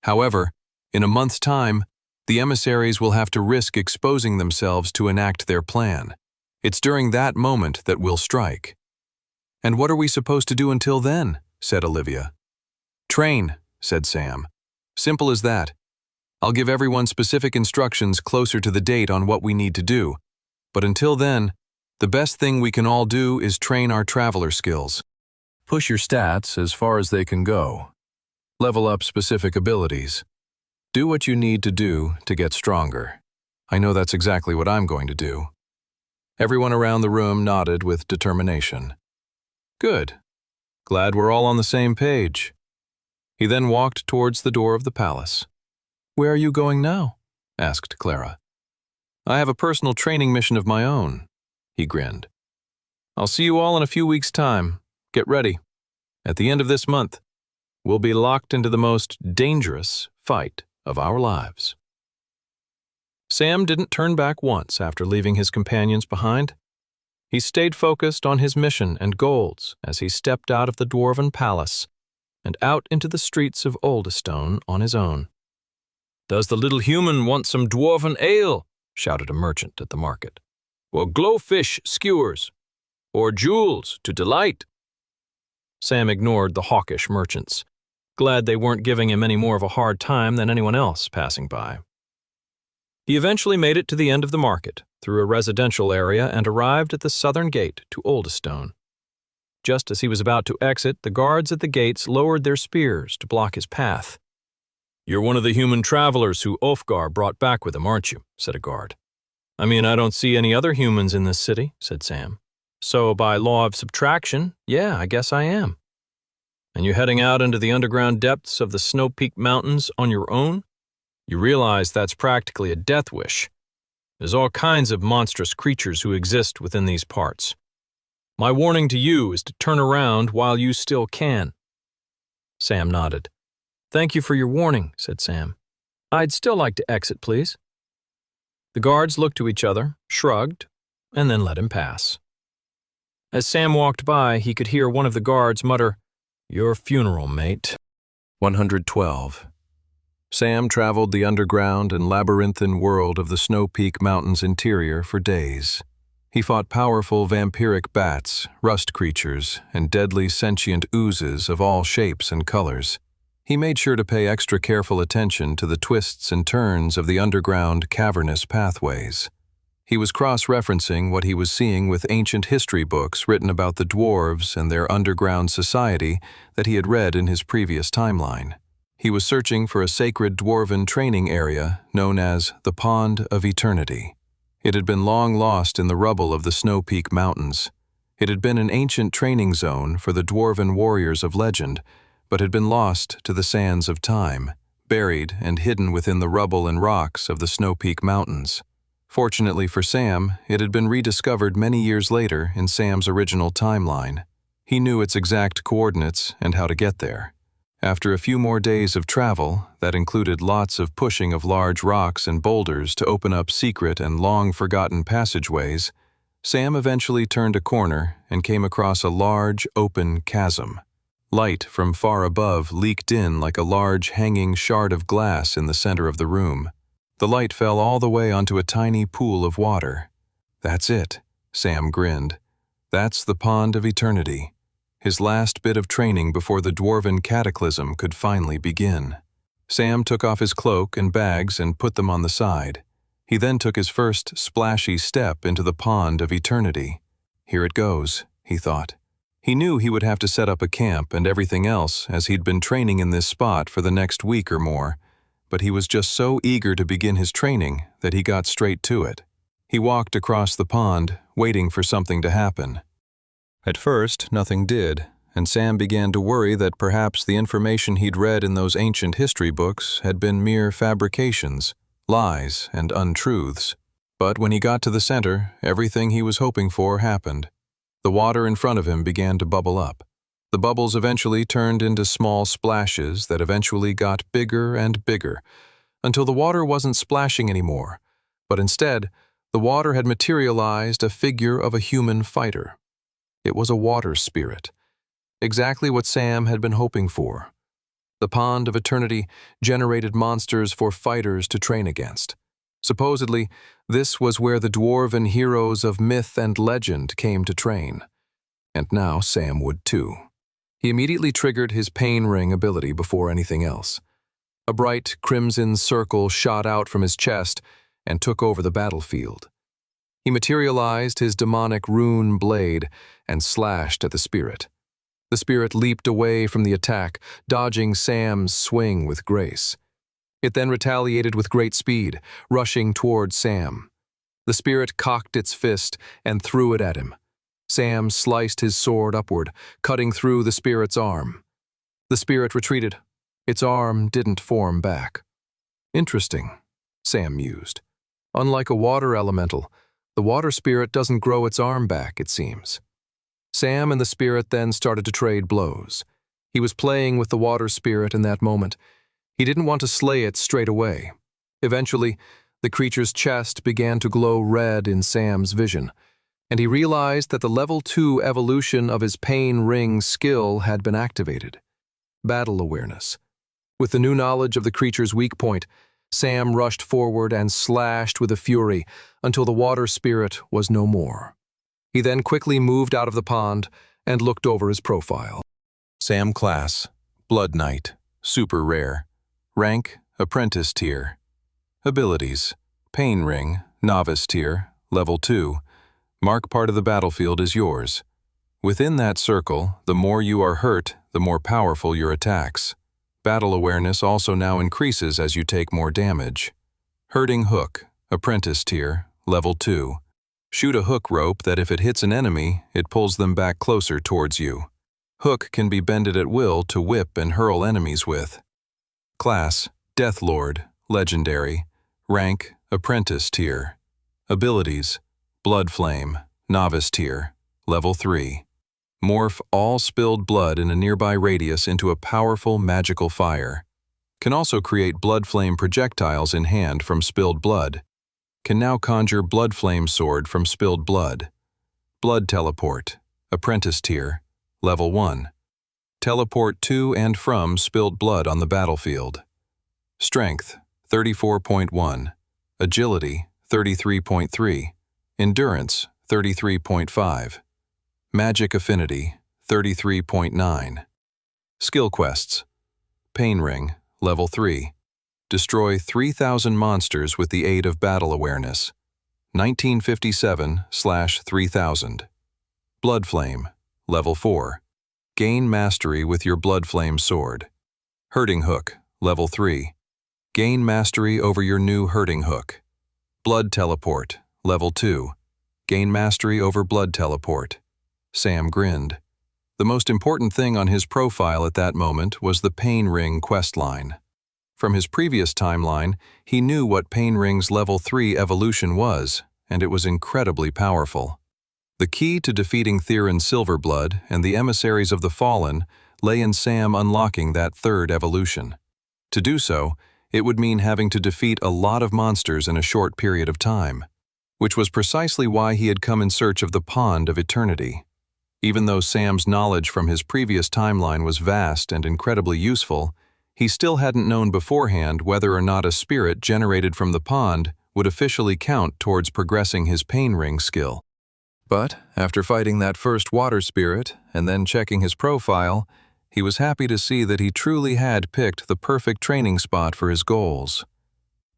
However, in a month's time, the emissaries will have to risk exposing themselves to enact their plan. It's during that moment that we'll strike." "And what are we supposed to do until then?" said Olivia. "Train," said Sam. "Simple as that. I'll give everyone specific instructions closer to the date on what we need to do. But until then, the best thing we can all do is train our traveler skills. Push your stats as far as they can go. Level up specific abilities. Do what you need to do to get stronger. I know that's exactly what I'm going to do." Everyone around the room nodded with determination. "Good. Glad we're all on the same page." He then walked towards the door of the palace. "Where are you going now?" asked Clara. "I have a personal training mission of my own," he grinned. "I'll see you all in a few weeks' time. Get ready. At the end of this month, we'll be locked into the most dangerous fight of our lives." Sam didn't turn back once after leaving his companions behind. He stayed focused on his mission and goals as he stepped out of the Dwarven Palace and out into the streets of Oldestone on his own. "Does the little human want some dwarven ale?" shouted a merchant at the market. "Or glowfish skewers? Or jewels to delight?" Sam ignored the hawkish merchants, glad they weren't giving him any more of a hard time than anyone else passing by. He eventually made it to the end of the market, through a residential area, and arrived at the southern gate to Oldestone. Just as he was about to exit, the guards at the gates lowered their spears to block his path. "You're one of the human travelers who Ulfgar brought back with him, aren't you?" said a guard. "I mean, I don't see any other humans in this city," said Sam. "So by law of subtraction, yeah, I guess I am." "And you're heading out into the underground depths of the Snow-Peak Mountains on your own? You realize that's practically a death wish. There's all kinds of monstrous creatures who exist within these parts. My warning to you is to turn around while you still can." Sam nodded. "Thank you for your warning," said Sam. "I'd still like to exit, please." The guards looked to each other, shrugged, and then let him pass. As Sam walked by, he could hear one of the guards mutter, "Your funeral, mate." 112. Sam traveled the underground and labyrinthine world of the Snow Peak Mountains interior for days. He fought powerful vampiric bats, rust creatures, and deadly sentient oozes of all shapes and colors. He made sure to pay extra careful attention to the twists and turns of the underground cavernous pathways. He was cross-referencing what he was seeing with ancient history books written about the dwarves and their underground society that he had read in his previous timeline. He was searching for a sacred dwarven training area known as the Pond of Eternity. It had been long lost in the rubble of the Snow Peak Mountains. It had been an ancient training zone for the dwarven warriors of legend, but had been lost to the sands of time, buried and hidden within the rubble and rocks of the Snow Peak Mountains. Fortunately for Sam, it had been rediscovered many years later in Sam's original timeline. He knew its exact coordinates and how to get there. After a few more days of travel, that included lots of pushing of large rocks and boulders to open up secret and long-forgotten passageways, Sam eventually turned a corner and came across a large, open chasm. Light from far above leaked in like a large hanging shard of glass in the center of the room. The light fell all the way onto a tiny pool of water. "That's it," Sam grinned. "That's the Pond of Eternity." His last bit of training before the dwarven cataclysm could finally begin. Sam took off his cloak and bags and put them on the side. He then took his first splashy step into the Pond of Eternity. "Here it goes," he thought. He knew he would have to set up a camp and everything else, as he'd been training in this spot for the next week or more, but he was just so eager to begin his training that he got straight to it. He walked across the pond, waiting for something to happen. At first, nothing did, and Sam began to worry that perhaps the information he'd read in those ancient history books had been mere fabrications, lies, and untruths. But when he got to the center, everything he was hoping for happened. The water in front of him began to bubble up. The bubbles eventually turned into small splashes that eventually got bigger and bigger, until the water wasn't splashing anymore, but instead, the water had materialized a figure of a human fighter. It was a water spirit, exactly what Sam had been hoping for. The Pond of Eternity generated monsters for fighters to train against. Supposedly, this was where the dwarven heroes of myth and legend came to train. And now Sam would too. He immediately triggered his pain ring ability before anything else. A bright crimson circle shot out from his chest and took over the battlefield. He materialized his demonic rune blade and slashed at the spirit. The spirit leaped away from the attack, dodging Sam's swing with grace. It then retaliated with great speed, rushing toward Sam. The spirit cocked its fist and threw it at him. Sam sliced his sword upward, cutting through the spirit's arm. The spirit retreated. Its arm didn't form back. Interesting, Sam mused. Unlike a water elemental, the water spirit doesn't grow its arm back, it seems. Sam and the spirit then started to trade blows. He was playing with the water spirit in that moment. He didn't want to slay it straight away. Eventually, the creature's chest began to glow red in Sam's vision, and he realized that the level 2 evolution of his pain ring skill had been activated. Battle awareness. With the new knowledge of the creature's weak point, Sam rushed forward and slashed with a fury until the water spirit was no more. He then quickly moved out of the pond and looked over his profile. Sam class, Blood Knight, super rare. Rank, Apprentice tier. Abilities, Pain Ring, Novice tier, level 2. Mark part of the battlefield is yours. Within that circle, the more you are hurt, the more powerful your attacks. Battle awareness also now increases as you take more damage. Hurting Hook, Apprentice tier, level 2. Shoot a hook rope that if it hits an enemy, it pulls them back closer towards you. Hook can be bended at will to whip and hurl enemies with. Class, Deathlord, Legendary. Rank, Apprentice tier. Abilities, Blood Flame, Novice tier, level 3. Morph all spilled blood in a nearby radius into a powerful magical fire. Can also create blood flame projectiles in hand from spilled blood. Can now conjure blood flame sword from spilled blood. Blood Teleport, Apprentice tier, level 1. Teleport to and from spilled blood on the battlefield. Strength, 34.1. Agility, 33.3. Endurance, 33.5. Magic Affinity, 33.9. Skill Quests. Pain Ring, level 3. Destroy 3,000 monsters with the aid of battle awareness. 1957/3000. Blood Flame, level 4. Gain mastery with your Blood Flame sword. Hurting Hook, level 3. Gain mastery over your new Hurting Hook. Blood Teleport, level 2. Gain mastery over Blood Teleport. Sam grinned. The most important thing on his profile at that moment was the Pain Ring questline. From his previous timeline, he knew what Pain Ring's Level 3 evolution was, and it was incredibly powerful. The key to defeating Theron Silverblood and the emissaries of the Fallen lay in Sam unlocking that third evolution. To do so, it would mean having to defeat a lot of monsters in a short period of time, which was precisely why he had come in search of the Pond of Eternity. Even though Sam's knowledge from his previous timeline was vast and incredibly useful, he still hadn't known beforehand whether or not a spirit generated from the pond would officially count towards progressing his Pain Ring skill. But after fighting that first water spirit and then checking his profile, he was happy to see that he truly had picked the perfect training spot for his goals.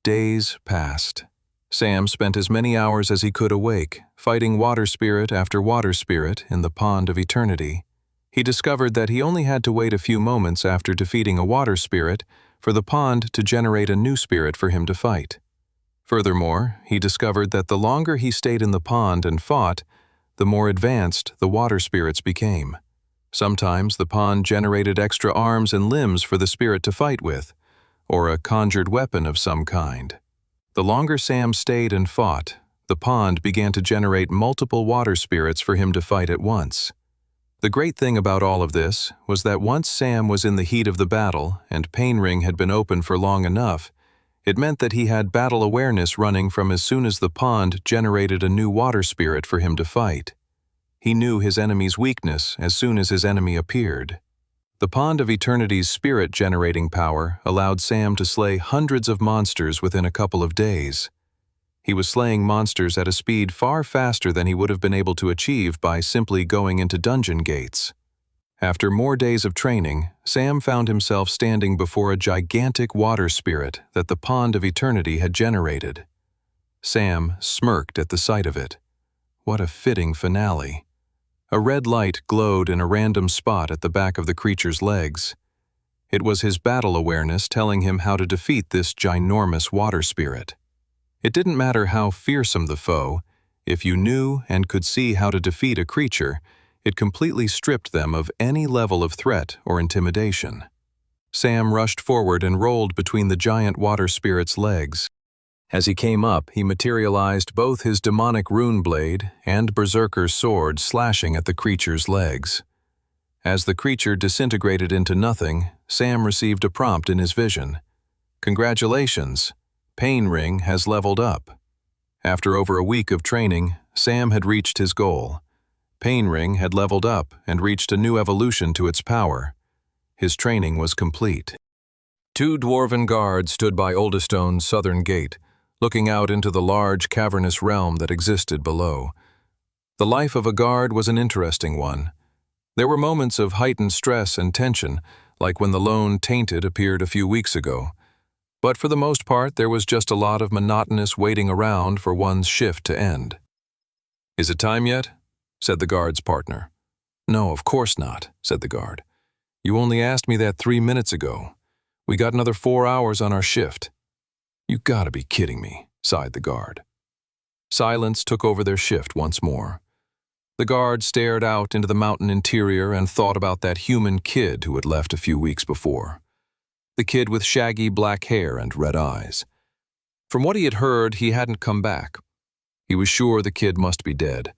Days passed. Sam spent as many hours as he could awake, fighting water spirit after water spirit in the Pond of Eternity. He discovered that he only had to wait a few moments after defeating a water spirit for the pond to generate a new spirit for him to fight. Furthermore, he discovered that the longer he stayed in the pond and fought, the more advanced the water spirits became. Sometimes the pond generated extra arms and limbs for the spirit to fight with, or a conjured weapon of some kind. The longer Sam stayed and fought, the pond began to generate multiple water spirits for him to fight at once. The great thing about all of this was that once Sam was in the heat of the battle and Pain Ring had been open for long enough, it meant that he had battle awareness running from as soon as the pond generated a new water spirit for him to fight. He knew his enemy's weakness as soon as his enemy appeared. The Pond of Eternity's spirit-generating power allowed Sam to slay hundreds of monsters within a couple of days. He was slaying monsters at a speed far faster than he would have been able to achieve by simply going into dungeon gates. After more days of training, Sam found himself standing before a gigantic water spirit that the Pond of Eternity had generated. Sam smirked at the sight of it. What a fitting finale. A red light glowed in a random spot at the back of the creature's legs. It was his battle awareness telling him how to defeat this ginormous water spirit. It didn't matter how fearsome the foe, if you knew and could see how to defeat a creature, it completely stripped them of any level of threat or intimidation. Sam rushed forward and rolled between the giant water spirit's legs. As he came up, he materialized both his demonic rune blade and berserker's sword slashing at the creature's legs. As the creature disintegrated into nothing, Sam received a prompt in his vision. Congratulations, Pain Ring has leveled up. After over a week of training, Sam had reached his goal. Pain Ring had leveled up and reached a new evolution to its power. His training was complete. 2 dwarven guards stood by Oldestone's southern gate, looking out into the large cavernous realm that existed below. The life of a guard was an interesting one. There were moments of heightened stress and tension, like when the lone Tainted appeared a few weeks ago. But for the most part, there was just a lot of monotonous waiting around for one's shift to end. "Is it time yet?" said the guard's partner. "No, of course not," said the guard. "You only asked me that 3 minutes ago. We got another 4 hours on our shift." "You gotta be kidding me," sighed the guard. Silence took over their shift once more. The guard stared out into the mountain interior and thought about that human kid who had left a few weeks before. The kid with shaggy black hair and red eyes. From what he had heard, he hadn't come back. He was sure the kid must be dead.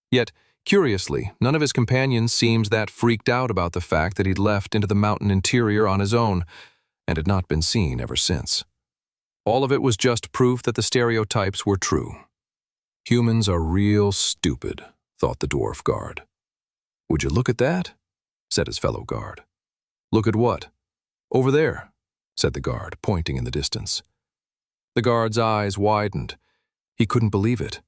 Yet, curiously, none of his companions seemed that freaked out about the fact that he'd left into the mountain interior on his own and had not been seen ever since. All of it was just proof that the stereotypes were true. Humans are real stupid, thought the dwarf guard. "Would you look at that?" said his fellow guard. "Look at what?" "Over there," said the guard, pointing in the distance. The guard's eyes widened. He couldn't believe it.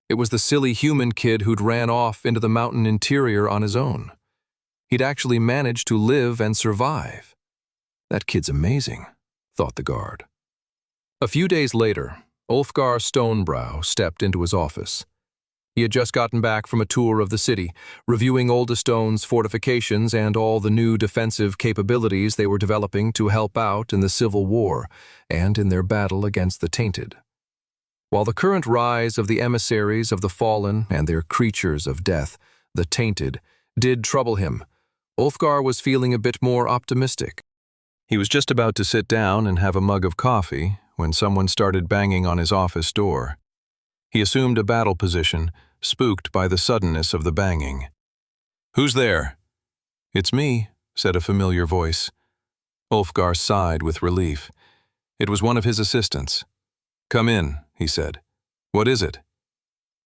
It was the silly human kid who'd ran off into the mountain interior on his own. He'd actually managed to live and survive. That kid's amazing, thought the guard. A few days later, Ulfgar Stonebrow stepped into his office. He had just gotten back from a tour of the city, reviewing Oldestone's fortifications and all the new defensive capabilities they were developing to help out in the Civil War and in their battle against the Tainted. While the current rise of the emissaries of the Fallen and their creatures of death, the Tainted, did trouble him, Ulfgar was feeling a bit more optimistic. He was just about to sit down and have a mug of coffee when someone started banging on his office door. He assumed a battle position, spooked by the suddenness of the banging. "Who's there?" "It's me," said a familiar voice. Ulfgar sighed with relief. It was one of his assistants. "Come in," he said. "What is it?"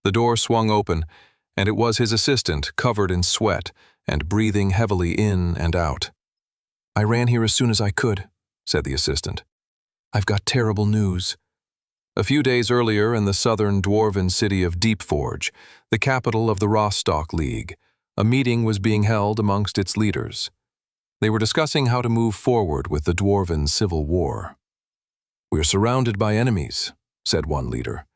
The door swung open, and it was his assistant, covered in sweat and breathing heavily in and out. "I ran here as soon as I could," said the assistant. "I've got terrible news." A few days earlier, in the southern dwarven city of Deepforge, the capital of the Rostock League, a meeting was being held amongst its leaders. They were discussing how to move forward with the dwarven civil war. "We're surrounded by enemies," said one leader.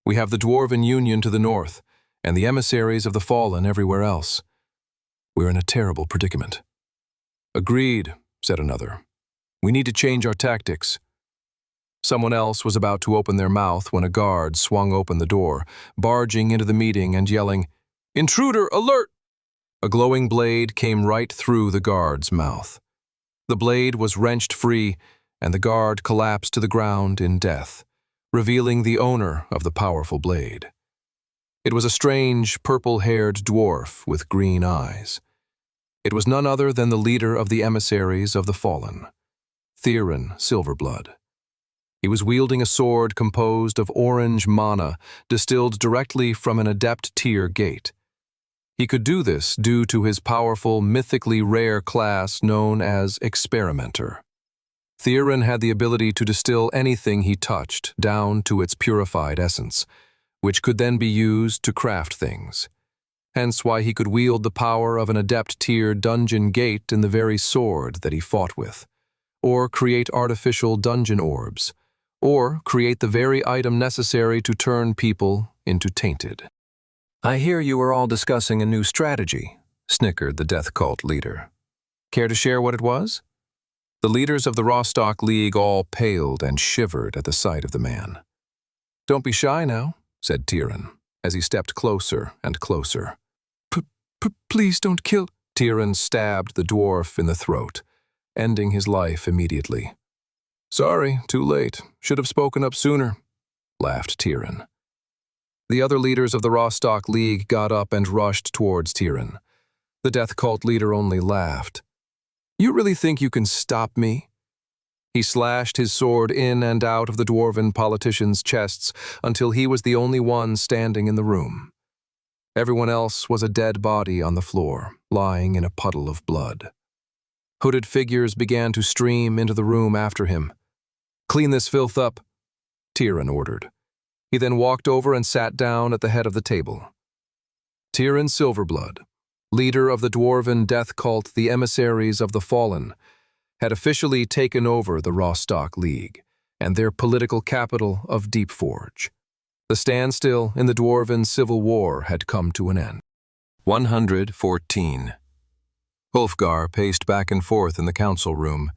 "We have the Dwarven Union to the north, and the emissaries of the Fallen everywhere else. We're in a terrible predicament." "Agreed," said another. "We need to change our tactics." Someone else was about to open their mouth when a guard swung open the door, barging into the meeting and yelling, "Intruder, alert!" A glowing blade came right through the guard's mouth. The blade was wrenched free, and the guard collapsed to the ground in death, revealing the owner of the powerful blade. It was a strange, purple-haired dwarf with green eyes. It was none other than the leader of the emissaries of the Fallen, Theron Silverblood. He was wielding a sword composed of orange mana distilled directly from an adept tier gate. He could do this due to his powerful, mythically rare class known as Experimenter. Theron had the ability to distill anything he touched down to its purified essence, which could then be used to craft things. Hence why he could wield the power of an adept tier dungeon gate in the very sword that he fought with, or create artificial dungeon orbs, or create the very item necessary to turn people into tainted. "I hear you are all discussing a new strategy," snickered the death cult leader. "Care to share what it was?" The leaders of the Rostock League all paled and shivered at the sight of the man. "Don't be shy now," said Tyrion, as he stepped closer and closer. Please don't kill." Tyrion stabbed the dwarf in the throat, ending his life immediately. "Sorry, too late. Should have spoken up sooner," laughed Tyrion. The other leaders of the Rostock League got up and rushed towards Tyrion. The death cult leader only laughed. "You really think you can stop me?" He slashed his sword in and out of the dwarven politicians' chests until he was the only one standing in the room. Everyone else was a dead body on the floor, lying in a puddle of blood. Hooded figures began to stream into the room after him. "Clean this filth up," Tyrion ordered. He then walked over and sat down at the head of the table. Tyrion Silverblood, leader of the dwarven death cult the Emissaries of the Fallen, had officially taken over the Rostock League and their political capital of Deepforge. The standstill in the dwarven civil war had come to an end. 114. Ulfgar paced back and forth in the council room.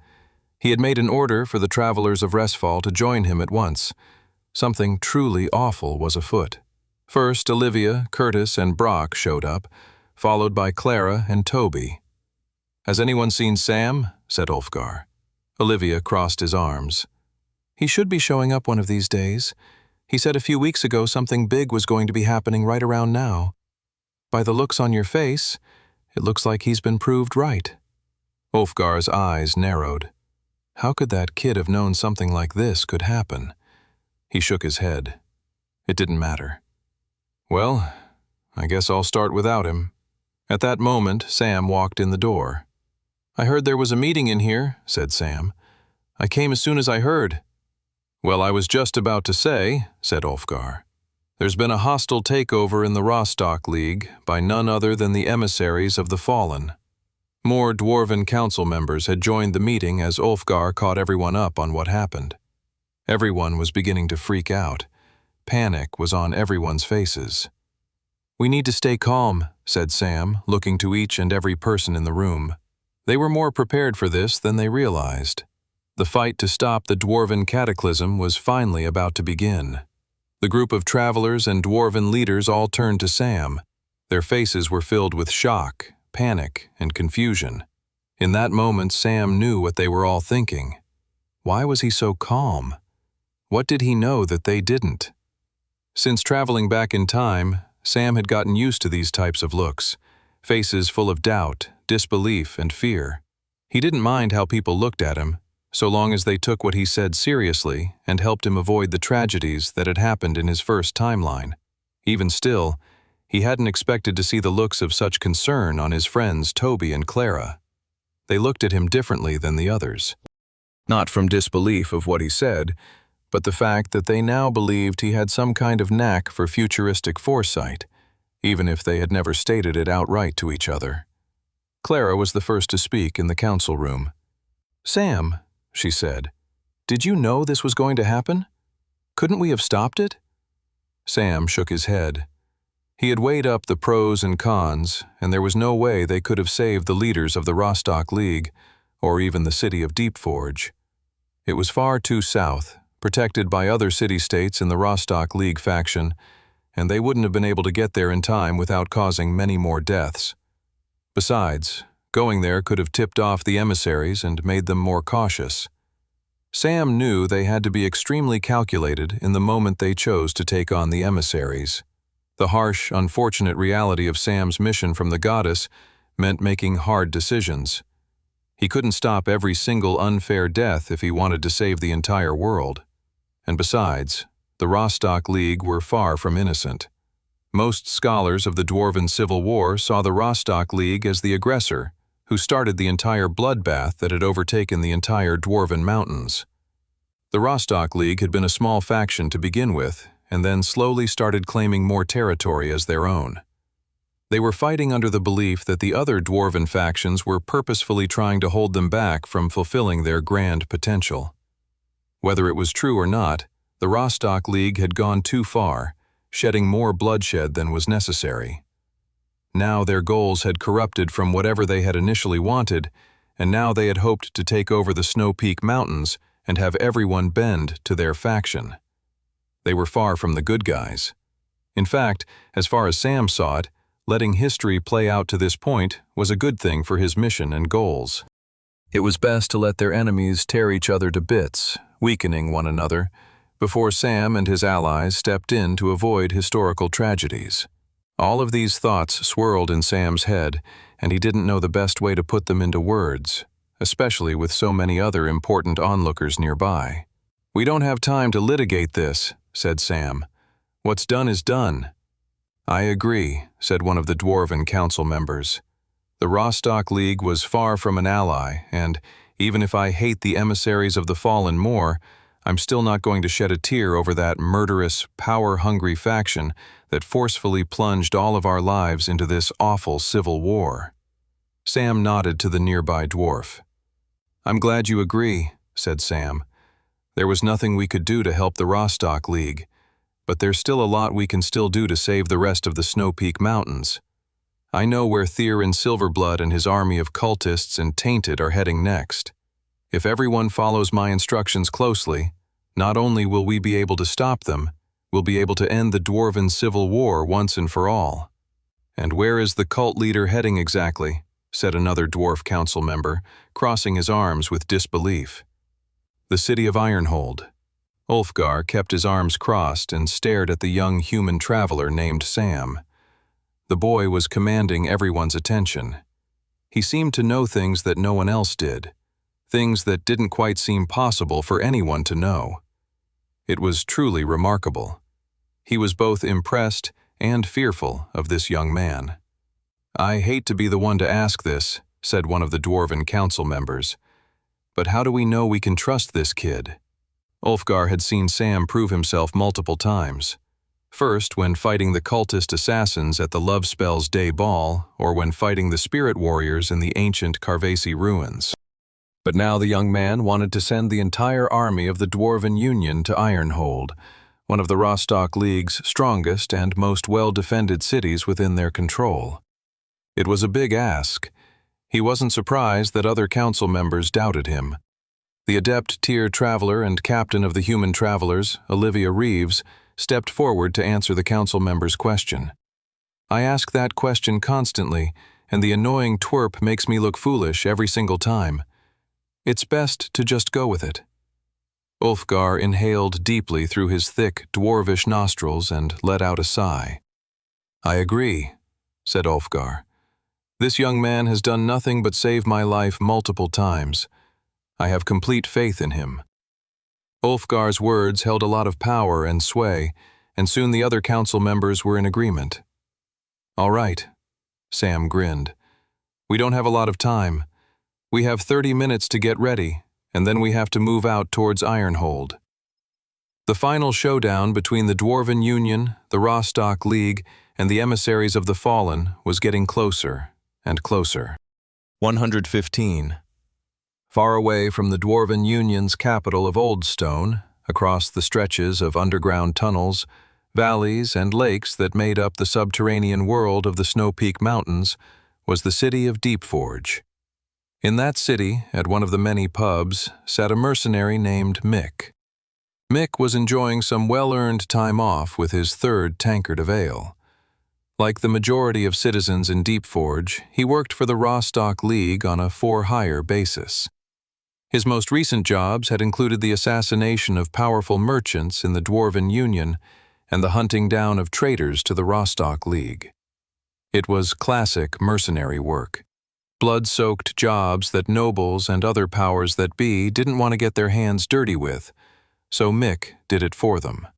He had made an order for the travelers of Resfall to join him at once. Something truly awful was afoot. First, Olivia, Curtis, and Brock showed up, followed by Clara and Toby. "Has anyone seen Sam?" said Ulfgar. Olivia crossed his arms. "He should be showing up one of these days. He said a few weeks ago something big was going to be happening right around now. By the looks on your face, it looks like he's been proved right." Ulfgar's eyes narrowed. How could that kid have known something like this could happen? He shook his head. It didn't matter. "Well, I guess I'll start without him." At that moment, Sam walked in the door. "I heard there was a meeting in here," said Sam. "I came as soon as I heard." "Well, I was just about to say," said Ulfgar. "There's been a hostile takeover in the Rostock League by none other than the Emissaries of the Fallen." More dwarven council members had joined the meeting as Ulfgar caught everyone up on what happened. Everyone was beginning to freak out. Panic was on everyone's faces. "We need to stay calm," said Sam, looking to each and every person in the room. They were more prepared for this than they realized. The fight to stop the dwarven cataclysm was finally about to begin. The group of travelers and dwarven leaders all turned to Sam. Their faces were filled with shock, panic, and confusion. In that moment, Sam knew what they were all thinking. Why was he so calm? What did he know that they didn't? Since traveling back in time, Sam had gotten used to these types of looks, faces full of doubt, disbelief, and fear. He didn't mind how people looked at him, so long as they took what he said seriously and helped him avoid the tragedies that had happened in his first timeline. Even still, he hadn't expected to see the looks of such concern on his friends Toby and Clara. They looked at him differently than the others. Not from disbelief of what he said, but the fact that they now believed he had some kind of knack for futuristic foresight, even if they had never stated it outright to each other. Clara was the first to speak in the council room. "Sam," she said, "did you know this was going to happen? Couldn't we have stopped it?" Sam shook his head. He had weighed up the pros and cons, and there was no way they could have saved the leaders of the Rostock League, or even the city of Deepforge. It was far too south, protected by other city-states in the Rostock League faction, and they wouldn't have been able to get there in time without causing many more deaths. Besides, going there could have tipped off the emissaries and made them more cautious. Sam knew they had to be extremely calculated in the moment they chose to take on the emissaries. The harsh, unfortunate reality of Sam's mission from the goddess meant making hard decisions. He couldn't stop every single unfair death if he wanted to save the entire world. And besides, the Rostock League were far from innocent. Most scholars of the Dwarven Civil War saw the Rostock League as the aggressor, who started the entire bloodbath that had overtaken the entire Dwarven Mountains. The Rostock League had been a small faction to begin with, and then slowly started claiming more territory as their own. They were fighting under the belief that the other Dwarven factions were purposefully trying to hold them back from fulfilling their grand potential. Whether it was true or not, the Rostock League had gone too far, shedding more bloodshed than was necessary. Now their goals had corrupted from whatever they had initially wanted, and now they had hoped to take over the Snow Peak Mountains and have everyone bend to their faction. They were far from the good guys. In fact, as far as Sam saw it, letting history play out to this point was a good thing for his mission and goals. It was best to let their enemies tear each other to bits, weakening one another, before Sam and his allies stepped in to avoid historical tragedies. All of these thoughts swirled in Sam's head, and he didn't know the best way to put them into words, especially with so many other important onlookers nearby. "We don't have time to litigate this," said Sam. "What's done is done." "I agree," said one of the Dwarven Council members. "The Rostock League was far from an ally, and, even if I hate the emissaries of the Fallen more, I'm still not going to shed a tear over that murderous, power-hungry faction that forcefully plunged all of our lives into this awful civil war." Sam nodded to the nearby dwarf. "I'm glad you agree," said Sam. "There was nothing we could do to help the Rostock League, but there's still a lot we can still do to save the rest of the Snow Peak Mountains. I know where Theron Silverblood and his army of cultists and Tainted are heading next. If everyone follows my instructions closely, not only will we be able to stop them, we'll be able to end the Dwarven Civil War once and for all." "And where is the cult leader heading exactly?" said another dwarf council member, crossing his arms with disbelief. "The city of Ironhold." Ulfgar kept his arms crossed and stared at the young human traveler named Sam. The boy was commanding everyone's attention. He seemed to know things that no one else did, things that didn't quite seem possible for anyone to know. It was truly remarkable. He was both impressed and fearful of this young man. "I hate to be the one to ask this," said one of the Dwarven Council members, "but how do we know we can trust this kid?" Ulfgar had seen Sam prove himself multiple times. First, when fighting the cultist assassins at the Love Spells Day Ball, or when fighting the spirit warriors in the ancient Carvasi ruins. But now the young man wanted to send the entire army of the Dwarven Union to Ironhold, one of the Rostock League's strongest and most well-defended cities within their control. It was a big ask. He wasn't surprised that other council members doubted him. The adept tier traveler and captain of the human travelers, Olivia Reeves, stepped forward to answer the council member's question. "I ask that question constantly, and the annoying twerp makes me look foolish every single time. It's best to just go with it." Ulfgar inhaled deeply through his thick, dwarvish nostrils and let out a sigh. "I agree," said Ulfgar. "This young man has done nothing but save my life multiple times. I have complete faith in him." Ulfgar's words held a lot of power and sway, and soon the other council members were in agreement. "All right," Sam grinned. "We don't have a lot of time. We have 30 minutes to get ready, and then we have to move out towards Ironhold." The final showdown between the Dwarven Union, the Rostock League, and the emissaries of the Fallen was getting closer and closer. 115. Far away from the Dwarven Union's capital of Oldstone, across the stretches of underground tunnels, valleys, and lakes that made up the subterranean world of the Snow Peak Mountains, was the city of Deepforge. In that city, at one of the many pubs, sat a mercenary named Mick. Mick was enjoying some well-earned time off with his third tankard of ale. Like the majority of citizens in Deepforge, he worked for the Rostock League on a for-hire basis. His most recent jobs had included the assassination of powerful merchants in the Dwarven Union and the hunting down of traitors to the Rostock League. It was classic mercenary work, blood-soaked jobs that nobles and other powers that be didn't want to get their hands dirty with, so Mick did it for them.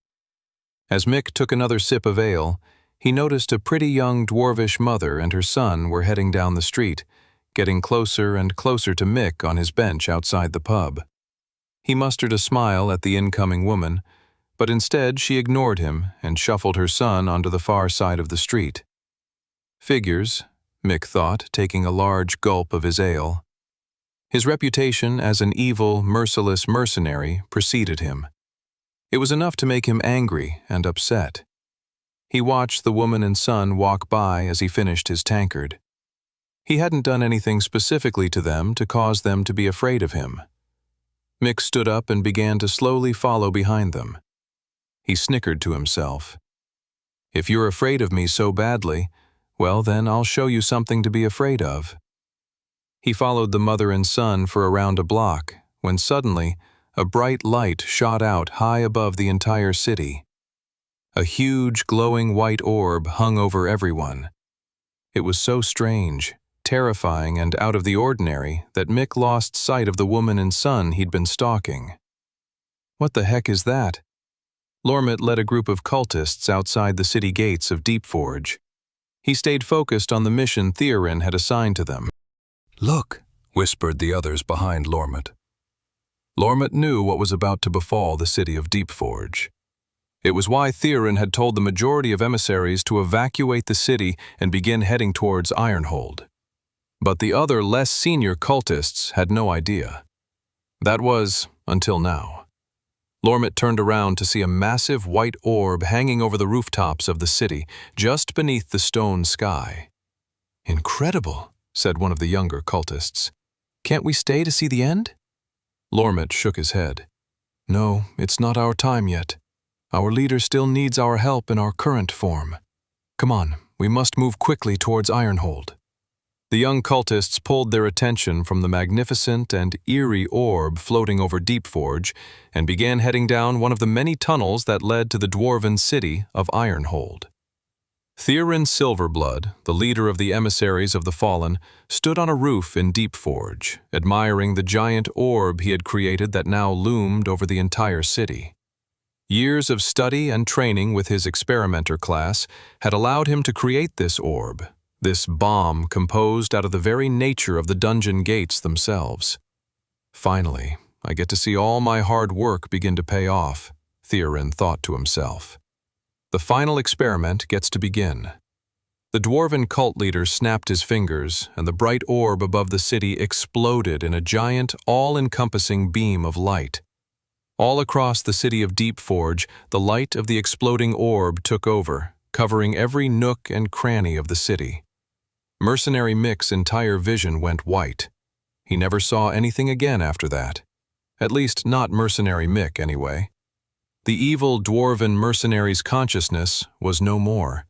As Mick took another sip of ale, he noticed a pretty young dwarvish mother and her son were heading down the street, getting closer and closer to Mick on his bench outside the pub. He mustered a smile at the incoming woman, but instead she ignored him and shuffled her son onto the far side of the street. Figures, Mick thought, taking a large gulp of his ale. His reputation as an evil, merciless mercenary preceded him. It was enough to make him angry and upset. He watched the woman and son walk by as he finished his tankard. He hadn't done anything specifically to them to cause them to be afraid of him. Mick stood up and began to slowly follow behind them. He snickered to himself. "If you're afraid of me so badly, well then I'll show you something to be afraid of." He followed the mother and son for around a block, when suddenly a bright light shot out high above the entire city. A huge, glowing white orb hung over everyone. It was so strange, terrifying, and out of the ordinary that Mick lost sight of the woman and son he'd been stalking. "What the heck is that?" Lormet led a group of cultists outside the city gates of Deepforge. He stayed focused on the mission Theorin had assigned to them. "Look," whispered the others behind Lormet. Lormet knew what was about to befall the city of Deepforge. It was why Theorin had told the majority of emissaries to evacuate the city and begin heading towards Ironhold. But the other, less senior cultists had no idea. That was, until now. Lormet turned around to see a massive white orb hanging over the rooftops of the city, just beneath the stone sky. "Incredible," said one of the younger cultists. "Can't we stay to see the end?" Lormet shook his head. "No, it's not our time yet. Our leader still needs our help in our current form. Come on, we must move quickly towards Ironhold." The young cultists pulled their attention from the magnificent and eerie orb floating over Deepforge and began heading down one of the many tunnels that led to the dwarven city of Ironhold. Theorin Silverblood, the leader of the emissaries of the Fallen, stood on a roof in Deepforge, admiring the giant orb he had created that now loomed over the entire city. Years of study and training with his experimenter class had allowed him to create this orb, this bomb composed out of the very nature of the dungeon gates themselves. "Finally, I get to see all my hard work begin to pay off," Theorin thought to himself. The final experiment gets to begin. The dwarven cult leader snapped his fingers, and the bright orb above the city exploded in a giant, all-encompassing beam of light. All across the city of Deepforge, the light of the exploding orb took over, covering every nook and cranny of the city. Mercenary Mick's entire vision went white. He never saw anything again after that. At least not Mercenary Mick, anyway. The evil dwarven mercenary's consciousness was no more.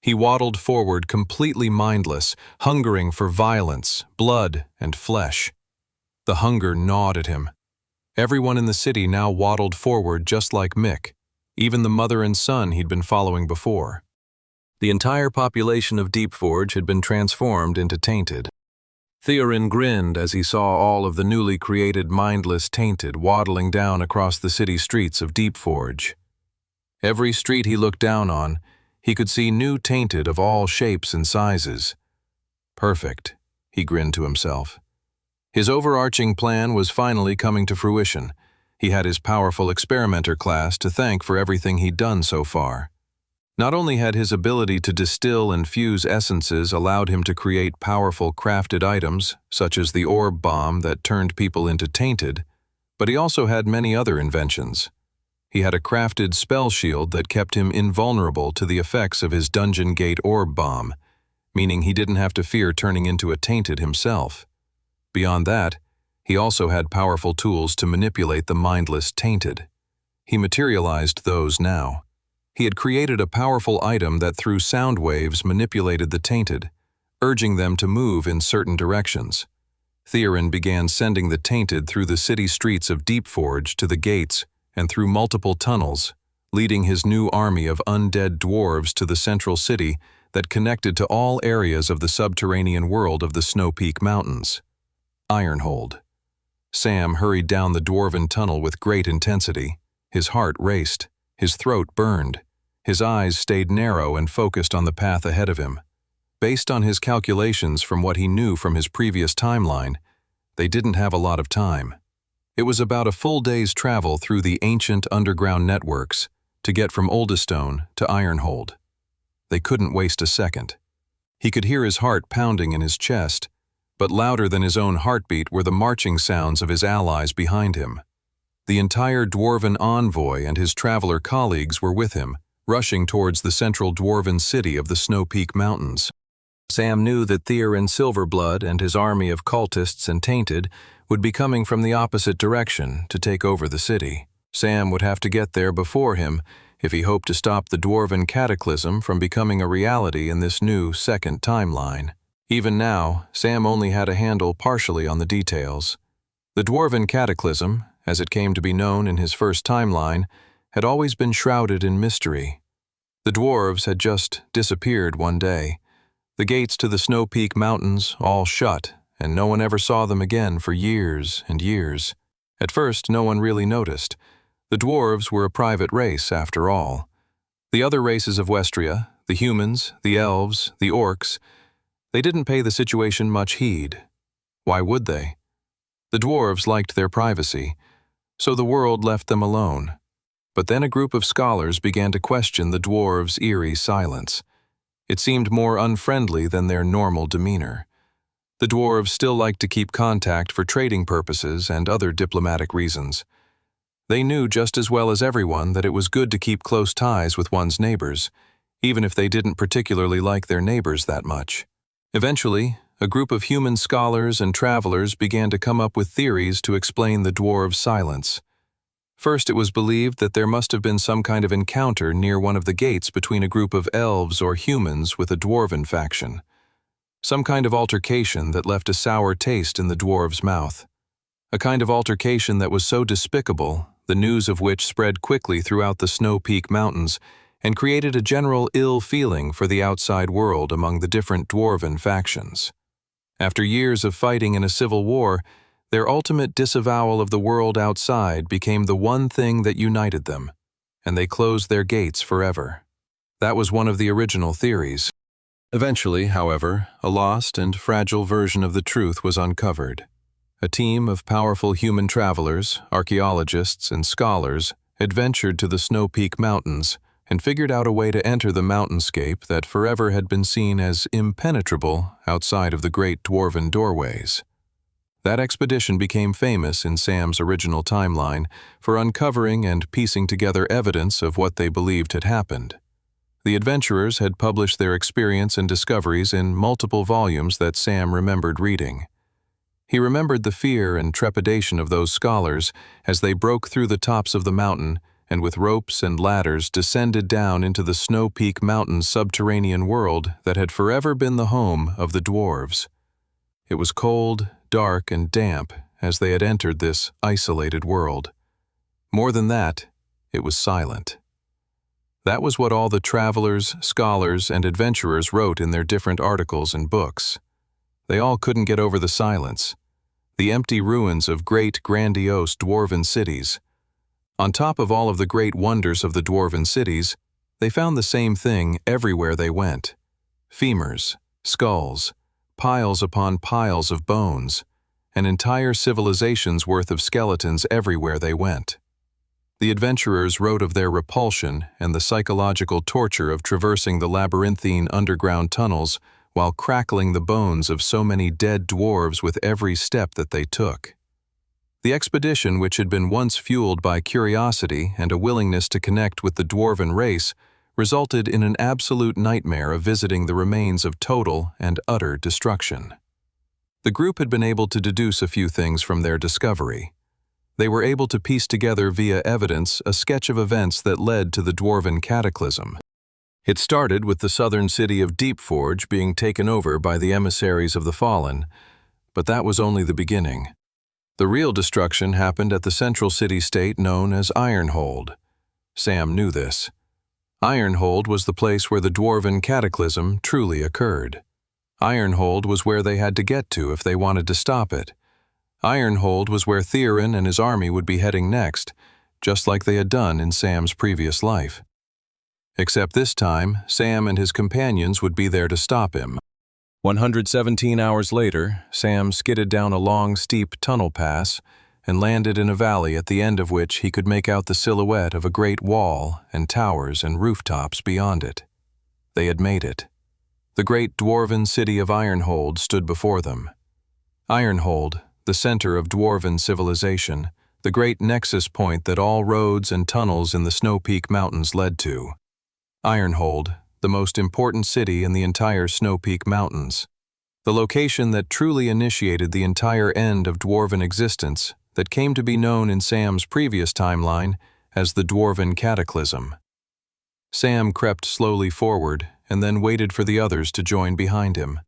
He waddled forward completely mindless, hungering for violence, blood, and flesh. The hunger gnawed at him. Everyone in the city now waddled forward just like Mick, even the mother and son he'd been following before. The entire population of Deepforge had been transformed into Tainted. Theorin grinned as he saw all of the newly created mindless Tainted waddling down across the city streets of Deepforge. Every street he looked down on, he could see new Tainted of all shapes and sizes. Perfect, he grinned to himself. His overarching plan was finally coming to fruition. He had his powerful experimenter class to thank for everything he'd done so far. Not only had his ability to distill and fuse essences allowed him to create powerful crafted items, such as the orb bomb that turned people into Tainted, but he also had many other inventions. He had a crafted spell shield that kept him invulnerable to the effects of his Dungeon Gate orb bomb, meaning he didn't have to fear turning into a Tainted himself. Beyond that, he also had powerful tools to manipulate the mindless Tainted. He materialized those now. He had created a powerful item that through sound waves manipulated the Tainted, urging them to move in certain directions. Theorin began sending the Tainted through the city streets of Deepforge to the gates and through multiple tunnels, leading his new army of undead dwarves to the central city that connected to all areas of the subterranean world of the Snow Peak Mountains. Ironhold. Sam hurried down the dwarven tunnel with great intensity. His heart raced. His throat burned. His eyes stayed narrow and focused on the path ahead of him. Based on his calculations from what he knew from his previous timeline, they didn't have a lot of time. It was about a full day's travel through the ancient underground networks to get from Oldestone to Ironhold. They couldn't waste a second. He could hear his heart pounding in his chest, but louder than his own heartbeat were the marching sounds of his allies behind him. The entire dwarven envoy and his traveler colleagues were with him, rushing towards the central dwarven city of the Snow Peak Mountains. Sam knew that Theorin Silverblood and his army of cultists and Tainted would be coming from the opposite direction to take over the city. Sam would have to get there before him if he hoped to stop the dwarven cataclysm from becoming a reality in this new second timeline. Even now, Sam only had a handle partially on the details. The dwarven cataclysm, as it came to be known in his first timeline, had always been shrouded in mystery. The dwarves had just disappeared one day. The gates to the Snow Peak Mountains all shut, and no one ever saw them again for years and years. At first, no one really noticed. The dwarves were a private race, after all. The other races of Westria, the humans, the elves, the orcs, they didn't pay the situation much heed. Why would they? The dwarves liked their privacy, so the world left them alone. But then a group of scholars began to question the dwarves' eerie silence. It seemed more unfriendly than their normal demeanor. The dwarves still liked to keep contact for trading purposes and other diplomatic reasons. They knew just as well as everyone that it was good to keep close ties with one's neighbors, even if they didn't particularly like their neighbors that much. Eventually, a group of human scholars and travelers began to come up with theories to explain the dwarves' silence. First, it was believed that there must have been some kind of encounter near one of the gates between a group of elves or humans with a dwarven faction. Some kind of altercation that left a sour taste in the dwarves' mouth. A kind of altercation that was so despicable, the news of which spread quickly throughout the Snow Peak Mountains and created a general ill feeling for the outside world among the different dwarven factions. After years of fighting in a civil war, their ultimate disavowal of the world outside became the one thing that united them, and they closed their gates forever. That was one of the original theories. Eventually, however, a lost and fragile version of the truth was uncovered. A team of powerful human travelers, archaeologists, and scholars adventured to the Snow Peak Mountains and figured out a way to enter the mountainscape that forever had been seen as impenetrable outside of the great dwarven doorways. That expedition became famous in Sam's original timeline for uncovering and piecing together evidence of what they believed had happened. The adventurers had published their experience and discoveries in multiple volumes that Sam remembered reading. He remembered the fear and trepidation of those scholars as they broke through the tops of the mountain and with ropes and ladders descended down into the Snow Peak Mountains subterranean world that had forever been the home of the dwarves. It was cold, dark, and damp as they had entered this isolated world. More than that, it was silent. That was what all the travelers, scholars, and adventurers wrote in their different articles and books. They all couldn't get over the silence, the empty ruins of great, grandiose dwarven cities. On top of all of the great wonders of the dwarven cities, they found the same thing everywhere they went: femurs, skulls, piles upon piles of bones, and entire civilizations worth of skeletons everywhere they went. The adventurers wrote of their repulsion and the psychological torture of traversing the labyrinthine underground tunnels while crackling the bones of so many dead dwarves with every step that they took. The expedition, which had been once fueled by curiosity and a willingness to connect with the dwarven race, resulted in an absolute nightmare of visiting the remains of total and utter destruction. The group had been able to deduce a few things from their discovery. They were able to piece together via evidence a sketch of events that led to the dwarven cataclysm. It started with the southern city of Deepforge being taken over by the emissaries of the Fallen, but that was only the beginning. The real destruction happened at the central city-state known as Ironhold. Sam knew this. Ironhold was the place where the dwarven cataclysm truly occurred. Ironhold was where they had to get to if they wanted to stop it. Ironhold was where Theorin and his army would be heading next, just like they had done in Sam's previous life. Except this time, Sam and his companions would be there to stop him. 117 hours later, Sam skidded down a long, steep tunnel pass and landed in a valley at the end of which he could make out the silhouette of a great wall and towers and rooftops beyond it. They had made it. The great dwarven city of Ironhold stood before them. Ironhold, the center of dwarven civilization, the great nexus point that all roads and tunnels in the Snow Peak Mountains led to. Ironhold, the most important city in the entire Snow Peak Mountains. The location that truly initiated the entire end of dwarven existence that came to be known in Sam's previous timeline as the Dwarven Cataclysm. Sam crept slowly forward and then waited for the others to join behind him.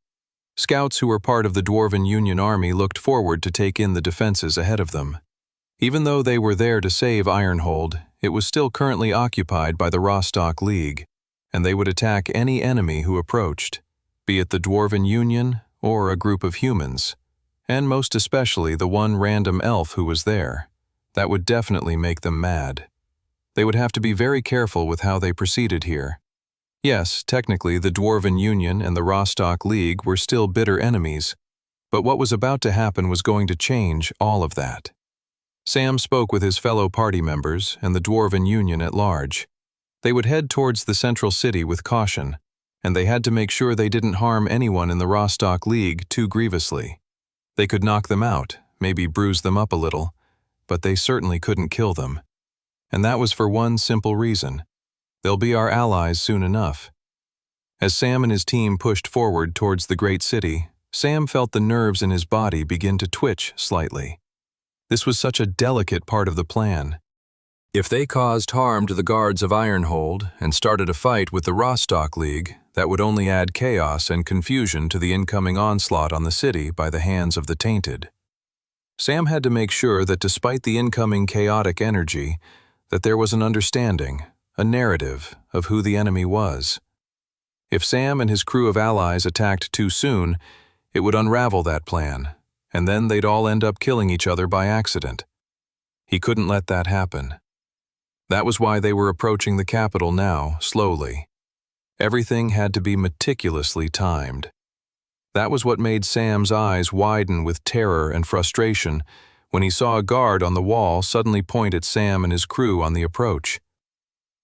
Scouts who were part of the Dwarven Union Army looked forward to take in the defenses ahead of them. Even though they were there to save Ironhold, it was still currently occupied by the Rostock League, and they would attack any enemy who approached, be it the Dwarven Union or a group of humans, and most especially the one random elf who was there. That would definitely make them mad. They would have to be very careful with how they proceeded here. Yes, technically the Dwarven Union and the Rostock League were still bitter enemies, but what was about to happen was going to change all of that. Sam spoke with his fellow party members and the Dwarven Union at large. They would head towards the central city with caution, and they had to make sure they didn't harm anyone in the Rostock League too grievously. They could knock them out, maybe bruise them up a little, but they certainly couldn't kill them. And that was for one simple reason. They'll be our allies soon enough. As Sam and his team pushed forward towards the great city, Sam felt the nerves in his body begin to twitch slightly. This was such a delicate part of the plan. If they caused harm to the guards of Ironhold and started a fight with the Rostock League, that would only add chaos and confusion to the incoming onslaught on the city by the hands of the tainted. Sam had to make sure that despite the incoming chaotic energy, that there was an understanding, a narrative of who the enemy was. If Sam and his crew of allies attacked too soon, it would unravel that plan, and then they'd all end up killing each other by accident. He couldn't let that happen. That was why they were approaching the capital now, slowly. Everything had to be meticulously timed. That was what made Sam's eyes widen with terror and frustration when he saw a guard on the wall suddenly point at Sam and his crew on the approach.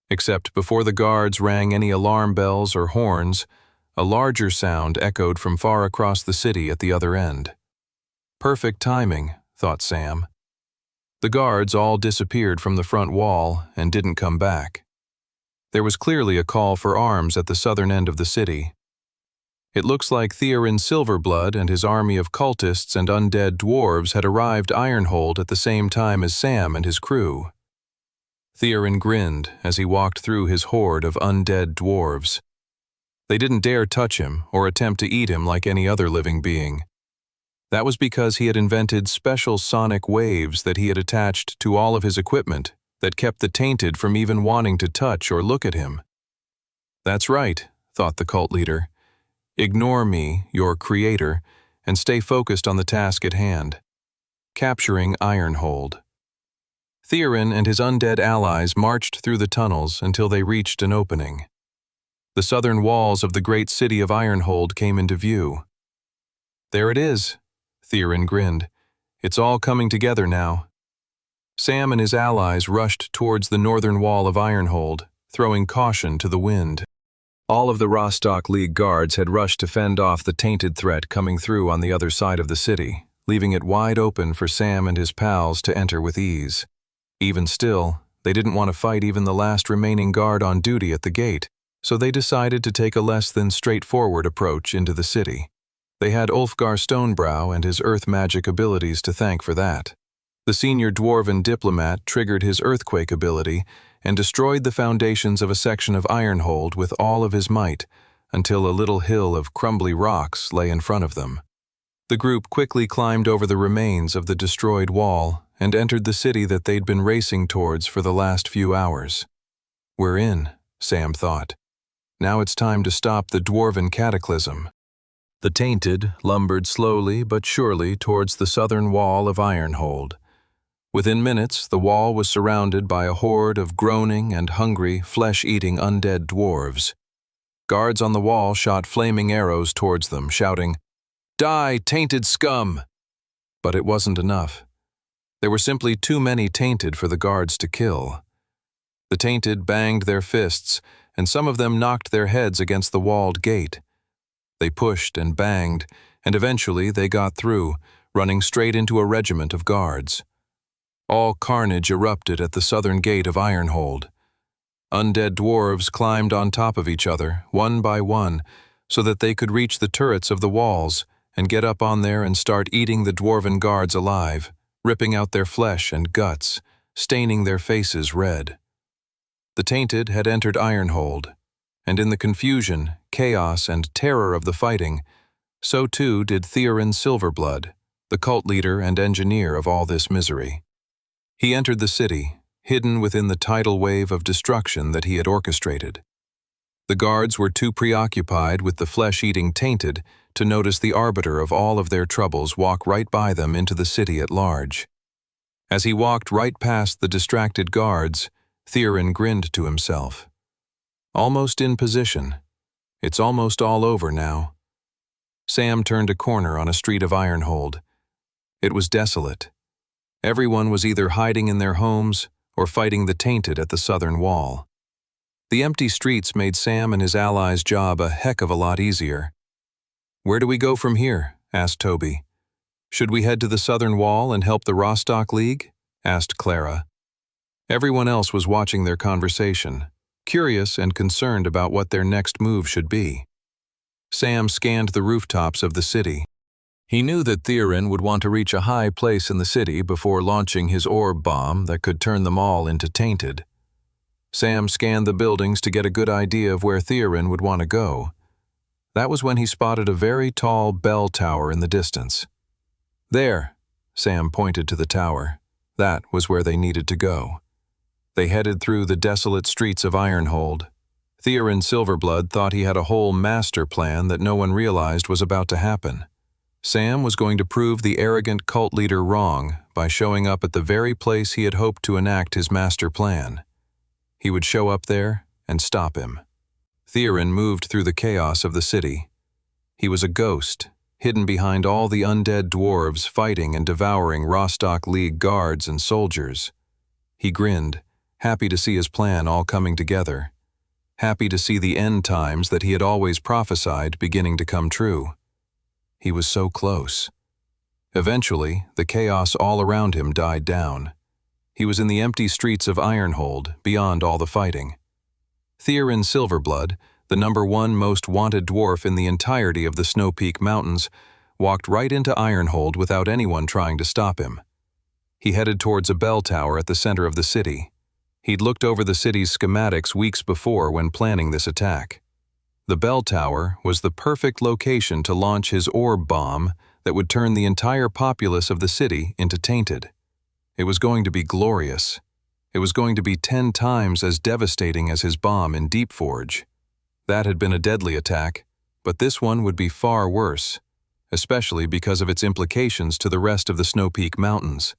Except before the guards rang any alarm bells or horns, a larger sound echoed from far across the city at the other end. Perfect timing, thought Sam. The guards all disappeared from the front wall and didn't come back. There was clearly a call for arms at the southern end of the city. It looks like Theorin Silverblood and his army of cultists and undead dwarves had arrived Ironhold at the same time as Sam and his crew. Theorin grinned as he walked through his horde of undead dwarves. They didn't dare touch him or attempt to eat him like any other living being. That was because he had invented special sonic waves that he had attached to all of his equipment that kept the tainted from even wanting to touch or look at him. That's right, thought the cult leader. Ignore me, your creator, and stay focused on the task at hand. Capturing Ironhold. Theorin and his undead allies marched through the tunnels until they reached an opening. The southern walls of the great city of Ironhold came into view. There it is, Theorin grinned. It's all coming together now. Sam and his allies rushed towards the northern wall of Ironhold, throwing caution to the wind. All of the Rostock League guards had rushed to fend off the tainted threat coming through on the other side of the city, leaving it wide open for Sam and his pals to enter with ease. Even still, they didn't want to fight even the last remaining guard on duty at the gate, so they decided to take a less than straightforward approach into the city. They had Ulfgar Stonebrow and his earth magic abilities to thank for that. The senior dwarven diplomat triggered his earthquake ability and destroyed the foundations of a section of Ironhold with all of his might, until a little hill of crumbly rocks lay in front of them. The group quickly climbed over the remains of the destroyed wall and entered the city that they'd been racing towards for the last few hours. We're in, Sam thought. Now it's time to stop the dwarven cataclysm. The tainted lumbered slowly but surely towards the southern wall of Ironhold. Within minutes, the wall was surrounded by a horde of groaning and hungry, flesh-eating undead dwarves. Guards on the wall shot flaming arrows towards them, shouting, "Die, tainted scum!" But it wasn't enough. There were simply too many tainted for the guards to kill. The tainted banged their fists, and some of them knocked their heads against the walled gate. They pushed and banged, and eventually they got through, running straight into a regiment of guards. All carnage erupted at the southern gate of Ironhold. Undead dwarves climbed on top of each other, one by one, so that they could reach the turrets of the walls and get up on there and start eating the dwarven guards alive, ripping out their flesh and guts, staining their faces red. The tainted had entered Ironhold, and in the confusion, chaos, and terror of the fighting, so too did Theorin Silverblood, the cult leader and engineer of all this misery. He entered the city, hidden within the tidal wave of destruction that he had orchestrated. The guards were too preoccupied with the flesh-eating tainted to notice the arbiter of all of their troubles walk right by them into the city at large. As he walked right past the distracted guards, Theorin grinned to himself. Almost in position. It's almost all over now. Sam turned a corner on a street of Ironhold. It was desolate. Everyone was either hiding in their homes or fighting the tainted at the southern wall. The empty streets made Sam and his allies' job a heck of a lot easier. "Where do we go from here?" asked Toby. "Should we head to the southern wall and help the Rostock League?" asked Clara. Everyone else was watching their conversation, curious and concerned about what their next move should be. Sam scanned the rooftops of the city. He knew that Theorin would want to reach a high place in the city before launching his orb bomb that could turn them all into tainted. Sam scanned the buildings to get a good idea of where Theorin would want to go. That was when he spotted a very tall bell tower in the distance. There, Sam pointed to the tower. That was where they needed to go. They headed through the desolate streets of Ironhold. Theorin Silverblood thought he had a whole master plan that no one realized was about to happen. Sam was going to prove the arrogant cult leader wrong by showing up at the very place he had hoped to enact his master plan. He would show up there and stop him. Theorin moved through the chaos of the city. He was a ghost, hidden behind all the undead dwarves fighting and devouring Rostock League guards and soldiers. He grinned, happy to see his plan all coming together. Happy to see the end times that he had always prophesied beginning to come true. He was so close. Eventually, the chaos all around him died down. He was in the empty streets of Ironhold, beyond all the fighting. Theorin Silverblood, the #1 most wanted dwarf in the entirety of the Snow Peak Mountains, walked right into Ironhold without anyone trying to stop him. He headed towards a bell tower at the center of the city. He'd looked over the city's schematics weeks before when planning this attack. The bell tower was the perfect location to launch his orb bomb that would turn the entire populace of the city into tainted. It was going to be glorious. It was going to be 10 times as devastating as his bomb in Deep Forge. That had been a deadly attack, but this one would be far worse, especially because of its implications to the rest of the Snow Peak Mountains.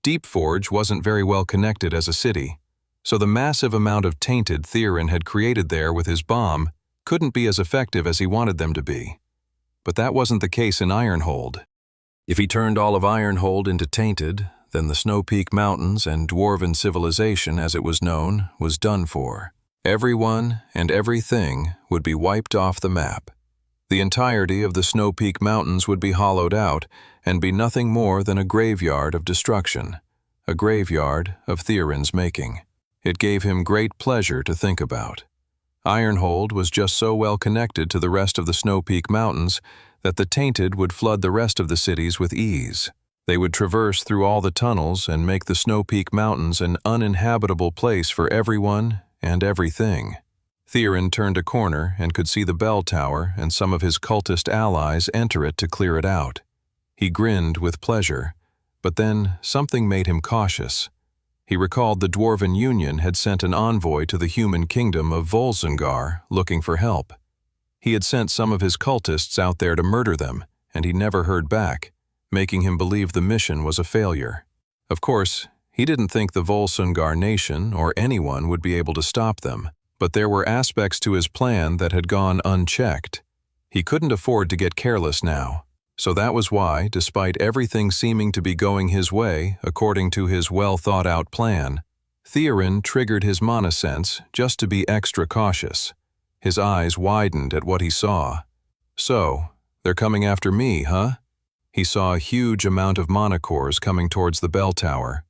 Deep Forge wasn't very well connected as a city, so the massive amount of tainted Theron had created there with his bomb couldn't be as effective as he wanted them to be. But that wasn't the case in Ironhold. If he turned all of Ironhold into tainted, then the Snow Peak Mountains and Dwarven civilization, as it was known, was done for. Everyone and everything would be wiped off the map. The entirety of the Snow Peak Mountains would be hollowed out and be nothing more than a graveyard of destruction, a graveyard of Theron's making. It gave him great pleasure to think about. Ironhold was just so well connected to the rest of the Snow Peak Mountains that the tainted would flood the rest of the cities with ease. They would traverse through all the tunnels and make the Snow Peak Mountains an uninhabitable place for everyone and everything. Theron turned a corner and could see the bell tower and some of his cultist allies enter it to clear it out. He grinned with pleasure, but then something made him cautious. He recalled the Dwarven Union had sent an envoy to the human kingdom of Volsungar looking for help. He had sent some of his cultists out there to murder them, and he never heard back, making him believe the mission was a failure. Of course, he didn't think the Volsungar nation or anyone would be able to stop them, but there were aspects to his plan that had gone unchecked. He couldn't afford to get careless now. So that was why, despite everything seeming to be going his way according to his well-thought-out plan, Theron triggered his monosense just to be extra cautious. His eyes widened at what he saw. So, they're coming after me, huh? He saw a huge amount of monocores coming towards the bell tower.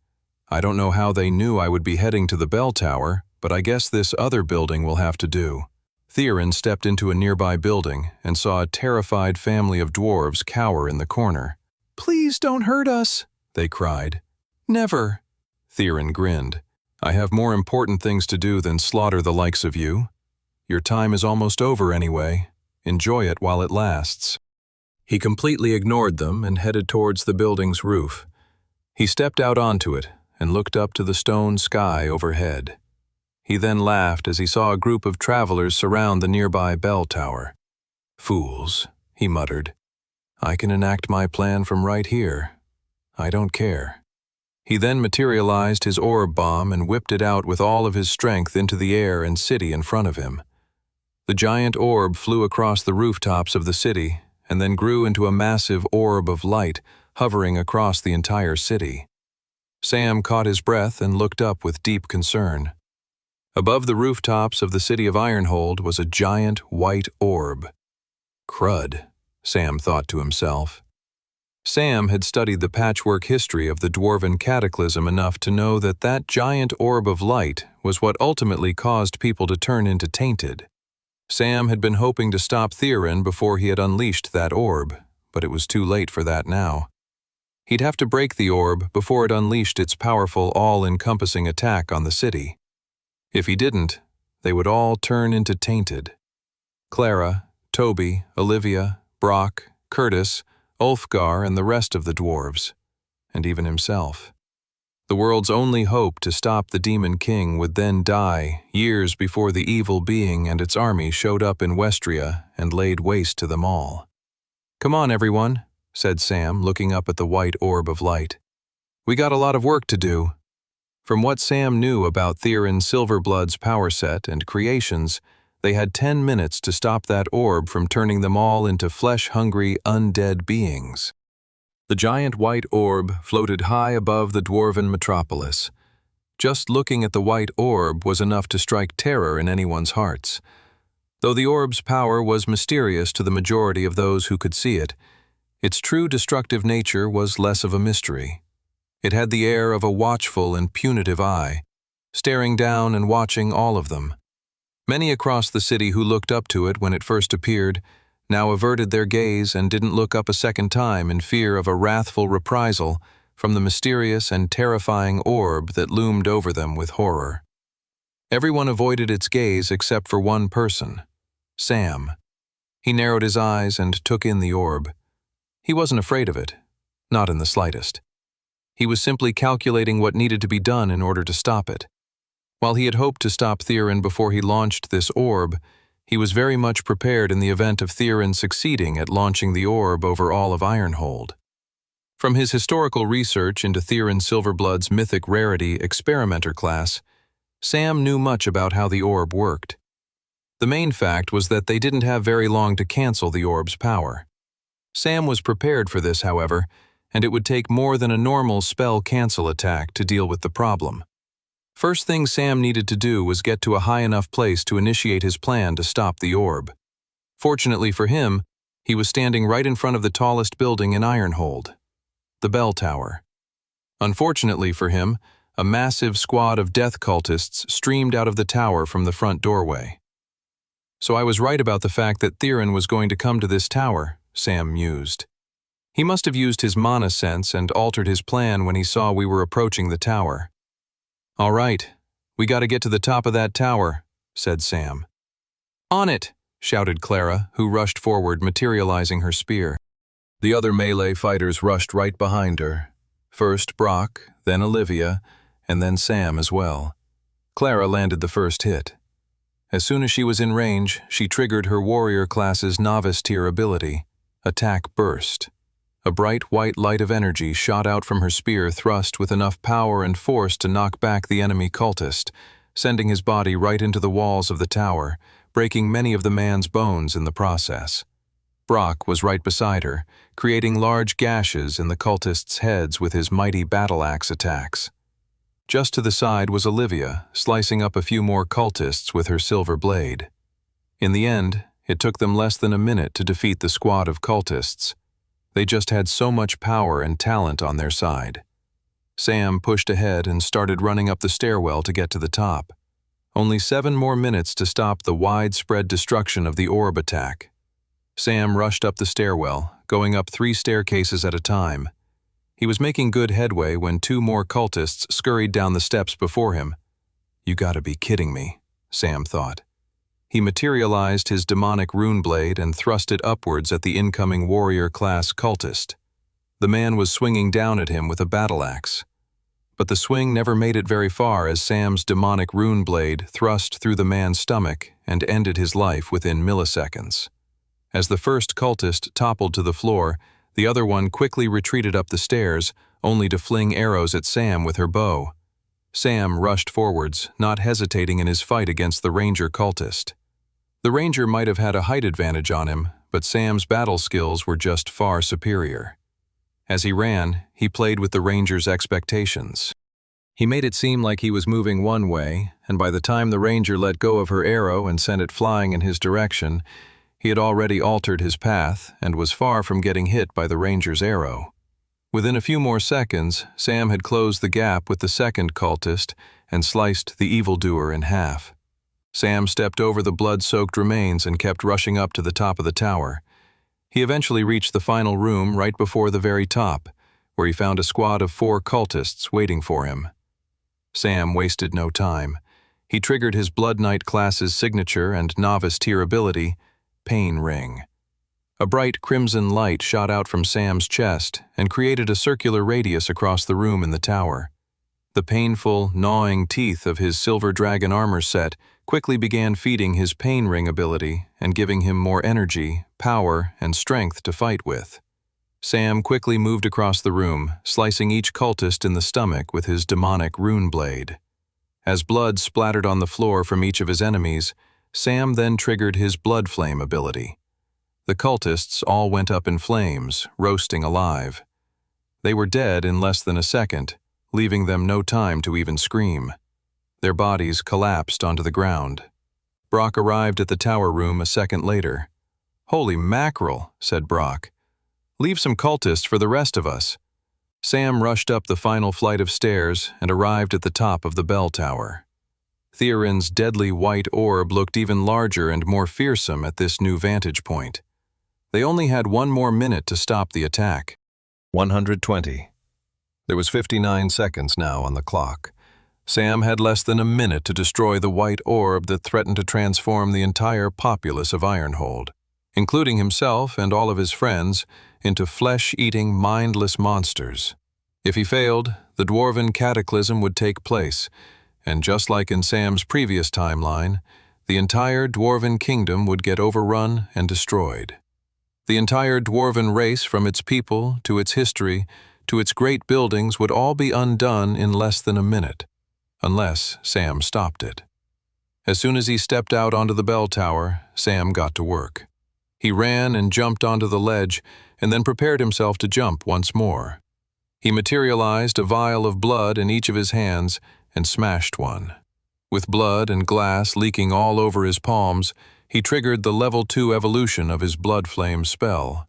I don't know how they knew I would be heading to the bell tower, but I guess this other building will have to do. Theron stepped into a nearby building and saw a terrified family of dwarves cower in the corner. "Please don't hurt us," they cried. "Never." Theron grinned. "I have more important things to do than slaughter the likes of you. Your time is almost over anyway. Enjoy it while it lasts." He completely ignored them and headed towards the building's roof. He stepped out onto it and looked up to the stone sky overhead. He then laughed as he saw a group of travelers surround the nearby bell tower. "Fools," he muttered. "I can enact my plan from right here. I don't care." He then materialized his orb bomb and whipped it out with all of his strength into the air and city in front of him. The giant orb flew across the rooftops of the city and then grew into a massive orb of light hovering across the entire city. Sam caught his breath and looked up with deep concern. Above the rooftops of the city of Ironhold was a giant white orb. Crud, Sam thought to himself. Sam had studied the patchwork history of the Dwarven Cataclysm enough to know that that giant orb of light was what ultimately caused people to turn into tainted. Sam had been hoping to stop Theron before he had unleashed that orb, but it was too late for that now. He'd have to break the orb before it unleashed its powerful, all-encompassing attack on the city. If he didn't, they would all turn into tainted. Clara, Toby, Olivia, Brock, Curtis, Ulfgar, and the rest of the dwarves, and even himself. The world's only hope to stop the Demon King would then die years before the evil being and its army showed up in Westria and laid waste to them all. "Come on, everyone," said Sam, looking up at the white orb of light. "We got a lot of work to do." From what Sam knew about Theron Silverblood's power set and creations, they had 10 minutes to stop that orb from turning them all into flesh-hungry, undead beings. The giant white orb floated high above the dwarven metropolis. Just looking at the white orb was enough to strike terror in anyone's hearts. Though the orb's power was mysterious to the majority of those who could see it, its true destructive nature was less of a mystery. It had the air of a watchful and punitive eye, staring down and watching all of them. Many across the city who looked up to it when it first appeared now averted their gaze and didn't look up a second time in fear of a wrathful reprisal from the mysterious and terrifying orb that loomed over them with horror. Everyone avoided its gaze except for one person, Sam. He narrowed his eyes and took in the orb. He wasn't afraid of it, not in the slightest. He was simply calculating what needed to be done in order to stop it. While he had hoped to stop Theron before he launched this orb, he was very much prepared in the event of Theron succeeding at launching the orb over all of Ironhold. From his historical research into Theron Silverblood's mythic rarity experimenter class, Sam knew much about how the orb worked. The main fact was that they didn't have very long to cancel the orb's power. Sam was prepared for this, however, and it would take more than a normal spell cancel attack to deal with the problem. First thing Sam needed to do was get to a high enough place to initiate his plan to stop the orb. Fortunately for him, he was standing right in front of the tallest building in Ironhold, the bell tower. Unfortunately for him, a massive squad of death cultists streamed out of the tower from the front doorway. So I was right about the fact that Theron was going to come to this tower, Sam mused. He must have used his mana sense and altered his plan when he saw we were approaching the tower. "All right, we got to get to the top of that tower," said Sam. "On it!" shouted Clara, who rushed forward, materializing her spear. The other melee fighters rushed right behind her. First Brock, then Olivia, and then Sam as well. Clara landed the first hit. As soon as she was in range, she triggered her warrior class's novice tier ability, Attack Burst. A bright white light of energy shot out from her spear, thrust with enough power and force to knock back the enemy cultist, sending his body right into the walls of the tower, breaking many of the man's bones in the process. Brock was right beside her, creating large gashes in the cultists' heads with his mighty battle axe attacks. Just to the side was Olivia, slicing up a few more cultists with her silver blade. In the end, it took them less than a minute to defeat the squad of cultists. They just had so much power and talent on their side. Sam pushed ahead and started running up the stairwell to get to the top. Only 7 more minutes to stop the widespread destruction of the orb attack. Sam rushed up the stairwell, going up 3 staircases at a time. He was making good headway when 2 more cultists scurried down the steps before him. "You gotta be kidding me," Sam thought. He materialized his demonic rune blade and thrust it upwards at the incoming warrior-class cultist. The man was swinging down at him with a battle axe. But the swing never made it very far as Sam's demonic rune blade thrust through the man's stomach and ended his life within milliseconds. As the first cultist toppled to the floor, the other one quickly retreated up the stairs, only to fling arrows at Sam with her bow. Sam rushed forwards, not hesitating in his fight against the ranger cultist. The ranger might have had a height advantage on him, but Sam's battle skills were just far superior. As he ran, he played with the ranger's expectations. He made it seem like he was moving one way, and by the time the ranger let go of her arrow and sent it flying in his direction, he had already altered his path and was far from getting hit by the ranger's arrow. Within a few more seconds, Sam had closed the gap with the second cultist and sliced the evildoer in half. Sam stepped over the blood-soaked remains and kept rushing up to the top of the tower. He eventually reached the final room right before the very top, where he found a squad of 4 cultists waiting for him. Sam wasted no time. He triggered his Blood Knight class's signature and novice tier ability, Pain Ring. A bright crimson light shot out from Sam's chest and created a circular radius across the room in the tower. The painful, gnawing teeth of his silver dragon armor set quickly began feeding his Pain Ring ability and giving him more energy, power, and strength to fight with. Sam quickly moved across the room, slicing each cultist in the stomach with his demonic rune blade. As blood splattered on the floor from each of his enemies, Sam then triggered his Blood Flame ability. The cultists all went up in flames, roasting alive. They were dead in less than a second, leaving them no time to even scream. Their bodies collapsed onto the ground. Brock arrived at the tower room a second later. "Holy mackerel," said Brock. "Leave some cultists for the rest of us." Sam rushed up the final flight of stairs and arrived at the top of the bell tower. Theron's deadly white orb looked even larger and more fearsome at this new vantage point. They only had 1 more minute to stop the attack. 120. There was 59 seconds now on the clock. Sam had less than a minute to destroy the white orb that threatened to transform the entire populace of Ironhold, including himself and all of his friends, into flesh-eating, mindless monsters. If he failed, the dwarven cataclysm would take place, and just like in Sam's previous timeline, the entire dwarven kingdom would get overrun and destroyed. The entire dwarven race, from its people to its history to its great buildings, would all be undone in less than a minute, unless Sam stopped it. As soon as he stepped out onto the bell tower, Sam got to work. He ran and jumped onto the ledge and then prepared himself to jump once more. He materialized a vial of blood in each of his hands and smashed one. With blood and glass leaking all over his palms, he triggered the level 2 evolution of his blood flame spell.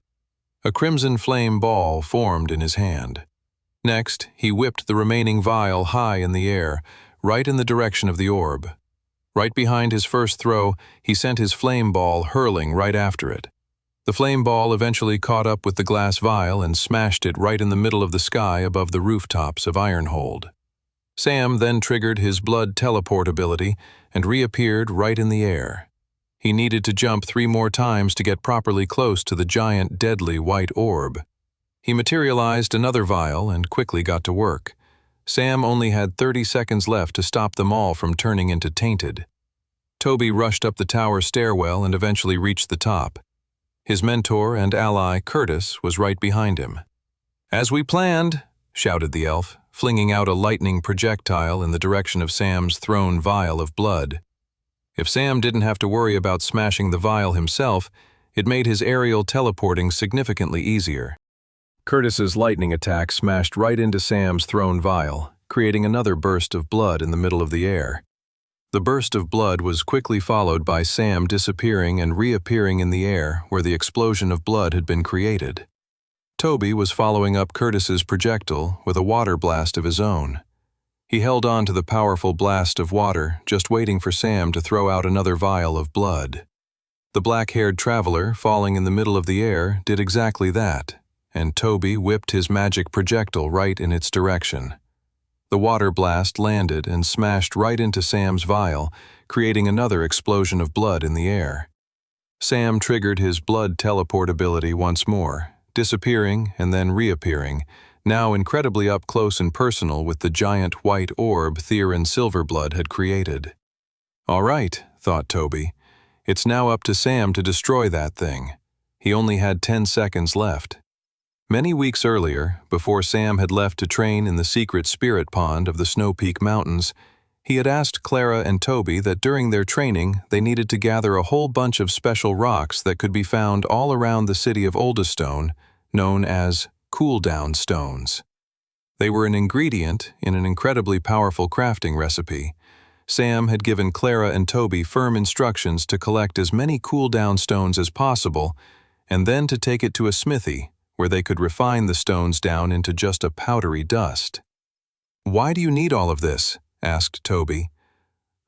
A crimson flame ball formed in his hand. Next, he whipped the remaining vial high in the air, right in the direction of the orb. Right behind his first throw, he sent his flame ball hurling right after it. The flame ball eventually caught up with the glass vial and smashed it right in the middle of the sky above the rooftops of Ironhold. Sam then triggered his blood teleport ability and reappeared right in the air. He needed to jump 3 more times to get properly close to the giant, deadly white orb. He materialized another vial and quickly got to work. Sam only had 30 seconds left to stop them all from turning into tainted. Toby rushed up the tower stairwell and eventually reached the top. His mentor and ally, Curtis, was right behind him. "As we planned," shouted the elf, flinging out a lightning projectile in the direction of Sam's thrown vial of blood. If Sam didn't have to worry about smashing the vial himself, it made his aerial teleporting significantly easier. Curtis's lightning attack smashed right into Sam's thrown vial, creating another burst of blood in the middle of the air. The burst of blood was quickly followed by Sam disappearing and reappearing in the air where the explosion of blood had been created. Toby was following up Curtis's projectile with a water blast of his own. He held on to the powerful blast of water, just waiting for Sam to throw out another vial of blood. The black-haired traveler, falling in the middle of the air, did exactly that, and Toby whipped his magic projectile right in its direction. The water blast landed and smashed right into Sam's vial, creating another explosion of blood in the air. Sam triggered his blood teleport ability once more, disappearing and then reappearing, now incredibly up close and personal with the giant white orb Theron Silverblood had created. "All right," thought Toby. "It's now up to Sam to destroy that thing." He only had 10 seconds left. Many weeks earlier, before Sam had left to train in the secret spirit pond of the Snow Peak Mountains, he had asked Clara and Toby that during their training they needed to gather a whole bunch of special rocks that could be found all around the city of Oldestone, known as cool-down stones. They were an ingredient in an incredibly powerful crafting recipe. Sam had given Clara and Toby firm instructions to collect as many cool-down stones as possible and then to take it to a smithy, where they could refine the stones down into just a powdery dust. "Why do you need all of this?" asked Toby.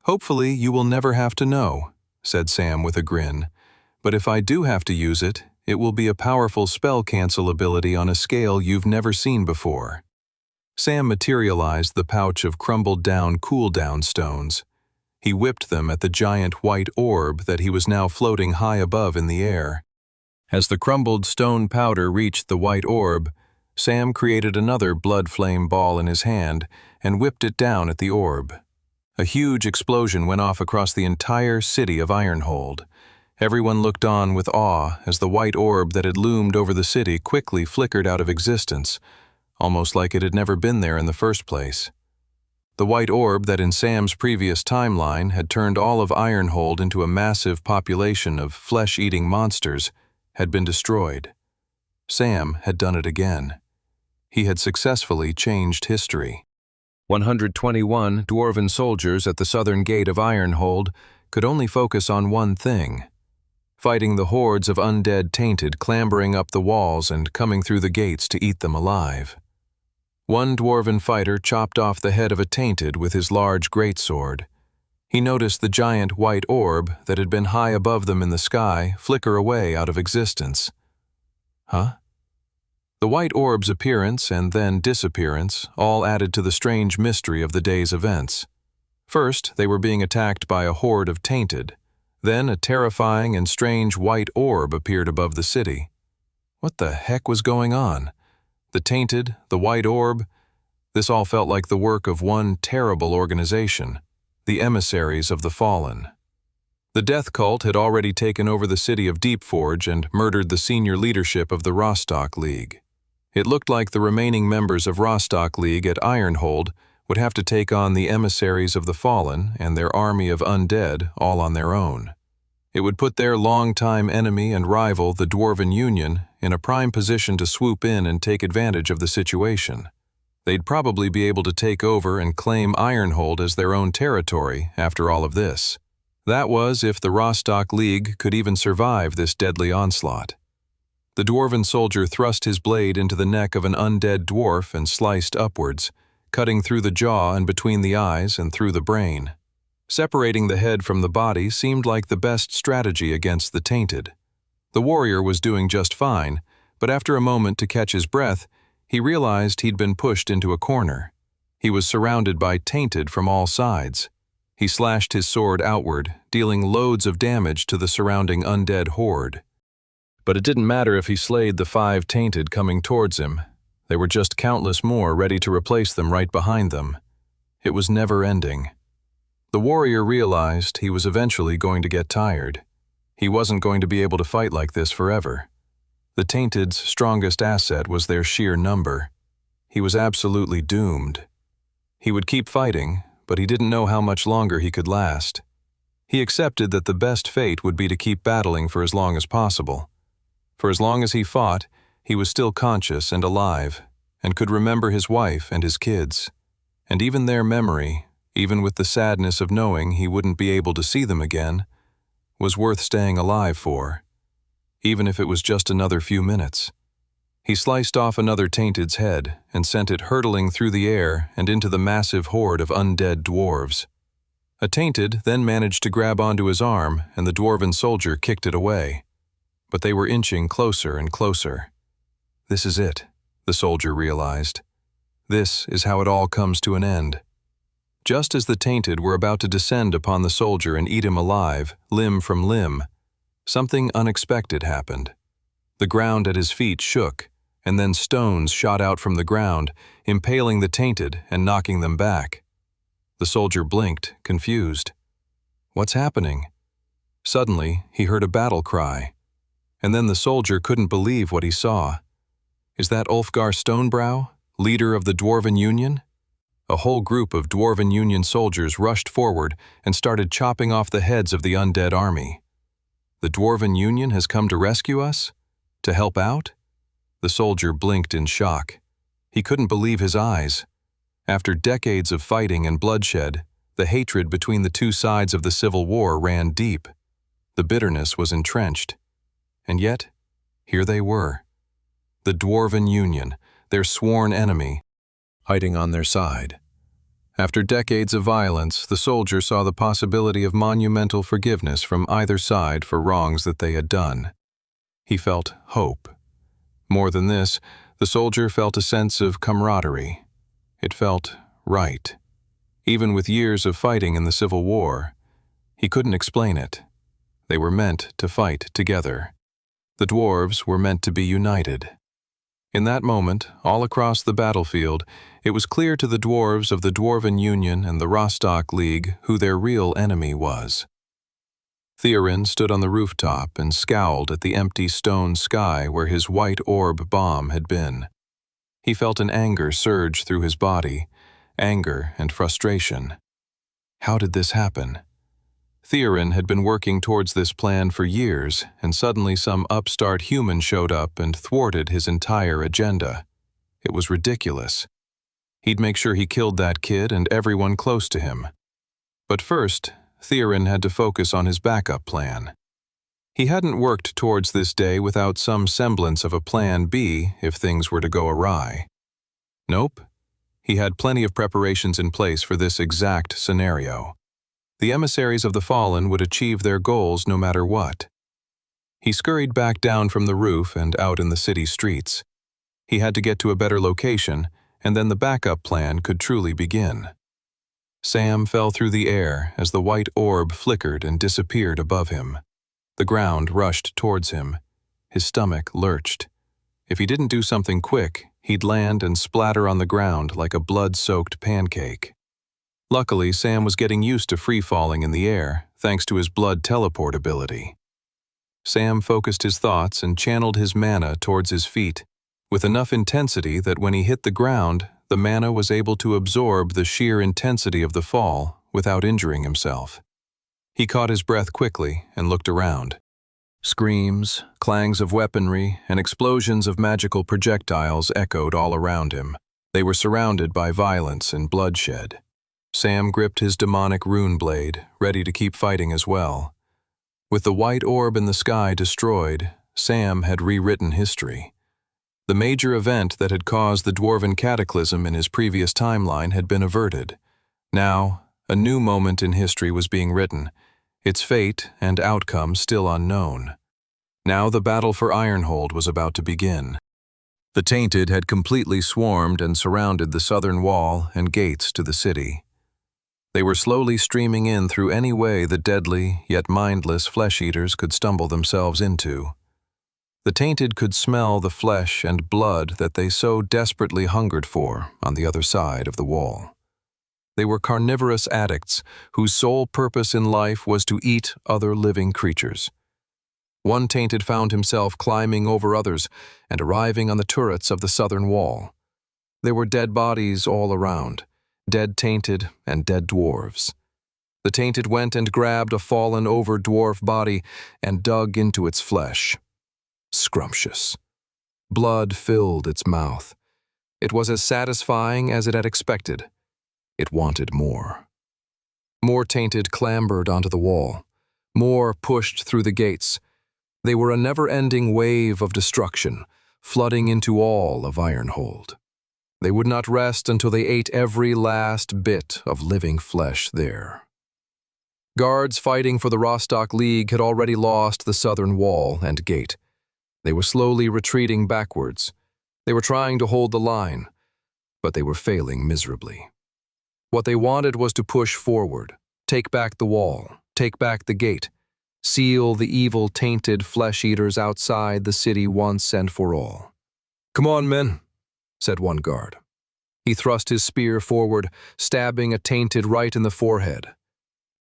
"Hopefully you will never have to know," said Sam with a grin. "But if I do have to use it, it will be a powerful spell cancel ability on a scale you've never seen before." Sam materialized the pouch of crumbled down cool-down stones. He whipped them at the giant white orb that he was now floating high above in the air. As the crumbled stone powder reached the white orb, Sam created another blood flame ball in his hand and whipped it down at the orb. A huge explosion went off across the entire city of Ironhold. Everyone looked on with awe as the white orb that had loomed over the city quickly flickered out of existence, almost like it had never been there in the first place. The white orb that in Sam's previous timeline had turned all of Ironhold into a massive population of flesh-eating monsters had been destroyed. Sam had done it again. He had successfully changed history. 121 dwarven soldiers at the southern gate of Ironhold could only focus on one thing: fighting the hordes of undead tainted clambering up the walls and coming through the gates to eat them alive. One dwarven fighter chopped off the head of a tainted with his large greatsword. He noticed the giant white orb that had been high above them in the sky flicker away out of existence. Huh? The white orb's appearance and then disappearance all added to the strange mystery of the day's events. First, they were being attacked by a horde of tainted. Then a terrifying and strange white orb appeared above the city. What the heck was going on? The tainted, the white orb. This all felt like the work of one terrible organization, the emissaries of the fallen. The death cult had already taken over the city of Deepforge and murdered the senior leadership of the Rostock League. It looked like the remaining members of Rostock League at Ironhold would have to take on the emissaries of the fallen and their army of undead all on their own. It would put their longtime enemy and rival, the Dwarven Union, in a prime position to swoop in and take advantage of the situation. They'd probably be able to take over and claim Ironhold as their own territory after all of this. That was if the Rostock League could even survive this deadly onslaught. The dwarven soldier thrust his blade into the neck of an undead dwarf and sliced upwards, cutting through the jaw and between the eyes and through the brain. Separating the head from the body seemed like the best strategy against the tainted. The warrior was doing just fine, but after a moment to catch his breath, he realized he'd been pushed into a corner. He was surrounded by tainted from all sides. He slashed his sword outward, dealing loads of damage to the surrounding undead horde. But it didn't matter if he slayed the 5 tainted coming towards him. There were just countless more ready to replace them right behind them. It was never ending. The warrior realized he was eventually going to get tired. He wasn't going to be able to fight like this forever. The tainted's strongest asset was their sheer number. He was absolutely doomed. He would keep fighting, but he didn't know how much longer he could last. He accepted that the best fate would be to keep battling for as long as possible. For as long as he fought, he was still conscious and alive, and could remember his wife and his kids. And even their memory, even with the sadness of knowing he wouldn't be able to see them again, was worth staying alive for, even if it was just another few minutes. He sliced off another tainted's head and sent it hurtling through the air and into the massive horde of undead dwarves. A tainted then managed to grab onto his arm, and the dwarven soldier kicked it away. But they were inching closer and closer. This is it, the soldier realized. This is how it all comes to an end. Just as the tainted were about to descend upon the soldier and eat him alive, limb from limb, something unexpected happened. The ground at his feet shook, and then stones shot out from the ground, impaling the tainted and knocking them back. The soldier blinked, confused. What's happening? Suddenly, he heard a battle cry. And then the soldier couldn't believe what he saw. Is that Ulfgar Stonebrow, leader of the Dwarven Union? A whole group of Dwarven Union soldiers rushed forward and started chopping off the heads of the undead army. The Dwarven Union has come to rescue us? To help out? The soldier blinked in shock. He couldn't believe his eyes. After decades of fighting and bloodshed, the hatred between the two sides of the Civil War ran deep. The bitterness was entrenched. And yet, here they were. The Dwarven Union, their sworn enemy, hiding on their side. After decades of violence, the soldier saw the possibility of monumental forgiveness from either side for wrongs that they had done. He felt hope. More than this, the soldier felt a sense of camaraderie. It felt right. Even with years of fighting in the Civil War, he couldn't explain it. They were meant to fight together. The dwarves were meant to be united. In that moment, all across the battlefield, it was clear to the dwarves of the Dwarven Union and the Rostock League who their real enemy was. Theorin stood on the rooftop and scowled at the empty stone sky where his white orb bomb had been. He felt an anger surge through his body, anger and frustration. How did this happen? Theorin had been working towards this plan for years, and suddenly some upstart human showed up and thwarted his entire agenda. It was ridiculous. He'd make sure he killed that kid and everyone close to him. But first, Theorin had to focus on his backup plan. He hadn't worked towards this day without some semblance of a plan B if things were to go awry. Nope. He had plenty of preparations in place for this exact scenario. The emissaries of the fallen would achieve their goals no matter what. He scurried back down from the roof and out in the city streets. He had to get to a better location, and then the backup plan could truly begin. Sam fell through the air as the white orb flickered and disappeared above him. The ground rushed towards him. His stomach lurched. If he didn't do something quick, he'd land and splatter on the ground like a blood-soaked pancake. Luckily, Sam was getting used to free-falling in the air, thanks to his blood teleport ability. Sam focused his thoughts and channeled his mana towards his feet, with enough intensity that when he hit the ground, the mana was able to absorb the sheer intensity of the fall without injuring himself. He caught his breath quickly and looked around. Screams, clangs of weaponry, and explosions of magical projectiles echoed all around him. They were surrounded by violence and bloodshed. Sam gripped his demonic rune blade, ready to keep fighting as well. With the white orb in the sky destroyed, Sam had rewritten history. The major event that had caused the Dwarven Cataclysm in his previous timeline had been averted. Now, a new moment in history was being written, its fate and outcome still unknown. Now the battle for Ironhold was about to begin. The Tainted had completely swarmed and surrounded the southern wall and gates to the city. They were slowly streaming in through any way the deadly, yet mindless flesh-eaters could stumble themselves into. The Tainted could smell the flesh and blood that they so desperately hungered for on the other side of the wall. They were carnivorous addicts whose sole purpose in life was to eat other living creatures. One Tainted found himself climbing over others and arriving on the turrets of the southern wall. There were dead bodies all around, dead Tainted and dead dwarves. The Tainted went and grabbed a fallen over dwarf body and dug into its flesh. Scrumptious. Blood filled its mouth. It was as satisfying as it had expected. It wanted more. More Tainted clambered onto the wall. More pushed through the gates. They were a never-ending wave of destruction, flooding into all of Ironhold. They would not rest until they ate every last bit of living flesh there. Guards fighting for the Rostock League had already lost the southern wall and gate. They were slowly retreating backwards. They were trying to hold the line, but they were failing miserably. What they wanted was to push forward, take back the wall, take back the gate, seal the evil Tainted flesh-eaters outside the city once and for all. "Come on, men," said one guard. He thrust his spear forward, stabbing a Tainted right in the forehead.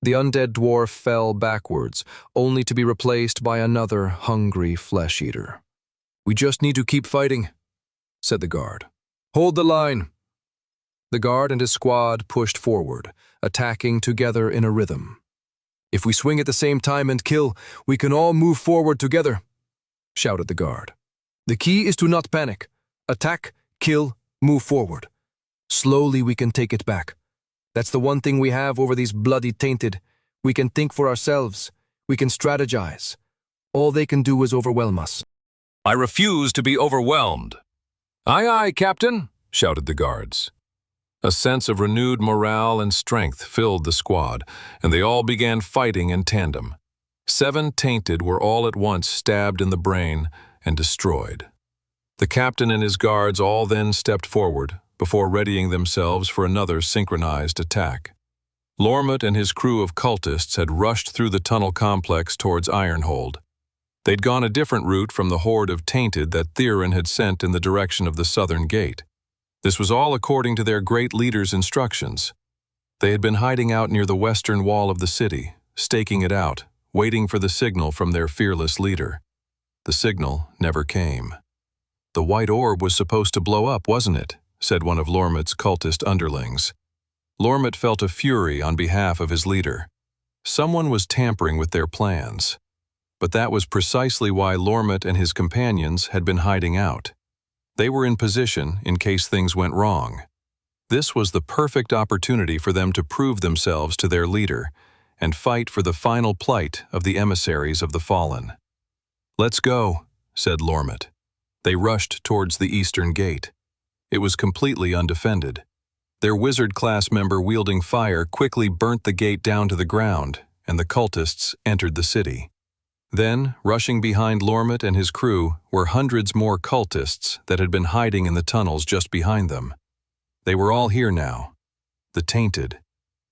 The undead dwarf fell backwards, only to be replaced by another hungry flesh-eater. "We just need to keep fighting," said the guard. "Hold the line." The guard and his squad pushed forward, attacking together in a rhythm. "If we swing at the same time and kill, we can all move forward together," shouted the guard. "The key is to not panic. Attack, kill, move forward. Slowly we can take it back. That's the one thing we have over these bloody Tainted. We can think for ourselves. We can strategize. All they can do is overwhelm us." I refuse to be overwhelmed. "Aye, aye, Captain," shouted the guards. A sense of renewed morale and strength filled the squad, and they all began fighting in tandem. 7 Tainted were all at once stabbed in the brain and destroyed. The captain and his guards all then stepped forward, before readying themselves for another synchronized attack. Lormut and his crew of cultists had rushed through the tunnel complex towards Ironhold. They'd gone a different route from the horde of Tainted that Theron had sent in the direction of the southern gate. This was all according to their great leader's instructions. They had been hiding out near the western wall of the city, staking it out, waiting for the signal from their fearless leader. The signal never came. "The white orb was supposed to blow up, wasn't it?" said one of Lormut's cultist underlings. Lormut felt a fury on behalf of his leader. Someone was tampering with their plans. But that was precisely why Lormut and his companions had been hiding out. They were in position in case things went wrong. This was the perfect opportunity for them to prove themselves to their leader and fight for the final plight of the emissaries of the fallen. "Let's go," said Lormut. They rushed towards the eastern gate. It was completely undefended. Their wizard-class member wielding fire quickly burnt the gate down to the ground, and the cultists entered the city. Then, rushing behind Lormet and his crew, were hundreds more cultists that had been hiding in the tunnels just behind them. They were all here now. The Tainted.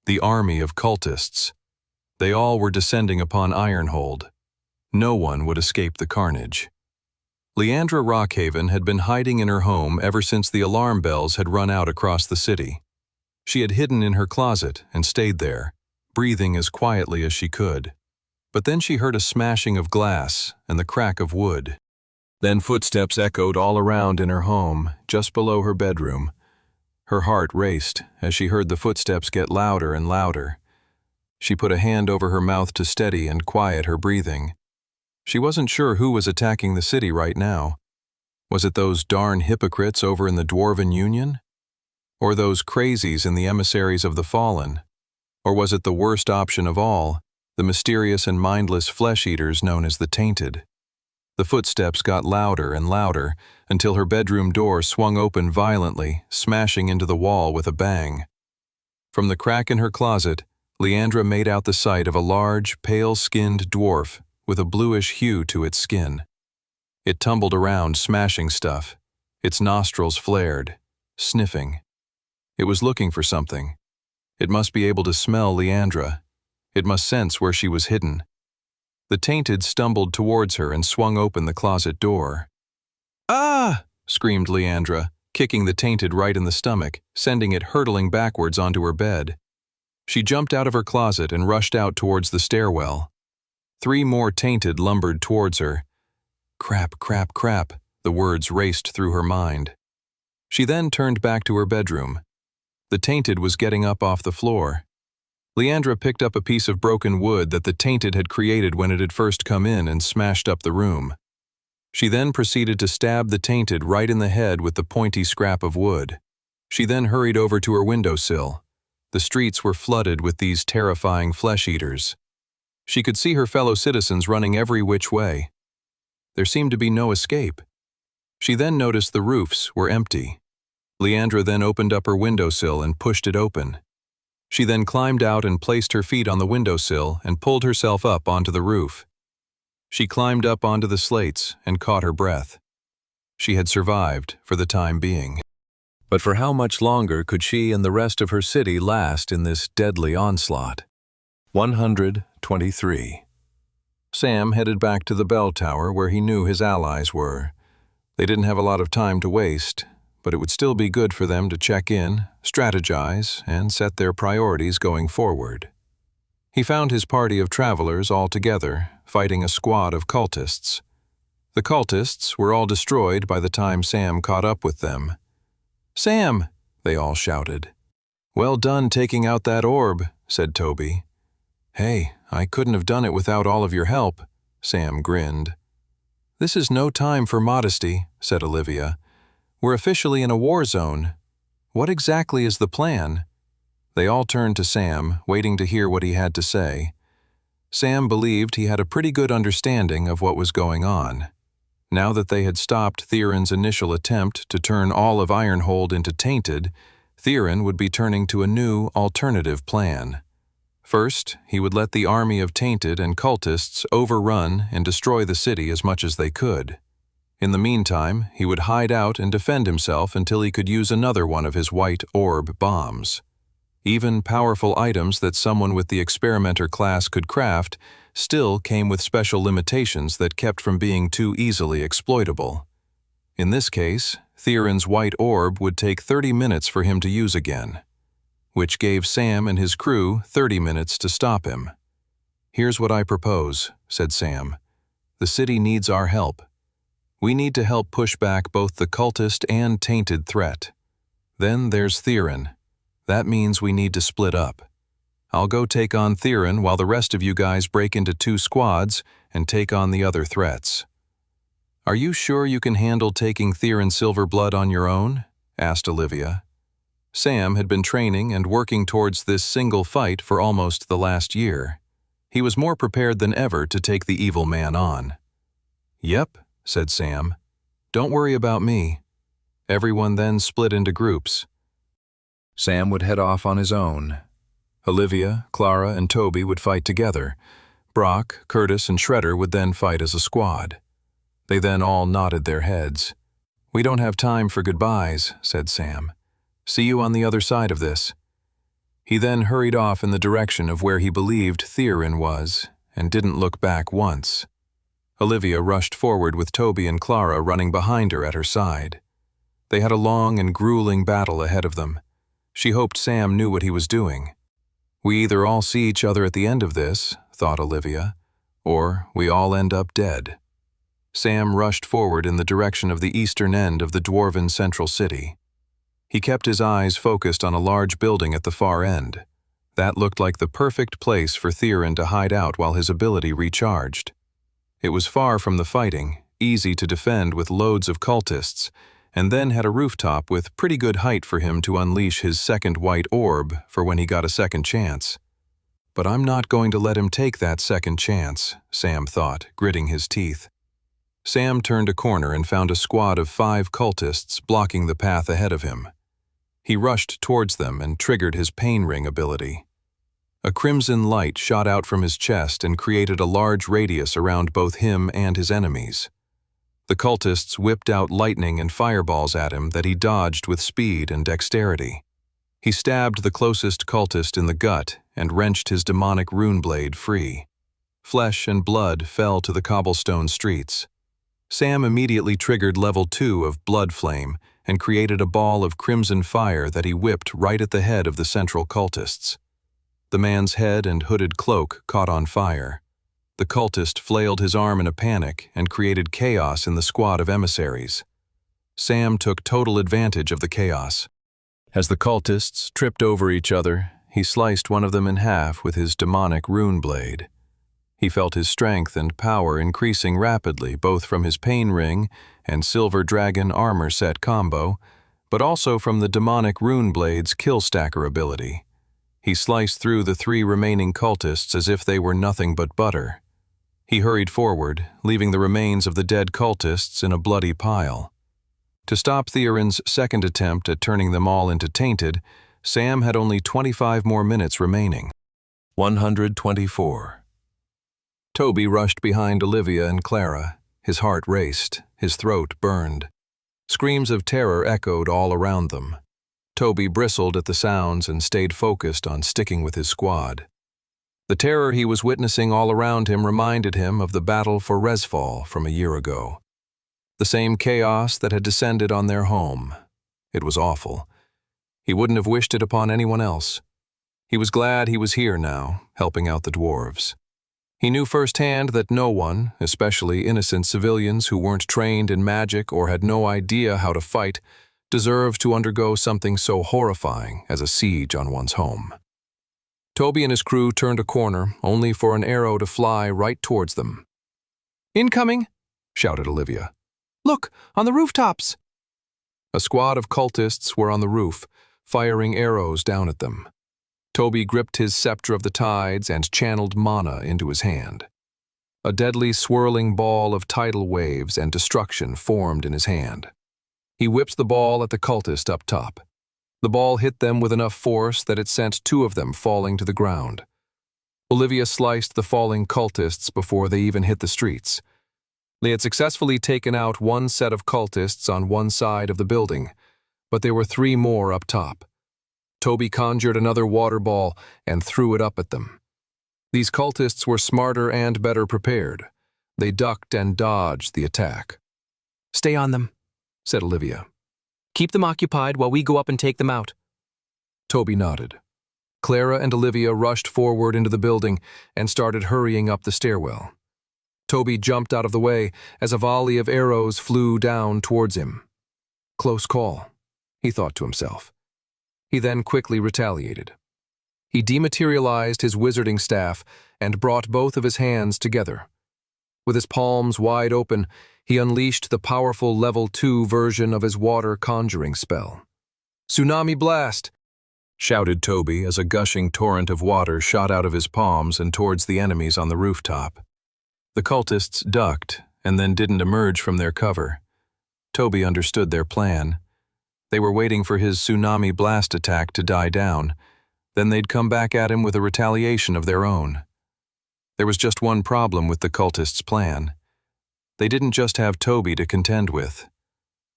The army of cultists. They all were descending upon Ironhold. No one would escape the carnage. Leandra Rockhaven had been hiding in her home ever since the alarm bells had run out across the city. She had hidden in her closet and stayed there, breathing as quietly as she could. But then she heard a smashing of glass and the crack of wood. Then footsteps echoed all around in her home, just below her bedroom. Her heart raced as she heard the footsteps get louder and louder. She put a hand over her mouth to steady and quiet her breathing. She wasn't sure who was attacking the city right now. Was it those darn hypocrites over in the Dwarven Union? Or those crazies in the emissaries of the Fallen? Or was it the worst option of all, the mysterious and mindless flesh-eaters known as the Tainted? The footsteps got louder and louder until her bedroom door swung open violently, smashing into the wall with a bang. From the crack in her closet, Leandra made out the sight of a large, pale-skinned dwarf with a bluish hue to its skin. It tumbled around, smashing stuff. Its nostrils flared, sniffing. It was looking for something. It must be able to smell Leandra. It must sense where she was hidden. The Tainted stumbled towards her and swung open the closet door. "Ah!" screamed Leandra, kicking the Tainted right in the stomach, sending it hurtling backwards onto her bed. She jumped out of her closet and rushed out towards the stairwell. 3 more Tainted lumbered towards her. Crap, crap, crap, the words raced through her mind. She then turned back to her bedroom. The Tainted was getting up off the floor. Leandra picked up a piece of broken wood that the Tainted had created when it had first come in and smashed up the room. She then proceeded to stab the Tainted right in the head with the pointy scrap of wood. She then hurried over to her windowsill. The streets were flooded with these terrifying flesh-eaters. She could see her fellow citizens running every which way. There seemed to be no escape. She then noticed the roofs were empty. Leandra then opened up her windowsill and pushed it open. She then climbed out and placed her feet on the windowsill and pulled herself up onto the roof. She climbed up onto the slates and caught her breath. She had survived for the time being. But for how much longer could she and the rest of her city last in this deadly onslaught? 123. Sam headed back to the bell tower where he knew his allies were. They didn't have a lot of time to waste, but it would still be good for them to check in, strategize, and set their priorities going forward. He found his party of travelers all together, fighting a squad of cultists. The cultists were all destroyed by the time Sam caught up with them. "Sam!" they all shouted. "Well done taking out that orb," said Toby. "Hey, I couldn't have done it without all of your help," Sam grinned. "This is no time for modesty," said Olivia. "We're officially in a war zone. What exactly is the plan?" They all turned to Sam, waiting to hear what he had to say. Sam believed he had a pretty good understanding of what was going on. Now that they had stopped Theron's initial attempt to turn all of Ironhold into Tainted, Theron would be turning to a new, alternative plan. First, he would let the army of Tainted and cultists overrun and destroy the city as much as they could. In the meantime, he would hide out and defend himself until he could use another one of his white orb bombs. Even powerful items that someone with the experimenter class could craft still came with special limitations that kept from being too easily exploitable. In this case, Theron's white orb would take 30 minutes for him to use again, which gave Sam and his crew 30 minutes to stop him. "Here's what I propose," said Sam. "The city needs our help. We need to help push back both the cultist and Tainted threat. Then there's Theron. That means we need to split up. I'll go take on Theron while the rest of you guys break into 2 squads and take on the other threats." "Are you sure you can handle taking Theron Silverblood on your own?" asked Olivia. Sam had been training and working towards this single fight for almost the last year. He was more prepared than ever to take the evil man on. "Yep," said Sam. "Don't worry about me." Everyone then split into groups. Sam would head off on his own. Olivia, Clara, and Toby would fight together. Brock, Curtis, and Shredder would then fight as a squad. They then all nodded their heads. "We don't have time for goodbyes," said Sam. "See you on the other side of this." He then hurried off in the direction of where he believed Theron was, and didn't look back once. Olivia rushed forward with Toby and Clara running behind her at her side. They had a long and grueling battle ahead of them. She hoped Sam knew what he was doing. "We either all see each other at the end of this," thought Olivia, "or we all end up dead." Sam rushed forward in the direction of the eastern end of the dwarven central city. He kept his eyes focused on a large building at the far end. That looked like the perfect place for Theron to hide out while his ability recharged. It was far from the fighting, easy to defend with loads of cultists, and then had a rooftop with pretty good height for him to unleash his second white orb for when he got a second chance. "But I'm not going to let him take that second chance," Sam thought, gritting his teeth. Sam turned a corner and found a squad of 5 cultists blocking the path ahead of him. He rushed towards them and triggered his pain ring ability. A crimson light shot out from his chest and created a large radius around both him and his enemies. The cultists whipped out lightning and fireballs at him that he dodged with speed and dexterity. He stabbed the closest cultist in the gut and wrenched his demonic rune blade free. Flesh and blood fell to the cobblestone streets. Sam immediately triggered level 2 of Blood Flame and created a ball of crimson fire that he whipped right at the head of the central cultists. The man's head and hooded cloak caught on fire. The cultist flailed his arm in a panic and created chaos in the squad of emissaries. Sam took total advantage of the chaos. As the cultists tripped over each other, he sliced one of them in half with his demonic rune blade. He felt his strength and power increasing rapidly both from his pain ring and silver dragon armor set combo, but also from the demonic rune blade's kill stacker ability. He sliced through the 3 remaining cultists as if they were nothing but butter. He hurried forward, leaving the remains of the dead cultists in a bloody pile. To stop Theron's second attempt at turning them all into tainted, Sam had only 25 more minutes remaining. 124. Toby rushed behind Olivia and Clara. His heart raced, his throat burned. Screams of terror echoed all around them. Toby bristled at the sounds and stayed focused on sticking with his squad. The terror he was witnessing all around him reminded him of the battle for Resfall from a year ago. The same chaos that had descended on their home. It was awful. He wouldn't have wished it upon anyone else. He was glad he was here now, helping out the dwarves. He knew firsthand that no one, especially innocent civilians who weren't trained in magic or had no idea how to fight, deserved to undergo something so horrifying as a siege on one's home. Toby and his crew turned a corner, only for an arrow to fly right towards them. "Incoming!" shouted Olivia. "Look, on the rooftops!" A squad of cultists were on the roof, firing arrows down at them. Toby gripped his scepter of the tides and channeled mana into his hand. A deadly swirling ball of tidal waves and destruction formed in his hand. He whipped the ball at the cultist up top. The ball hit them with enough force that it sent 2 of them falling to the ground. Olivia sliced the falling cultists before they even hit the streets. They had successfully taken out 1 set of cultists on one side of the building, but there were 3 more up top. Toby conjured another water ball and threw it up at them. These cultists were smarter and better prepared. They ducked and dodged the attack. "Stay on them," said Olivia. "Keep them occupied while we go up and take them out." Toby nodded. Clara and Olivia rushed forward into the building and started hurrying up the stairwell. Toby jumped out of the way as a volley of arrows flew down towards him. Close call, he thought to himself. He then quickly retaliated. He dematerialized his wizarding staff and brought both of his hands together. With his palms wide open, he unleashed the powerful level 2 version of his water conjuring spell. "Tsunami blast!" shouted Toby as a gushing torrent of water shot out of his palms and towards the enemies on the rooftop. The cultists ducked and then didn't emerge from their cover. Toby understood their plan. They were waiting for his tsunami blast attack to die down. Then they'd come back at him with a retaliation of their own. There was just one problem with the cultists' plan. They didn't just have Toby to contend with.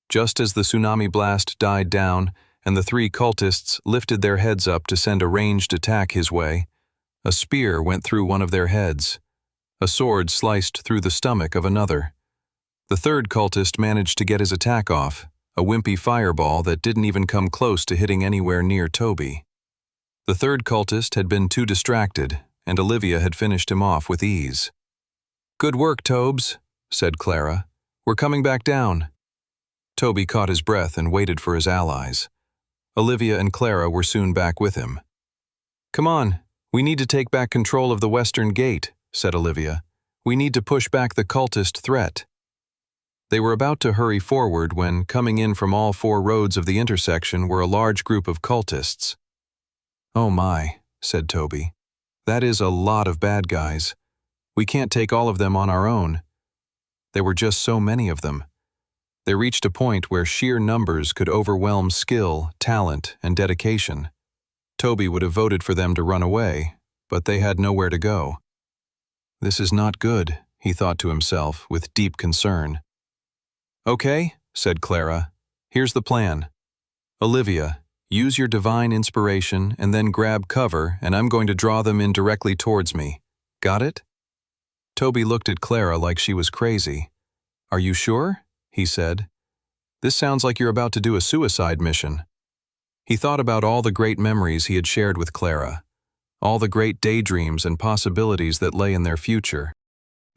Just as the tsunami blast died down and the three cultists lifted their heads up to send a ranged attack his way, a spear went through one of their heads. A sword sliced through the stomach of another. The third cultist managed to get his attack off, a wimpy fireball that didn't even come close to hitting anywhere near Toby. The third cultist had been too distracted, and Olivia had finished him off with ease. "Good work, Tobes," said Clara. "We're coming back down." Toby caught his breath and waited for his allies. Olivia and Clara were soon back with him. "Come on, we need to take back control of the western gate," said Olivia. "We need to push back the cultist threat." They were about to hurry forward when, coming in from all four roads of the intersection, were a large group of cultists. "Oh my," said Toby. "That is a lot of bad guys. We can't take all of them on our own." There were just so many of them. They reached a point where sheer numbers could overwhelm skill, talent, and dedication. Toby would have voted for them to run away, but they had nowhere to go. "This is not good," he thought to himself with deep concern. "Okay," said Clara. "Here's the plan. Olivia, use your divine inspiration and then grab cover, and I'm going to draw them in directly towards me. Got it?" Toby looked at Clara like she was crazy. "Are you sure?" he said. "This sounds like you're about to do a suicide mission." He thought about all the great memories he had shared with Clara, all the great daydreams and possibilities that lay in their future.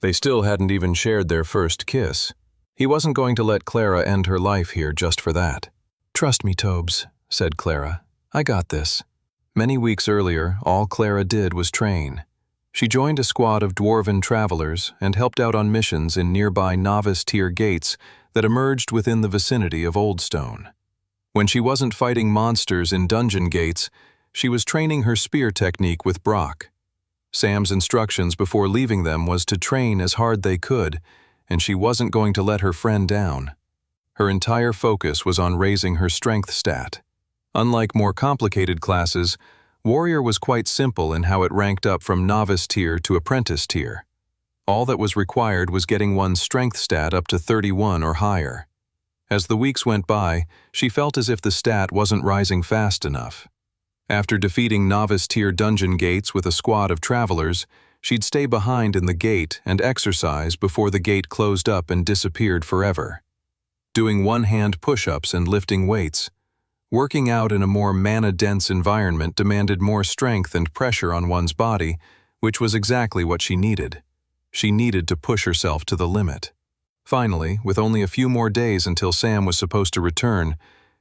They still hadn't even shared their first kiss. He wasn't going to let Clara end her life here just for that. "Trust me, Tobes," said Clara. "I got this." Many weeks earlier, all Clara did was train. She joined a squad of dwarven travelers and helped out on missions in nearby novice-tier gates that emerged within the vicinity of Oldstone. When she wasn't fighting monsters in dungeon gates, she was training her spear technique with Brock. Sam's instructions before leaving them was to train as hard they could, and she wasn't going to let her friend down. Her entire focus was on raising her strength stat. Unlike more complicated classes, Warrior was quite simple in how it ranked up from novice tier to apprentice tier. All that was required was getting one's strength stat up to 31 or higher. As the weeks went by, she felt as if the stat wasn't rising fast enough. After defeating novice-tier dungeon gates with a squad of travelers, she'd stay behind in the gate and exercise before the gate closed up and disappeared forever. Doing one-hand push-ups and lifting weights. Working out in a more mana-dense environment demanded more strength and pressure on one's body, which was exactly what she needed. She needed to push herself to the limit. Finally, with only a few more days until Sam was supposed to return,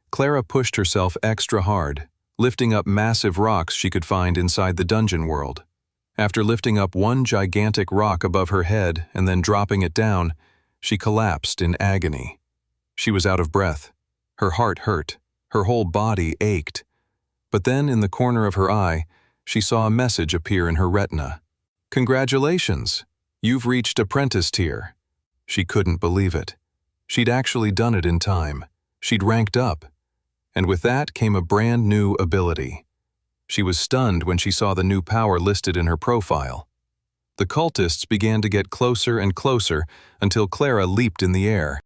Clara pushed herself extra hard, lifting up massive rocks she could find inside the dungeon world. After lifting up one gigantic rock above her head and then dropping it down, she collapsed in agony. She was out of breath. Her heart hurt. Her whole body ached. But then, in the corner of her eye, she saw a message appear in her retina. "Congratulations! You've reached apprentice tier." She couldn't believe it. She'd actually done it in time. She'd ranked up. And with that came a brand new ability. She was stunned when she saw the new power listed in her profile. The cultists began to get closer and closer until Clara leaped in the air.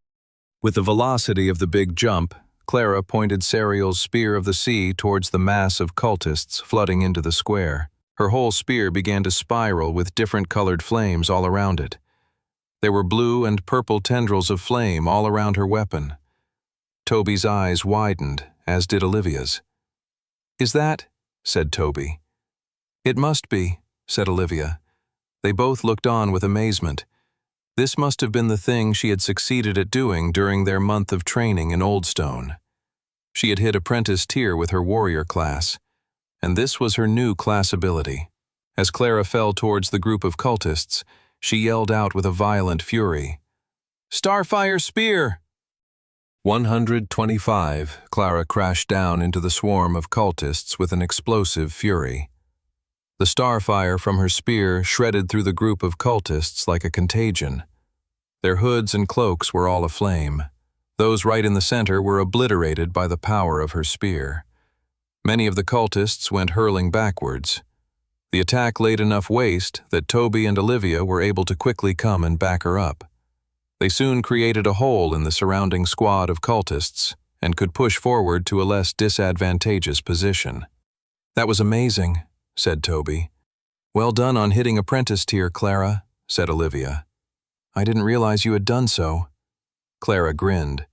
With the velocity of the big jump, Clara pointed Serial's Spear of the Sea towards the mass of cultists flooding into the square. Her whole spear began to spiral with different colored flames all around it. There were blue and purple tendrils of flame all around her weapon. Toby's eyes widened, as did Olivia's. "Is that?" said Toby. "It must be," said Olivia. They both looked on with amazement. This must have been the thing she had succeeded at doing during their month of training in Oldstone. She had hit apprentice tier with her warrior class, and this was her new class ability. As Clara fell towards the group of cultists, she yelled out with a violent fury, "Starfire Spear!" 125, Clara crashed down into the swarm of cultists with an explosive fury. The starfire from her spear shredded through the group of cultists like a contagion. Their hoods and cloaks were all aflame. Those right in the center were obliterated by the power of her spear. Many of the cultists went hurling backwards. The attack laid enough waste that Toby and Olivia were able to quickly come and back her up. They soon created a hole in the surrounding squad of cultists and could push forward to a less disadvantageous position. "That was amazing," said Toby. "Well done on hitting apprentice tier, Clara," said Olivia. "I didn't realize you had done so." Clara grinned.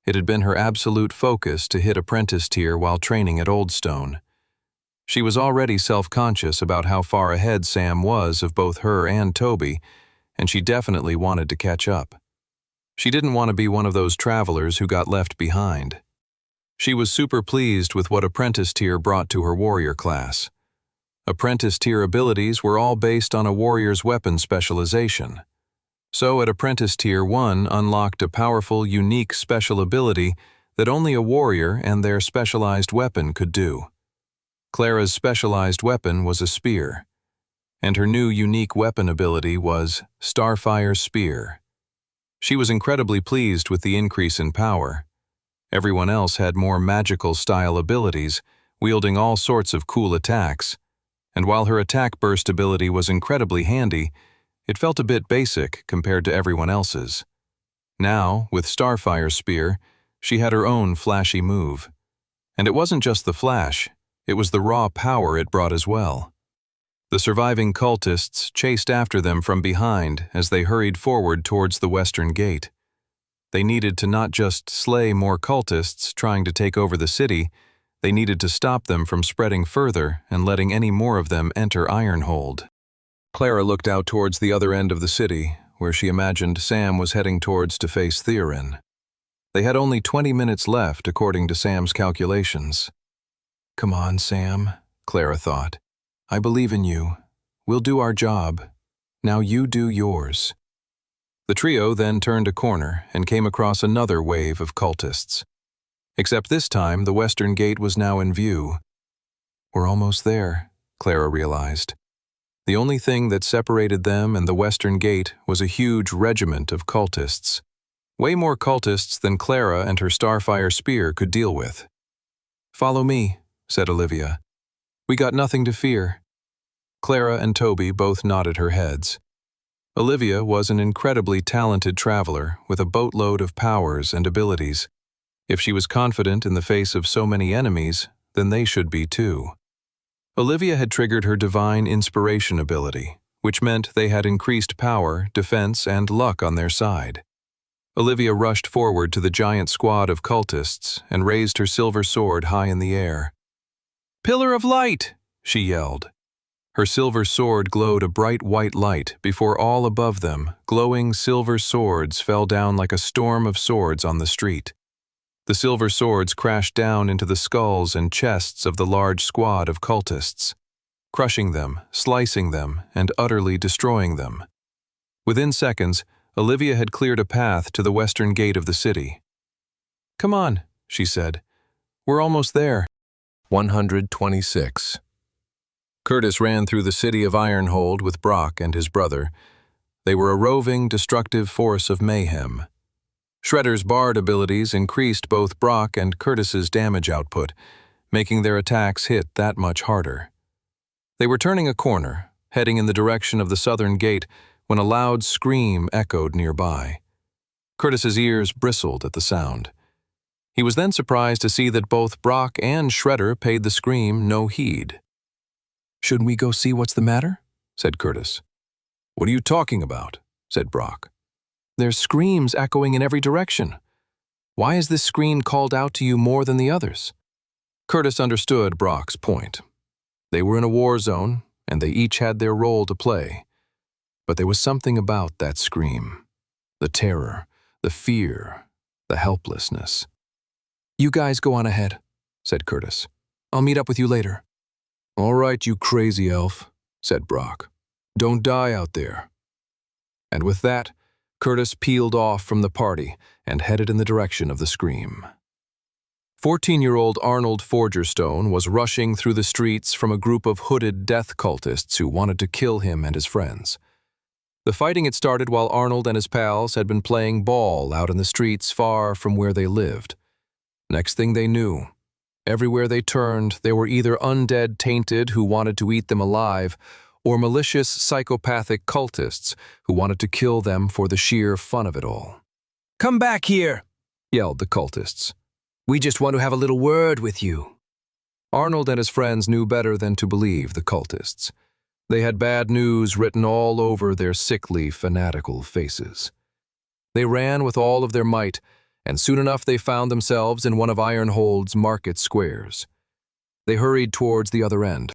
It had been her absolute focus to hit apprentice tier while training at Oldstone. She was already self-conscious about how far ahead Sam was of both her and Toby, and she definitely wanted to catch up. She didn't want to be one of those travelers who got left behind. She was super pleased with what apprentice tier brought to her warrior class. Apprentice tier abilities were all based on a warrior's weapon specialization. So at apprentice tier 1 unlocked a powerful, unique special ability that only a warrior and their specialized weapon could do. Clara's specialized weapon was a spear, and her new unique weapon ability was Starfire Spear. She was incredibly pleased with the increase in power. Everyone else had more magical style abilities, wielding all sorts of cool attacks, and while her attack burst ability was incredibly handy, it felt a bit basic compared to everyone else's. Now, with Starfire Spear, she had her own flashy move. And it wasn't just the flash, it was the raw power it brought as well. The surviving cultists chased after them from behind as they hurried forward towards the western gate. They needed to not just slay more cultists trying to take over the city, they needed to stop them from spreading further and letting any more of them enter Ironhold. Clara looked out towards the other end of the city, where she imagined Sam was heading towards to face Theorin. They had only 20 minutes left according to Sam's calculations. "Come on, Sam," Clara thought. "I believe in you. We'll do our job. Now you do yours." The trio then turned a corner and came across another wave of cultists. Except this time, the western gate was now in view. "We're almost there," Clara realized. The only thing that separated them and the western gate was a huge regiment of cultists. Way more cultists than Clara and her Starfire Spear could deal with. "Follow me," said Olivia. "We got nothing to fear." Clara and Toby both nodded her heads. Olivia was an incredibly talented traveler with a boatload of powers and abilities. If she was confident in the face of so many enemies, then they should be too. Olivia had triggered her divine inspiration ability, which meant they had increased power, defense, and luck on their side. Olivia rushed forward to the giant squad of cultists and raised her silver sword high in the air. "Pillar of light!" she yelled. Her silver sword glowed a bright white light before all above them, glowing silver swords fell down like a storm of swords on the street. The silver swords crashed down into the skulls and chests of the large squad of cultists, crushing them, slicing them, and utterly destroying them. Within seconds, Olivia had cleared a path to the western gate of the city. "Come on," she said. "We're almost there." 126. Curtis ran through the city of Ironhold with Brock and his brother. They were a roving, destructive force of mayhem. Shredder's Bard abilities increased both Brock and Curtis's damage output, making their attacks hit that much harder. They were turning a corner, heading in the direction of the southern gate, when a loud scream echoed nearby. Curtis's ears bristled at the sound. He was then surprised to see that both Brock and Shredder paid the scream no heed. "Shouldn't we go see what's the matter?" said Curtis. "What are you talking about?" said Brock. "There's screams echoing in every direction. Why is this scream called out to you more than the others?" Curtis understood Brock's point. They were in a war zone, and they each had their role to play. But there was something about that scream. The terror, the fear, the helplessness. "You guys go on ahead," said Curtis. "I'll meet up with you later." "All right, you crazy elf," said Brock. "Don't die out there." And with that, Curtis peeled off from the party and headed in the direction of the scream. 14-year-old Arnold Forgerstone was rushing through the streets from a group of hooded death cultists who wanted to kill him and his friends. The fighting had started while Arnold and his pals had been playing ball out in the streets far from where they lived. Next thing they knew, Everywhere they turned, there were either undead tainted who wanted to eat them alive, or malicious psychopathic cultists who wanted to kill them for the sheer fun of it all. "Come back here," Yelled the cultists. "We just want to have a little word with you." Arnold and his friends knew better than to believe the cultists. They had bad news written all over their sickly, fanatical faces. They ran with all of their might, and soon enough they found themselves in one of Ironhold's market squares. They hurried towards the other end.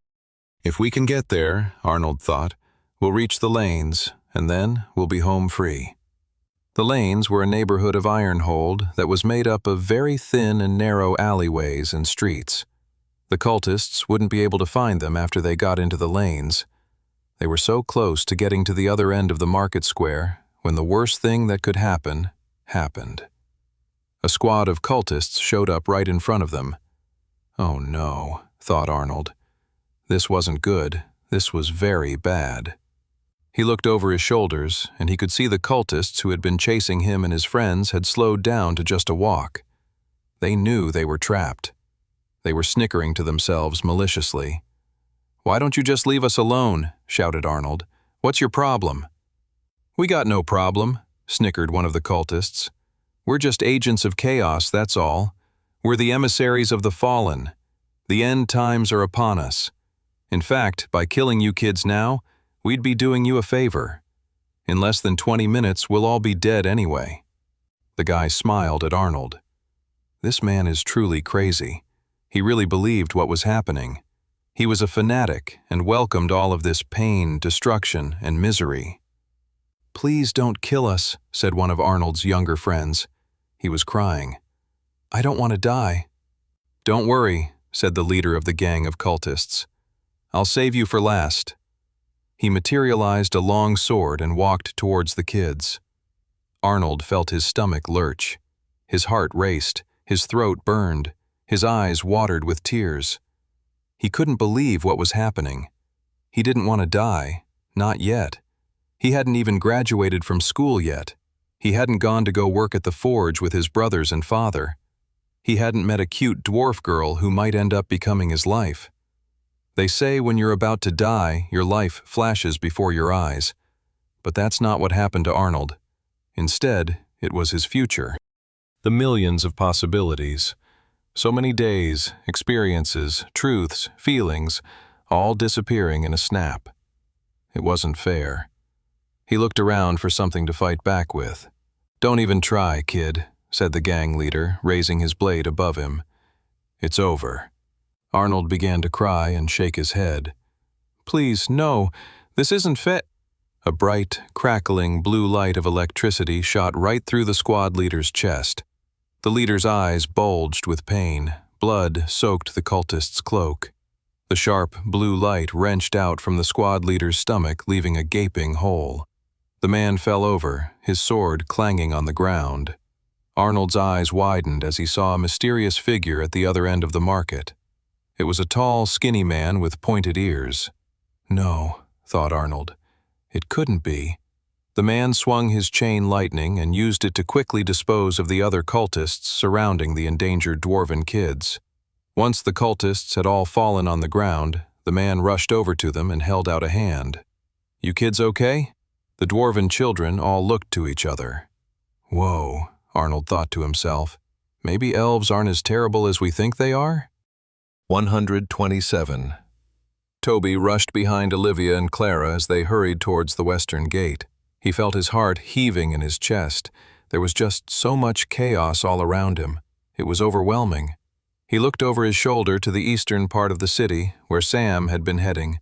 If we can get there, Arnold thought, we'll reach the lanes, and then we'll be home free. The lanes were a neighborhood of Ironhold that was made up of very thin and narrow alleyways and streets. The cultists wouldn't be able to find them after they got into the lanes. They were so close to getting to the other end of the market square when the worst thing that could happen happened. A squad of cultists showed up right in front of them. Oh no, thought Arnold. This wasn't good. This was very bad. He looked over his shoulders, and he could see the cultists who had been chasing him and his friends had slowed down to just a walk. They knew they were trapped. They were snickering to themselves maliciously. "Why don't you just leave us alone?" shouted Arnold. "What's your problem?" "We got no problem," snickered one of the cultists. "We're just agents of chaos, that's all. We're the emissaries of the fallen. The end times are upon us. In fact, by killing you kids now, we'd be doing you a favor. In less than 20 minutes, we'll all be dead anyway." The guy smiled at Arnold. This man is truly crazy. He really believed what was happening. He was a fanatic and welcomed all of this pain, destruction, and misery. "Please don't kill us," said one of Arnold's younger friends. He was crying. "I don't want to die." "Don't worry," said the leader of the gang of cultists. "I'll save you for last." He materialized a long sword and walked towards the kids. Arnold felt his stomach lurch. His heart raced, his throat burned, his eyes watered with tears. He couldn't believe what was happening. He didn't want to die, not yet. He hadn't even graduated from school yet. He hadn't gone to go work at the forge with his brothers and father. He hadn't met a cute dwarf girl who might end up becoming his life. They say when you're about to die, your life flashes before your eyes. But that's not what happened to Arnold. Instead, it was his future. The millions of possibilities. So many days, experiences, truths, feelings, all disappearing in a snap. It wasn't fair. He looked around for something to fight back with. "Don't even try, kid," said the gang leader, raising his blade above him. "It's over." Arnold began to cry and shake his head. "Please, no, this isn't fit." A bright, crackling blue light of electricity shot right through the squad leader's chest. The leader's eyes bulged with pain. Blood soaked the cultist's cloak. The sharp, blue light wrenched out from the squad leader's stomach, leaving a gaping hole. The man fell over, his sword clanging on the ground. Arnold's eyes widened as he saw a mysterious figure at the other end of the market. It was a tall, skinny man with pointed ears. No, thought Arnold. It couldn't be. The man swung his chain lightning and used it to quickly dispose of the other cultists surrounding the endangered dwarven kids. Once the cultists had all fallen on the ground, the man rushed over to them and held out a hand. "You kids okay?" The dwarven children all looked to each other. Whoa, Arnold thought to himself. Maybe elves aren't as terrible as we think they are? 127. Toby rushed behind Olivia and Clara as they hurried towards the western gate. He felt his heart heaving in his chest. There was just so much chaos all around him. It was overwhelming. He looked over his shoulder to the eastern part of the city, where Sam had been heading.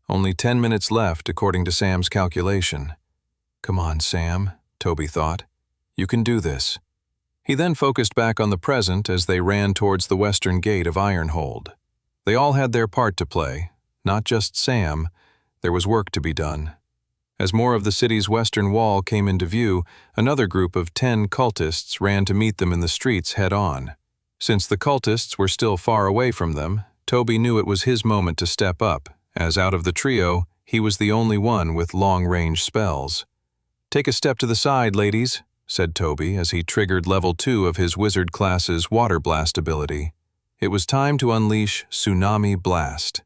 Only 10 minutes left, according to Sam's calculation. Come on, Sam, Toby thought. You can do this. He then focused back on the present as they ran towards the western gate of Ironhold. They all had their part to play, not just Sam. There was work to be done. As more of the city's western wall came into view, another group of 10 cultists ran to meet them in the streets head-on. Since the cultists were still far away from them, Toby knew it was his moment to step up, as out of the trio, he was the only one with long-range spells. "Take a step to the side, ladies," said Toby as he triggered level 2 of his wizard class's water blast ability. It was time to unleash Tsunami Blast.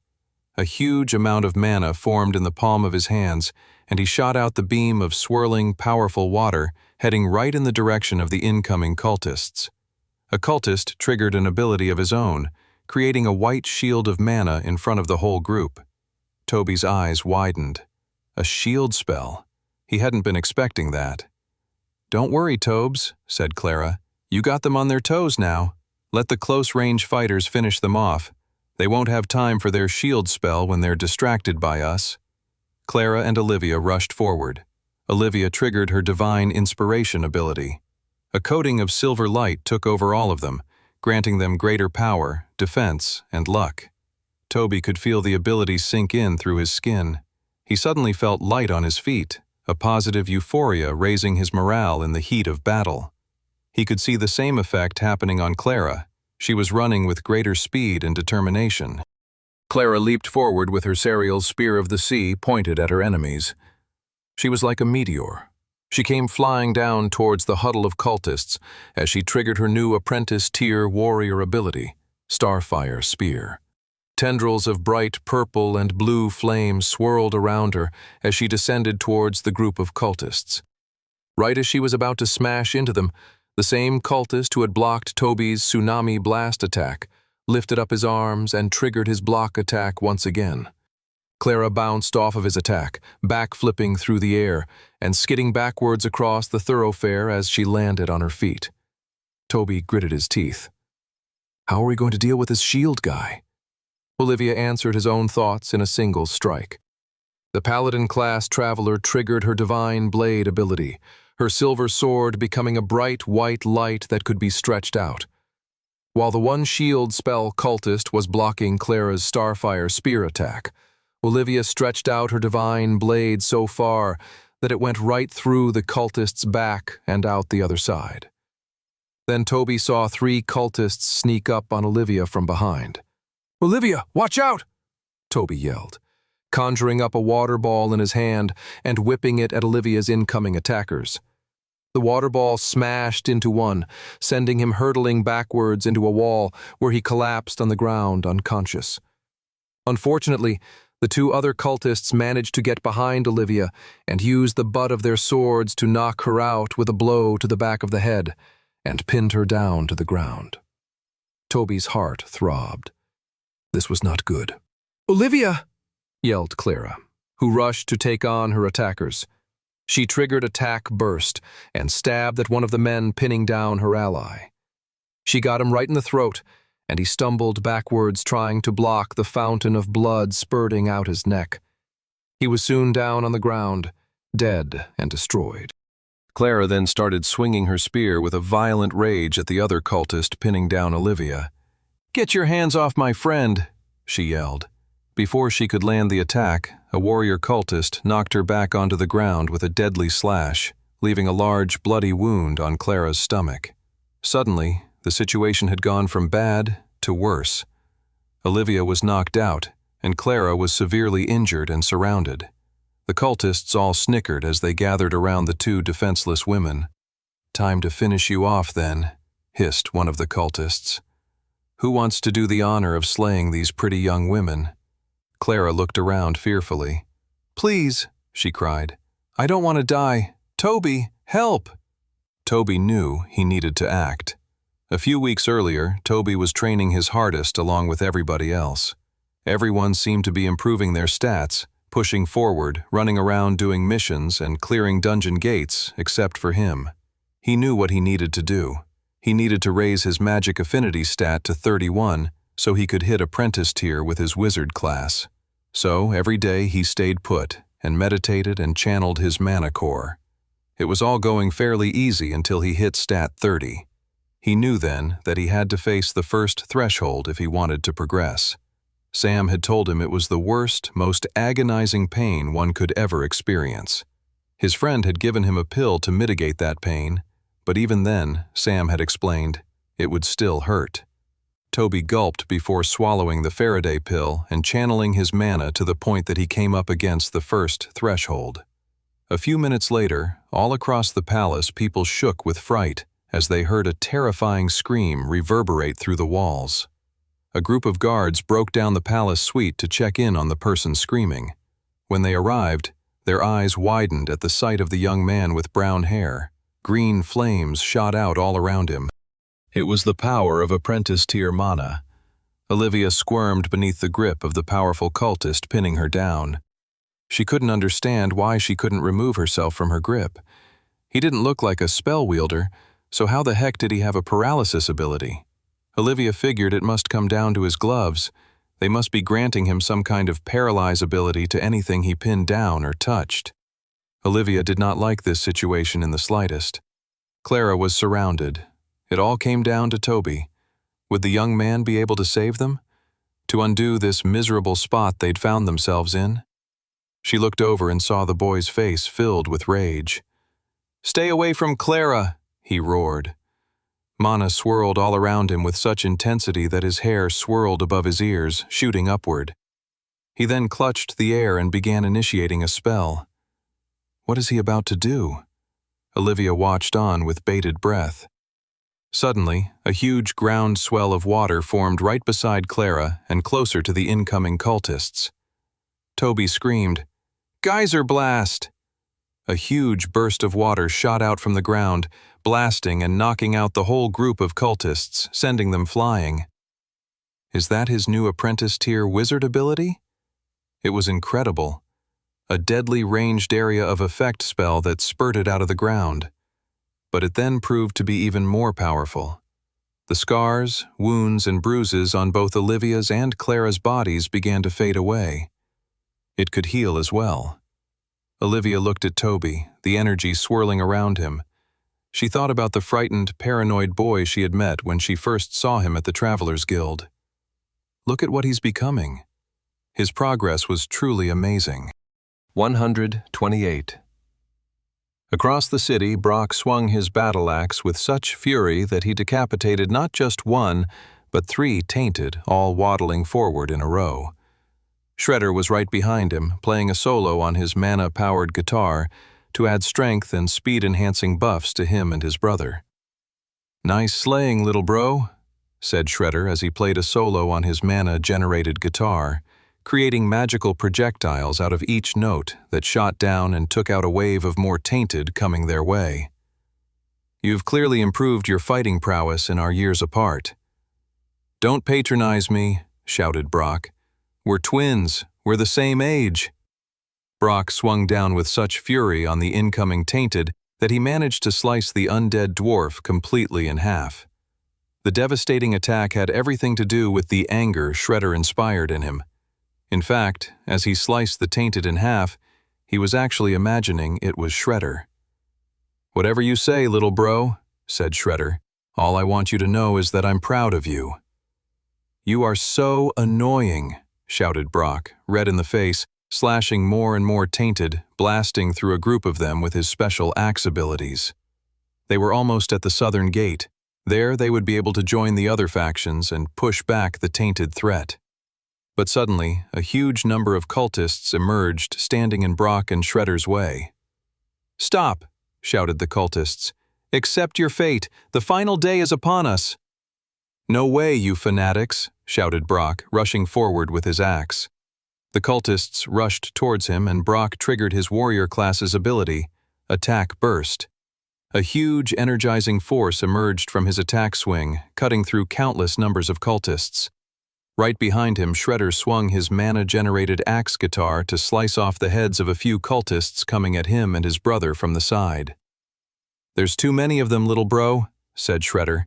A huge amount of mana formed in the palm of his hands, and he shot out the beam of swirling, powerful water, heading right in the direction of the incoming cultists. A cultist triggered an ability of his own, creating a white shield of mana in front of the whole group. Toby's eyes widened. A shield spell. He hadn't been expecting that. "Don't worry, Tobes," said Clara. "You got them on their toes now. Let the close-range fighters finish them off. They won't have time for their shield spell when they're distracted by us." Clara and Olivia rushed forward. Olivia triggered her divine inspiration ability. A coating of silver light took over all of them, granting them greater power, defense, and luck. Toby could feel the ability sink in through his skin. He suddenly felt light on his feet, a positive euphoria raising his morale in the heat of battle. He could see the same effect happening on Clara. She was running with greater speed and determination. Clara leaped forward with her Serial's Spear of the Sea pointed at her enemies. She was like a meteor. She came flying down towards the huddle of cultists as she triggered her new apprentice-tier warrior ability, Starfire Spear. Tendrils of bright purple and blue flame swirled around her as she descended towards the group of cultists. Right as she was about to smash into them, the same cultist who had blocked Toby's Tsunami Blast attack lifted up his arms and triggered his block attack once again. Clara bounced off of his attack, backflipping through the air and skidding backwards across the thoroughfare as she landed on her feet. Toby gritted his teeth. How are we going to deal with this shield guy? Olivia answered his own thoughts in a single strike. The Paladin-class traveler triggered her Divine Blade ability, her silver sword becoming a bright white light that could be stretched out. While the one shield spell cultist was blocking Clara's Starfire Spear attack, Olivia stretched out her Divine Blade so far that it went right through the cultist's back and out the other side. Then Toby saw 3 cultists sneak up on Olivia from behind. "Olivia, watch out!" Toby yelled, conjuring up a water ball in his hand and whipping it at Olivia's incoming attackers. The water ball smashed into one, sending him hurtling backwards into a wall where he collapsed on the ground unconscious. Unfortunately, the 2 other cultists managed to get behind Olivia and use the butt of their swords to knock her out with a blow to the back of the head and pinned her down to the ground. Toby's heart throbbed. This was not good. "Olivia!" yelled Clara, who rushed to take on her attackers. She triggered Attack Burst and stabbed at one of the men pinning down her ally. She got him right in the throat, and he stumbled backwards trying to block the fountain of blood spurting out his neck. He was soon down on the ground, dead and destroyed. Clara then started swinging her spear with a violent rage at the other cultist pinning down Olivia. "Get your hands off my friend," she yelled. Before she could land the attack, a warrior cultist knocked her back onto the ground with a deadly slash, leaving a large bloody wound on Clara's stomach. Suddenly, the situation had gone from bad to worse. Olivia was knocked out, and Clara was severely injured and surrounded. The cultists all snickered as they gathered around the 2 defenseless women. "Time to finish you off, then," hissed one of the cultists. "Who wants to do the honor of slaying these pretty young women?" Clara looked around fearfully. "Please," she cried. "I don't want to die. Toby, help!" Toby knew he needed to act. A few weeks earlier, Toby was training his hardest along with everybody else. Everyone seemed to be improving their stats, pushing forward, running around doing missions and clearing dungeon gates, except for him. He knew what he needed to do. He needed to raise his magic affinity stat to 31 so he could hit apprentice tier with his wizard class. So every day he stayed put and meditated and channeled his mana core. It was all going fairly easy until he hit stat 30. He knew then that he had to face the first threshold if he wanted to progress. Sam had told him it was the worst, most agonizing pain one could ever experience. His friend had given him a pill to mitigate that pain, but even then, Sam had explained, it would still hurt. Toby gulped before swallowing the Faraday pill and channeling his mana to the point that he came up against the first threshold. A few minutes later, all across the palace people shook with fright as they heard a terrifying scream reverberate through the walls. a group of guards broke down the palace suite to check in on the person screaming. When they arrived, their eyes widened at the sight of the young man with brown hair. Green flames shot out all around him. It was the power of apprentice-tier mana. Olivia squirmed beneath the grip of the powerful cultist pinning her down. She couldn't understand why she couldn't remove herself from her grip. He didn't look like a spell wielder, so how the heck did he have a paralysis ability? Olivia figured it must come down to his gloves. They must be granting him some kind of paralyze ability to anything he pinned down or touched. Olivia did not like this situation in the slightest. Clara was surrounded. It all came down to Toby. Would the young man be able to save them? To undo this miserable spot they'd found themselves in? She looked over and saw the boy's face filled with rage. "Stay away from Clara!" he roared. Mana swirled all around him with such intensity that his hair swirled above his ears, shooting upward. He then clutched the air and began initiating a spell. What is he about to do? Olivia watched on with bated breath. Suddenly, a huge ground swell of water formed right beside Clara and closer to the incoming cultists. Toby screamed, "Geyser blast!" A huge burst of water shot out from the ground, blasting and knocking out the whole group of cultists, sending them flying. Is that his new apprentice-tier wizard ability? It was incredible. A deadly ranged area of effect spell that spurted out of the ground. But it then proved to be even more powerful. The scars, wounds, and bruises on both Olivia's and Clara's bodies began to fade away. It could heal as well. Olivia looked at Toby, the energy swirling around him. She thought about the frightened, paranoid boy she had met when she first saw him at the Travelers Guild. Look at what he's becoming. His progress was truly amazing. 128. Across the city, Brock swung his battle axe with such fury that he decapitated not just one, but 3 tainted, all waddling forward in a row. Shredder was right behind him, playing a solo on his mana-powered guitar to add strength and speed-enhancing buffs to him and his brother. "Nice slaying, little bro," said Shredder as he played a solo on his mana-generated guitar, creating magical projectiles out of each note that shot down and took out a wave of more tainted coming their way. "You've clearly improved your fighting prowess in our years apart." "Don't patronize me," shouted Brock. "We're twins. We're the same age." Brock swung down with such fury on the incoming tainted that he managed to slice the undead dwarf completely in half. The devastating attack had everything to do with the anger Shredder inspired in him. In fact, as he sliced the tainted in half, he was actually imagining it was Shredder. "Whatever you say, little bro," said Shredder. "All I want you to know is that I'm proud of you." "You are so annoying," shouted Brock, red in the face, slashing more and more tainted, blasting through a group of them with his special axe abilities. They were almost at the southern gate. There they would be able to join the other factions and push back the tainted threat. But suddenly, a huge number of cultists emerged, standing in Brock and Shredder's way. "Stop!" shouted the cultists. "Accept your fate. The final day is upon us." "No way, you fanatics!" shouted Brock, rushing forward with his axe. The cultists rushed towards him and Brock triggered his warrior class's ability, Attack Burst. A huge, energizing force emerged from his attack swing, cutting through countless numbers of cultists. Right behind him, Shredder swung his mana-generated axe guitar to slice off the heads of a few cultists coming at him and his brother from the side. "There's too many of them, little bro," said Shredder.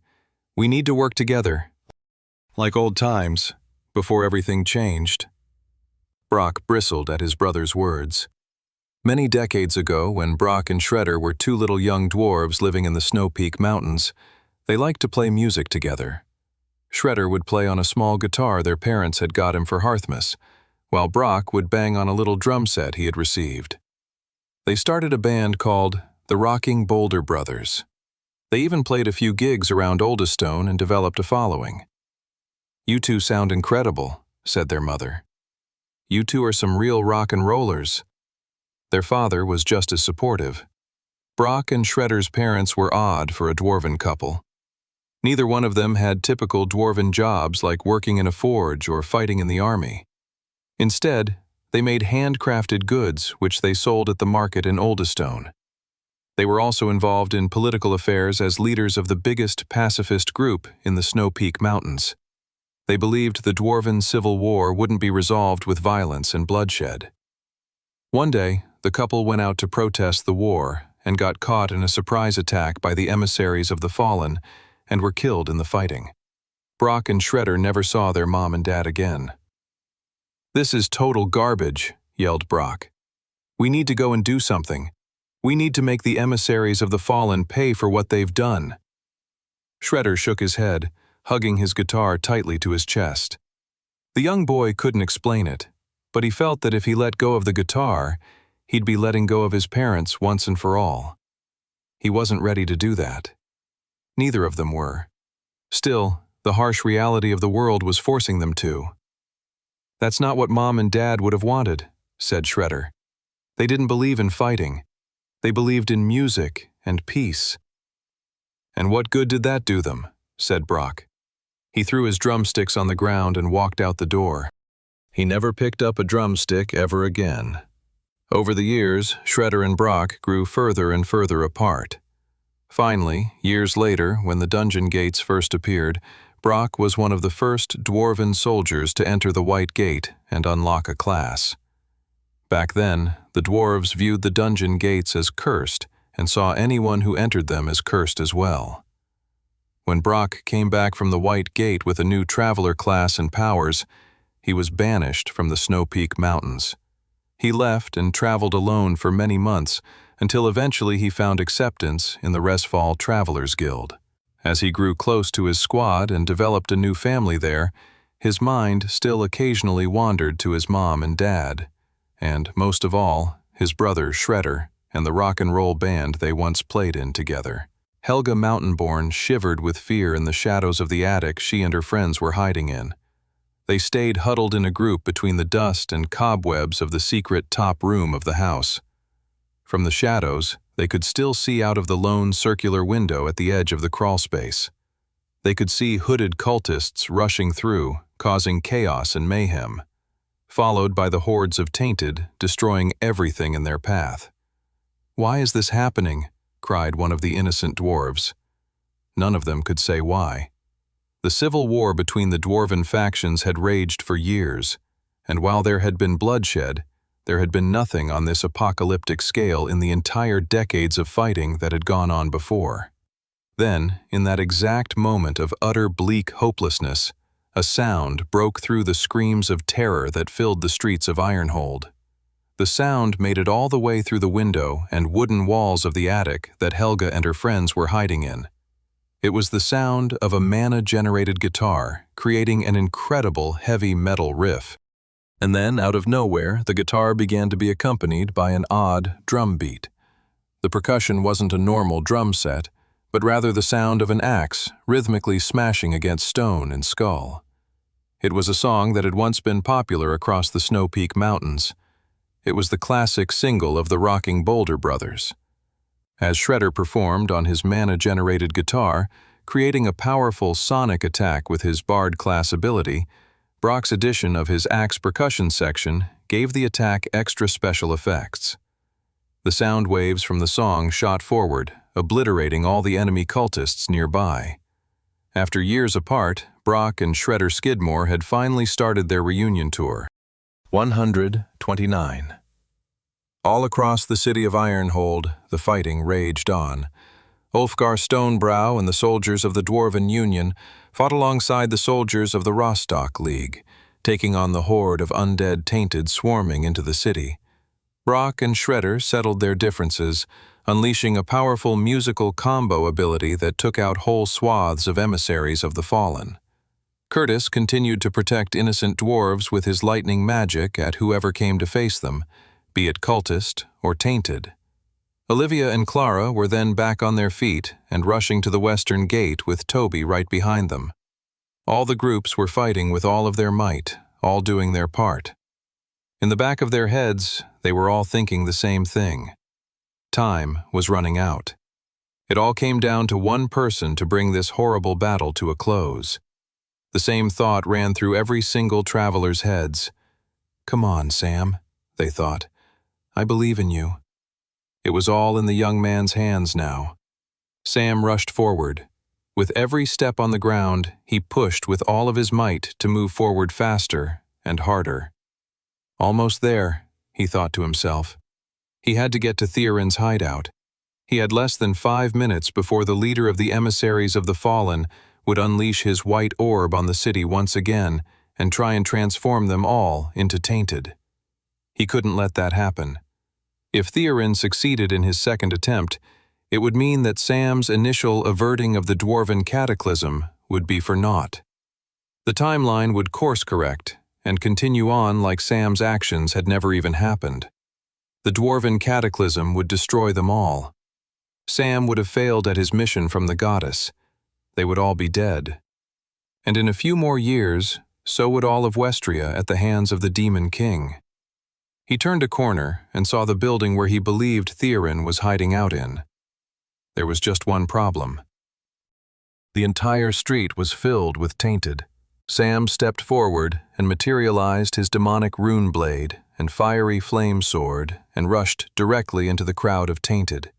"We need to work together." Like old times, before everything changed. Brock bristled at his brother's words. Many decades ago, when Brock and Shredder were 2 little young dwarves living in the Snow Peak Mountains, they liked to play music together. Shredder would play on a small guitar their parents had got him for Hearthmas, while Brock would bang on a little drum set he had received. They started a band called the Rocking Boulder Brothers. They even played a few gigs around Oldestone and developed a following. "You two sound incredible," said their mother. "You two are some real rock and rollers." Their father was just as supportive. Brock and Shredder's parents were odd for a dwarven couple. Neither one of them had typical dwarven jobs like working in a forge or fighting in the army. Instead, they made handcrafted goods which they sold at the market in Oldestone. They were also involved in political affairs as leaders of the biggest pacifist group in the Snow Peak Mountains. They believed the Dwarven Civil War wouldn't be resolved with violence and bloodshed. One day, the couple went out to protest the war and got caught in a surprise attack by the emissaries of the Fallen and were killed in the fighting. Brock and Shredder never saw their mom and dad again. "This is total garbage," yelled Brock. "We need to go and do something. We need to make the emissaries of the Fallen pay for what they've done." Shredder shook his head, hugging his guitar tightly to his chest. The young boy couldn't explain it, but he felt that if he let go of the guitar, he'd be letting go of his parents once and for all. He wasn't ready to do that. Neither of them were. Still, the harsh reality of the world was forcing them to. "That's not what Mom and Dad would have wanted," said Shredder. "They didn't believe in fighting. They believed in music and peace." "And what good did that do them?" said Brock. He threw his drumsticks on the ground and walked out the door. He never picked up a drumstick ever again. Over the years, Shredder and Brock grew further and further apart. Finally, years later, when the dungeon gates first appeared, Brock was one of the first dwarven soldiers to enter the White Gate and unlock a class. Back then, the dwarves viewed the dungeon gates as cursed and saw anyone who entered them as cursed as well. When Brock came back from the White Gate with a new traveler class and powers, he was banished from the Snow Peak Mountains. He left and traveled alone for many months until eventually he found acceptance in the Resfall Travelers Guild. As he grew close to his squad and developed a new family there, his mind still occasionally wandered to his mom and dad, and, most of all, his brother Shredder and the rock and roll band they once played in together. Helga Mountainborn shivered with fear in the shadows of the attic she and her friends were hiding in. They stayed huddled in a group between the dust and cobwebs of the secret top room of the house. From the shadows, they could still see out of the lone circular window at the edge of the crawlspace. They could see hooded cultists rushing through, causing chaos and mayhem, followed by the hordes of Tainted, destroying everything in their path. "Why is this happening?" cried one of the innocent dwarves. None of them could say why. The civil war between the dwarven factions had raged for years, and while there had been bloodshed, there had been nothing on this apocalyptic scale in the entire decades of fighting that had gone on before. Then, in that exact moment of utter bleak hopelessness, a sound broke through the screams of terror that filled the streets of Ironhold. The sound made it all the way through the window and wooden walls of the attic that Helga and her friends were hiding in. It was the sound of a mana-generated guitar, creating an incredible heavy metal riff. And then, out of nowhere, the guitar began to be accompanied by an odd drum beat. The percussion wasn't a normal drum set, but rather the sound of an axe rhythmically smashing against stone and skull. It was a song that had once been popular across the Snow Peak Mountains. It was the classic single of the Rocking Boulder Brothers. As Shredder performed on his mana-generated guitar, creating a powerful sonic attack with his Bard class ability, Brock's addition of his axe percussion section gave the attack extra special effects. The sound waves from the song shot forward, obliterating all the enemy cultists nearby. After years apart, Brock and Shredder Skidmore had finally started their reunion tour. 129. All across the city of Ironhold, the fighting raged on. Ulfgar Stonebrow and the soldiers of the Dwarven Union fought alongside the soldiers of the Rostock League, taking on the horde of undead Tainted swarming into the city. Brock and Shredder settled their differences, unleashing a powerful musical combo ability that took out whole swaths of emissaries of the Fallen. Curtis continued to protect innocent dwarves with his lightning magic at whoever came to face them, be it cultist or Tainted. Olivia and Clara were then back on their feet and rushing to the western gate with Toby right behind them. All the groups were fighting with all of their might, all doing their part. In the back of their heads, they were all thinking the same thing. Time was running out. It all came down to one person to bring this horrible battle to a close. The same thought ran through every single traveler's heads. "Come on, Sam," they thought. "I believe in you." It was all in the young man's hands now. Sam rushed forward. With every step on the ground, he pushed with all of his might to move forward faster and harder. Almost there, he thought to himself. He had to get to Theorin's hideout. He had less than 5 minutes before the leader of the emissaries of the Fallen would unleash his white orb on the city once again and try and transform them all into tainted. He couldn't let that happen. If Theorin succeeded in his second attempt, it would mean that Sam's initial averting of the dwarven cataclysm would be for naught. The timeline would course-correct and continue on like Sam's actions had never even happened. The dwarven cataclysm would destroy them all. Sam would have failed at his mission from the goddess. They would all be dead. And in a few more years, so would all of Westria at the hands of the Demon King. He turned a corner and saw the building where he believed Theorin was hiding out in. There was just one problem. The entire street was filled with tainted. Sam stepped forward and materialized his demonic rune blade and fiery flame sword and rushed directly into the crowd of tainted.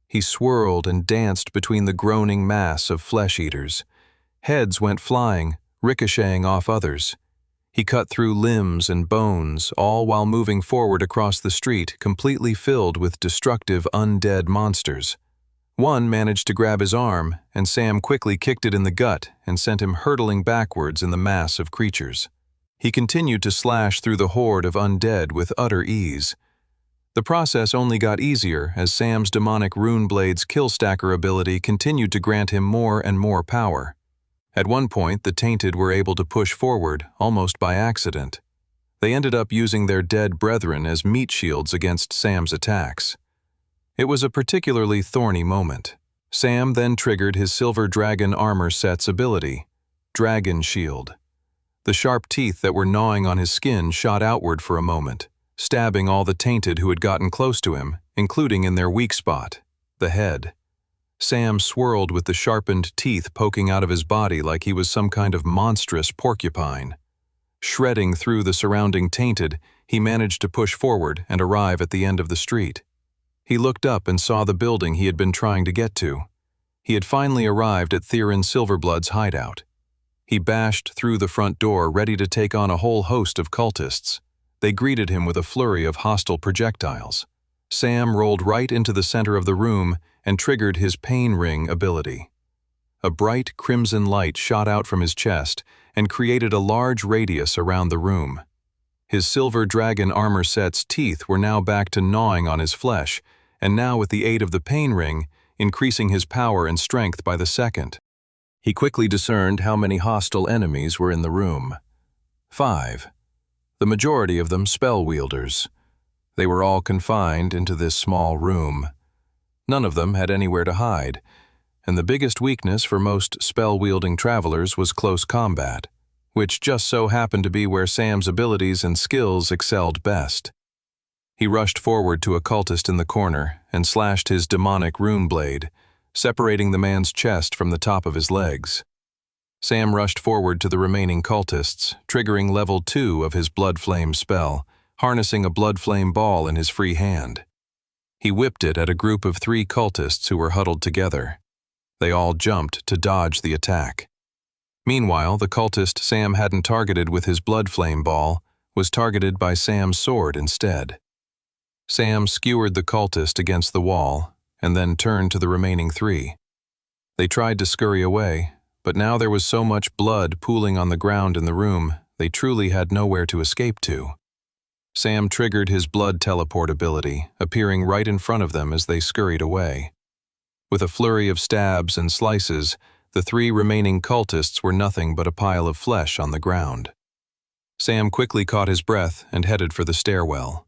He swirled and danced between the groaning mass of flesh-eaters. Heads went flying, ricocheting off others. He cut through limbs and bones, all while moving forward across the street completely filled with destructive undead monsters. One managed to grab his arm, and Sam quickly kicked it in the gut and sent him hurtling backwards in the mass of creatures. He continued to slash through the horde of undead with utter ease. The process only got easier as Sam's demonic rune blade's kill stacker ability continued to grant him more and more power. At one point, the tainted were able to push forward, almost by accident. They ended up using their dead brethren as meat shields against Sam's attacks. It was a particularly thorny moment. Sam then triggered his Silver Dragon armor set's ability, Dragon Shield. The sharp teeth that were gnawing on his skin shot outward for a moment, stabbing all the tainted who had gotten close to him, including in their weak spot, the head. Sam swirled with the sharpened teeth poking out of his body like he was some kind of monstrous porcupine. Shredding through the surrounding tainted, he managed to push forward and arrive at the end of the street. He looked up and saw the building he had been trying to get to. He had finally arrived at Theorin Silverblood's hideout. He bashed through the front door, ready to take on a whole host of cultists. They greeted him with a flurry of hostile projectiles. Sam rolled right into the center of the room and triggered his Pain Ring ability. A bright crimson light shot out from his chest and created a large radius around the room. His Silver Dragon armor set's teeth were now back to gnawing on his flesh, and now with the aid of the Pain Ring, increasing his power and strength by the second. He quickly discerned how many hostile enemies were in the room. 5. The majority of them spell-wielders. They were all confined into this small room. None of them had anywhere to hide, and the biggest weakness for most spell-wielding travelers was close combat, which just so happened to be where Sam's abilities and skills excelled best. He rushed forward to a cultist in the corner and slashed his demonic rune blade, separating the man's chest from the top of his legs. Sam rushed forward to the remaining cultists, triggering level 2 of his Blood Flame spell, harnessing a Blood Flame ball in his free hand. He whipped it at a group of 3 cultists who were huddled together. They all jumped to dodge the attack. Meanwhile, the cultist Sam hadn't targeted with his Blood Flame ball was targeted by Sam's sword instead. Sam skewered the cultist against the wall and then turned to the remaining 3. They tried to scurry away, but now there was so much blood pooling on the ground in the room, they truly had nowhere to escape to. Sam triggered his blood teleport ability, appearing right in front of them as they scurried away. With a flurry of stabs and slices, the 3 remaining cultists were nothing but a pile of flesh on the ground. Sam quickly caught his breath and headed for the stairwell.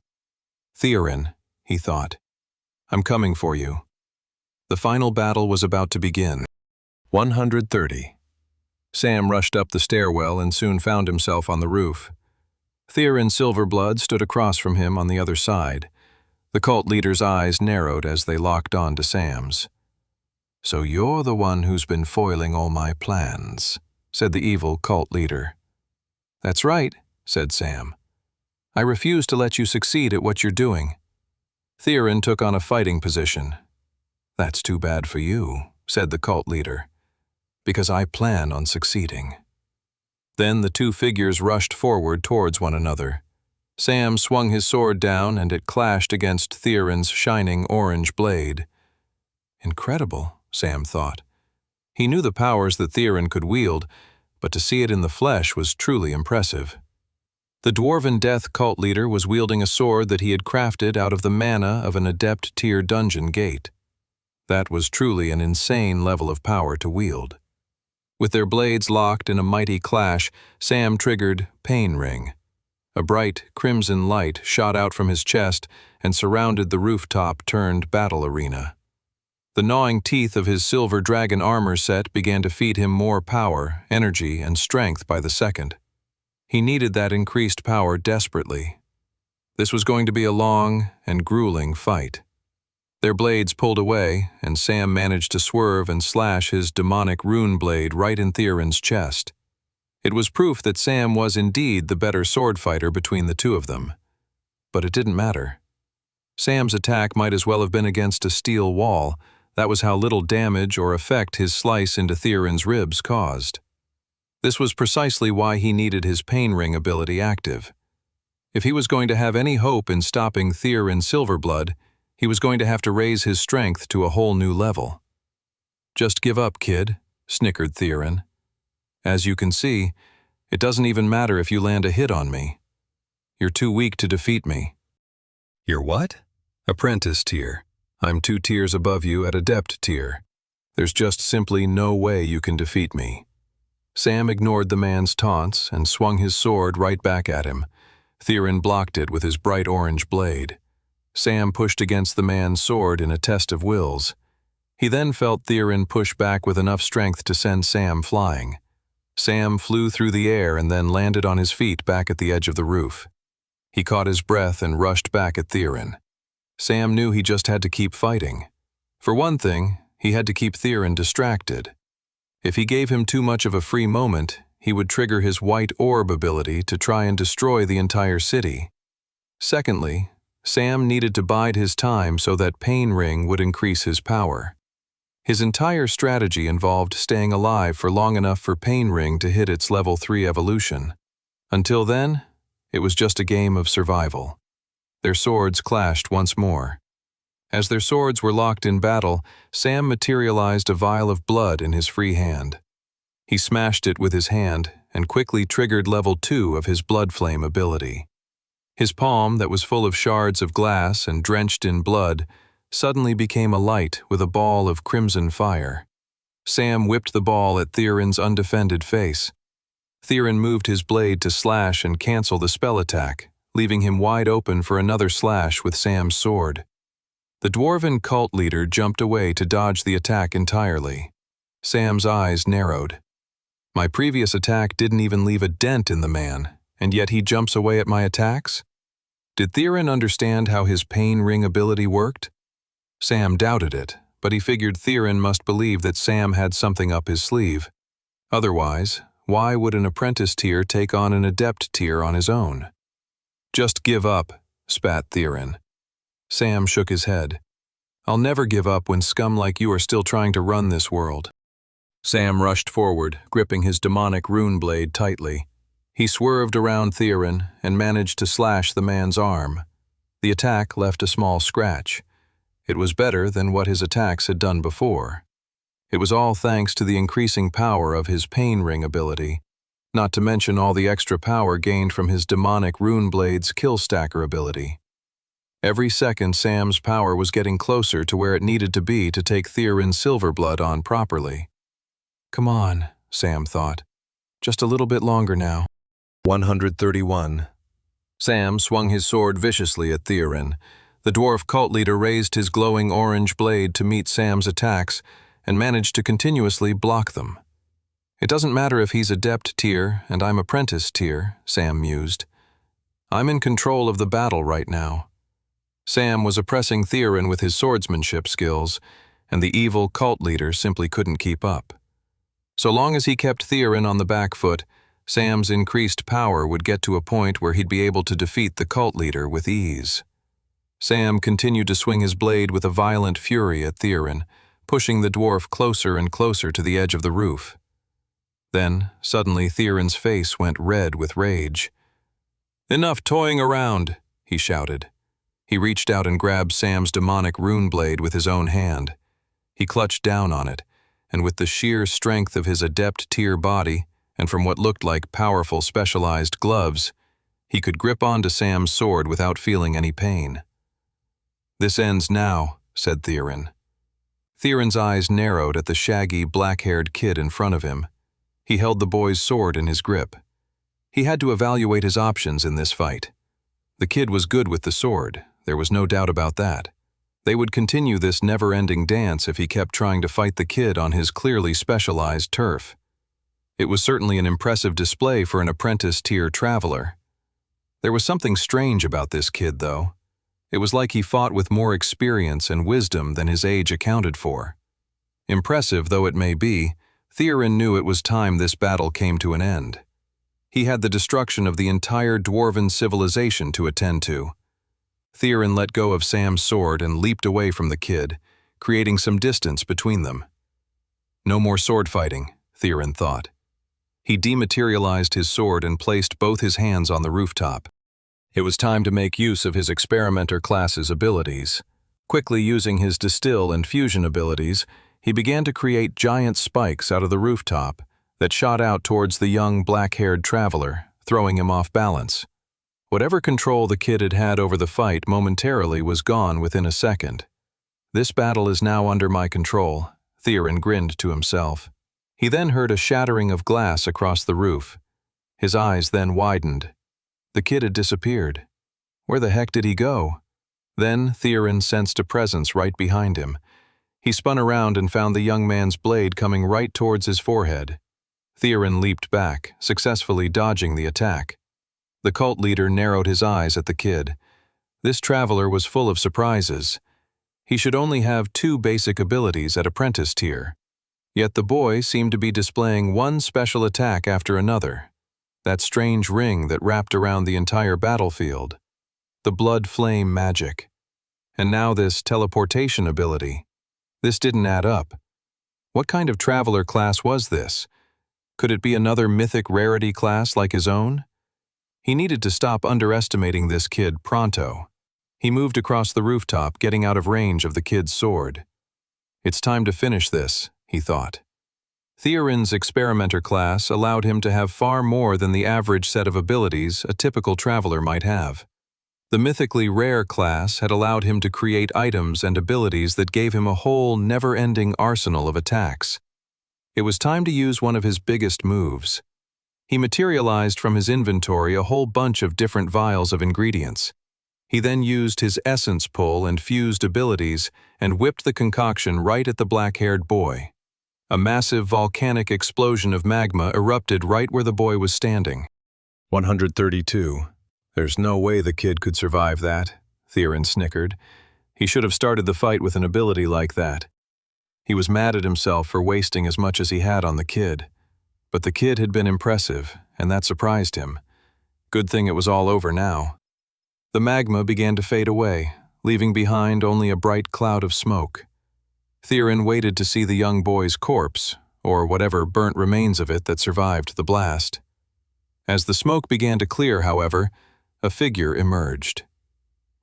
"Theorin," he thought, "I'm coming for you." The final battle was about to begin. 130. Sam rushed up the stairwell and soon found himself on the roof. Theorin Silverblood stood across from him on the other side. The cult leader's eyes narrowed as they locked on to Sam's. "So you're the one who's been foiling all my plans," said the evil cult leader. "That's right," said Sam. "I refuse to let you succeed at what you're doing." Theron took on a fighting position. "That's too bad for you," said the cult leader, "because I plan on succeeding." Then the two figures rushed forward towards one another. Sam swung his sword down and it clashed against Theron's shining orange blade. Incredible, Sam thought. He knew the powers that Theron could wield, but to see it in the flesh was truly impressive. The Dwarven Death cult leader was wielding a sword that he had crafted out of the mana of an Adept-tier dungeon gate. That was truly an insane level of power to wield. With their blades locked in a mighty clash, Sam triggered Pain Ring. A bright, crimson light shot out from his chest and surrounded the rooftop-turned battle arena. The gnawing teeth of his silver dragon armor set began to feed him more power, energy, and strength by the second. He needed that increased power desperately. This was going to be a long and grueling fight. Their blades pulled away, and Sam managed to swerve and slash his demonic rune blade right in Theron's chest. It was proof that Sam was indeed the better sword fighter between the two of them. But it didn't matter. Sam's attack might as well have been against a steel wall. That was how little damage or effect his slice into Theron's ribs caused. This was precisely why he needed his Pain Ring ability active. If he was going to have any hope in stopping Theron Silverblood, he was going to have to raise his strength to a whole new level. "Just give up, kid," snickered Theron. "As you can see, it doesn't even matter if you land a hit on me. You're too weak to defeat me." You're what? "Apprentice tier. I'm 2 tiers above you at Adept tier. There's just simply no way you can defeat me." Sam ignored the man's taunts and swung his sword right back at him. Theron blocked it with his bright orange blade. Sam pushed against the man's sword in a test of wills. He then felt Theron push back with enough strength to send Sam flying. Sam flew through the air and then landed on his feet back at the edge of the roof. He caught his breath and rushed back at Theron. Sam knew he just had to keep fighting. For one thing, he had to keep Theron distracted. If he gave him too much of a free moment, he would trigger his white orb ability to try and destroy the entire city. Secondly, Sam needed to bide his time so that Pain Ring would increase his power. His entire strategy involved staying alive for long enough for Pain Ring to hit its level 3 evolution. Until then, it was just a game of survival. Their swords clashed once more. As their swords were locked in battle, Sam materialized a vial of blood in his free hand. He smashed it with his hand and quickly triggered level 2 of his Blood Flame ability. His palm, that was full of shards of glass and drenched in blood, suddenly became alight with a ball of crimson fire. Sam whipped the ball at Theron's undefended face. Theron moved his blade to slash and cancel the spell attack, leaving him wide open for another slash with Sam's sword. The Dwarven cult leader jumped away to dodge the attack entirely. Sam's eyes narrowed. My previous attack didn't even leave a dent in the man, and yet he jumps away at my attacks? Did Theron understand how his Pain Ring ability worked? Sam doubted it, but he figured Theron must believe that Sam had something up his sleeve. Otherwise, why would an apprentice tier take on an adept tier on his own? "Just give up," spat Theron. Sam shook his head. "I'll never give up when scum like you are still trying to run this world." Sam rushed forward, gripping his demonic rune blade tightly. He swerved around Theron and managed to slash the man's arm. The attack left a small scratch. It was better than what his attacks had done before. It was all thanks to the increasing power of his Pain Ring ability, not to mention all the extra power gained from his demonic rune blade's Kill Stacker ability. Every second, Sam's power was getting closer to where it needed to be to take Theron Silverblood on properly. "Come on," Sam thought. "Just a little bit longer now." 131. Sam swung his sword viciously at Theron. The dwarf cult leader raised his glowing orange blade to meet Sam's attacks and managed to continuously block them. "It doesn't matter if he's adept tier and I'm apprentice tier," Sam mused. "I'm in control of the battle right now." Sam was oppressing Theron with his swordsmanship skills. and the evil cult leader simply couldn't keep up. So long as he kept Theron on the back foot, Sam's increased power would get to a point where he'd be able to defeat the cult leader with ease. Sam continued to swing his blade with a violent fury at Theron, pushing the dwarf closer and closer to the edge of the roof. Then, suddenly, Theron's face went red with rage. "Enough toying around," he shouted. He reached out and grabbed Sam's demonic rune blade with his own hand. He clutched down on it, and with the sheer strength of his adept tier body, and from what looked like powerful specialized gloves, he could grip onto Sam's sword without feeling any pain. "This ends now," said Theron. Theron's eyes narrowed at the shaggy, black-haired kid in front of him. He held the boy's sword in his grip. He had to evaluate his options in this fight. The kid was good with the sword, there was no doubt about that. They would continue this never-ending dance if he kept trying to fight the kid on his clearly specialized turf. It was certainly an impressive display for an apprentice-tier traveler. There was something strange about this kid, though. It was like he fought with more experience and wisdom than his age accounted for. Impressive though it may be, Theron knew it was time this battle came to an end. He had the destruction of the entire dwarven civilization to attend to. Theron let go of Sam's sword and leaped away from the kid, creating some distance between them. No more sword fighting, Theron thought. He dematerialized his sword and placed both his hands on the rooftop. It was time to make use of his experimenter class's abilities. Quickly using his distill and fusion abilities, he began to create giant spikes out of the rooftop that shot out towards the young black-haired traveler, throwing him off balance. Whatever control the kid had had over the fight momentarily was gone within a second. "This battle is now under my control," Theron grinned to himself. He then heard a shattering of glass across the roof. His eyes then widened. The kid had disappeared. Where the heck did he go? Then Theron sensed a presence right behind him. He spun around and found the young man's blade coming right towards his forehead. Theron leaped back, successfully dodging the attack. The cult leader narrowed his eyes at the kid. This traveler was full of surprises. He should only have 2 basic abilities at apprentice tier. Yet the boy seemed to be displaying one special attack after another. That strange ring that wrapped around the entire battlefield. The blood flame magic. And now this teleportation ability. This didn't add up. What kind of traveler class was this? Could it be another mythic rarity class like his own? He needed to stop underestimating this kid pronto. He moved across the rooftop, getting out of range of the kid's sword. "It's time to finish this," he thought. Theron's experimenter class allowed him to have far more than the average set of abilities a typical traveler might have. The mythically rare class had allowed him to create items and abilities that gave him a whole never-ending arsenal of attacks. It was time to use one of his biggest moves. He materialized from his inventory a whole bunch of different vials of ingredients. He then used his essence pull and fused abilities and whipped the concoction right at the black-haired boy. A massive volcanic explosion of magma erupted right where the boy was standing. 132. There's no way the kid could survive that, Theron snickered. He should have started the fight with an ability like that. He was mad at himself for wasting as much as he had on the kid. But the kid had been impressive, and that surprised him. Good thing it was all over now. The magma began to fade away, leaving behind only a bright cloud of smoke. Theron waited to see the young boy's corpse, or whatever burnt remains of it that survived the blast. As the smoke began to clear, however, a figure emerged.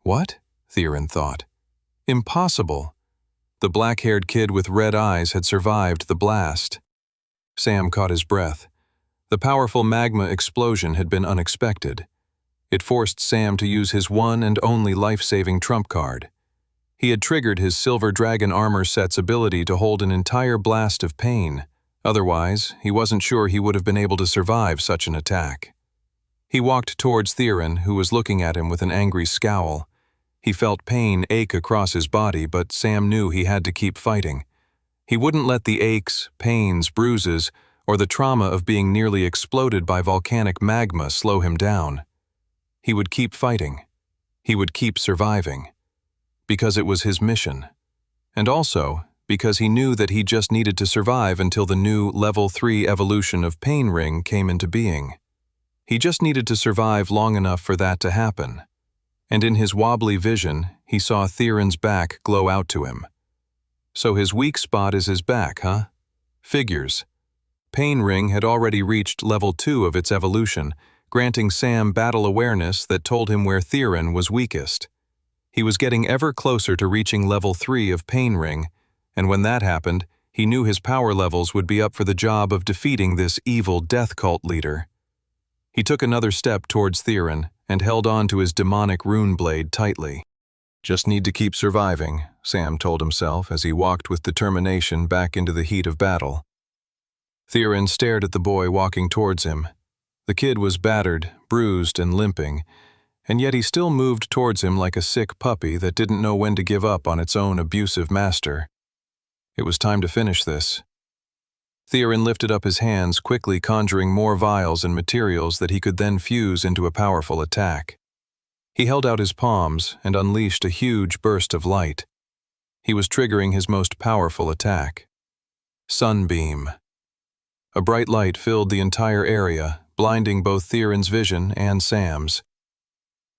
What? Theron thought. Impossible. The black-haired kid with red eyes had survived the blast. Sam caught his breath. The powerful magma explosion had been unexpected. It forced Sam to use his one and only life-saving trump card. He had triggered his Silver Dragon armor set's ability to hold an entire blast of pain. Otherwise, he wasn't sure he would have been able to survive such an attack. He walked towards Theron, who was looking at him with an angry scowl. He felt pain ache across his body, but Sam knew he had to keep fighting. He wouldn't let the aches, pains, bruises, or the trauma of being nearly exploded by volcanic magma slow him down. He would keep fighting. He would keep surviving. Because it was his mission. And also, because he knew that he just needed to survive until the new Level 3 evolution of Pain Ring came into being. He just needed to survive long enough for that to happen. And in his wobbly vision, he saw Theron's back glow out to him. So his weak spot is his back, huh? Figures. Pain Ring had already reached Level 2 of its evolution, granting Sam battle awareness that told him where Theron was weakest. He was getting ever closer to reaching Level 3 of Pain Ring, and when that happened, he knew his power levels would be up for the job of defeating this evil death cult leader. He took another step towards Theron and held on to his demonic rune blade tightly. Just need to keep surviving, Sam told himself as he walked with determination back into the heat of battle. Theron stared at the boy walking towards him. The kid was battered, bruised, and limping, and yet he still moved towards him like a sick puppy that didn't know when to give up on its own abusive master. It was time to finish this. Theron lifted up his hands, quickly conjuring more vials and materials that he could then fuse into a powerful attack. He held out his palms and unleashed a huge burst of light. He was triggering his most powerful attack. Sunbeam. A bright light filled the entire area, blinding both Theron's vision and Sam's.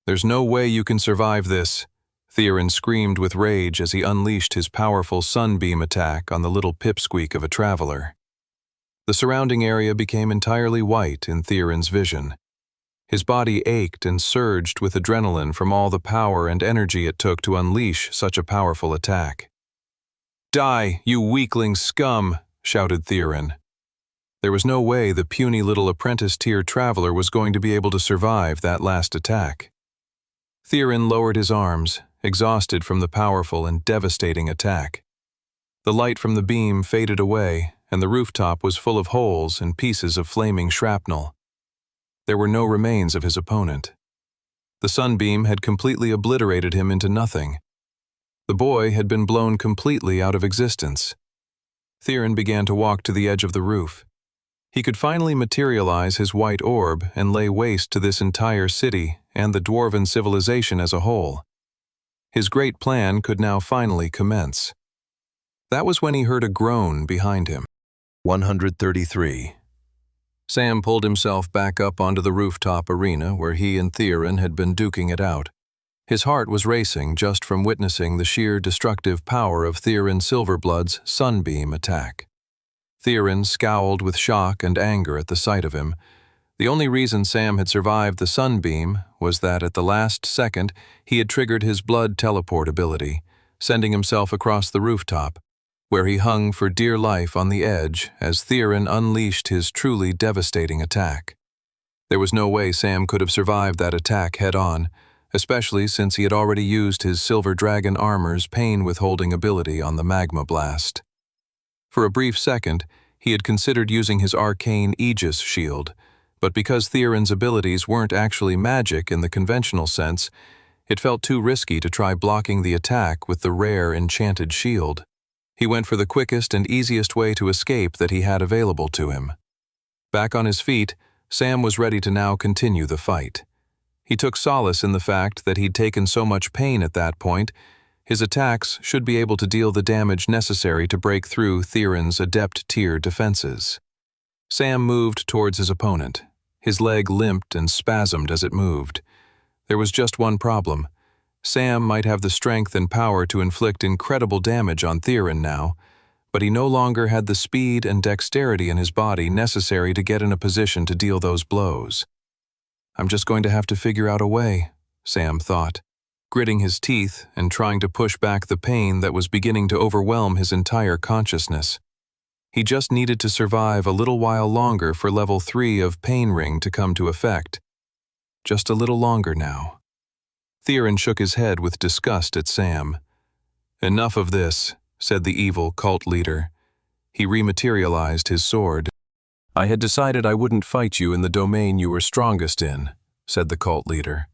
"There's no way you can survive this," Theron screamed with rage as he unleashed his powerful sunbeam attack on the little pipsqueak of a traveler. The surrounding area became entirely white in Theron's vision. His body ached and surged with adrenaline from all the power and energy it took to unleash such a powerful attack. "Die, you weakling scum!" shouted Theron. There was no way the puny little apprentice-tier traveler was going to be able to survive that last attack. Theron lowered his arms, exhausted from the powerful and devastating attack. The light from the beam faded away, and the rooftop was full of holes and pieces of flaming shrapnel. There were no remains of his opponent. The sunbeam had completely obliterated him into nothing. The boy had been blown completely out of existence. Theron began to walk to the edge of the roof. He could finally materialize his white orb and lay waste to this entire city and the dwarven civilization as a whole. His great plan could now finally commence. That was when he heard a groan behind him. 133. Sam pulled himself back up onto the rooftop arena where he and Theron had been duking it out. His heart was racing just from witnessing the sheer destructive power of Theron Silverblood's sunbeam attack. Theron scowled with shock and anger at the sight of him. The only reason Sam had survived the sunbeam was that at the last second he had triggered his blood teleport ability, sending himself across the rooftop, where he hung for dear life on the edge as Theron unleashed his truly devastating attack. There was no way Sam could have survived that attack head-on, especially since he had already used his Silver Dragon armor's pain-withholding ability on the magma blast. For a brief second, he had considered using his arcane Aegis shield, but because Theron's abilities weren't actually magic in the conventional sense, it felt too risky to try blocking the attack with the rare enchanted shield. He went for the quickest and easiest way to escape that he had available to him. Back on his feet, Sam was ready to now continue the fight. He took solace in the fact that he'd taken so much pain at that point. His attacks should be able to deal the damage necessary to break through Theron's adept-tier defenses. Sam moved towards his opponent. His leg limped and spasmed as it moved. There was just one problem. Sam might have the strength and power to inflict incredible damage on Theron now, but he no longer had the speed and dexterity in his body necessary to get in a position to deal those blows. "I'm just going to have to figure out a way," Sam thought, gritting his teeth and trying to push back the pain that was beginning to overwhelm his entire consciousness. He just needed to survive a little while longer for Level 3 of Pain Ring to come to effect. Just a little longer now. Theron shook his head with disgust at Sam. "Enough of this," said the evil cult leader. He rematerialized his sword. "I had decided I wouldn't fight you in the domain you were strongest in," said the cult leader.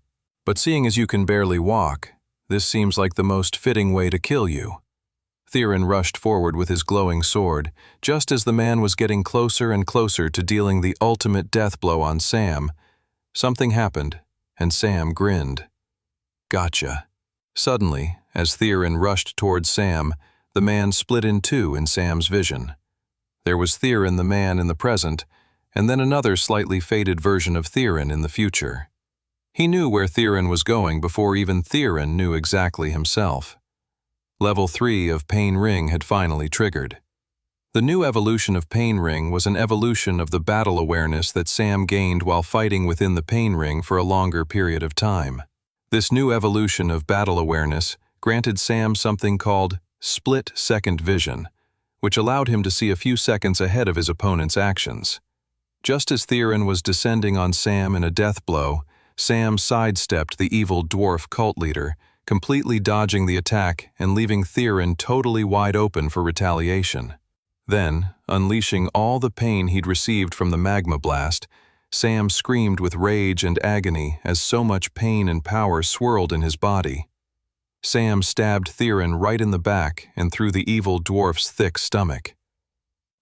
"But seeing as you can barely walk, this seems like the most fitting way to kill you." Theron rushed forward with his glowing sword, just as the man was getting closer and closer to dealing the ultimate death blow on Sam. Something happened, and Sam grinned. "Gotcha." Suddenly, as Theron rushed towards Sam, the man split in two in Sam's vision. There was Theron, the man in the present, and then another slightly faded version of Theron in the future. He knew where Theron was going before even Theron knew exactly himself. Level 3 of Pain Ring had finally triggered. The new evolution of Pain Ring was an evolution of the battle awareness that Sam gained while fighting within the Pain Ring for a longer period of time. This new evolution of battle awareness granted Sam something called split-second vision, which allowed him to see a few seconds ahead of his opponent's actions. Just as Theron was descending on Sam in a death blow, Sam sidestepped the evil dwarf cult leader, completely dodging the attack and leaving Theron totally wide open for retaliation. Then, unleashing all the pain he'd received from the magma blast, Sam screamed with rage and agony as so much pain and power swirled in his body. Sam stabbed Theron right in the back and through the evil dwarf's thick stomach.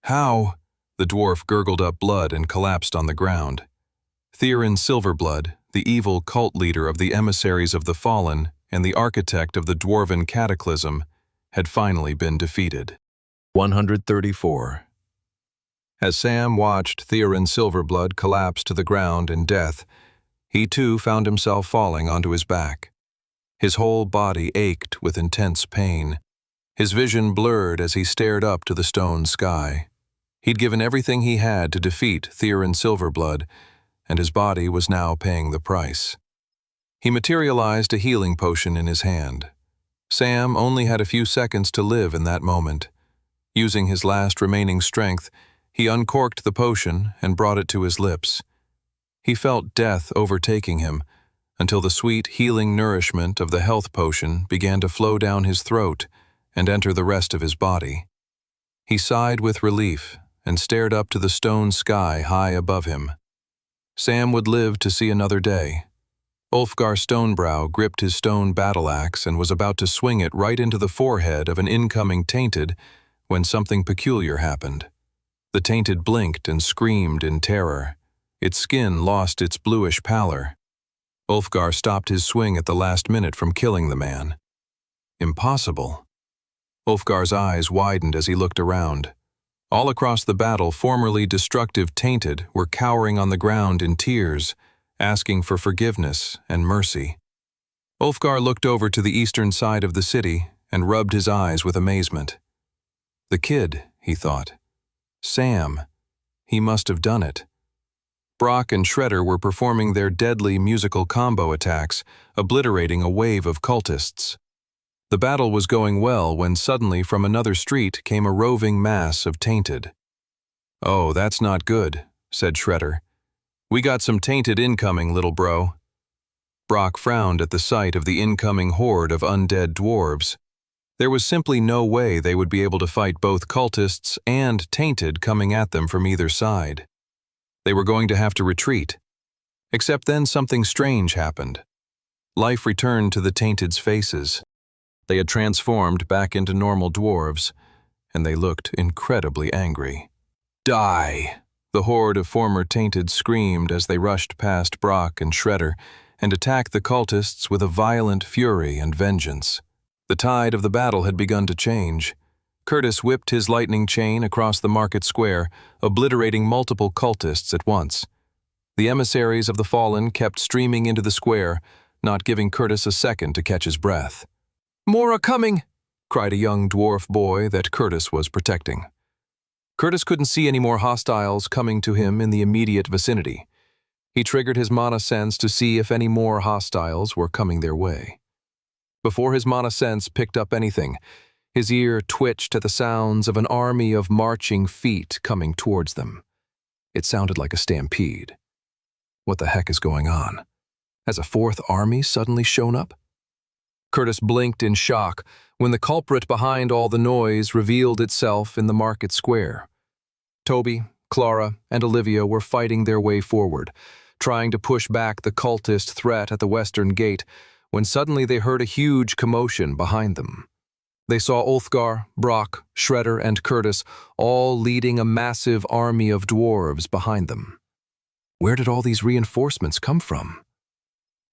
"How?" The dwarf gurgled up blood and collapsed on the ground. Theron Silverblood, the evil cult leader of the emissaries of the Fallen and the architect of the Dwarven Cataclysm, had finally been defeated. 134. As Sam watched Theron Silverblood collapse to the ground in death, he too found himself falling onto his back. His whole body ached with intense pain. His vision blurred as he stared up to the stone sky. He'd given everything he had to defeat Theron Silverblood, and his body was now paying the price. He materialized a healing potion in his hand. Sam only had a few seconds to live in that moment. Using his last remaining strength, he uncorked the potion and brought it to his lips. He felt death overtaking him until the sweet healing nourishment of the health potion began to flow down his throat and enter the rest of his body. He sighed with relief and stared up to the stone sky high above him. Sam would live to see another day. Ulfgar Stonebrow gripped his stone battle axe and was about to swing it right into the forehead of an incoming tainted when something peculiar happened. The tainted blinked and screamed in terror. Its skin lost its bluish pallor. Ulfgar stopped his swing at the last minute from killing the man. Impossible. Ulfgar's eyes widened as he looked around. All across the battle, formerly destructive tainted were cowering on the ground in tears, asking for forgiveness and mercy. Ulfgar looked over to the eastern side of the city and rubbed his eyes with amazement. The kid, he thought. Sam. He must have done it. Brock and Shredder were performing their deadly musical combo attacks, obliterating a wave of cultists. The battle was going well when suddenly from another street came a roving mass of tainted. "Oh, that's not good," said Shredder. "We got some tainted incoming, little bro." Brock frowned at the sight of the incoming horde of undead dwarves. There was simply no way they would be able to fight both cultists and tainted coming at them from either side. They were going to have to retreat. Except then something strange happened. Life returned to the tainted's faces. They had transformed back into normal dwarves, and they looked incredibly angry. "Die!" The horde of former tainted screamed as they rushed past Brock and Shredder and attacked the cultists with a violent fury and vengeance. The tide of the battle had begun to change. Curtis whipped his lightning chain across the market square, obliterating multiple cultists at once. The emissaries of the Fallen kept streaming into the square, not giving Curtis a second to catch his breath. "More are coming!" cried a young dwarf boy that Curtis was protecting. Curtis couldn't see any more hostiles coming to him in the immediate vicinity. He triggered his mana sense to see if any more hostiles were coming their way. Before his mana sense picked up anything, his ear twitched at the sounds of an army of marching feet coming towards them. It sounded like a stampede. What the heck is going on? Has a fourth army suddenly shown up? Curtis blinked in shock when the culprit behind all the noise revealed itself in the market square. Toby, Clara, and Olivia were fighting their way forward, trying to push back the cultist threat at the western gate, when suddenly they heard a huge commotion behind them. They saw Ulfgar, Brock, Shredder, and Curtis all leading a massive army of dwarves behind them. Where did all these reinforcements come from?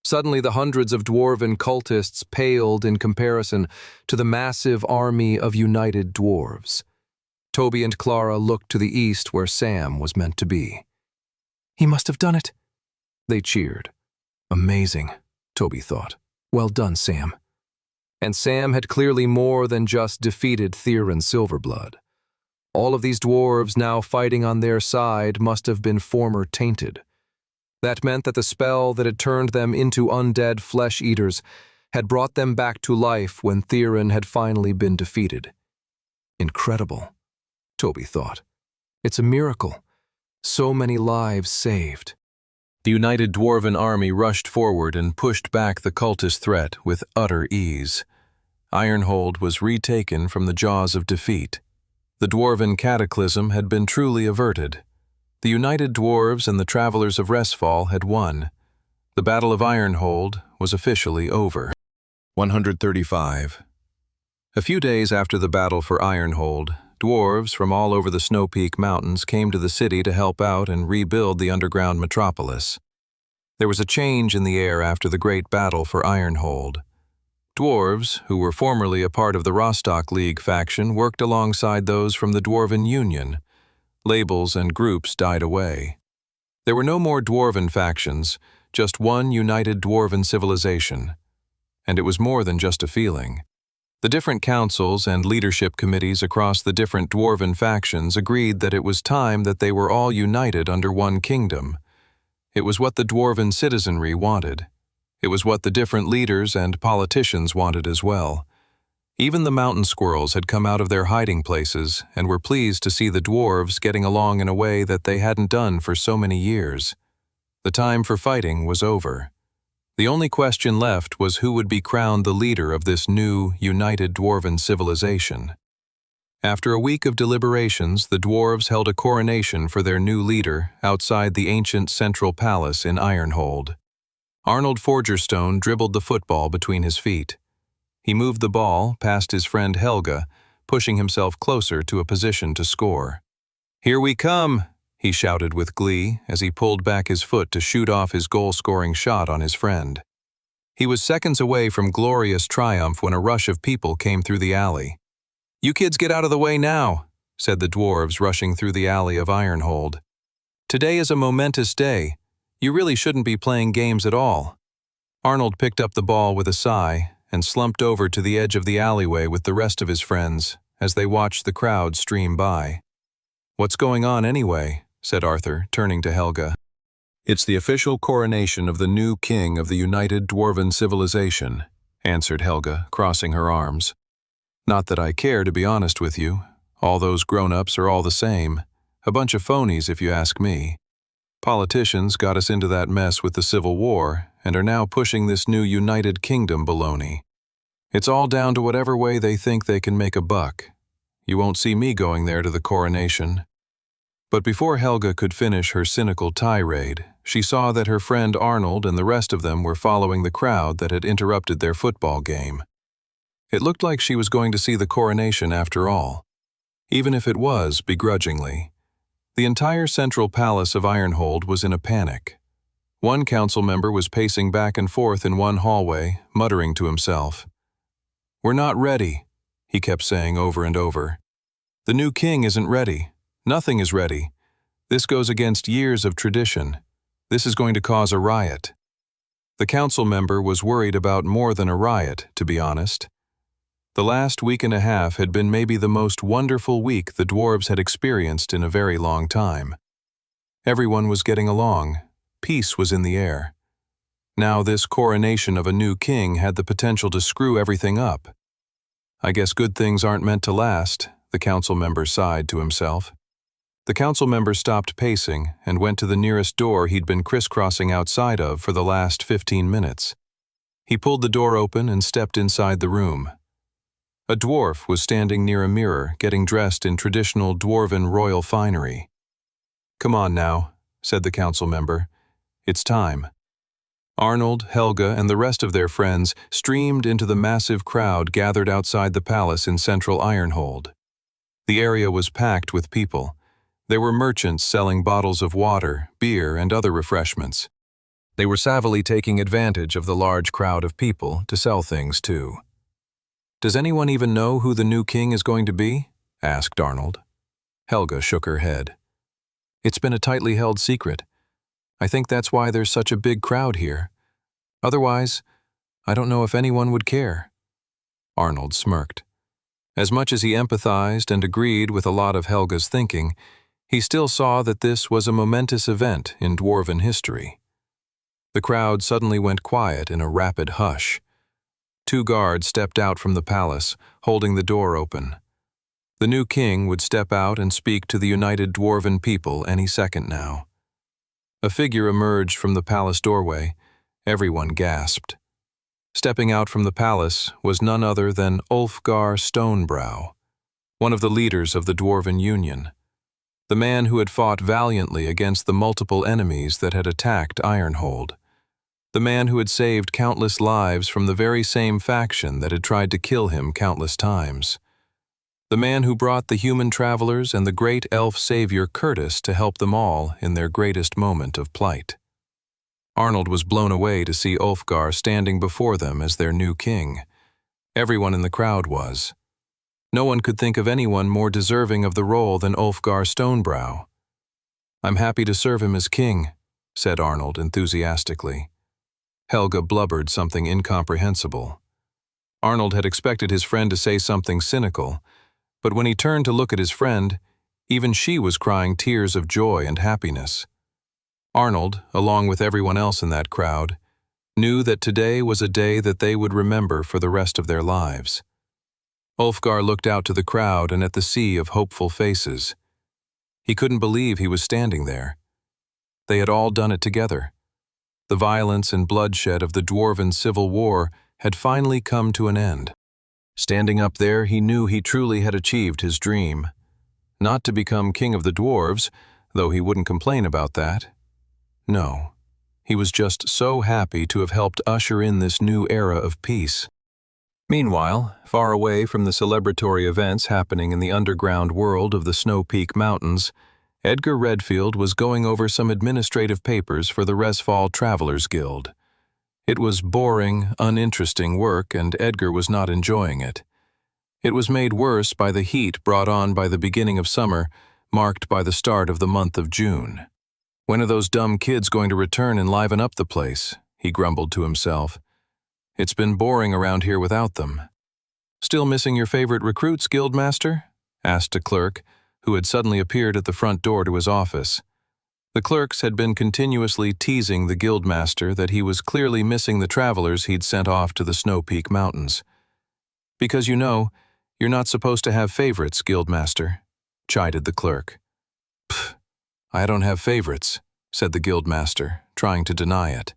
Suddenly the hundreds of dwarven cultists paled in comparison to the massive army of united dwarves. Toby and Clara looked to the east where Sam was meant to be. "He must have done it," they cheered. "Amazing," Toby thought. "Well done, Sam." And Sam had clearly more than just defeated Theron Silverblood. All of these dwarves now fighting on their side must have been former tainted. That meant that the spell that had turned them into undead flesh-eaters had brought them back to life when Theron had finally been defeated. Incredible, Toby thought. It's a miracle. So many lives saved. The united dwarven army rushed forward and pushed back the cultist threat with utter ease. Ironhold was retaken from the jaws of defeat. The dwarven cataclysm had been truly averted. The united dwarves and the travelers of Resfall had won. The Battle of Ironhold was officially over. 135. A few days after the battle for Ironhold, dwarves from all over the Snow Peak Mountains came to the city to help out and rebuild the underground metropolis. There was a change in the air after the great battle for Ironhold. Dwarves, who were formerly a part of the Rostock League faction, worked alongside those from the Dwarven Union. Labels and groups died away. There were no more dwarven factions, just one united dwarven civilization. And it was more than just a feeling. The different councils and leadership committees across the different dwarven factions agreed that it was time that they were all united under one kingdom. It was what the dwarven citizenry wanted. It was what the different leaders and politicians wanted as well. Even the mountain squirrels had come out of their hiding places and were pleased to see the dwarves getting along in a way that they hadn't done for so many years. The time for fighting was over. The only question left was who would be crowned the leader of this new, united dwarven civilization. After a week of deliberations, the dwarves held a coronation for their new leader outside the ancient central palace in Ironhold. Arnold Forgerstone dribbled the football between his feet. He moved the ball past his friend Helga, pushing himself closer to a position to score. "Here we come," he shouted with glee as he pulled back his foot to shoot off his goal-scoring shot on his friend. He was seconds away from glorious triumph when a rush of people came through the alley. "You kids get out of the way now," said the dwarves rushing through the alley of Ironhold. "Today is a momentous day. You really shouldn't be playing games at all." Arnold picked up the ball with a sigh and slumped over to the edge of the alleyway with the rest of his friends as they watched the crowd stream by. "What's going on anyway?" said Arthur, turning to Helga. "It's the official coronation of the new king of the united dwarven civilization," answered Helga, crossing her arms. "Not that I care, to be honest with you. All those grown-ups are all the same. A bunch of phonies, if you ask me. Politicians got us into that mess with the Civil War and are now pushing this new United Kingdom baloney. It's all down to whatever way they think they can make a buck. You won't see me going there to the coronation." But before Helga could finish her cynical tirade, she saw that her friend Arnold and the rest of them were following the crowd that had interrupted their football game. It looked like she was going to see the coronation after all, even if it was begrudgingly. The entire central palace of Ironhold was in a panic. One council member was pacing back and forth in one hallway, muttering to himself. "We're not ready," he kept saying over and over. "The new king isn't ready. Nothing is ready. This goes against years of tradition. This is going to cause a riot." The council member was worried about more than a riot, to be honest. The last week and a half had been maybe the most wonderful week the dwarves had experienced in a very long time. Everyone was getting along. Peace was in the air. Now this coronation of a new king had the potential to screw everything up. "I guess good things aren't meant to last," the council member sighed to himself. The council member stopped pacing and went to the nearest door he'd been crisscrossing outside of for the last 15 minutes. He pulled the door open and stepped inside the room. A dwarf was standing near a mirror, getting dressed in traditional dwarven royal finery. "Come on now," said the council member. "It's time." Arnold, Helga, and the rest of their friends streamed into the massive crowd gathered outside the palace in central Ironhold. The area was packed with people. There were merchants selling bottles of water, beer, and other refreshments. They were savvily taking advantage of the large crowd of people to sell things too. "Does anyone even know who the new king is going to be?" asked Arnold. Helga shook her head. "It's been a tightly held secret. I think that's why there's such a big crowd here. Otherwise, I don't know if anyone would care." Arnold smirked. As much as he empathized and agreed with a lot of Helga's thinking, he still saw that this was a momentous event in dwarven history. The crowd suddenly went quiet in a rapid hush. 2 guards stepped out from the palace, holding the door open. The new king would step out and speak to the united dwarven people any second now. A figure emerged from the palace doorway. Everyone gasped. Stepping out from the palace was none other than Ulfgar Stonebrow, one of the leaders of the Dwarven Union, the man who had fought valiantly against the multiple enemies that had attacked Ironhold, the man who had saved countless lives from the very same faction that had tried to kill him countless times, the man who brought the human travelers and the great elf savior Curtis to help them all in their greatest moment of plight. Arnold was blown away to see Ulfgar standing before them as their new king. Everyone in the crowd was. No one could think of anyone more deserving of the role than Ulfgar Stonebrow. "I'm happy to serve him as king," said Arnold enthusiastically. Helga blubbered something incomprehensible. Arnold had expected his friend to say something cynical, but when he turned to look at his friend, even she was crying tears of joy and happiness. Arnold, along with everyone else in that crowd, knew that today was a day that they would remember for the rest of their lives. Ulfgar looked out to the crowd and at the sea of hopeful faces. He couldn't believe he was standing there. They had all done it together. The violence and bloodshed of the Dwarven Civil War had finally come to an end. Standing up there, he knew he truly had achieved his dream. Not to become king of the dwarves, though he wouldn't complain about that. No, he was just so happy to have helped usher in this new era of peace. Meanwhile, far away from the celebratory events happening in the underground world of the Snow Peak Mountains, Edgar Redfield was going over some administrative papers for the Resfall Travelers Guild. It was boring, uninteresting work, and Edgar was not enjoying it. It was made worse by the heat brought on by the beginning of summer, marked by the start of the month of June. "When are those dumb kids going to return and liven up the place?" he grumbled to himself. "It's been boring around here without them." "Still missing your favorite recruits, Guildmaster?" asked a clerk, who had suddenly appeared at the front door to his office. The clerks had been continuously teasing the Guildmaster that he was clearly missing the travelers he'd sent off to the Snow Peak Mountains. "Because you know, you're not supposed to have favorites, Guildmaster," chided the clerk. "Pfft, I don't have favorites," said the Guildmaster, trying to deny it.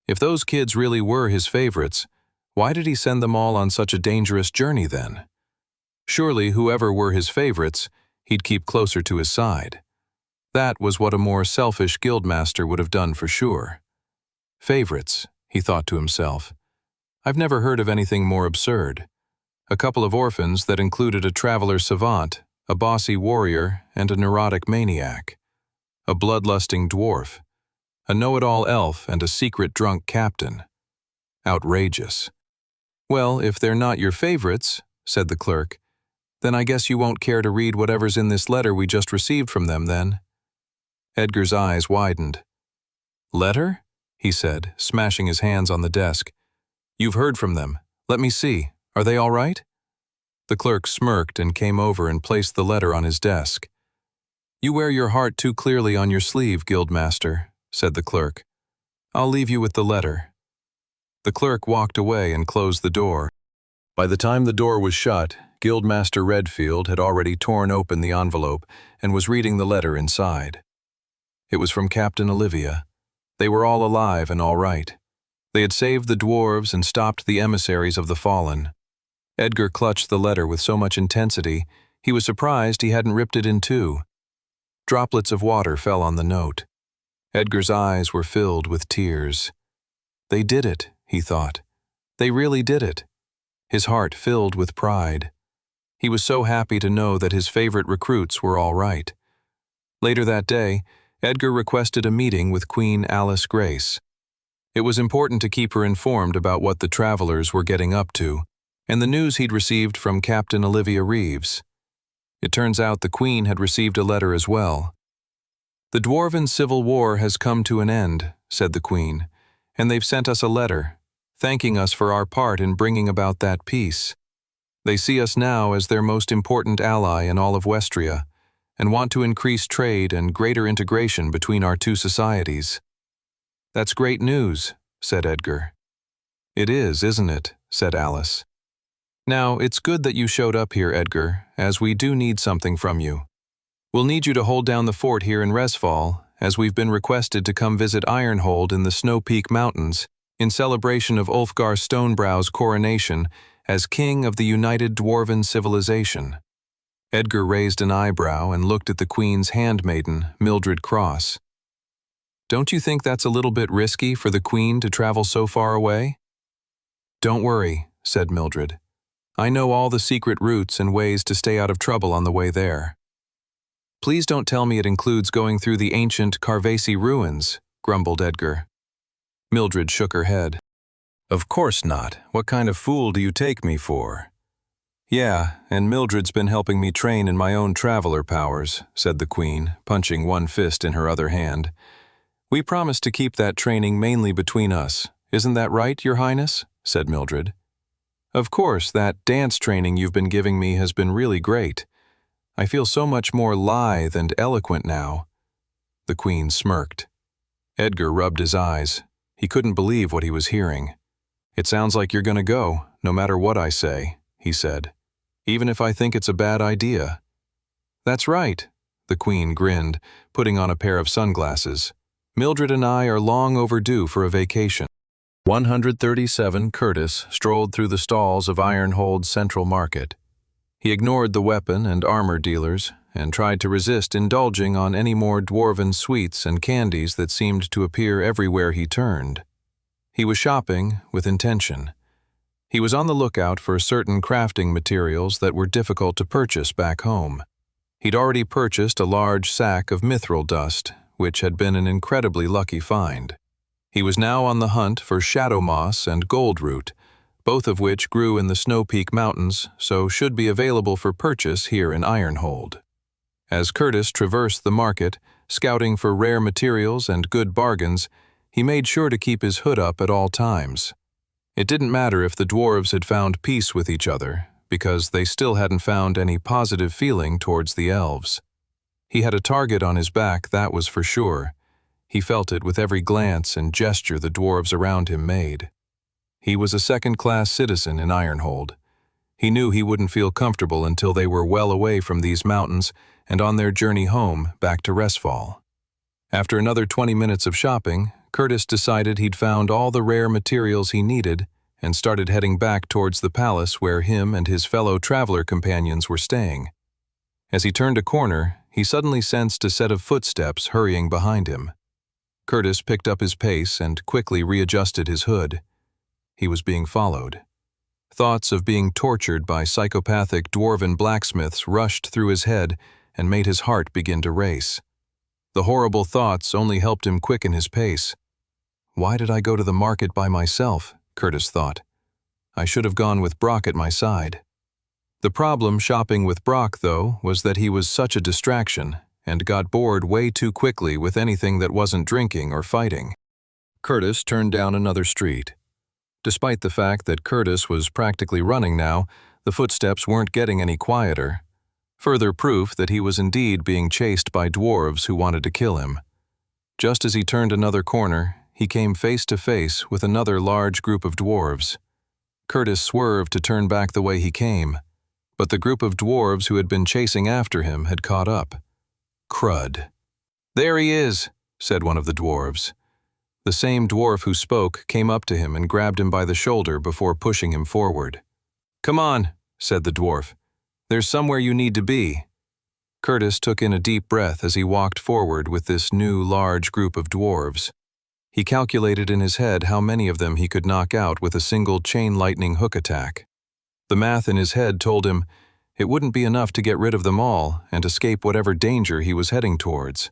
If those kids really were his favorites, why did he send them all on such a dangerous journey then? Surely whoever were his favorites, he'd keep closer to his side. That was what a more selfish Guildmaster would have done for sure. Favorites, he thought to himself. I've never heard of anything more absurd. A couple of orphans that included a traveler savant, a bossy warrior, and a neurotic maniac. A bloodlusting dwarf, a know-it-all elf, and a secret drunk captain. Outrageous. "Well, if they're not your favorites," said the clerk, "then I guess you won't care to read whatever's in this letter we just received from them, then." Edgar's eyes widened. "Letter?" he said, smashing his hands on the desk. "You've heard from them. Let me see. Are they all right?" The clerk smirked and came over and placed the letter on his desk. "You wear your heart too clearly on your sleeve, Guildmaster," said the clerk. "I'll leave you with the letter." The clerk walked away and closed the door. By the time the door was shut, Guildmaster Redfield had already torn open the envelope and was reading the letter inside. It was from Captain Olivia. They were all alive and all right. They had saved the dwarves and stopped the emissaries of the fallen. Edgar clutched the letter with so much intensity, he was surprised he hadn't ripped it in two. Droplets of water fell on the note. Edgar's eyes were filled with tears. They did it, he thought. They really did it. His heart filled with pride. He was so happy to know that his favorite recruits were all right. Later that day, Edgar requested a meeting with Queen Alice Grace. It was important to keep her informed about what the travelers were getting up to, and the news he'd received from Captain Olivia Reeves. It turns out the Queen had received a letter as well. "The Dwarven Civil War has come to an end," said the Queen, "and they've sent us a letter, thanking us for our part in bringing about that peace. They see us now as their most important ally in all of Westria, and want to increase trade and greater integration between our two societies." "That's great news," said Edgar. "It is, isn't it?" said Alice. "Now, it's good that you showed up here, Edgar, as we do need something from you. We'll need you to hold down the fort here in Resfall, as we've been requested to come visit Ironhold in the Snow Peak Mountains in celebration of Ulfgar Stonebrow's coronation as King of the United Dwarven Civilization." Edgar raised an eyebrow and looked at the Queen's handmaiden, Mildred Cross. "Don't you think that's a little bit risky for the Queen to travel so far away?" "Don't worry," said Mildred. "I know all the secret routes and ways to stay out of trouble on the way there." "Please don't tell me it includes going through the ancient Carvasi ruins," grumbled Edgar. Mildred shook her head. "Of course not. What kind of fool do you take me for?" "Yeah, and Mildred's been helping me train in my own traveler powers," said the Queen, punching one fist in her other hand. "We promised to keep that training mainly between us. Isn't that right, Your Highness?" said Mildred. "Of course, that dance training you've been giving me has been really great. I feel so much more lithe and eloquent now." The Queen smirked. Edgar rubbed his eyes. He couldn't believe what he was hearing. "It sounds like you're going to go, no matter what I say," he said. "Even if I think it's a bad idea." "That's right," the Queen grinned, putting on a pair of sunglasses. "Mildred and I are long overdue for a vacation." 137 Curtis strolled through the stalls of Ironhold's Central Market. He ignored the weapon and armor dealers and tried to resist indulging on any more dwarven sweets and candies that seemed to appear everywhere he turned. He was shopping with intention. He was on the lookout for certain crafting materials that were difficult to purchase back home. He'd already purchased a large sack of mithril dust, which had been an incredibly lucky find. He was now on the hunt for shadow moss and goldroot, both of which grew in the Snow Peak Mountains, so should be available for purchase here in Ironhold. As Curtis traversed the market, scouting for rare materials and good bargains, he made sure to keep his hood up at all times. It didn't matter if the dwarves had found peace with each other, because they still hadn't found any positive feeling towards the elves. He had a target on his back, that was for sure. He felt it with every glance and gesture the dwarves around him made. He was a second-class citizen in Ironhold. He knew he wouldn't feel comfortable until they were well away from these mountains and on their journey home back to Resfall. After another 20 minutes of shopping, Curtis decided he'd found all the rare materials he needed and started heading back towards the palace where him and his fellow traveler companions were staying. As he turned a corner, he suddenly sensed a set of footsteps hurrying behind him. Curtis picked up his pace and quickly readjusted his hood. He was being followed. Thoughts of being tortured by psychopathic dwarven blacksmiths rushed through his head and made his heart begin to race. The horrible thoughts only helped him quicken his pace. "Why did I go to the market by myself?" Curtis thought. "I should have gone with Brock at my side." The problem shopping with Brock, though, was that he was such a distraction and got bored way too quickly with anything that wasn't drinking or fighting. Curtis turned down another street. Despite the fact that Curtis was practically running now, the footsteps weren't getting any quieter. Further proof that he was indeed being chased by dwarves who wanted to kill him. Just as he turned another corner, he came face to face with another large group of dwarves. Curtis swerved to turn back the way he came, but the group of dwarves who had been chasing after him had caught up. Crud. "There he is," said one of the dwarves. The same dwarf who spoke came up to him and grabbed him by the shoulder before pushing him forward. "Come on," said the dwarf. "There's somewhere you need to be." Curtis took in a deep breath as he walked forward with this new large group of dwarves. He calculated in his head how many of them he could knock out with a single chain lightning hook attack. The math in his head told him it wouldn't be enough to get rid of them all and escape whatever danger he was heading towards.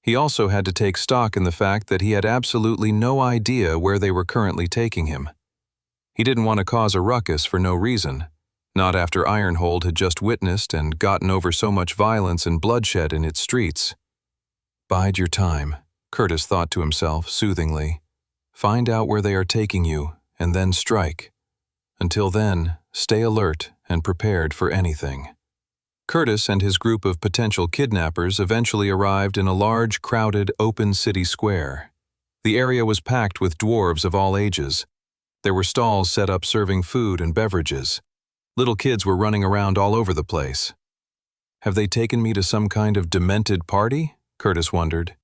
He also had to take stock in the fact that he had absolutely no idea where they were currently taking him. He didn't want to cause a ruckus for no reason, not after Ironhold had just witnessed and gotten over so much violence and bloodshed in its streets. Bide your time, Curtis thought to himself soothingly. Find out where they are taking you, and then strike. Until then, stay alert and prepared for anything. Curtis and his group of potential kidnappers eventually arrived in a large, crowded, open city square. The area was packed with dwarves of all ages. There were stalls set up serving food and beverages. Little kids were running around all over the place. Have they taken me to some kind of demented party? Curtis wondered.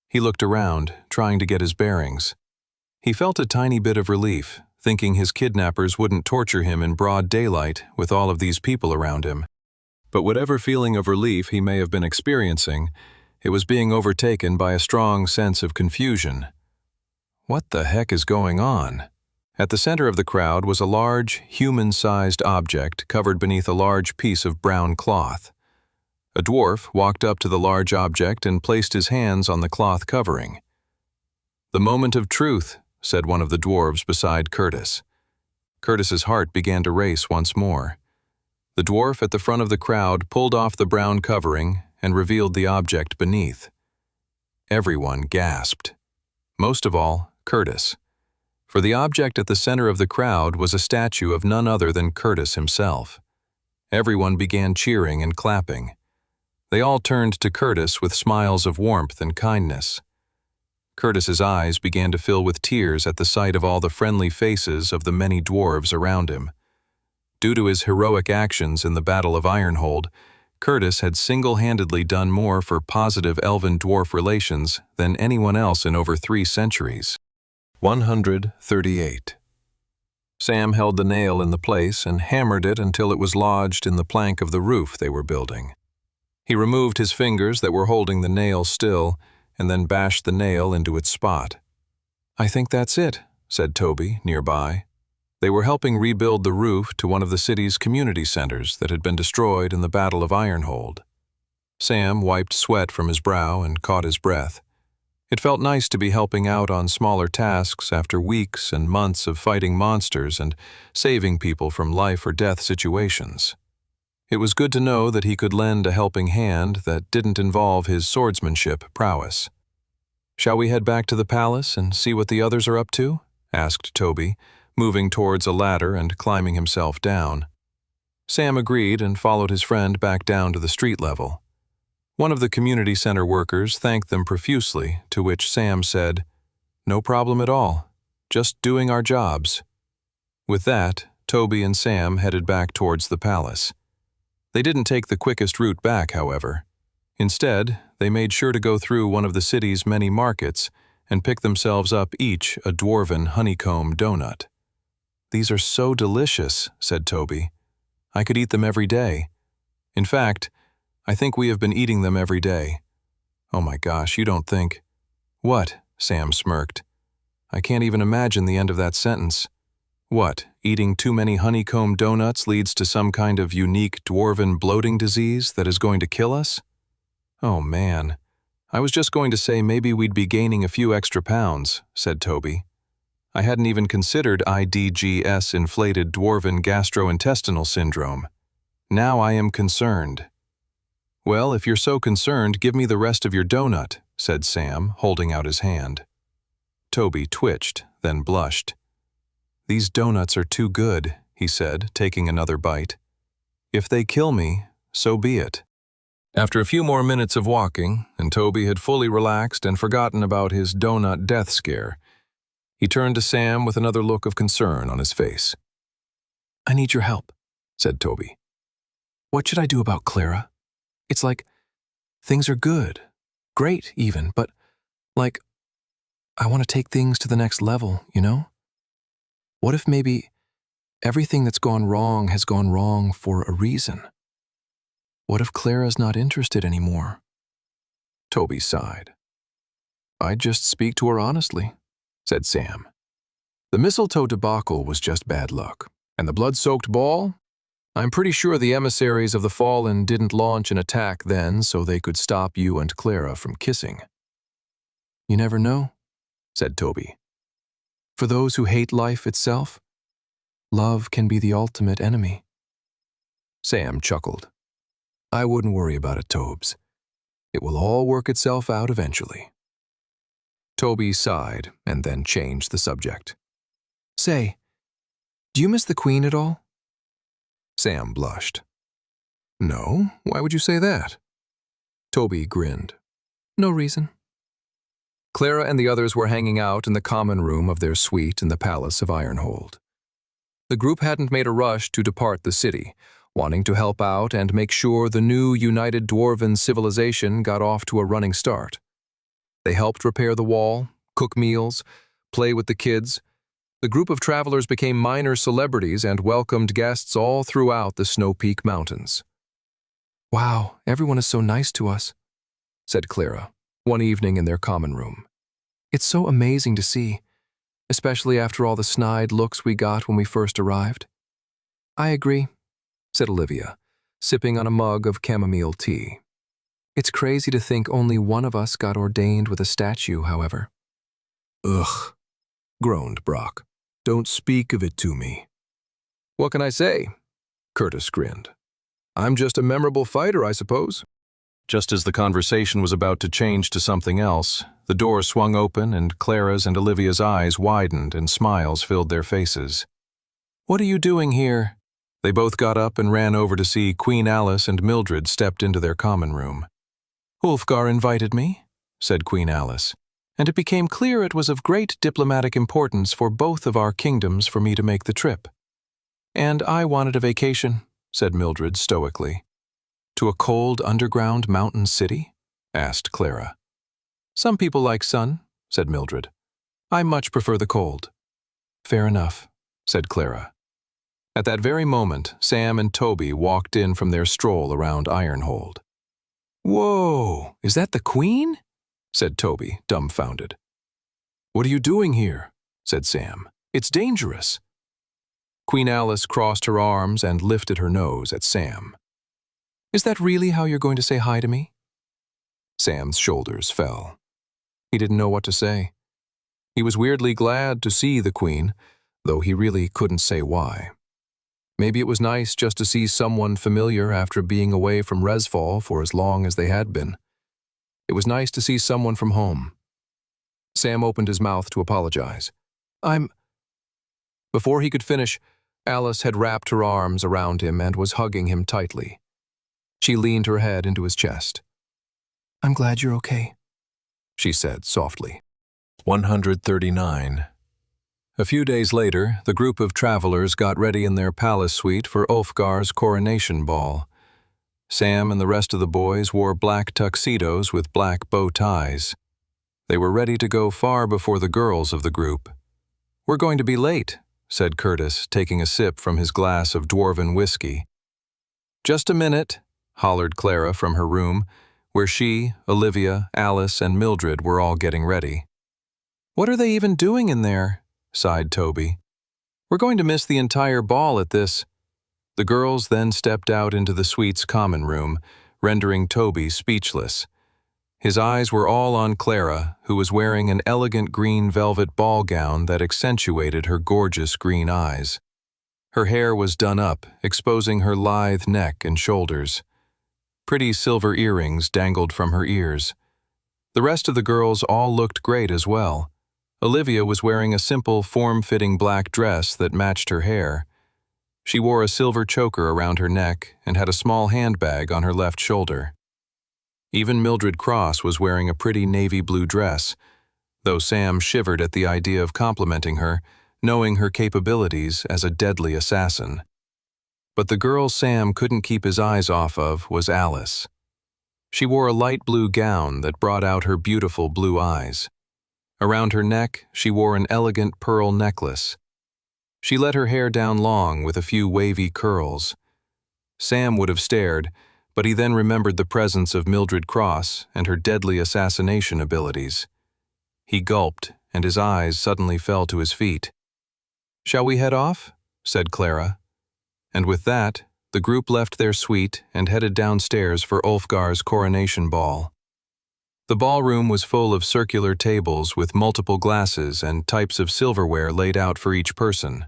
He looked around, trying to get his bearings. He felt a tiny bit of relief, thinking his kidnappers wouldn't torture him in broad daylight with all of these people around him. But whatever feeling of relief he may have been experiencing, it was being overtaken by a strong sense of confusion. What the heck is going on? At the center of the crowd was a large, human-sized object covered beneath a large piece of brown cloth. A dwarf walked up to the large object and placed his hands on the cloth covering. "The moment of truth," said one of the dwarves beside Curtis. Curtis's heart began to race once more. The dwarf at the front of the crowd pulled off the brown covering and revealed the object beneath. Everyone gasped. Most of all, Curtis. For the object at the center of the crowd was a statue of none other than Curtis himself. Everyone began cheering and clapping. They all turned to Curtis with smiles of warmth and kindness. Curtis's eyes began to fill with tears at the sight of all the friendly faces of the many dwarves around him. Due to his heroic actions in the Battle of Ironhold, Curtis had single-handedly done more for positive elven-dwarf relations than anyone else in over 3 centuries. 138. Sam held the nail in the place and hammered it until it was lodged in the plank of the roof they were building. He removed his fingers that were holding the nail still and then bashed the nail into its spot. "I think that's it," said Toby, nearby. They were helping rebuild the roof to one of the city's community centers that had been destroyed in the Battle of Ironhold. Sam wiped sweat from his brow and caught his breath. It felt nice to be helping out on smaller tasks after weeks and months of fighting monsters and saving people from life-or-death situations. It was good to know that he could lend a helping hand that didn't involve his swordsmanship prowess. "Shall we head back to the palace and see what the others are up to?" asked Toby, moving towards a ladder and climbing himself down. Sam agreed and followed his friend back down to the street level. One of the community center workers thanked them profusely, to which Sam said, "No problem at all. Just doing our jobs." With that, Toby and Sam headed back towards the palace. They didn't take the quickest route back, however. Instead, they made sure to go through one of the city's many markets and pick themselves up each a dwarven honeycomb donut. "These are so delicious," said Toby. "I could eat them every day. In fact, I think we have been eating them every day." "Oh my gosh, you don't think—" "What?" Sam smirked. "I can't even imagine the end of that sentence. What, eating too many honeycomb donuts leads to some kind of unique dwarven bloating disease that is going to kill us? Oh man, I was just going to say maybe we'd be gaining a few extra pounds," said Toby. "I hadn't even considered IDGS inflated dwarven gastrointestinal syndrome. Now I am concerned." "Well, if you're so concerned, give me the rest of your donut," said Sam, holding out his hand. Toby twitched, then blushed. "These donuts are too good," he said, taking another bite. "If they kill me, so be it." After a few more minutes of walking, and Toby had fully relaxed and forgotten about his donut death scare, he turned to Sam with another look of concern on his face. "I need your help," said Toby. "What should I do about Clara? It's like, things are good, great even, but, like, I want to take things to the next level, you know? What if maybe everything that's gone wrong has gone wrong for a reason? What if Clara's not interested anymore?" Toby sighed. "I'd just speak to her honestly," said Sam. "The mistletoe debacle was just bad luck, and the blood-soaked ball? I'm pretty sure the emissaries of the Fallen didn't launch an attack then so they could stop you and Clara from kissing. You never know, said Toby. For those who hate life itself, love can be the ultimate enemy. Sam chuckled. I wouldn't worry about it, Tobes. It will all work itself out eventually. Toby sighed and then changed the subject. Say, do you miss the Queen at all? Sam blushed. No, why would you say that? Toby grinned. No reason. Clara and the others were hanging out in the common room of their suite in the Palace of Ironhold. The group hadn't made a rush to depart the city, wanting to help out and make sure the new united dwarven civilization got off to a running start. They helped repair the wall, cook meals, play with the kids. The group of travelers became minor celebrities and welcomed guests all throughout the Snow Peak Mountains. Wow, everyone is so nice to us, said Clara, one evening in their common room. It's so amazing to see, especially after all the snide looks we got when we first arrived. I agree, said Olivia, sipping on a mug of chamomile tea. It's crazy to think only one of us got ordained with a statue, however. Ugh, groaned Brock. Don't speak of it to me. What can I say? Curtis grinned. I'm just a memorable fighter, I suppose. Just as the conversation was about to change to something else, the door swung open and Clara's and Olivia's eyes widened and smiles filled their faces. What are you doing here? They both got up and ran over to see Queen Alice and Mildred stepped into their common room. Ulfgar invited me, said Queen Alice, and it became clear it was of great diplomatic importance for both of our kingdoms for me to make the trip. And I wanted a vacation, said Mildred stoically. To a cold underground mountain city? Asked Clara. Some people like sun, said Mildred. I much prefer the cold. Fair enough, said Clara. At that very moment, Sam and Toby walked in from their stroll around Ironhold. Whoa, is that the Queen? Said Toby, dumbfounded. What are you doing here? Said Sam. It's dangerous. Queen Alice crossed her arms and lifted her nose at Sam. Is that really how you're going to say hi to me? Sam's shoulders fell. He didn't know what to say. He was weirdly glad to see the Queen, though he really couldn't say why. Maybe it was nice just to see someone familiar after being away from Resfall for as long as they had been. It was nice to see someone from home. Sam opened his mouth to apologize. Before he could finish, Alice had wrapped her arms around him and was hugging him tightly. She leaned her head into his chest. I'm glad you're okay, she said softly. 139. A few days later, the group of travelers got ready in their palace suite for Ulfgar's coronation ball. Sam and the rest of the boys wore black tuxedos with black bow ties. They were ready to go far before the girls of the group. We're going to be late, said Curtis, taking a sip from his glass of dwarven whiskey. Just a minute, hollered Clara from her room, where she, Olivia, Alice, and Mildred were all getting ready. What are they even doing in there? Sighed Toby. We're going to miss the entire ball at this. The girls then stepped out into the suite's common room, rendering Toby speechless. His eyes were all on Clara, who was wearing an elegant green velvet ball gown that accentuated her gorgeous green eyes. Her hair was done up, exposing her lithe neck and shoulders. Pretty silver earrings dangled from her ears. The rest of the girls all looked great as well. Olivia was wearing a simple, form-fitting black dress that matched her hair. She wore a silver choker around her neck and had a small handbag on her left shoulder. Even Mildred Cross was wearing a pretty navy blue dress, though Sam shivered at the idea of complimenting her, knowing her capabilities as a deadly assassin. But the girl Sam couldn't keep his eyes off of was Alice. She wore a light blue gown that brought out her beautiful blue eyes. Around her neck, she wore an elegant pearl necklace. She let her hair down long with a few wavy curls. Sam would have stared, but he then remembered the presence of Mildred Cross and her deadly assassination abilities. He gulped, and his eyes suddenly fell to his feet. "Shall we head off?" said Clara. And with that, The group left their suite and headed downstairs for Ulfgar's coronation ball. The ballroom was full of circular tables with multiple glasses and types of silverware laid out for each person.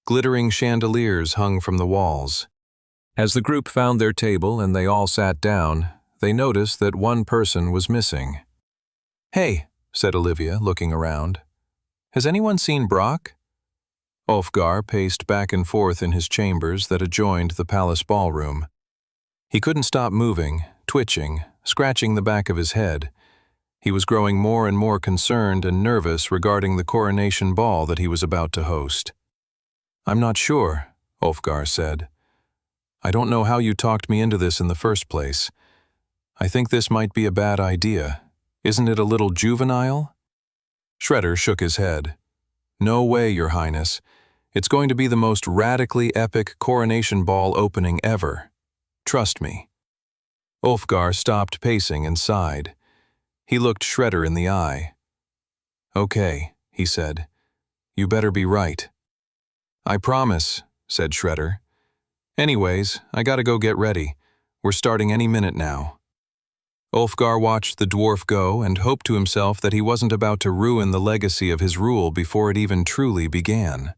Glittering chandeliers hung from the walls. As the group found their table and they all sat down, they noticed that one person was missing. "Hey," said Olivia, looking around. "Has anyone seen Brock?" Ulfgar paced back and forth in his chambers that adjoined the palace ballroom. He couldn't stop moving, twitching, scratching the back of his head. He was growing more and more concerned and nervous regarding the coronation ball that he was about to host. "I'm not sure," Ulfgar said. "I don't know how you talked me into this in the first place. I think this might be a bad idea. Isn't it a little juvenile?" Shredder shook his head. "No way, Your Highness. It's going to be the most radically epic coronation ball opening ever. Trust me." Ulfgar stopped pacing and sighed. He looked Shredder in the eye. "Okay," he said. "You better be right." "I promise," said Shredder. "Anyways, I gotta go get ready. We're starting any minute now." Ulfgar watched the dwarf go and hoped to himself that he wasn't about to ruin the legacy of his rule before it even truly began.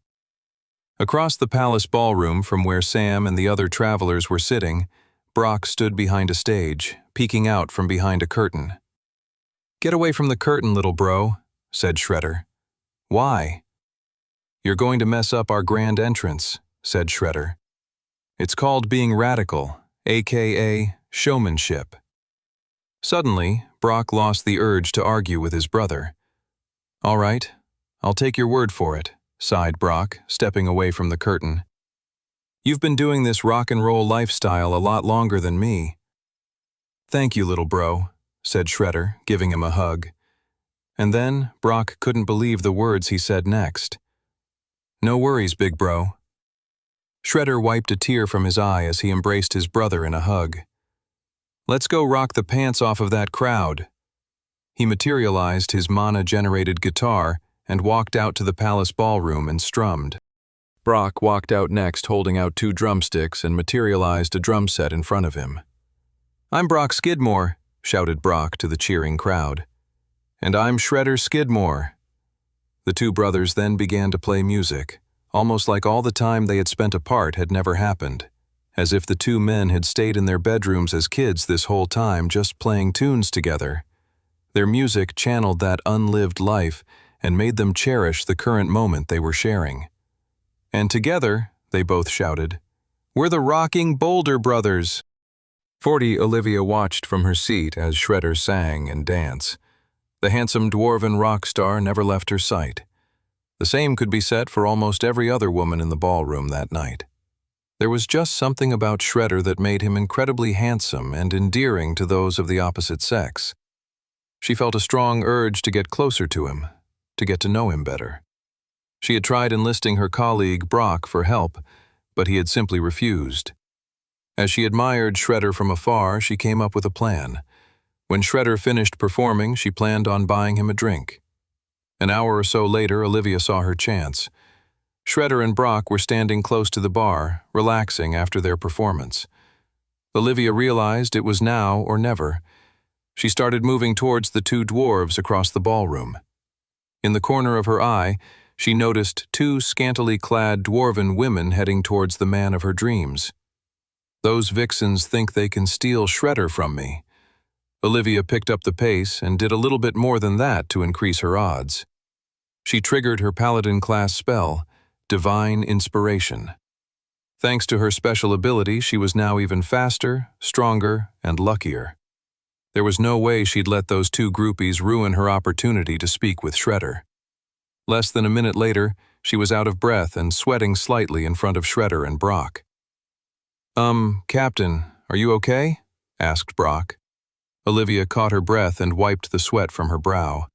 Across the palace ballroom from where Sam and the other travelers were sitting, Brock stood behind a stage, peeking out from behind a curtain. "Get away from the curtain, little bro," said Shredder. "Why?" "You're going to mess up our grand entrance," said Shredder. "It's called being radical, aka showmanship." Suddenly, Brock lost the urge to argue with his brother. "All right, I'll take your word for it," sighed Brock, stepping away from the curtain. "You've been doing this rock and roll lifestyle a lot longer than me." "Thank you, little bro," said Shredder, giving him a hug. And then Brock couldn't believe the words he said next. "No worries, big bro." Shredder wiped a tear from his eye as he embraced his brother in a hug. "Let's go rock the pants off of that crowd." He materialized his mana-generated guitar and walked out to the palace ballroom and strummed. Brock walked out next holding out 2 drumsticks and materialized a drum set in front of him. "I'm Brock Skidmore," shouted Brock to the cheering crowd. "And I'm Shredder Skidmore." The 2 brothers then began to play music, almost like all the time they had spent apart had never happened, as if the 2 men had stayed in their bedrooms as kids this whole time just playing tunes together. Their music channeled that unlived life and made them cherish the current moment they were sharing. And together, they both shouted, "We're the Rocking Boulder Brothers!" 40 Olivia watched from her seat as Shredder sang and danced. The handsome dwarven rock star never left her sight. The same could be said for almost every other woman in the ballroom that night. There was just something about Shredder that made him incredibly handsome and endearing to those of the opposite sex. She felt a strong urge to get closer to him, to get to know him better. She had tried enlisting her colleague Brock for help, but he had simply refused. As she admired Shredder from afar, she came up with a plan. When Shredder finished performing, she planned on buying him a drink. An hour or so later, Olivia saw her chance. Shredder and Brock were standing close to the bar, relaxing after their performance. Olivia realized it was now or never. She started moving towards the 2 dwarves across the ballroom. In the corner of her eye, she noticed 2 scantily clad dwarven women heading towards the man of her dreams. "Those vixens think they can steal Shredder from me." Olivia picked up the pace and did a little bit more than that to increase her odds. She triggered her paladin-class spell, Divine Inspiration. Thanks to her special ability, she was now even faster, stronger, and luckier. There was no way she'd let those 2 groupies ruin her opportunity to speak with Shredder. Less than a minute later, she was out of breath and sweating slightly in front of Shredder and Brock. Captain, are you okay?" asked Brock. Olivia caught her breath and wiped the sweat from her brow.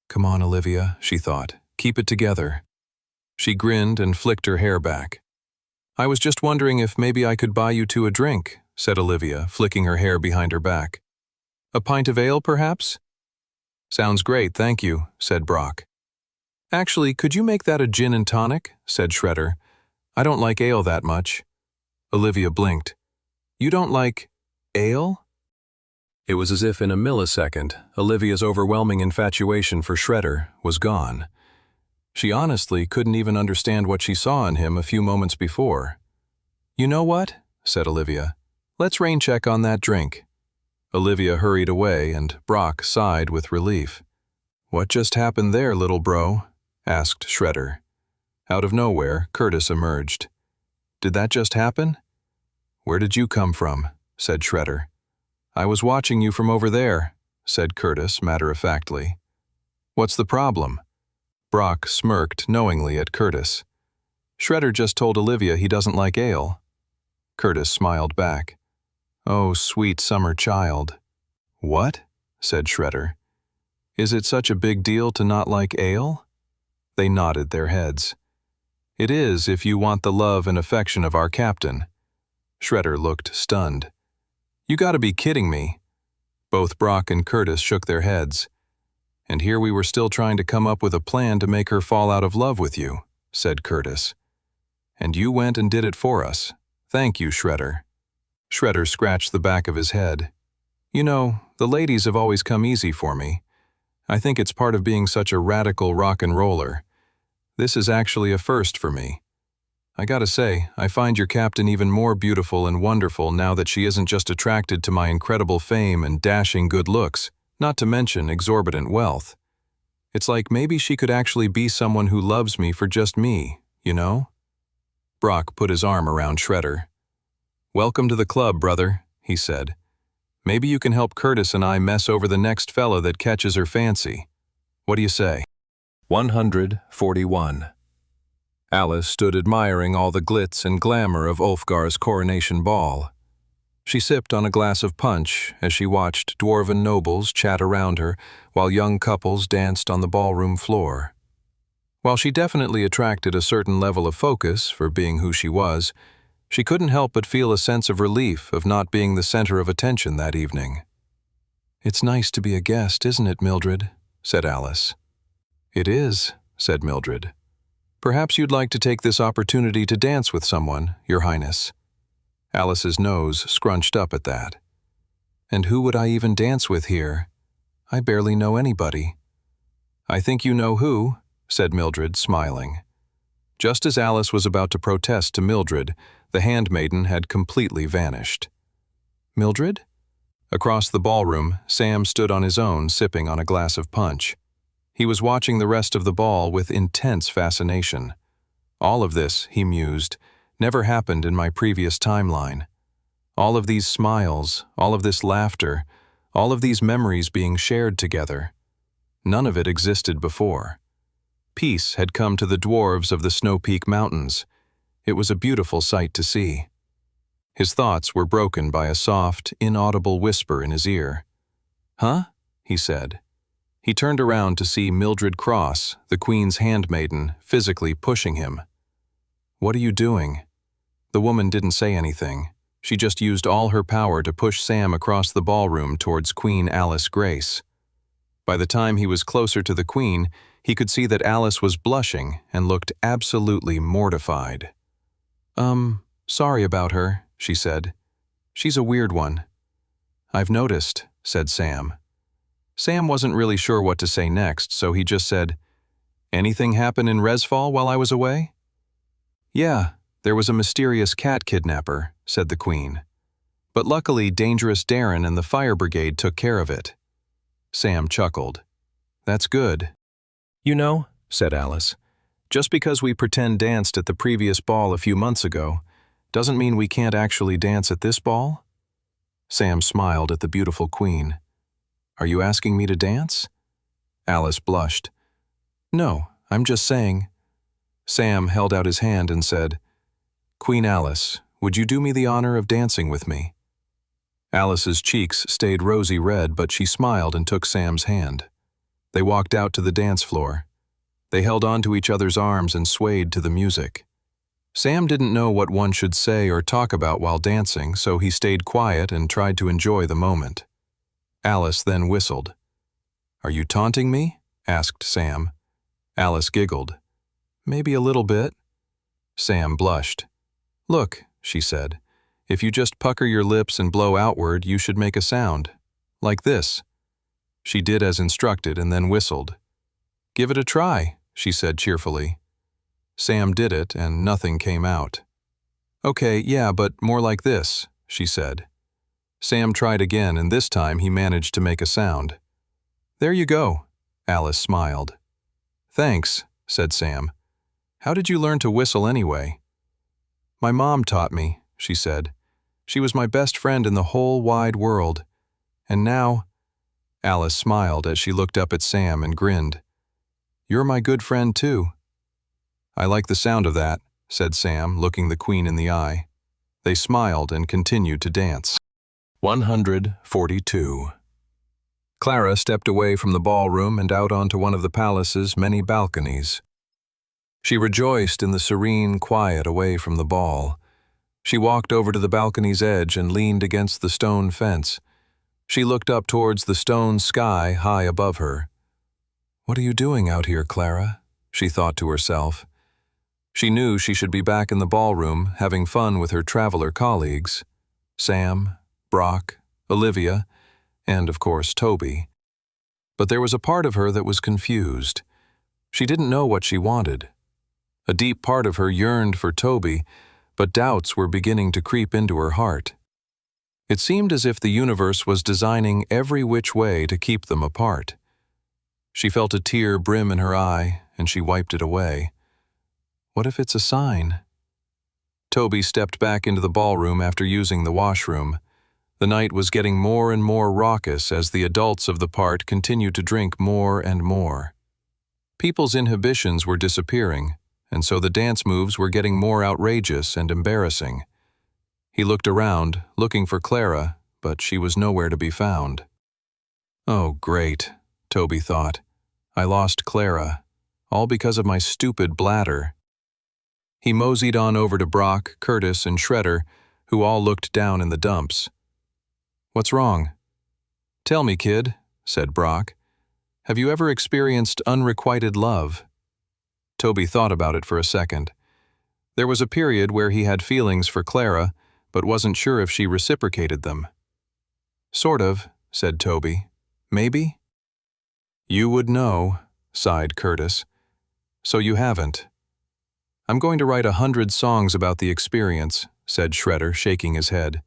"Come on, Olivia," she thought. "Keep it together." She grinned and flicked her hair back. "I was just wondering if maybe I could buy you 2 a drink," said Olivia, flicking her hair behind her back. "A pint of ale, perhaps?" "Sounds great, thank you," said Brock. "Actually, could you make that a gin and tonic?" said Shredder. "I don't like ale that much." Olivia blinked. You don't like ale? It was as if in a millisecond, Olivia's overwhelming infatuation for Shredder was gone. She honestly couldn't even understand what she saw in him a few moments before. You know what? Said Olivia. Let's rain check on that drink. Olivia hurried away, and Brock sighed with relief. What just happened there, little bro? Asked Shredder. Out of nowhere, Curtis emerged. Did that just happen? Where did you come from? Said Shredder. I was watching you from over there, said Curtis matter-of-factly. What's the problem? Brock smirked knowingly at Curtis. Shredder just told Olivia he doesn't like ale. Curtis smiled back. Oh, sweet summer child. What? Said Shredder. Is it such a big deal to not like ale? They nodded their heads. It is if you want the love and affection of our captain. Shredder looked stunned. You gotta be kidding me. Both Brock and Curtis shook their heads. And here we were still trying to come up with a plan to make her fall out of love with you, said Curtis. And you went and did it for us. Thank you, Shredder. Shredder scratched the back of his head. You know, the ladies have always come easy for me. I think it's part of being such a radical rock and roller. This is actually a first for me. I gotta say, I find your captain even more beautiful and wonderful now that she isn't just attracted to my incredible fame and dashing good looks, not to mention exorbitant wealth. It's like maybe she could actually be someone who loves me for just me, you know? Brock put his arm around Shredder. Welcome to the club, brother, he said. Maybe you can help Curtis and I mess over the next fella that catches her fancy. What do you say? 141. Alice stood admiring all the glitz and glamour of Ulfgar's coronation ball. She sipped on a glass of punch as she watched dwarven nobles chat around her while young couples danced on the ballroom floor. While she definitely attracted a certain level of focus for being who she was, she couldn't help but feel a sense of relief of not being the center of attention that evening. It's nice to be a guest, isn't it, Mildred? Said Alice. It is, said Mildred. Perhaps you'd like to take this opportunity to dance with someone, Your Highness. Alice's nose scrunched up at that. And who would I even dance with here? I barely know anybody. I think you know who, said Mildred, smiling. Just as Alice was about to protest to Mildred, the handmaiden had completely vanished. Mildred? Across the ballroom, Sam stood on his own, sipping on a glass of punch. He was watching the rest of the ball with intense fascination. All of this, he mused, never happened in my previous timeline. All of these smiles, all of this laughter, all of these memories being shared together. None of it existed before. Peace had come to the dwarves of the Snow Peak Mountains. It was a beautiful sight to see. His thoughts were broken by a soft, inaudible whisper in his ear. Huh? He said. He turned around to see Mildred Cross, the Queen's handmaiden, physically pushing him. What are you doing? The woman didn't say anything. She just used all her power to push Sam across the ballroom towards Queen Alice Grace. By the time he was closer to the Queen, he could see that Alice was blushing and looked absolutely mortified. Sorry about her, she said. She's a weird one. I've noticed, said Sam. Sam wasn't really sure what to say next, so he just said, Anything happen in Resfall while I was away? Yeah, there was a mysterious cat kidnapper, said the Queen. But luckily Dangerous Darren and the fire brigade took care of it. Sam chuckled. That's good. You know, said Alice, just because we pretend danced at the previous ball a few months ago, doesn't mean we can't actually dance at this ball? Sam smiled at the beautiful Queen. Are you asking me to dance? Alice blushed. No, I'm just saying. Sam held out his hand and said, Queen Alice, would you do me the honor of dancing with me? Alice's cheeks stayed rosy red, but she smiled and took Sam's hand. They walked out to the dance floor. They held on to each other's arms and swayed to the music. Sam didn't know what one should say or talk about while dancing, so he stayed quiet and tried to enjoy the moment. Alice then whistled. Are you taunting me? Asked Sam. Alice giggled. Maybe a little bit. Sam blushed. Look, she said. If you just pucker your lips and blow outward, you should make a sound. Like this. She did as instructed and then whistled. Give it a try, she said cheerfully. Sam did it and nothing came out. Okay, yeah, but more like this, she said. Sam tried again and this time he managed to make a sound. There you go, Alice smiled. Thanks, said Sam. How did you learn to whistle anyway? My mom taught me, she said. She was my best friend in the whole wide world. And now, Alice smiled as she looked up at Sam and grinned. You're my good friend too. I like the sound of that, said Sam, looking the Queen in the eye. They smiled and continued to dance. 142. Clara stepped away from the ballroom and out onto one of the palace's many balconies. She rejoiced in the serene quiet away from the ball. She walked over to the balcony's edge and leaned against the stone fence. She looked up towards the stone sky high above her. What are you doing out here, Clara? She thought to herself. She knew she should be back in the ballroom having fun with her traveler colleagues. Sam, Brock, Olivia, and of course Toby. But there was a part of her that was confused. She didn't know what she wanted. A deep part of her yearned for Toby, but doubts were beginning to creep into her heart. It seemed as if the universe was designing every which way to keep them apart. She felt a tear brim in her eye, and she wiped it away. What if it's a sign? Toby stepped back into the ballroom after using the washroom. The night was getting more and more raucous as the adults of the part continued to drink more and more. People's inhibitions were disappearing, and so the dance moves were getting more outrageous and embarrassing. He looked around, looking for Clara, but she was nowhere to be found. Oh, great, Toby thought. I lost Clara, all because of my stupid bladder. He moseyed on over to Brock, Curtis, and Shredder, who all looked down in the dumps. What's wrong? Tell me, kid, said Brock. Have you ever experienced unrequited love? Toby thought about it for a second. There was a period where he had feelings for Clara, but wasn't sure if she reciprocated them. Sort of, said Toby. Maybe? You would know, sighed Curtis. So you haven't. I'm going to write 100 songs about the experience, said Shredder, shaking his head.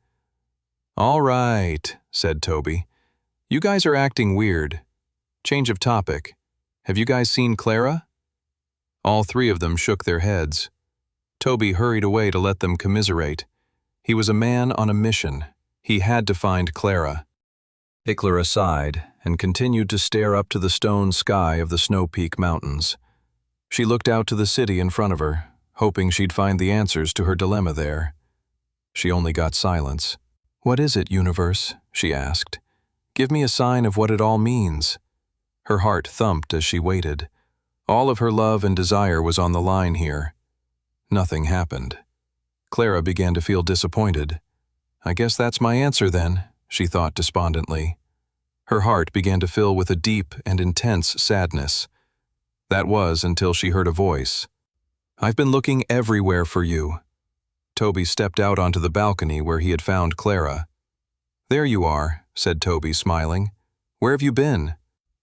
All right, said Toby. You guys are acting weird. Change of topic. Have you guys seen Clara? All three of them shook their heads. Toby hurried away to let them commiserate. He was a man on a mission. He had to find Clara. Clara sighed and continued to stare up to the stone sky of the Snow Peak Mountains. She looked out to the city in front of her, hoping she'd find the answers to her dilemma there. She only got silence. What is it, universe? She asked. Give me a sign of what it all means. Her heart thumped as she waited. All of her love and desire was on the line here. Nothing happened. Clara began to feel disappointed. I guess that's my answer then, she thought despondently. Her heart began to fill with a deep and intense sadness. That was until she heard a voice. I've been looking everywhere for you. Toby stepped out onto the balcony where he had found Clara. There you are, said Toby, smiling. Where have you been?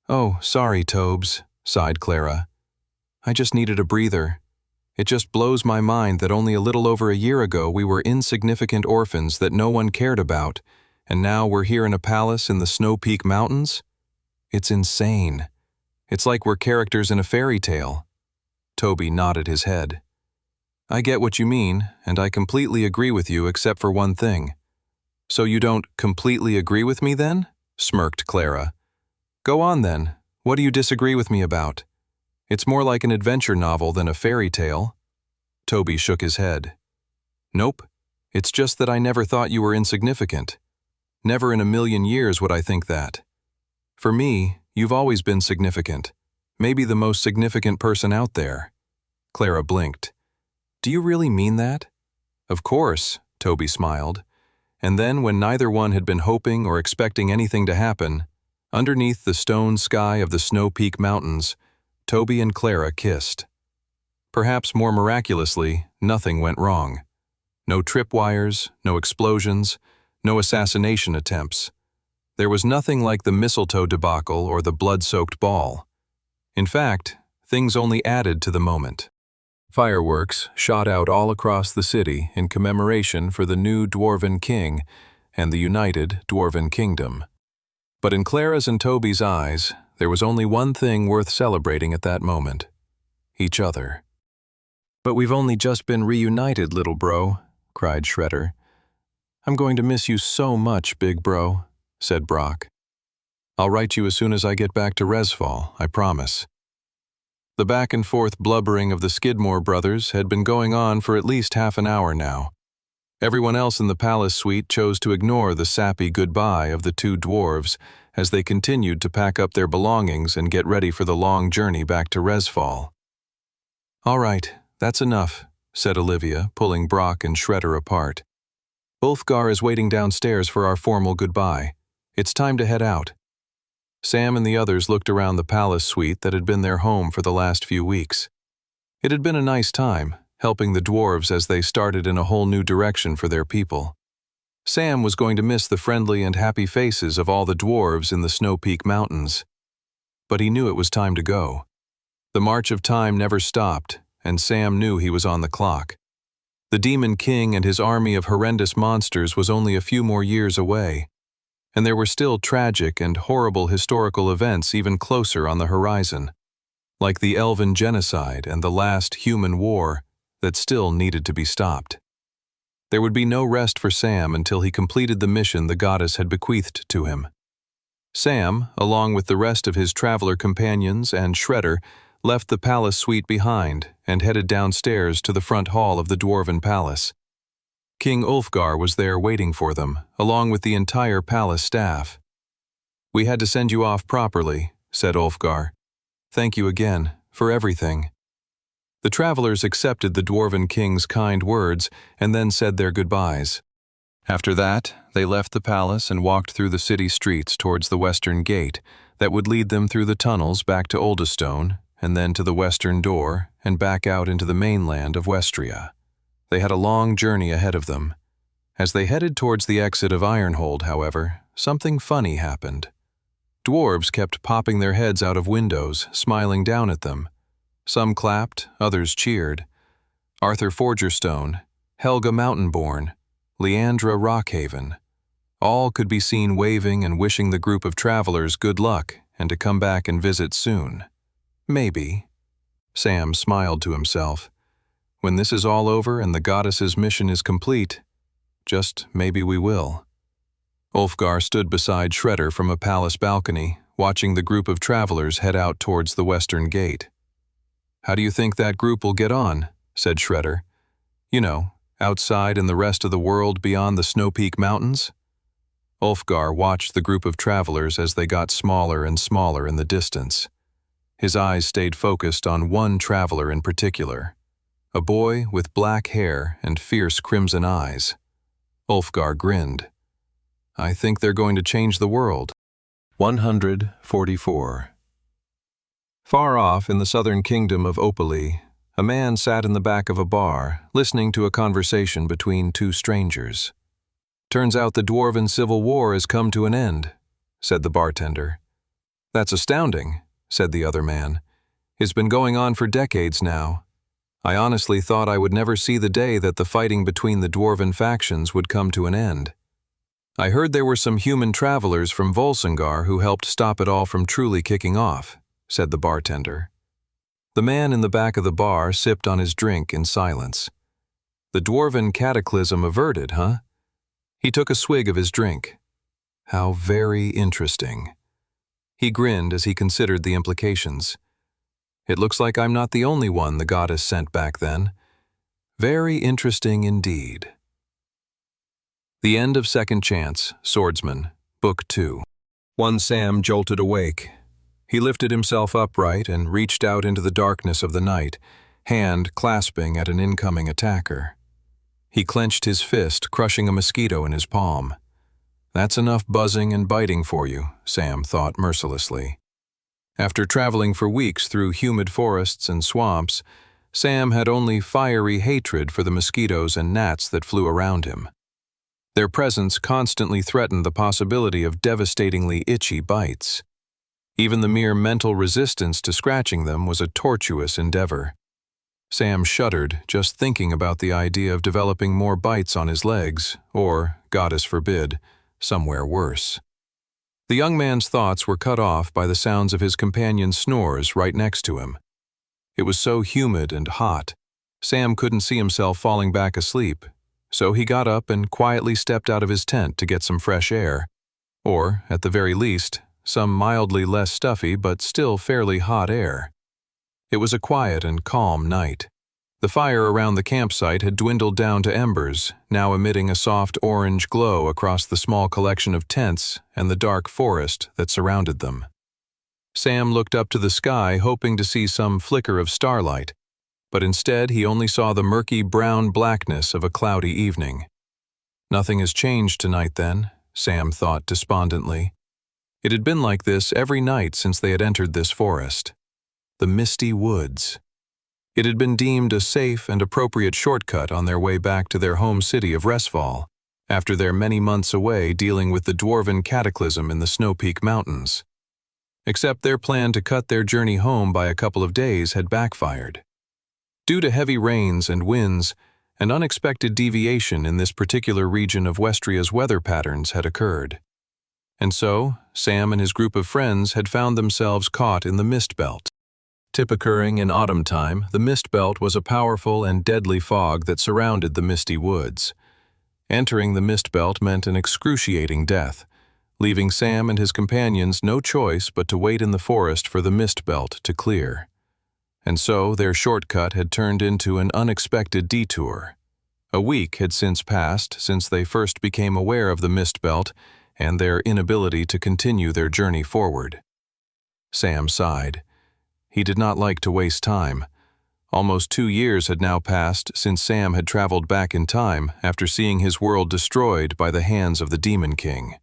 Oh, sorry, Tobes, sighed Clara. I just needed a breather. It just blows my mind that only a little over a year ago we were insignificant orphans that no one cared about, and now we're here in a palace in the Snow Peak Mountains? It's insane. It's like we're characters in a fairy tale. Toby nodded his head. I get what you mean, and I completely agree with you except for one thing. So you don't completely agree with me then? Smirked Clara. Go on then. What do you disagree with me about? It's more like an adventure novel than a fairy tale. Toby shook his head. Nope. It's just that I never thought you were insignificant. Never in a million years would I think that. For me, you've always been significant. Maybe the most significant person out there. Clara blinked. Do you really mean that? Of course, Toby smiled. And then when neither one had been hoping or expecting anything to happen, underneath the stone sky of the Snow Peak Mountains, Toby and Clara kissed. Perhaps more miraculously, nothing went wrong. No tripwires, no explosions, no assassination attempts. There was nothing like the mistletoe debacle or the blood-soaked ball. In fact, things only added to the moment. Fireworks shot out all across the city in commemoration for the new Dwarven King and the united Dwarven Kingdom. But in Clara's and Toby's eyes, there was only one thing worth celebrating at that moment: each other. "But we've only just been reunited, little bro," cried Shredder. "I'm going to miss you so much, big bro," said Brock. "I'll write you as soon as I get back to Resfall, I promise." The back-and-forth blubbering of the Skidmore brothers had been going on for at least half an hour now. Everyone else in the palace suite chose to ignore the sappy goodbye of the two dwarves as they continued to pack up their belongings and get ready for the long journey back to Resfall. "All right, that's enough," said Olivia, pulling Brock and Shredder apart. "Ulfgar is waiting downstairs for our formal goodbye. It's time to head out." Sam and the others looked around the palace suite that had been their home for the last few weeks. It had been a nice time, helping the dwarves as they started in a whole new direction for their people. Sam was going to miss the friendly and happy faces of all the dwarves in the Snow Peak Mountains. But he knew it was time to go. The march of time never stopped, and Sam knew he was on the clock. The Demon King and his army of horrendous monsters was only a few more years away, and there were still tragic and horrible historical events even closer on the horizon, like the Elven genocide and the last human war that still needed to be stopped. There would be no rest for Sam until he completed the mission the goddess had bequeathed to him. Sam, along with the rest of his traveler companions and Shredder, left the palace suite behind and headed downstairs to the front hall of the Dwarven Palace. King Ulfgar was there waiting for them, along with the entire palace staff. "We had to send you off properly," said Ulfgar. "Thank you again, for everything." The travelers accepted the Dwarven King's kind words and then said their goodbyes. After that, they left the palace and walked through the city streets towards the western gate that would lead them through the tunnels back to Oldestone and then to the western door and back out into the mainland of Westria. They had a long journey ahead of them. As they headed towards the exit of Ironhold, however, something funny happened. Dwarves kept popping their heads out of windows, smiling down at them. Some clapped, others cheered. Arthur Forgerstone, Helga Mountainborn, Leandra Rockhaven, all could be seen waving and wishing the group of travelers good luck and to come back and visit soon. Maybe. Sam smiled to himself. When this is all over and the goddess's mission is complete, just maybe we will. Ulfgar stood beside Shredder from a palace balcony, watching the group of travelers head out towards the western gate. "How do you think that group will get on?" said Shredder. "You know, outside in the rest of the world beyond the Snow Peak Mountains?" Ulfgar watched the group of travelers as they got smaller and smaller in the distance. His eyes stayed focused on one traveler in particular, a boy with black hair and fierce crimson eyes. Ulfgar grinned. "I think they're going to change the world." 144. Far off in the southern kingdom of Opaly, a man sat in the back of a bar, listening to a conversation between two strangers. "Turns out the Dwarven Civil War has come to an end," said the bartender. "That's astounding," said the other man. "It's been going on for decades now. I honestly thought I would never see the day that the fighting between the Dwarven factions would come to an end. I heard there were some human travelers from Volsungar who helped stop it all from truly kicking off," said the bartender. The man in the back of the bar sipped on his drink in silence. "The Dwarven cataclysm averted, huh?" He took a swig of his drink. "How very interesting." He grinned as he considered the implications. "It looks like I'm not the only one the goddess sent back then. Very interesting indeed." The End of Second Chance, Swordsman, Book 2. One Sam jolted awake. He lifted himself upright and reached out into the darkness of the night, hand clasping at an incoming attacker. He clenched his fist, crushing a mosquito in his palm. "That's enough buzzing and biting for you," Sam thought mercilessly. After traveling for weeks through humid forests and swamps, Sam had only fiery hatred for the mosquitoes and gnats that flew around him. Their presence constantly threatened the possibility of devastatingly itchy bites. Even the mere mental resistance to scratching them was a tortuous endeavor. Sam shuddered just thinking about the idea of developing more bites on his legs, or, goddess forbid, somewhere worse. The young man's thoughts were cut off by the sounds of his companion's snores right next to him. It was so humid and hot, Sam couldn't see himself falling back asleep, so he got up and quietly stepped out of his tent to get some fresh air, or, at the very least, some mildly less stuffy but still fairly hot air. It was a quiet and calm night. The fire around the campsite had dwindled down to embers, now emitting a soft orange glow across the small collection of tents and the dark forest that surrounded them. Sam looked up to the sky hoping to see some flicker of starlight, but instead he only saw the murky brown blackness of a cloudy evening. Nothing has changed tonight then, Sam thought despondently. It had been like this every night since they had entered this forest. The misty woods. It had been deemed a safe and appropriate shortcut on their way back to their home city of Resval, after their many months away dealing with the dwarven cataclysm in the Snow Peak Mountains. Except their plan to cut their journey home by a couple of days had backfired. Due to heavy rains and winds, an unexpected deviation in this particular region of Westria's weather patterns had occurred. And so, Sam and his group of friends had found themselves caught in the mist belt. Tip occurring in autumn time, the mist belt was a powerful and deadly fog that surrounded the misty woods. Entering the mist belt meant an excruciating death, leaving Sam and his companions no choice but to wait in the forest for the mist belt to clear. And so their shortcut had turned into an unexpected detour. A week had since passed since they first became aware of the mist belt and their inability to continue their journey forward. Sam sighed. He did not like to waste time. Almost 2 years had now passed since Sam had traveled back in time after seeing his world destroyed by the hands of the Demon King.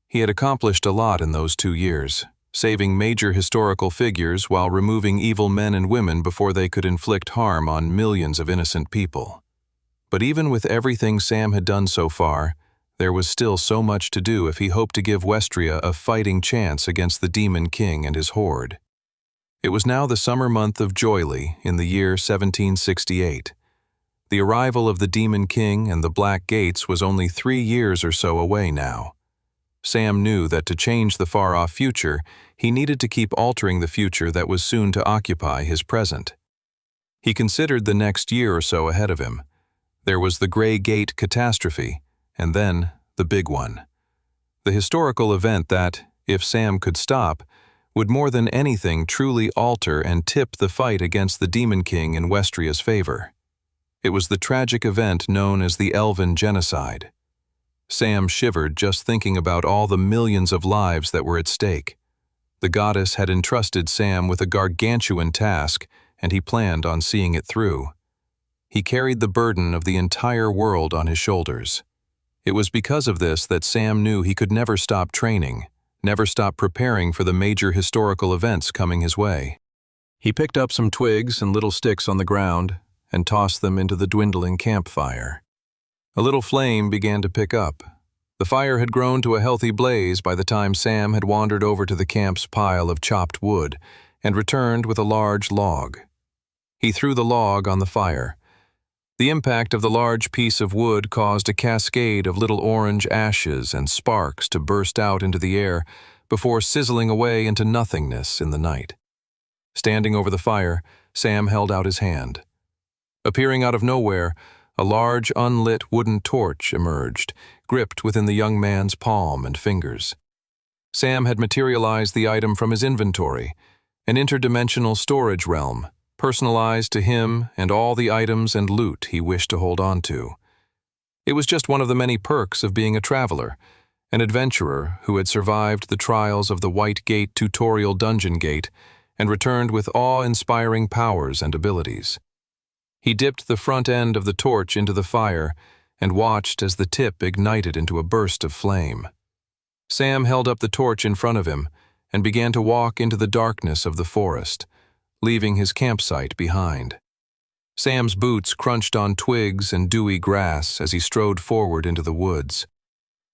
He had accomplished a lot in those 2 years, saving major historical figures while removing evil men and women before they could inflict harm on millions of innocent people. But even with everything Sam had done so far, there was still so much to do if he hoped to give Westria a fighting chance against the Demon King and his horde. It was now the summer month of Joyly in the year 1768. The arrival of the Demon King and the Black Gates was only 3 years or so away now. Sam knew that to change the far-off future, he needed to keep altering the future that was soon to occupy his present. He considered the next year or so ahead of him. There was the Grey Gate catastrophe, and then the big one. The historical event that, if Sam could stop, would more than anything truly alter and tip the fight against the Demon King in Westria's favor. It was the tragic event known as the Elven Genocide. Sam shivered just thinking about all the millions of lives that were at stake. The goddess had entrusted Sam with a gargantuan task, and he planned on seeing it through. He carried the burden of the entire world on his shoulders. It was because of this that Sam knew he could never stop training, never stop preparing for the major historical events coming his way. He picked up some twigs and little sticks on the ground and tossed them into the dwindling campfire. A little flame began to pick up. The fire had grown to a healthy blaze by the time Sam had wandered over to the camp's pile of chopped wood and returned with a large log. He threw the log on the fire. The impact of the large piece of wood caused a cascade of little orange ashes and sparks to burst out into the air before sizzling away into nothingness in the night. Standing over the fire, Sam held out his hand. Appearing out of nowhere, a large unlit wooden torch emerged, gripped within the young man's palm and fingers. Sam had materialized the item from his inventory, an interdimensional storage realm, personalized to him and all the items and loot he wished to hold on to. It was just one of the many perks of being a traveler, an adventurer who had survived the trials of the White Gate tutorial dungeon gate and returned with awe-inspiring powers and abilities. He dipped the front end of the torch into the fire and watched as the tip ignited into a burst of flame. Sam held up the torch in front of him and began to walk into the darkness of the forest, leaving his campsite behind. Sam's boots crunched on twigs and dewy grass as he strode forward into the woods.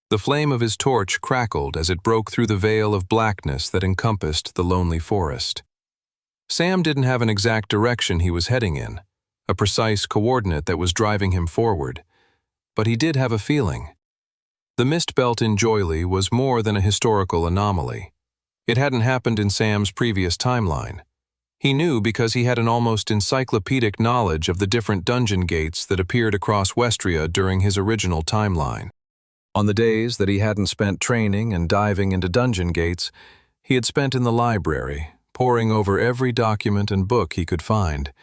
The flame of his torch crackled as it broke through the veil of blackness that encompassed the lonely forest. Sam didn't have an exact direction he was heading in, a precise coordinate that was driving him forward, but he did have a feeling. The mist belt in Joyley was more than a historical anomaly. It hadn't happened in Sam's previous timeline. He knew because he had an almost encyclopedic knowledge of the different dungeon gates that appeared across Westria during his original timeline. On the days that he hadn't spent training and diving into dungeon gates, he had spent in the library, poring over every document and book he could find,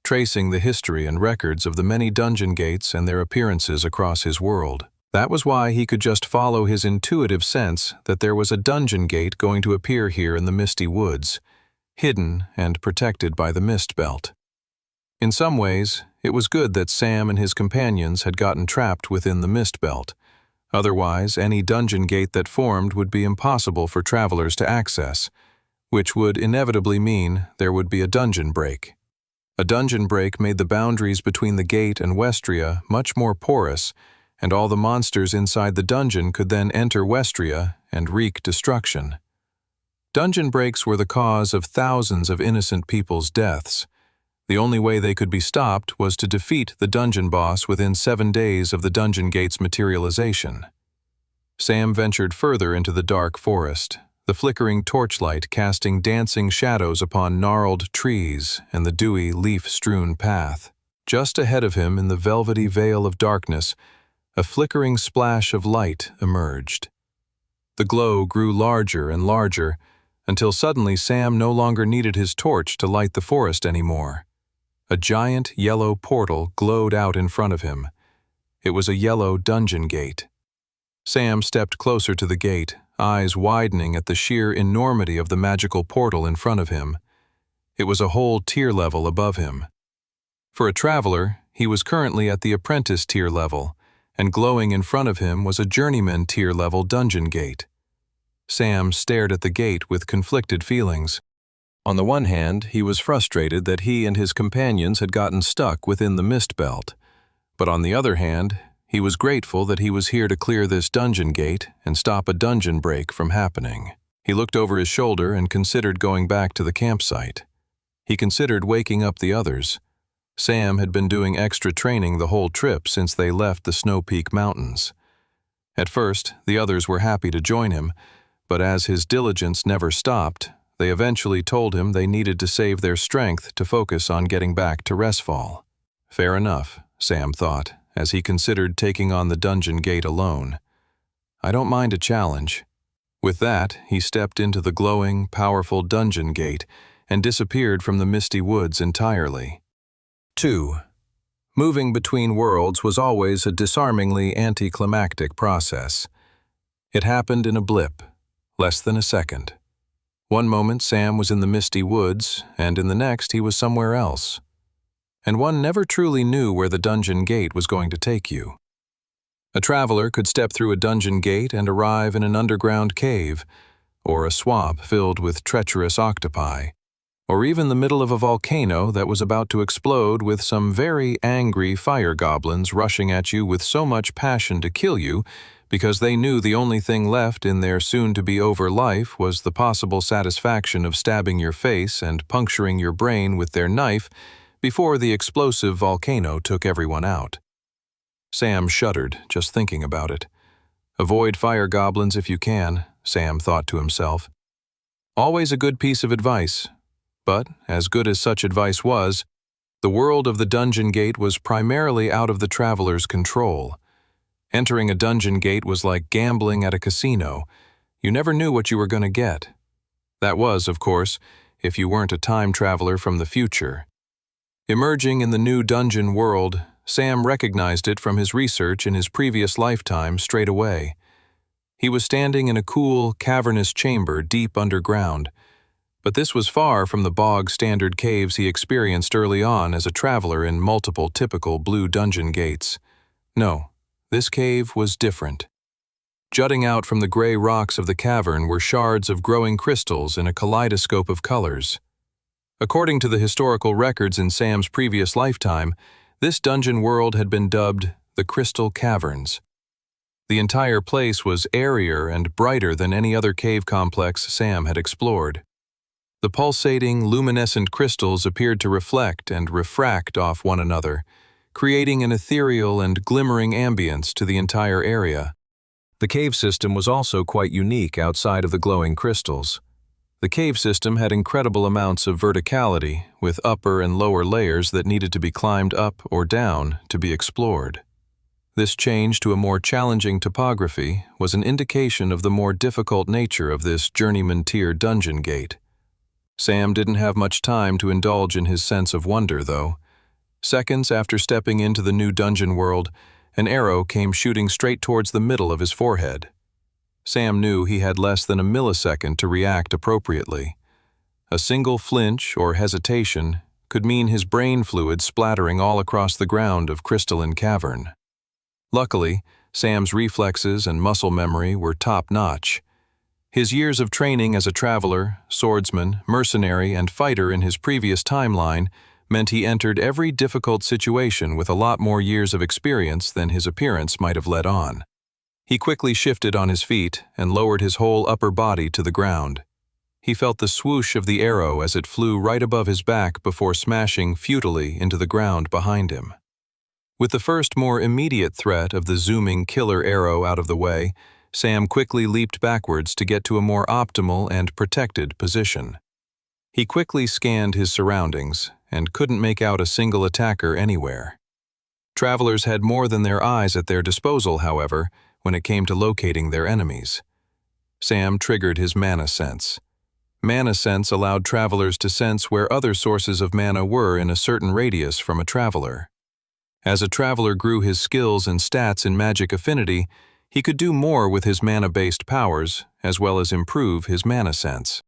tracing the history and records of the many dungeon gates and their appearances across his world. That was why he could just follow his intuitive sense that there was a dungeon gate going to appear here in the misty woods, hidden and protected by the mist belt. In some ways, it was good that Sam and his companions had gotten trapped within the mist belt. Otherwise, any dungeon gate that formed would be impossible for travelers to access, which would inevitably mean there would be a dungeon break. A dungeon break made the boundaries between the gate and Westria much more porous, and all the monsters inside the dungeon could then enter Westria and wreak destruction. Dungeon breaks were the cause of thousands of innocent people's deaths. The only way they could be stopped was to defeat the dungeon boss within 7 days of the dungeon gate's materialization. Sam ventured further into the dark forest, the flickering torchlight casting dancing shadows upon gnarled trees and the dewy, leaf-strewn path. Just ahead of him in the velvety veil of darkness, a flickering splash of light emerged. The glow grew larger and larger, until suddenly Sam no longer needed his torch to light the forest anymore. A giant yellow portal glowed out in front of him. It was a yellow dungeon gate. Sam stepped closer to the gate, eyes widening at the sheer enormity of the magical portal in front of him. It was a whole tier level above him. For a traveler, he was currently at the apprentice tier level, and glowing in front of him was a journeyman tier level dungeon gate. Sam stared at the gate with conflicted feelings. On the one hand, he was frustrated that he and his companions had gotten stuck within the mist belt, but on the other hand, he was grateful that he was here to clear this dungeon gate and stop a dungeon break from happening. He looked over his shoulder and considered going back to the campsite. He considered waking up the others. Sam had been doing extra training the whole trip since they left the Snow Peak Mountains. At first, the others were happy to join him, but as his diligence never stopped, they eventually told him they needed to save their strength to focus on getting back to Resfall. Fair enough, Sam thought, as he considered taking on the dungeon gate alone. I don't mind a challenge. With that, he stepped into the glowing, powerful dungeon gate and disappeared from the misty woods entirely. 2. Moving between worlds was always a disarmingly anticlimactic process. It happened in a blip, less than a second. One moment Sam was in the misty woods, and in the next he was somewhere else. And one never truly knew where the dungeon gate was going to take you. A traveler could step through a dungeon gate and arrive in an underground cave, or a swamp filled with treacherous octopi, or even the middle of a volcano that was about to explode with some very angry fire goblins rushing at you with so much passion to kill you because they knew the only thing left in their soon-to-be-over life was the possible satisfaction of stabbing your face and puncturing your brain with their knife before the explosive volcano took everyone out. Sam shuddered just thinking about it. Avoid fire goblins if you can, Sam thought to himself. Always a good piece of advice. But, as good as such advice was, the world of the dungeon gate was primarily out of the traveler's control. Entering a dungeon gate was like gambling at a casino. You never knew what you were going to get. That was, of course, if you weren't a time traveler from the future. Emerging in the new dungeon world, Sam recognized it from his research in his previous lifetime straight away. He was standing in a cool, cavernous chamber deep underground, but this was far from the bog-standard caves he experienced early on as a traveler in multiple typical blue dungeon gates. No, this cave was different. Jutting out from the gray rocks of the cavern were shards of growing crystals in a kaleidoscope of colors. According to the historical records in Sam's previous lifetime, this dungeon world had been dubbed the Crystal Caverns. The entire place was airier and brighter than any other cave complex Sam had explored. The pulsating, luminescent crystals appeared to reflect and refract off one another, creating an ethereal and glimmering ambience to the entire area. The cave system was also quite unique outside of the glowing crystals. The cave system had incredible amounts of verticality, with upper and lower layers that needed to be climbed up or down to be explored. This change to a more challenging topography was an indication of the more difficult nature of this journeyman tier dungeon gate. Sam didn't have much time to indulge in his sense of wonder, though. Seconds after stepping into the new dungeon world, an arrow came shooting straight towards the middle of his forehead. Sam knew he had less than a millisecond to react appropriately. A single flinch or hesitation could mean his brain fluid splattering all across the ground of Crystalline Cavern. Luckily, Sam's reflexes and muscle memory were top-notch. His years of training as a traveler, swordsman, mercenary, and fighter in his previous timeline meant he entered every difficult situation with a lot more years of experience than his appearance might have let on. He quickly shifted on his feet and lowered his whole upper body to the ground. He felt the swoosh of the arrow as it flew right above his back before smashing futilely into the ground behind him. With the first more immediate threat of the zooming killer arrow out of the way, Sam quickly leaped backwards to get to a more optimal and protected position. He quickly scanned his surroundings and couldn't make out a single attacker anywhere. Travelers had more than their eyes at their disposal, however, when it came to locating their enemies. Sam triggered his mana sense. Mana sense allowed travelers to sense where other sources of mana were in a certain radius from a traveler. As a traveler grew his skills and stats in magic affinity, he could do more with his mana-based powers, as well as improve his mana sense.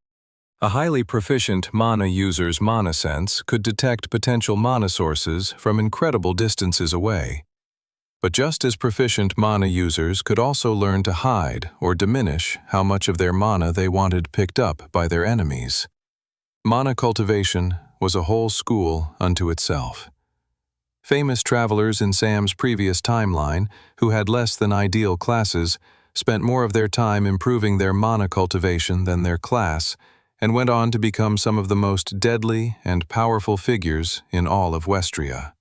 A highly proficient mana user's mana sense could detect potential mana sources from incredible distances away. But just as proficient mana users could also learn to hide or diminish how much of their mana they wanted picked up by their enemies. Mana cultivation was a whole school unto itself. Famous travelers in Sam's previous timeline, who had less than ideal classes, spent more of their time improving their mana cultivation than their class, and went on to become some of the most deadly and powerful figures in all of Westria.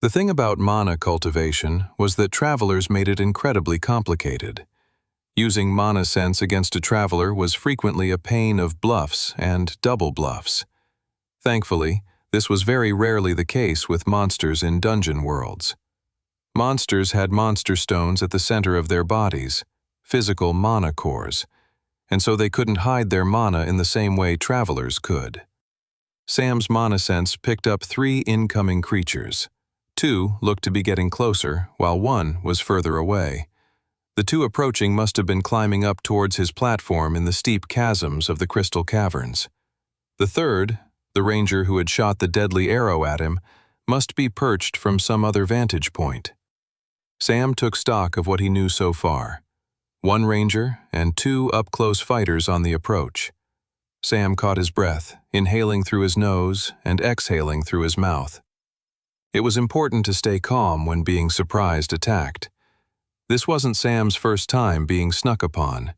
The thing about mana cultivation was that travelers made it incredibly complicated. Using mana sense against a traveler was frequently a pain of bluffs and double bluffs. Thankfully, this was very rarely the case with monsters in dungeon worlds. Monsters had monster stones at the center of their bodies, physical mana cores, and so they couldn't hide their mana in the same way travelers could. Sam's mana sense picked up 3 incoming creatures. 2 looked to be getting closer, while 1 was further away. The 2 approaching must have been climbing up towards his platform in the steep chasms of the Crystal Caverns. The third, the ranger who had shot the deadly arrow at him, must be perched from some other vantage point. Sam took stock of what he knew so far. 1 ranger and 2 up-close fighters on the approach. Sam caught his breath, inhaling through his nose and exhaling through his mouth. It was important to stay calm when being surprise attacked. This wasn't Sam's first time being snuck upon.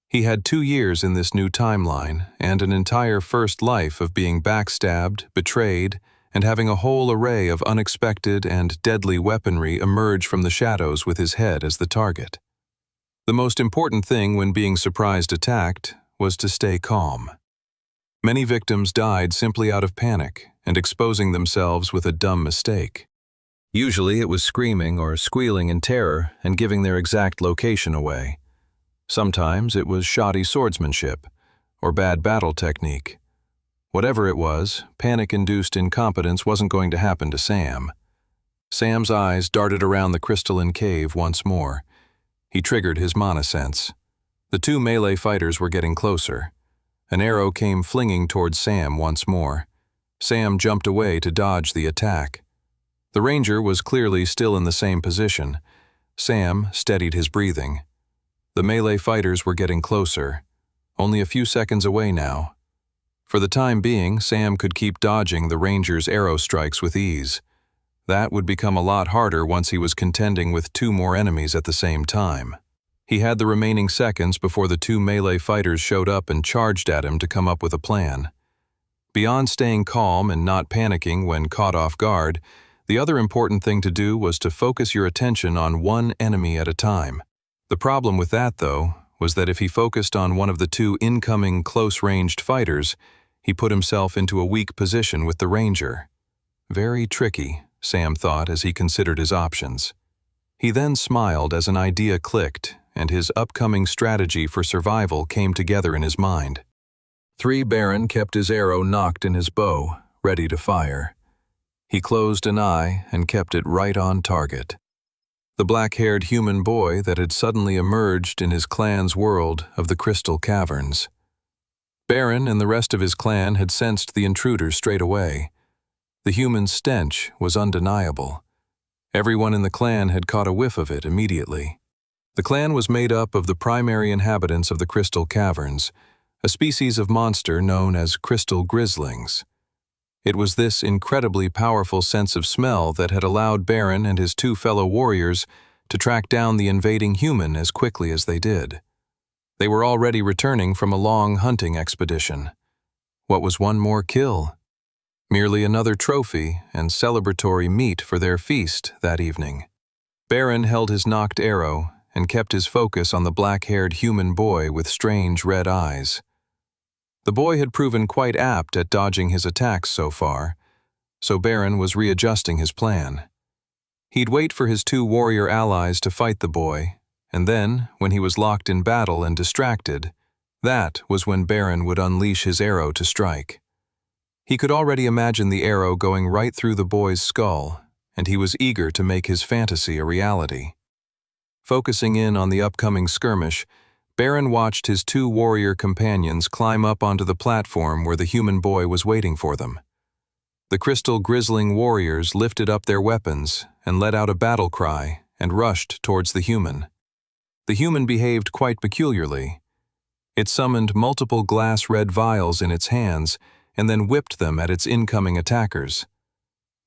He had 2 years in this new timeline and an entire first life of being backstabbed, betrayed, and having a whole array of unexpected and deadly weaponry emerge from the shadows with his head as the target. The most important thing when being surprise attacked was to stay calm. Many victims died simply out of panic and exposing themselves with a dumb mistake. Usually it was screaming or squealing in terror and giving their exact location away. Sometimes it was shoddy swordsmanship or bad battle technique. Whatever it was, panic-induced incompetence wasn't going to happen to Sam. Sam's eyes darted around the crystalline cave once more. He triggered his mana sense. The 2 melee fighters were getting closer. An arrow came flinging towards Sam once more. Sam jumped away to dodge the attack. The ranger was clearly still in the same position. Sam steadied his breathing. The melee fighters were getting closer, only a few seconds away now. For the time being, Sam could keep dodging the ranger's arrow strikes with ease. That would become a lot harder once he was contending with 2 more enemies at the same time. He had the remaining seconds before the 2 melee fighters showed up and charged at him to come up with a plan. Beyond staying calm and not panicking when caught off guard, the other important thing to do was to focus your attention on one enemy at a time. The problem with that, though, was that if he focused on one of the 2 incoming close-ranged fighters, he put himself into a weak position with the ranger. Very tricky, Sam thought as he considered his options. He then smiled as an idea clicked, and his upcoming strategy for survival came together in his mind. 3 Baron kept his arrow nocked in his bow, ready to fire. He closed an eye and kept it right on target. The black-haired human boy that had suddenly emerged in his clan's world of the Crystal Caverns. Baron and the rest of his clan had sensed the intruder straight away. The human stench was undeniable. Everyone in the clan had caught a whiff of it immediately. The clan was made up of the primary inhabitants of the Crystal Caverns, a species of monster known as crystal grizzlings. It was this incredibly powerful sense of smell that had allowed Baron and his 2 fellow warriors to track down the invading human as quickly as they did. They were already returning from a long hunting expedition. What was one more kill? Merely another trophy and celebratory meat for their feast that evening. Baron held his nocked arrow and kept his focus on the black-haired human boy with strange red eyes. The boy had proven quite apt at dodging his attacks so far, so Baron was readjusting his plan. He'd wait for his 2 warrior allies to fight the boy, and then, when he was locked in battle and distracted, that was when Baron would unleash his arrow to strike. He could already imagine the arrow going right through the boy's skull, and he was eager to make his fantasy a reality. Focusing in on the upcoming skirmish, Baron watched his 2 warrior companions climb up onto the platform where the human boy was waiting for them. The crystal grizzling warriors lifted up their weapons and let out a battle cry and rushed towards the human. The human behaved quite peculiarly. It summoned multiple glass red vials in its hands and then whipped them at its incoming attackers.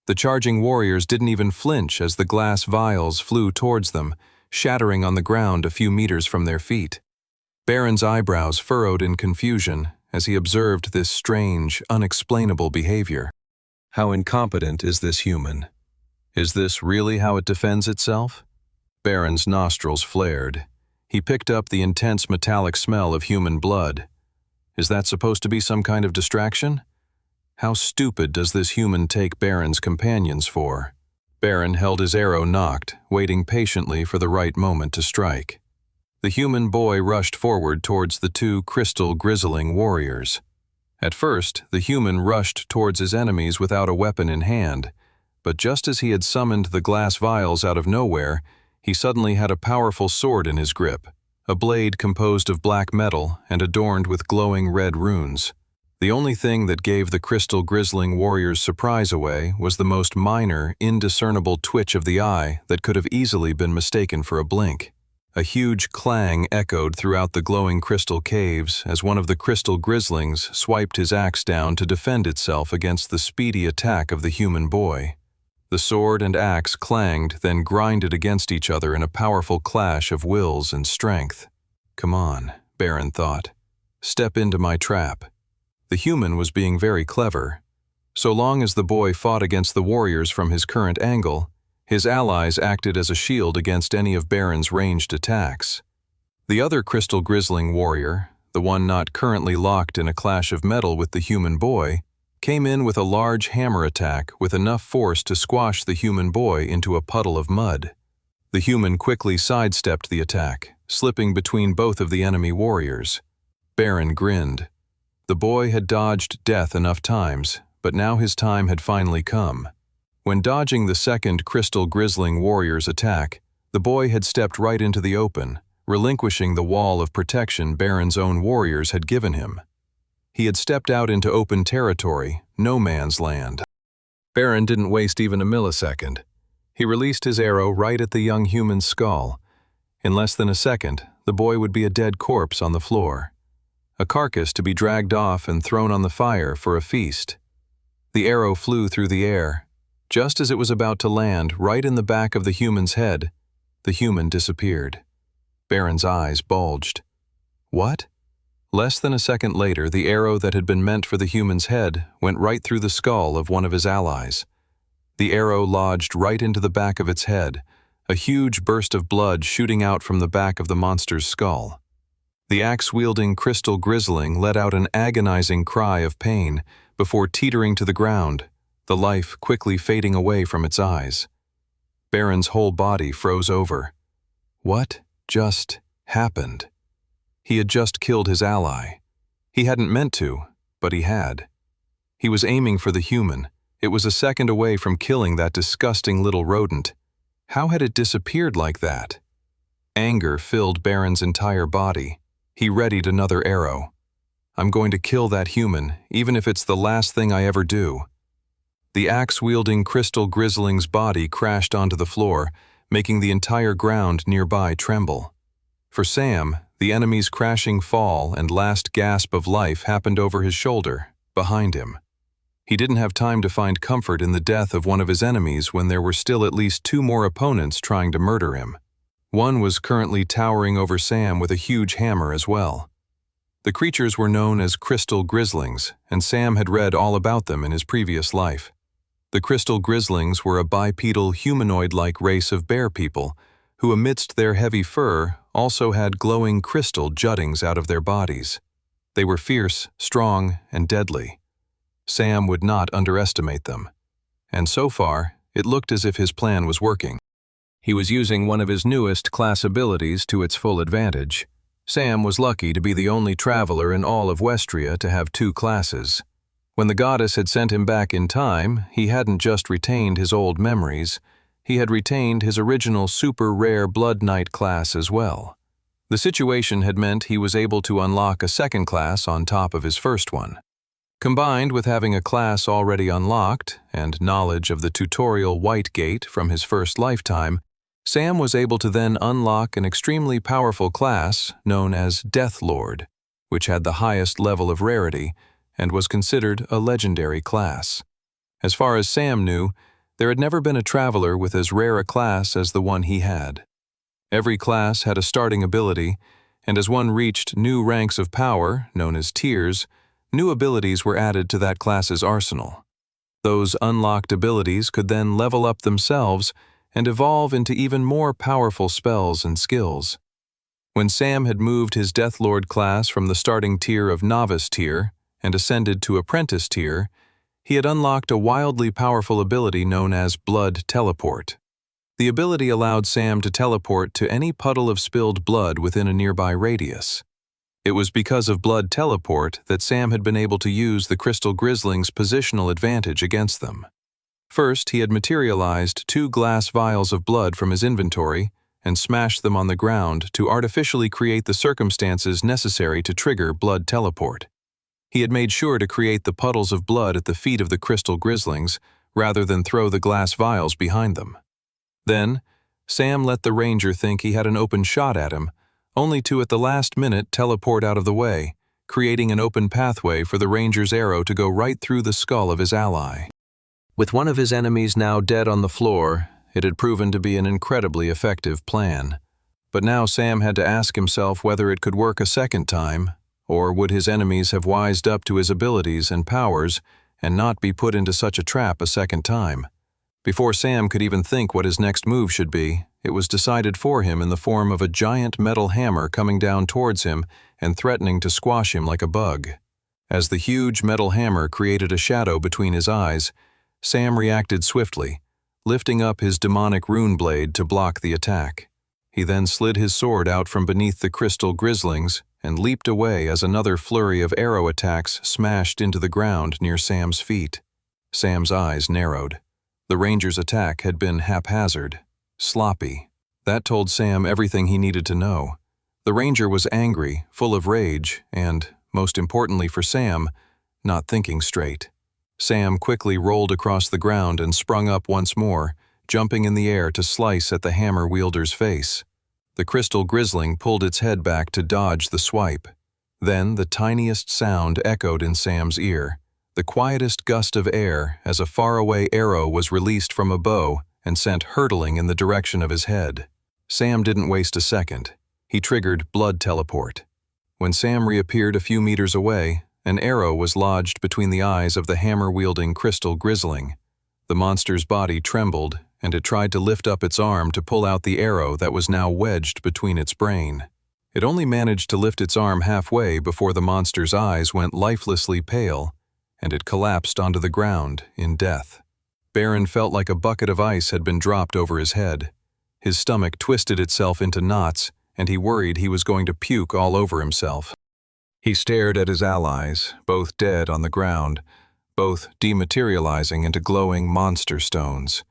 The charging warriors didn't even flinch as the glass vials flew towards them, shattering on the ground a few meters from their feet. Baron's eyebrows furrowed in confusion as he observed this strange, unexplainable behavior. How incompetent is this human? Is this really how it defends itself? Baron's nostrils flared. He picked up the intense metallic smell of human blood. Is that supposed to be some kind of distraction? How stupid does this human take Baron's companions for? Baron held his arrow nocked, waiting patiently for the right moment to strike. The human boy rushed forward towards the 2 crystal grizzling warriors. At first, the human rushed towards his enemies without a weapon in hand, but just as he had summoned the glass vials out of nowhere, he suddenly had a powerful sword in his grip, a blade composed of black metal and adorned with glowing red runes. The only thing that gave the crystal grizzling warriors' surprise away was the most minor, indiscernible twitch of the eye that could have easily been mistaken for a blink. A huge clang echoed throughout the glowing crystal caves as one of the crystal grizzlings swiped his axe down to defend itself against the speedy attack of the human boy. The sword and axe clanged, then grinded against each other in a powerful clash of wills and strength. Come on, Baron thought. Step into my trap. The human was being very clever. So long as the boy fought against the warriors from his current angle, his allies acted as a shield against any of Baron's ranged attacks. The other crystal grizzling warrior, the one not currently locked in a clash of metal with the human boy, came in with a large hammer attack with enough force to squash the human boy into a puddle of mud. The human quickly sidestepped the attack, slipping between both of the enemy warriors. Baron grinned. The boy had dodged death enough times, but now his time had finally come. When dodging the second crystal grizzling warrior's attack, the boy had stepped right into the open, relinquishing the wall of protection Baron's own warriors had given him. He had stepped out into open territory, no man's land. Baron didn't waste even a millisecond. He released his arrow right at the young human's skull. In less than a second, the boy would be a dead corpse on the floor. a carcass to be dragged off and thrown on the fire for a feast. The arrow flew through the air. Just as it was about to land right in the back of the human's head, the human disappeared. Baron's eyes bulged. What? Less than a second later, the arrow that had been meant for the human's head went right through the skull of one of his allies. The arrow lodged right into the back of its head, a huge burst of blood shooting out from the back of the monster's skull. The axe-wielding crystal grizzling let out an agonizing cry of pain before teetering to the ground, the life quickly fading away from its eyes. Baron's whole body froze over. What just happened? He had just killed his ally. He hadn't meant to, but he had. He was aiming for the human. It was a second away from killing that disgusting little rodent. How had it disappeared like that? Anger filled Baron's entire body. He readied another arrow. I'm going to kill that human, even if it's the last thing I ever do. The axe-wielding crystal grizzling's body crashed onto the floor, making the entire ground nearby tremble. For Sam, the enemy's crashing fall and last gasp of life happened over his shoulder, behind him. He didn't have time to find comfort in the death of one of his enemies when there were still at least 2 more opponents trying to murder him. One was currently towering over Sam with a huge hammer as well. The creatures were known as crystal grizzlings, and Sam had read all about them in his previous life. The crystal grizzlings were a bipedal humanoid-like race of bear people who, amidst their heavy fur, also had glowing crystal juttings out of their bodies. They were fierce, strong, and deadly. Sam would not underestimate them. And so far, it looked as if his plan was working. He was using one of his newest class abilities to its full advantage. Sam was lucky to be the only traveler in all of Westria to have 2 classes. When the goddess had sent him back in time, he hadn't just retained his old memories, he had retained his original super rare Blood Knight class as well. The situation had meant he was able to unlock a second class on top of his first one. Combined with having a class already unlocked and knowledge of the tutorial White Gate from his first lifetime, Sam was able to then unlock an extremely powerful class known as Death Lord, which had the highest level of rarity and was considered a legendary class. As far as Sam knew, there had never been a traveler with as rare a class as the one he had. Every class had a starting ability, and as one reached new ranks of power, known as tiers, new abilities were added to that class's arsenal. Those unlocked abilities could then level up themselves and evolve into even more powerful spells and skills. When Sam had moved his Deathlord class from the starting tier of Novice tier and ascended to Apprentice tier, he had unlocked a wildly powerful ability known as Blood Teleport. The ability allowed Sam to teleport to any puddle of spilled blood within a nearby radius. It was because of Blood Teleport that Sam had been able to use the Crystal Grizzling's positional advantage against them. First, he had materialized 2 glass vials of blood from his inventory and smashed them on the ground to artificially create the circumstances necessary to trigger Blood Teleport. He had made sure to create the puddles of blood at the feet of the Crystal Grizzlings rather than throw the glass vials behind them. Then, Sam let the ranger think he had an open shot at him, only to at the last minute teleport out of the way, creating an open pathway for the ranger's arrow to go right through the skull of his ally. With one of his enemies now dead on the floor, it had proven to be an incredibly effective plan. But now Sam had to ask himself whether it could work a second time, or would his enemies have wised up to his abilities and powers and not be put into such a trap a second time. Before Sam could even think what his next move should be, it was decided for him in the form of a giant metal hammer coming down towards him and threatening to squash him like a bug. As the huge metal hammer created a shadow between his eyes, Sam reacted swiftly, lifting up his demonic rune blade to block the attack. He then slid his sword out from beneath the crystal grizzlings and leaped away as another flurry of arrow attacks smashed into the ground near Sam's feet. Sam's eyes narrowed. The ranger's attack had been haphazard, sloppy. That told Sam everything he needed to know. The ranger was angry, full of rage, and, most importantly for Sam, not thinking straight. Sam quickly rolled across the ground and sprung up once more, jumping in the air to slice at the hammer wielder's face. The crystal grizzling pulled its head back to dodge the swipe. Then the tiniest sound echoed in Sam's ear, the quietest gust of air as a faraway arrow was released from a bow and sent hurtling in the direction of his head. Sam didn't waste a second. He triggered blood teleport. When Sam reappeared a few meters away, an arrow was lodged between the eyes of the hammer-wielding crystal grisling. The monster's body trembled, and it tried to lift up its arm to pull out the arrow that was now wedged between its brain. It only managed to lift its arm halfway before the monster's eyes went lifelessly pale, and it collapsed onto the ground in death. Baron felt like a bucket of ice had been dropped over his head. His stomach twisted itself into knots, and he worried he was going to puke all over himself. He stared at his allies, both dead on the ground, both dematerializing into glowing monster stones.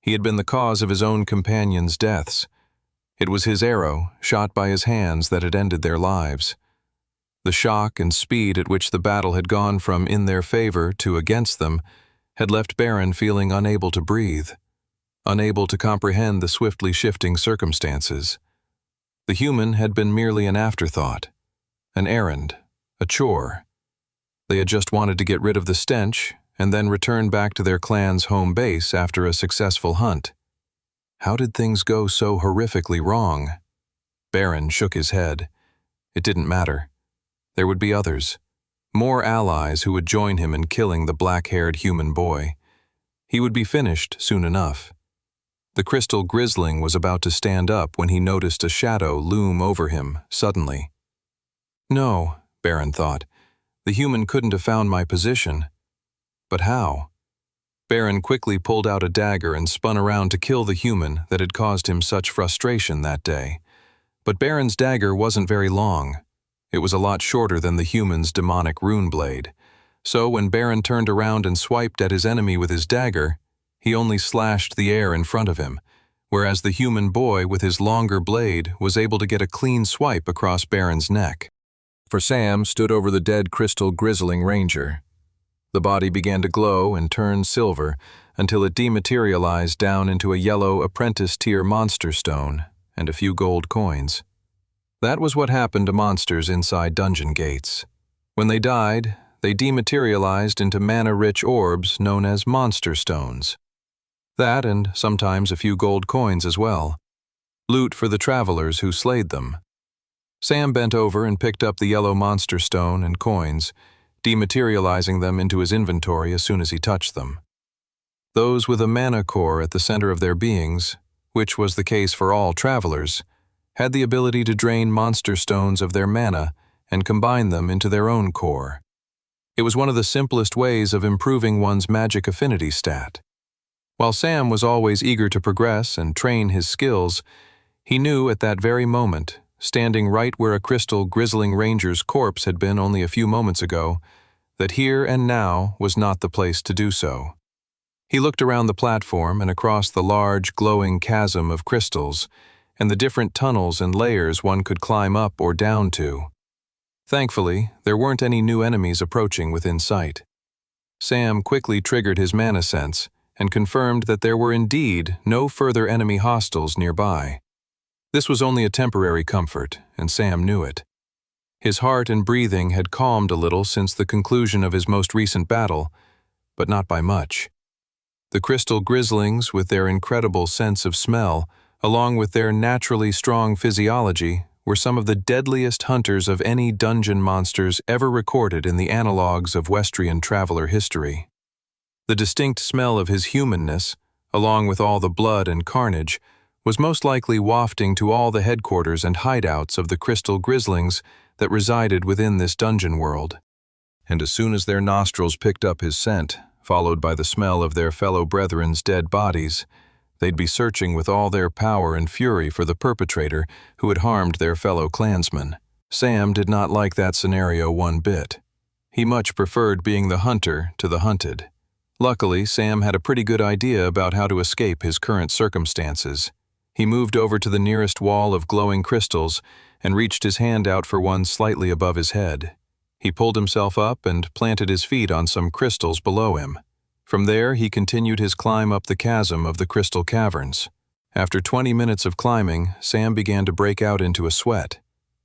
He had been the cause of his own companions' deaths. It was his arrow, shot by his hands, that had ended their lives. The shock and speed at which the battle had gone from in their favor to against them had left Baron feeling unable to breathe, unable to comprehend the swiftly shifting circumstances. The human had been merely an afterthought, an errand, a chore. They had just wanted to get rid of the stench and then return back to their clan's home base after a successful hunt. How did things go so horrifically wrong? Baron shook his head. It didn't matter. There would be others, more allies who would join him in killing the black-haired human boy. He would be finished soon enough. The crystal grisling was about to stand up when he noticed a shadow loom over him suddenly. No, Baron thought. The human couldn't have found my position. But how? Baron quickly pulled out a dagger and spun around to kill the human that had caused him such frustration that day. But Baron's dagger wasn't very long. It was a lot shorter than the human's demonic rune blade. So when Baron turned around and swiped at his enemy with his dagger, he only slashed the air in front of him, whereas the human boy with his longer blade was able to get a clean swipe across Baron's neck. For Sam stood over the dead crystal grisling ranger. The body began to glow and turn silver until it dematerialized down into a yellow apprentice-tier monster stone and a few gold coins. That was what happened to monsters inside dungeon gates. When they died, they dematerialized into mana-rich orbs known as monster stones. That and sometimes a few gold coins as well. Loot for the travelers who slayed them. Sam bent over and picked up the yellow monster stone and coins, dematerializing them into his inventory as soon as he touched them. Those with a mana core at the center of their beings, which was the case for all travelers, had the ability to drain monster stones of their mana and combine them into their own core. It was one of the simplest ways of improving one's magic affinity stat. While Sam was always eager to progress and train his skills, he knew at that very moment, standing right where a crystal grisling ranger's corpse had been only a few moments ago, that here and now was not the place to do so. He looked around the platform and across the large, glowing chasm of crystals and the different tunnels and layers one could climb up or down to. Thankfully, there weren't any new enemies approaching within sight. Sam quickly triggered his mana sense and confirmed that there were indeed no further enemy hostiles nearby. This was only a temporary comfort, and Sam knew it. His heart and breathing had calmed a little since the conclusion of his most recent battle, but not by much. The crystal grislings, with their incredible sense of smell, along with their naturally strong physiology, were some of the deadliest hunters of any dungeon monsters ever recorded in the analogues of Westrian traveler history. The distinct smell of his humanness, along with all the blood and carnage, was most likely wafting to all the headquarters and hideouts of the crystal grislings that resided within this dungeon world. And as soon as their nostrils picked up his scent, followed by the smell of their fellow brethren's dead bodies, they'd be searching with all their power and fury for the perpetrator who had harmed their fellow clansmen. Sam did not like that scenario one bit. He much preferred being the hunter to the hunted. Luckily, Sam had a pretty good idea about how to escape his current circumstances. He moved over to the nearest wall of glowing crystals and reached his hand out for one slightly above his head. He pulled himself up and planted his feet on some crystals below him. From there, he continued his climb up the chasm of the crystal caverns. After 20 minutes of climbing, Sam began to break out into a sweat.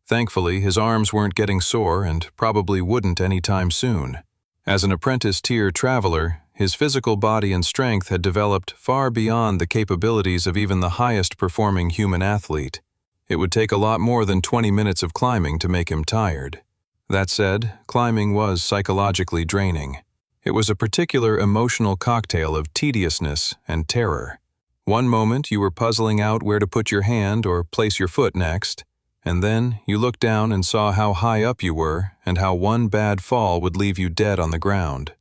Thankfully, his arms weren't getting sore and probably wouldn't anytime soon. As an apprentice-tier traveler, his physical body and strength had developed far beyond the capabilities of even the highest-performing human athlete. It would take a lot more than 20 minutes of climbing to make him tired. That said, climbing was psychologically draining. It was a particular emotional cocktail of tediousness and terror. One moment you were puzzling out where to put your hand or place your foot next, and then you looked down and saw how high up you were and how one bad fall would leave you dead on the ground.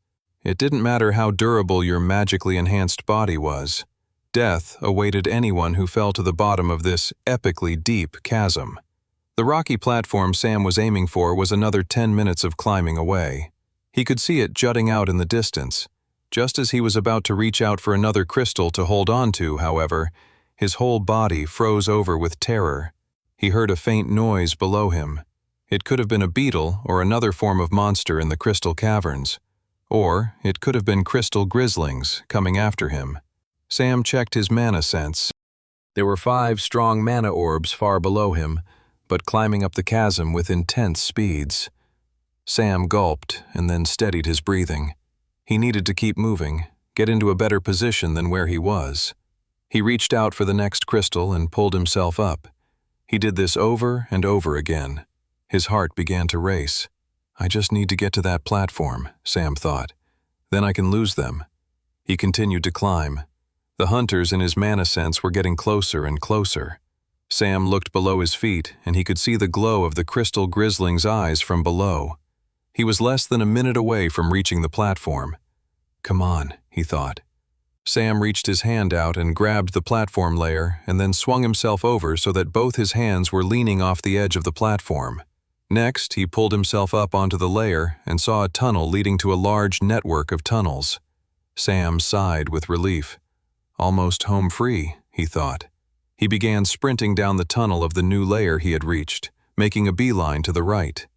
It didn't matter how durable your magically enhanced body was. Death awaited anyone who fell to the bottom of this epically deep chasm. The rocky platform Sam was aiming for was another 10 minutes of climbing away. He could see it jutting out in the distance. Just as he was about to reach out for another crystal to hold on to, however, his whole body froze over with terror. He heard a faint noise below him. It could have been a beetle or another form of monster in the crystal caverns. Or it could have been crystal grizzlings coming after him. Sam checked his mana sense. There were 5 strong mana orbs far below him, but climbing up the chasm with intense speeds. Sam gulped and then steadied his breathing. He needed to keep moving, get into a better position than where he was. He reached out for the next crystal and pulled himself up. He did this over and over again. His heart began to race. I just need to get to that platform, Sam thought. Then I can lose them. He continued to climb. The hunters in his mana sense were getting closer and closer. Sam looked below his feet and he could see the glow of the crystal grizzling's eyes from below. He was less than a minute away from reaching the platform. Come on, he thought. Sam reached his hand out and grabbed the platform layer and then swung himself over so that both his hands were leaning off the edge of the platform. Next, he pulled himself up onto the layer and saw a tunnel leading to a large network of tunnels. Sam sighed with relief. Almost home free, he thought. He began sprinting down the tunnel of the new layer he had reached, making a beeline to the right.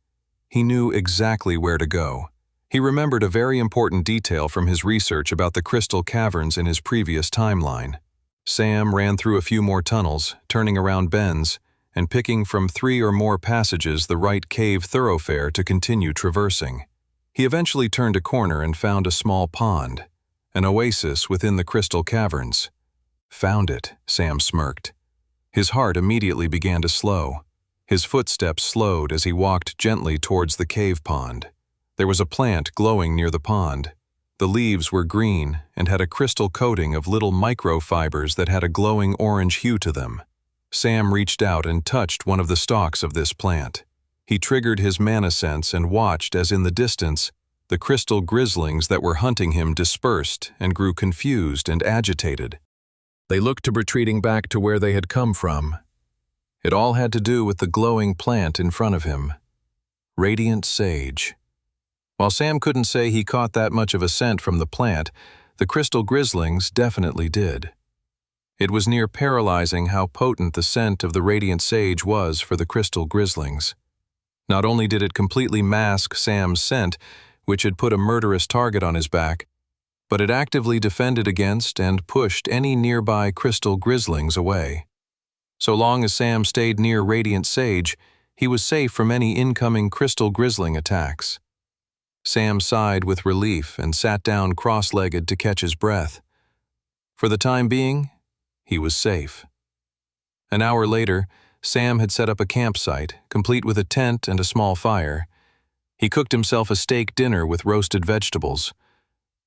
He knew exactly where to go. He remembered a very important detail from his research about the crystal caverns in his previous timeline. Sam ran through a few more tunnels, turning around bends, and picking from 3 or more passages the right cave thoroughfare to continue traversing. He eventually turned a corner and found a small pond, an oasis within the crystal caverns. Found it, Sam smirked. His heart immediately began to slow. His footsteps slowed as he walked gently towards the cave pond. There was a plant glowing near the pond. The leaves were green and had a crystal coating of little microfibers that had a glowing orange hue to them. Sam reached out and touched one of the stalks of this plant. He triggered his mana sense and watched as in the distance, the crystal grizzlings that were hunting him dispersed and grew confused and agitated. They looked to be retreating back to where they had come from. It all had to do with the glowing plant in front of him. Radiant sage. While Sam couldn't say he caught that much of a scent from the plant, the crystal grizzlings definitely did. It was near paralyzing how potent the scent of the radiant sage was for the crystal grizzlings. Not only did it completely mask Sam's scent, which had put a murderous target on his back, but it actively defended against and pushed any nearby crystal grizzlings away. So long as Sam stayed near radiant sage, he was safe from any incoming crystal grizzling attacks. Sam sighed with relief and sat down cross-legged to catch his breath. For the time being, he was safe. An hour later, Sam had set up a campsite, complete with a tent and a small fire. He cooked himself a steak dinner with roasted vegetables.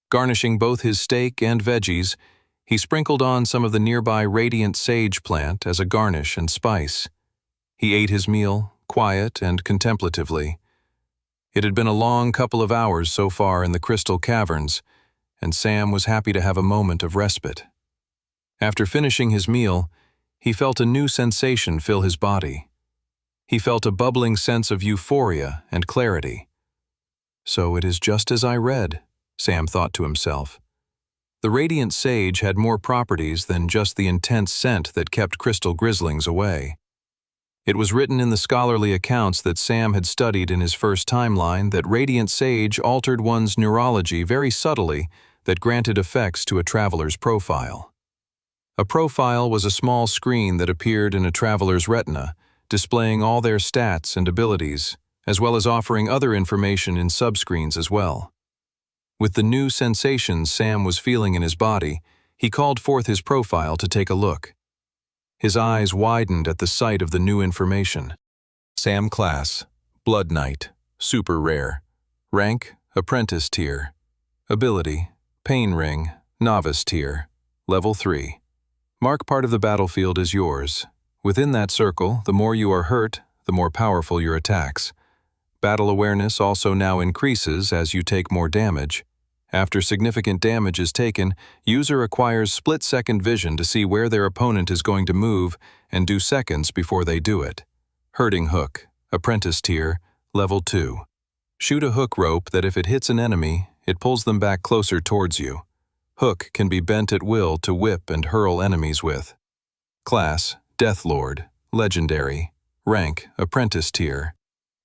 Garnishing both his steak and veggies, he sprinkled on some of the nearby radiant sage plant as a garnish and spice. He ate his meal, quiet and contemplatively. It had been a long couple of hours so far in the crystal caverns, and Sam was happy to have a moment of respite. After finishing his meal, he felt a new sensation fill his body. He felt a bubbling sense of euphoria and clarity. So it is just as I read, Sam thought to himself. The radiant sage had more properties than just the intense scent that kept crystal grizzlings away. It was written in the scholarly accounts that Sam had studied in his first timeline that radiant sage altered one's neurology very subtly that granted effects to a traveler's profile. A profile was a small screen that appeared in a traveler's retina, displaying all their stats and abilities, as well as offering other information in subscreens as well. With the new sensations Sam was feeling in his body, he called forth his profile to take a look. His eyes widened at the sight of the new information. Sam class, Blood Knight, super rare. Rank, Apprentice tier. Ability, Pain Ring, Novice tier. Level 3. Mark part of the battlefield as yours. Within that circle, the more you are hurt, the more powerful your attacks. Battle awareness also now increases as you take more damage. After significant damage is taken, user acquires split-second vision to see where their opponent is going to move and do seconds before they do it. Hurting Hook, Apprentice tier, Level 2. Shoot a hook rope that if it hits an enemy, it pulls them back closer towards you. Hook can be bent at will to whip and hurl enemies with. Class, Deathlord, Legendary. Rank, Apprentice tier.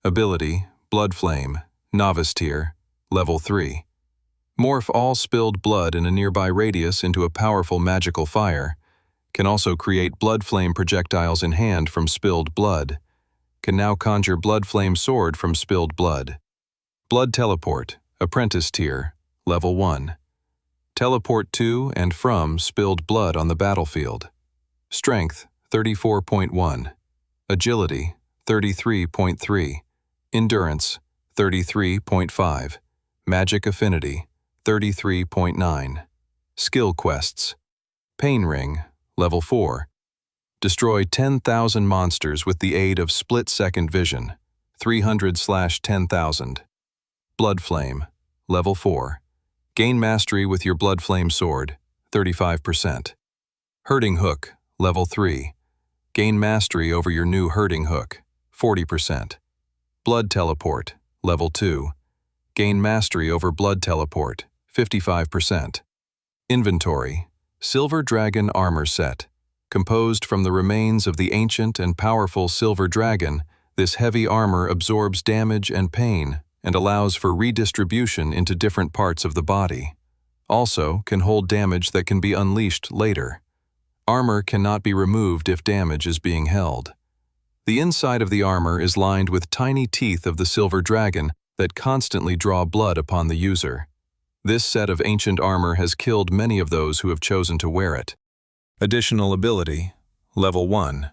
Ability, Blood Flame, Novice tier, Level 3. Morph all spilled blood in a nearby radius into a powerful magical fire. Can also create blood flame projectiles in hand from spilled blood. Can now conjure blood flame sword from spilled blood. Blood Teleport, Apprentice tier, Level 1. Teleport to and from spilled blood on the battlefield. Strength, 34.1. Agility, 33.3. Endurance, 33.5. Magic Affinity, 33.9. Skill Quests. Pain Ring, Level 4. Destroy 10,000 monsters with the aid of split-second vision, 300/10,000. Blood Flame, Level 4. Gain mastery with your Blood Flame sword, 35%. Hurting Hook, Level 3. Gain mastery over your new Hurting Hook, 40%. Blood Teleport, Level 2. Gain mastery over Blood Teleport, 55%. Inventory, Silver Dragon Armor Set. Composed from the remains of the ancient and powerful Silver Dragon, this heavy armor absorbs damage and pain and allows for redistribution into different parts of the body. Also, can hold damage that can be unleashed later. Armor cannot be removed if damage is being held. The inside of the armor is lined with tiny teeth of the Silver Dragon that constantly draw blood upon the user. This set of ancient armor has killed many of those who have chosen to wear it. Additional ability, Level 1.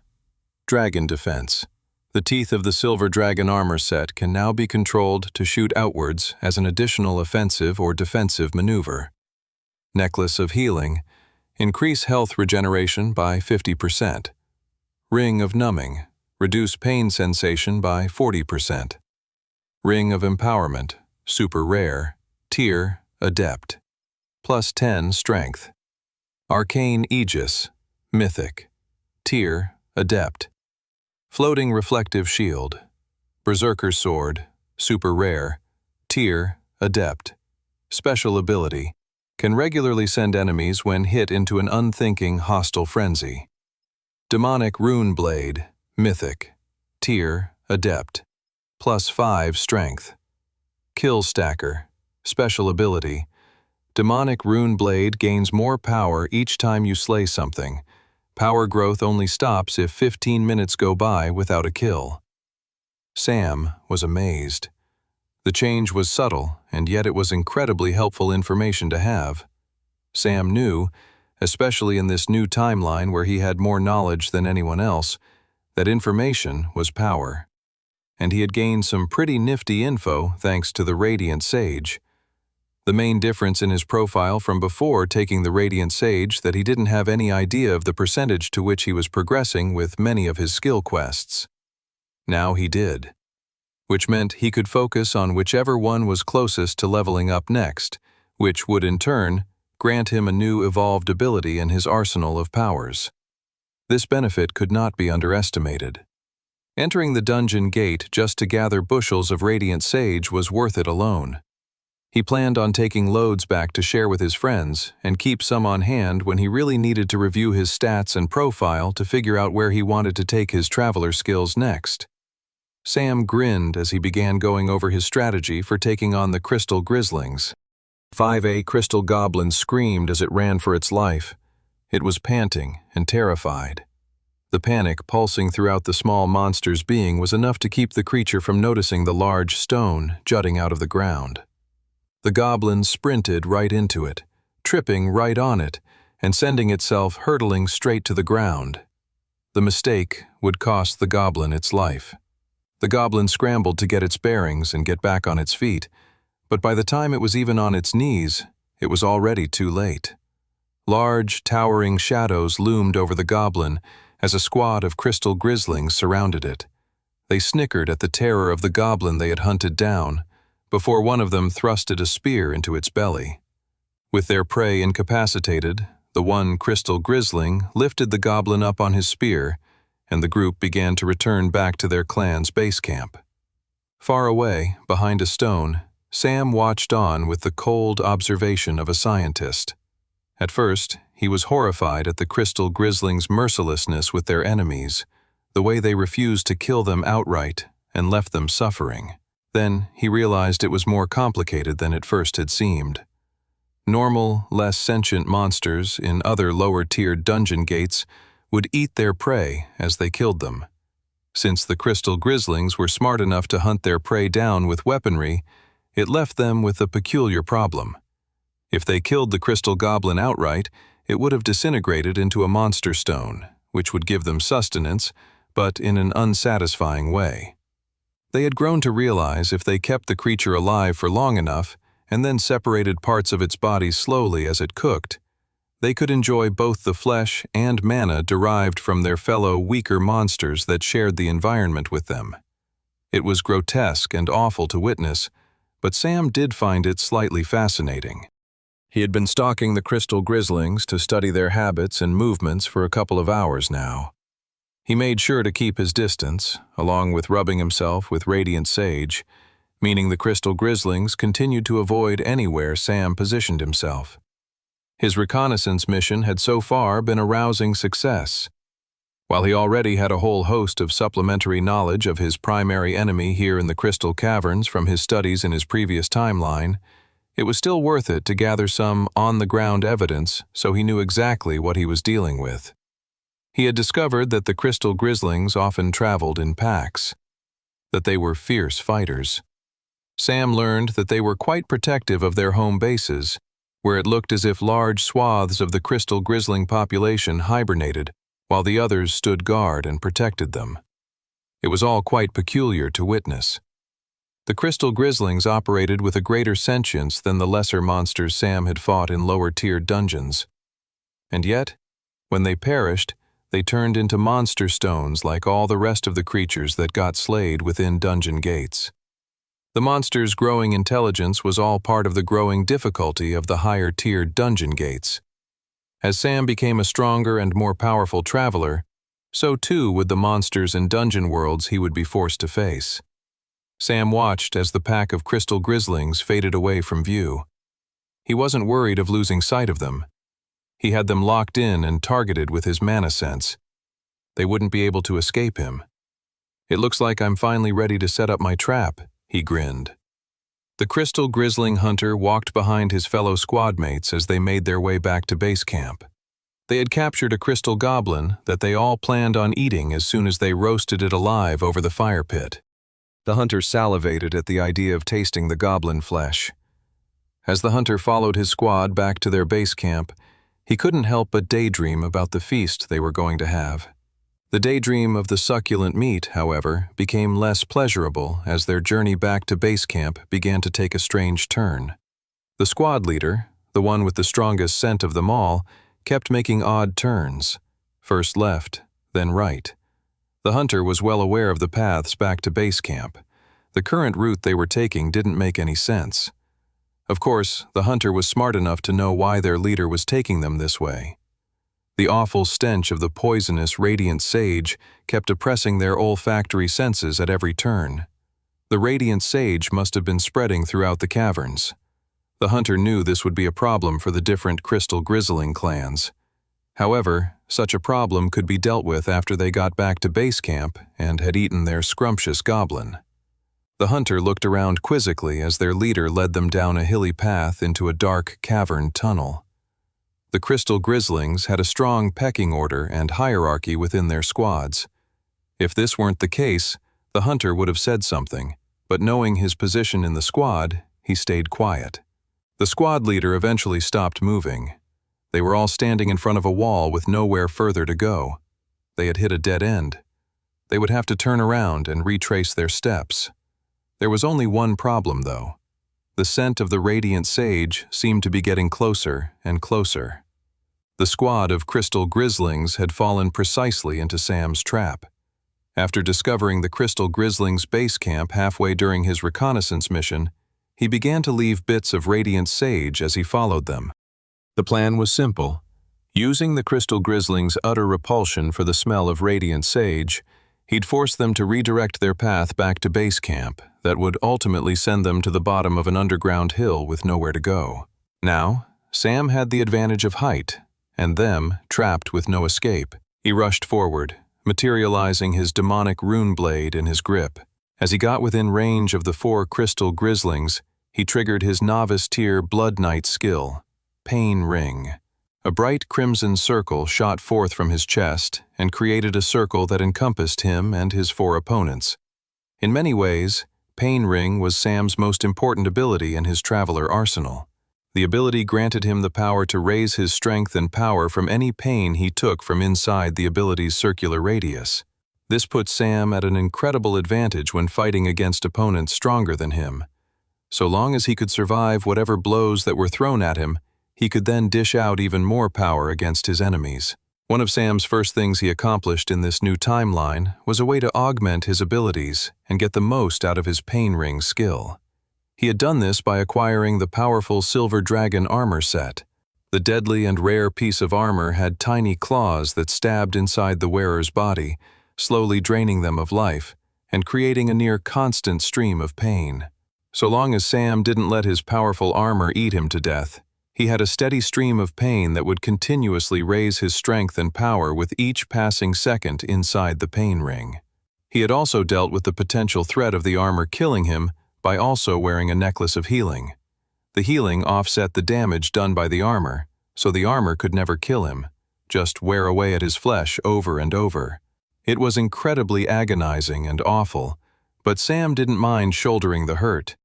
Dragon Defense. The teeth of the Silver Dragon armor set can now be controlled to shoot outwards as an additional offensive or defensive maneuver. Necklace of Healing. Increase health regeneration by 50%. Ring of Numbing. Reduce pain sensation by 40%. Ring of Empowerment. Super rare. Tier, Adept. +10 Strength. Arcane Aegis, Mythic. Tier, Adept. Floating Reflective Shield. Berserker Sword, Super Rare. Tier, Adept. Special Ability. Can regularly send enemies when hit into an unthinking hostile frenzy. Demonic Rune Blade, Mythic. Tier, Adept. +5 Strength. Kill Stacker. Special Ability. Demonic Rune Blade gains more power each time you slay something. Power growth only stops if 15 minutes go by without a kill. Sam was amazed. The change was subtle, and yet it was incredibly helpful information to have. Sam knew, especially in this new timeline where he had more knowledge than anyone else, that information was power. And he had gained some pretty nifty info thanks to the Radiant Sage. The main difference in his profile from before taking the Radiant Sage that he didn't have any idea of the percentage to which he was progressing with many of his skill quests. Now he did. Which meant he could focus on whichever one was closest to leveling up next, which would in turn grant him a new evolved ability in his arsenal of powers. This benefit could not be underestimated. Entering the dungeon gate just to gather bushels of Radiant Sage was worth it alone. He planned on taking loads back to share with his friends and keep some on hand when he really needed to review his stats and profile to figure out where he wanted to take his traveler skills next. Sam grinned as he began going over his strategy for taking on the Crystal Grizzlings. 5A Crystal Goblin screamed as it ran for its life. It was panting and terrified. The panic pulsing throughout the small monster's being was enough to keep the creature from noticing the large stone jutting out of the ground. The goblin sprinted right into it, tripping right on it, and sending itself hurtling straight to the ground. The mistake would cost the goblin its life. The goblin scrambled to get its bearings and get back on its feet, but by the time it was even on its knees, it was already too late. Large, towering shadows loomed over the goblin as a squad of crystal grizzlings surrounded it. They snickered at the terror of the goblin they had hunted down, before one of them thrusted a spear into its belly. With their prey incapacitated, the one crystal grizzling lifted the goblin up on his spear, and the group began to return back to their clan's base camp. Far away, behind a stone, Sam watched on with the cold observation of a scientist. At first, he was horrified at the crystal grizzlings' mercilessness with their enemies, the way they refused to kill them outright and left them suffering. Then he realized it was more complicated than it first had seemed. Normal, less sentient monsters in other lower-tiered dungeon gates would eat their prey as they killed them. Since the crystal grizzlings were smart enough to hunt their prey down with weaponry, it left them with a peculiar problem. If they killed the crystal goblin outright, it would have disintegrated into a monster stone, which would give them sustenance, but in an unsatisfying way. They had grown to realize if they kept the creature alive for long enough and then separated parts of its body slowly as it cooked, they could enjoy both the flesh and mana derived from their fellow weaker monsters that shared the environment with them. It was grotesque and awful to witness, but Sam did find it slightly fascinating. He had been stalking the crystal grizzlings to study their habits and movements for a couple of hours now. He made sure to keep his distance, along with rubbing himself with radiant sage, meaning the crystal grizzlings continued to avoid anywhere Sam positioned himself. His reconnaissance mission had so far been a rousing success. While he already had a whole host of supplementary knowledge of his primary enemy here in the Crystal Caverns from his studies in his previous timeline, it was still worth it to gather some on-the-ground evidence so he knew exactly what he was dealing with. He had discovered that the crystal grizzlings often traveled in packs, that they were fierce fighters. Sam learned that they were quite protective of their home bases, where it looked as if large swaths of the crystal grizzling population hibernated while the others stood guard and protected them. It was all quite peculiar to witness. The crystal grizzlings operated with a greater sentience than the lesser monsters Sam had fought in lower-tiered dungeons. And yet, when they perished, they turned into monster stones like all the rest of the creatures that got slayed within dungeon gates. The monsters' growing intelligence was all part of the growing difficulty of the higher-tiered dungeon gates. As Sam became a stronger and more powerful traveler, so too would the monsters and dungeon worlds he would be forced to face. Sam watched as the pack of crystal grizzlings faded away from view. He wasn't worried of losing sight of them. He had them locked in and targeted with his mana sense. They wouldn't be able to escape him. "It looks like I'm finally ready to set up my trap," he grinned. The crystal grizzling hunter walked behind his fellow squadmates as they made their way back to base camp. They had captured a crystal goblin that they all planned on eating as soon as they roasted it alive over the fire pit. The hunter salivated at the idea of tasting the goblin flesh. As the hunter followed his squad back to their base camp, he couldn't help but daydream about the feast they were going to have. The daydream of the succulent meat, however, became less pleasurable as their journey back to base camp began to take a strange turn. The squad leader, the one with the strongest scent of them all, kept making odd turns, first left, then right. The hunter was well aware of the paths back to base camp. The current route they were taking didn't make any sense. Of course, the hunter was smart enough to know why their leader was taking them this way. The awful stench of the poisonous, radiant sage kept oppressing their olfactory senses at every turn. The radiant sage must have been spreading throughout the caverns. The hunter knew this would be a problem for the different crystal grizzling clans. However, such a problem could be dealt with after they got back to base camp and had eaten their scrumptious goblin. The hunter looked around quizzically as their leader led them down a hilly path into a dark cavern tunnel. The Crystal Grizzlings had a strong pecking order and hierarchy within their squads. If this weren't the case, the hunter would have said something, but knowing his position in the squad, he stayed quiet. The squad leader eventually stopped moving. They were all standing in front of a wall with nowhere further to go. They had hit a dead end. They would have to turn around and retrace their steps. There was only one problem, though. The scent of the radiant sage seemed to be getting closer and closer. The squad of Crystal Grizzlings had fallen precisely into Sam's trap. After discovering the Crystal Grizzlings' base camp halfway during his reconnaissance mission, he began to leave bits of radiant sage as he followed them. The plan was simple. Using the Crystal Grizzlings' utter repulsion for the smell of radiant sage, he'd force them to redirect their path back to base camp that would ultimately send them to the bottom of an underground hill with nowhere to go. Now, Sam had the advantage of height, and them trapped with no escape. He rushed forward, materializing his demonic rune blade in his grip. As he got within range of the 4 Crystal Grizzlings, he triggered his novice-tier Blood Knight skill, Pain Ring. A bright crimson circle shot forth from his chest and created a circle that encompassed him and his 4 opponents. In many ways, Pain Ring was Sam's most important ability in his Traveler arsenal. The ability granted him the power to raise his strength and power from any pain he took from inside the ability's circular radius. This put Sam at an incredible advantage when fighting against opponents stronger than him. So long as he could survive whatever blows that were thrown at him, he could then dish out even more power against his enemies. One of Sam's first things he accomplished in this new timeline was a way to augment his abilities and get the most out of his Pain Ring skill. He had done this by acquiring the powerful Silver Dragon armor set. The deadly and rare piece of armor had tiny claws that stabbed inside the wearer's body, slowly draining them of life and creating a near constant stream of pain. So long as Sam didn't let his powerful armor eat him to death, he had a steady stream of pain that would continuously raise his strength and power with each passing second inside the Pain Ring. He had also dealt with the potential threat of the armor killing him by also wearing a necklace of healing. The healing offset the damage done by the armor, so the armor could never kill him, just wear away at his flesh over and over. It was incredibly agonizing and awful, but Sam didn't mind shouldering the hurt.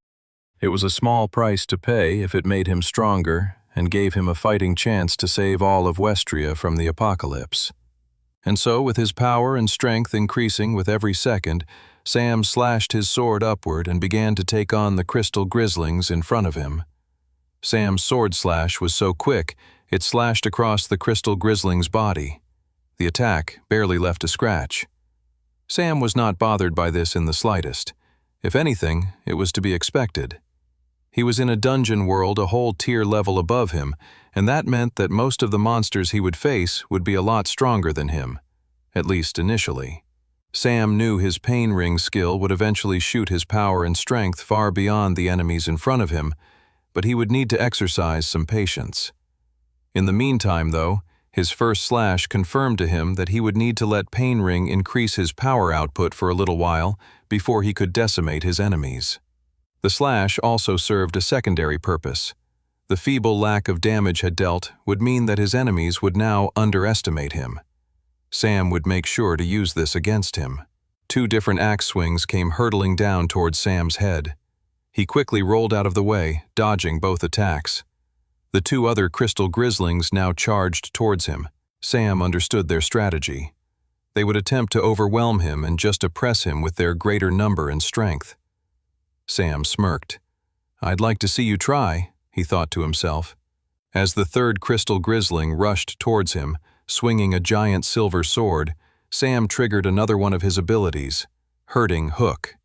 It was a small price to pay if it made him stronger and gave him a fighting chance to save all of Westria from the apocalypse. And so, with his power and strength increasing with every second, Sam slashed his sword upward and began to take on the Crystal Grizzlings in front of him. Sam's sword slash was so quick, it slashed across the Crystal Grizzling's body. The attack barely left a scratch. Sam was not bothered by this in the slightest. If anything, it was to be expected. He was in a dungeon world a whole tier level above him, and that meant that most of the monsters he would face would be a lot stronger than him, at least initially. Sam knew his Pain Ring skill would eventually shoot his power and strength far beyond the enemies in front of him, but he would need to exercise some patience. In the meantime, though, his first slash confirmed to him that he would need to let Pain Ring increase his power output for a little while before he could decimate his enemies. The slash also served a secondary purpose. The feeble lack of damage had dealt would mean that his enemies would now underestimate him. Sam would make sure to use this against him. 2 different axe swings came hurtling down towards Sam's head. He quickly rolled out of the way, dodging both attacks. The 2 other Crystal Grizzlings now charged towards him. Sam understood their strategy. They would attempt to overwhelm him and just oppress him with their greater number and strength. Sam smirked. "I'd like to see you try," he thought to himself. As the 3rd Crystal Grizzling rushed towards him, swinging a giant silver sword, Sam triggered another one of his abilities, Hurting Hook.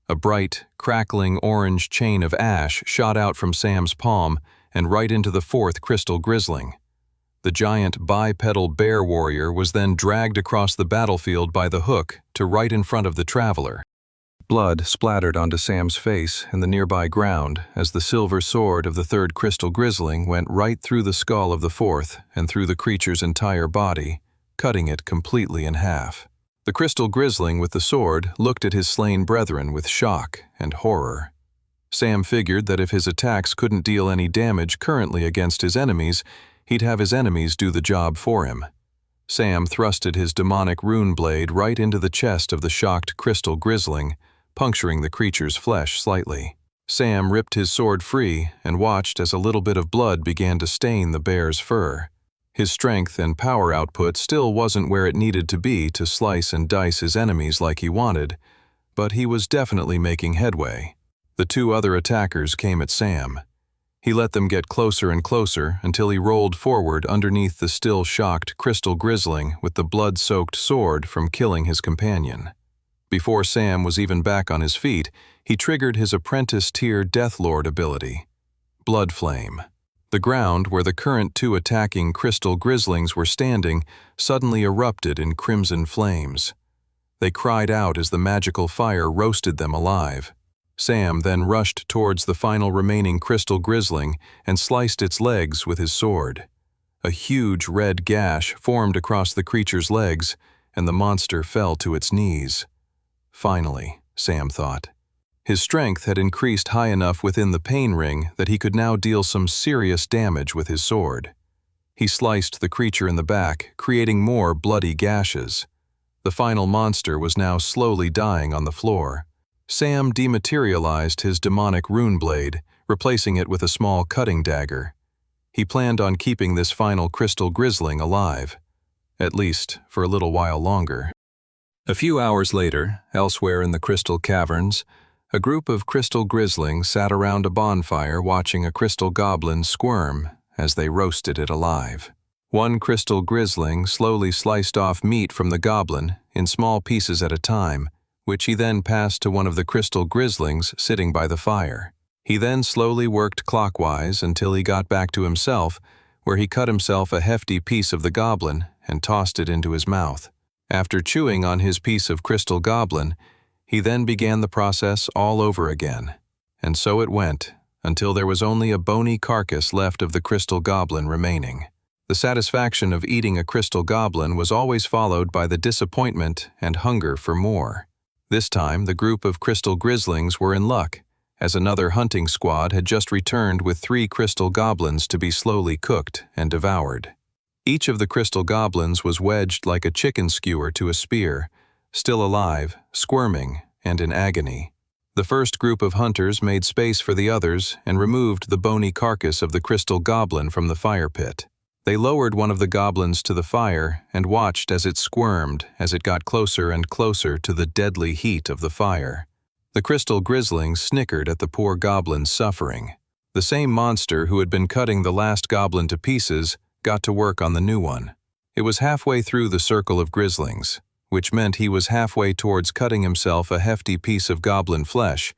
A bright, crackling orange chain of ash shot out from Sam's palm and right into the 4th Crystal Grizzling. The giant bipedal bear warrior was then dragged across the battlefield by the hook to right in front of the traveler. Blood splattered onto Sam's face and the nearby ground as the silver sword of the 3rd Crystal Grizzling went right through the skull of the 4th and through the creature's entire body, cutting it completely in half. The Crystal Grizzling with the sword looked at his slain brethren with shock and horror. Sam figured that if his attacks couldn't deal any damage currently against his enemies, he'd have his enemies do the job for him. Sam thrusted his demonic rune blade right into the chest of the shocked crystal grisling, puncturing the creature's flesh slightly. Sam ripped his sword free and watched as a little bit of blood began to stain the bear's fur. His strength and power output still wasn't where it needed to be to slice and dice his enemies like he wanted, but he was definitely making headway. The two other attackers came at Sam. He let them get closer and closer until he rolled forward underneath the still shocked crystal grisling with the blood-soaked sword from killing his companion. Before Sam was even back on his feet, he triggered his apprentice-tier Deathlord ability, Blood Flame. The ground where the current two attacking crystal grislings were standing suddenly erupted in crimson flames. They cried out as the magical fire roasted them alive. Sam then rushed towards the final remaining crystal grisling and sliced its legs with his sword. A huge red gash formed across the creature's legs, and the monster fell to its knees. Finally, Sam thought. His strength had increased high enough within the pain ring that he could now deal some serious damage with his sword. He sliced the creature in the back, creating more bloody gashes. The final monster was now slowly dying on the floor. Sam dematerialized his demonic rune blade, replacing it with a small cutting dagger. He planned on keeping this final crystal grisling alive, at least for a little while longer. A few hours later, elsewhere in the crystal caverns, a group of crystal grislings sat around a bonfire watching a crystal goblin squirm as they roasted it alive. One crystal grisling slowly sliced off meat from the goblin in small pieces at a time, which he then passed to one of the crystal grislings sitting by the fire. He then slowly worked clockwise until he got back to himself, where he cut himself a hefty piece of the goblin and tossed it into his mouth. After chewing on his piece of crystal goblin, he then began the process all over again. And so it went, until there was only a bony carcass left of the crystal goblin remaining. The satisfaction of eating a crystal goblin was always followed by the disappointment and hunger for more. This time, the group of crystal grislings were in luck, as another hunting squad had just returned with 3 crystal goblins to be slowly cooked and devoured. Each of the crystal goblins was wedged like a chicken skewer to a spear, still alive, squirming, and in agony. The first group of hunters made space for the others and removed the bony carcass of the crystal goblin from the fire pit. They lowered one of the goblins to the fire and watched as it squirmed as it got closer and closer to the deadly heat of the fire. The crystal grislings snickered at the poor goblin's suffering. The same monster who had been cutting the last goblin to pieces got to work on the new one. It was halfway through the circle of grislings, which meant he was halfway towards cutting himself a hefty piece of goblin flesh,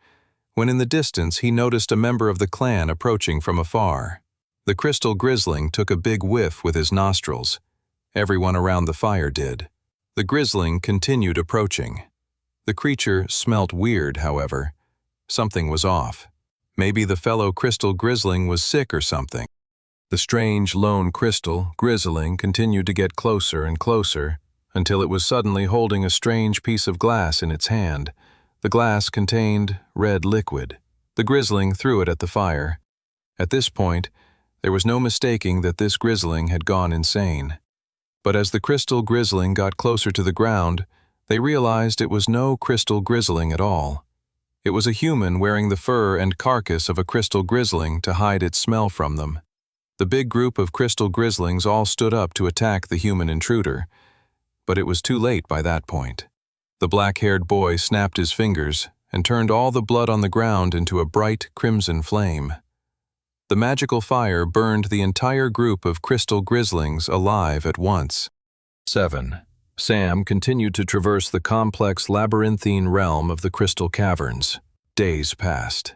when in the distance he noticed a member of the clan approaching from afar. The crystal grisling took a big whiff with his nostrils. Everyone around the fire did. The grisling continued approaching. The creature smelt weird, however. Something was off. Maybe the fellow crystal grisling was sick or something. The strange lone crystal grisling continued to get closer and closer, until it was suddenly holding a strange piece of glass in its hand. The glass contained red liquid. The grisling threw it at the fire. At this point, there was no mistaking that this grisling had gone insane. But as the crystal grisling got closer to the ground, they realized it was no crystal grisling at all. It was a human wearing the fur and carcass of a crystal grisling to hide its smell from them. The big group of crystal grislings all stood up to attack the human intruder, but it was too late by that point. The black-haired boy snapped his fingers and turned all the blood on the ground into a bright crimson flame. The magical fire burned the entire group of crystal grislings alive at once. 7. Sam continued to traverse the complex labyrinthine realm of the crystal caverns. Days passed.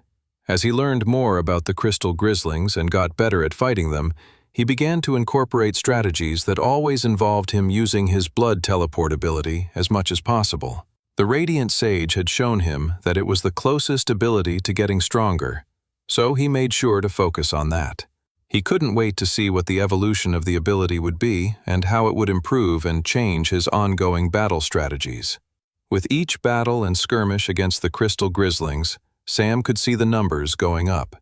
As he learned more about the crystal grislings and got better at fighting them, he began to incorporate strategies that always involved him using his blood teleport ability as much as possible. The Radiant Sage had shown him that it was the closest ability to getting stronger, so he made sure to focus on that. He couldn't wait to see what the evolution of the ability would be and how it would improve and change his ongoing battle strategies. With each battle and skirmish against the crystal grislings, Sam could see the numbers going up.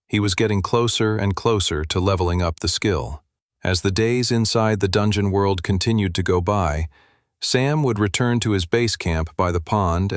He was getting closer and closer to leveling up the skill. As the days inside the dungeon world continued to go by, Sam would return to his base camp by the pond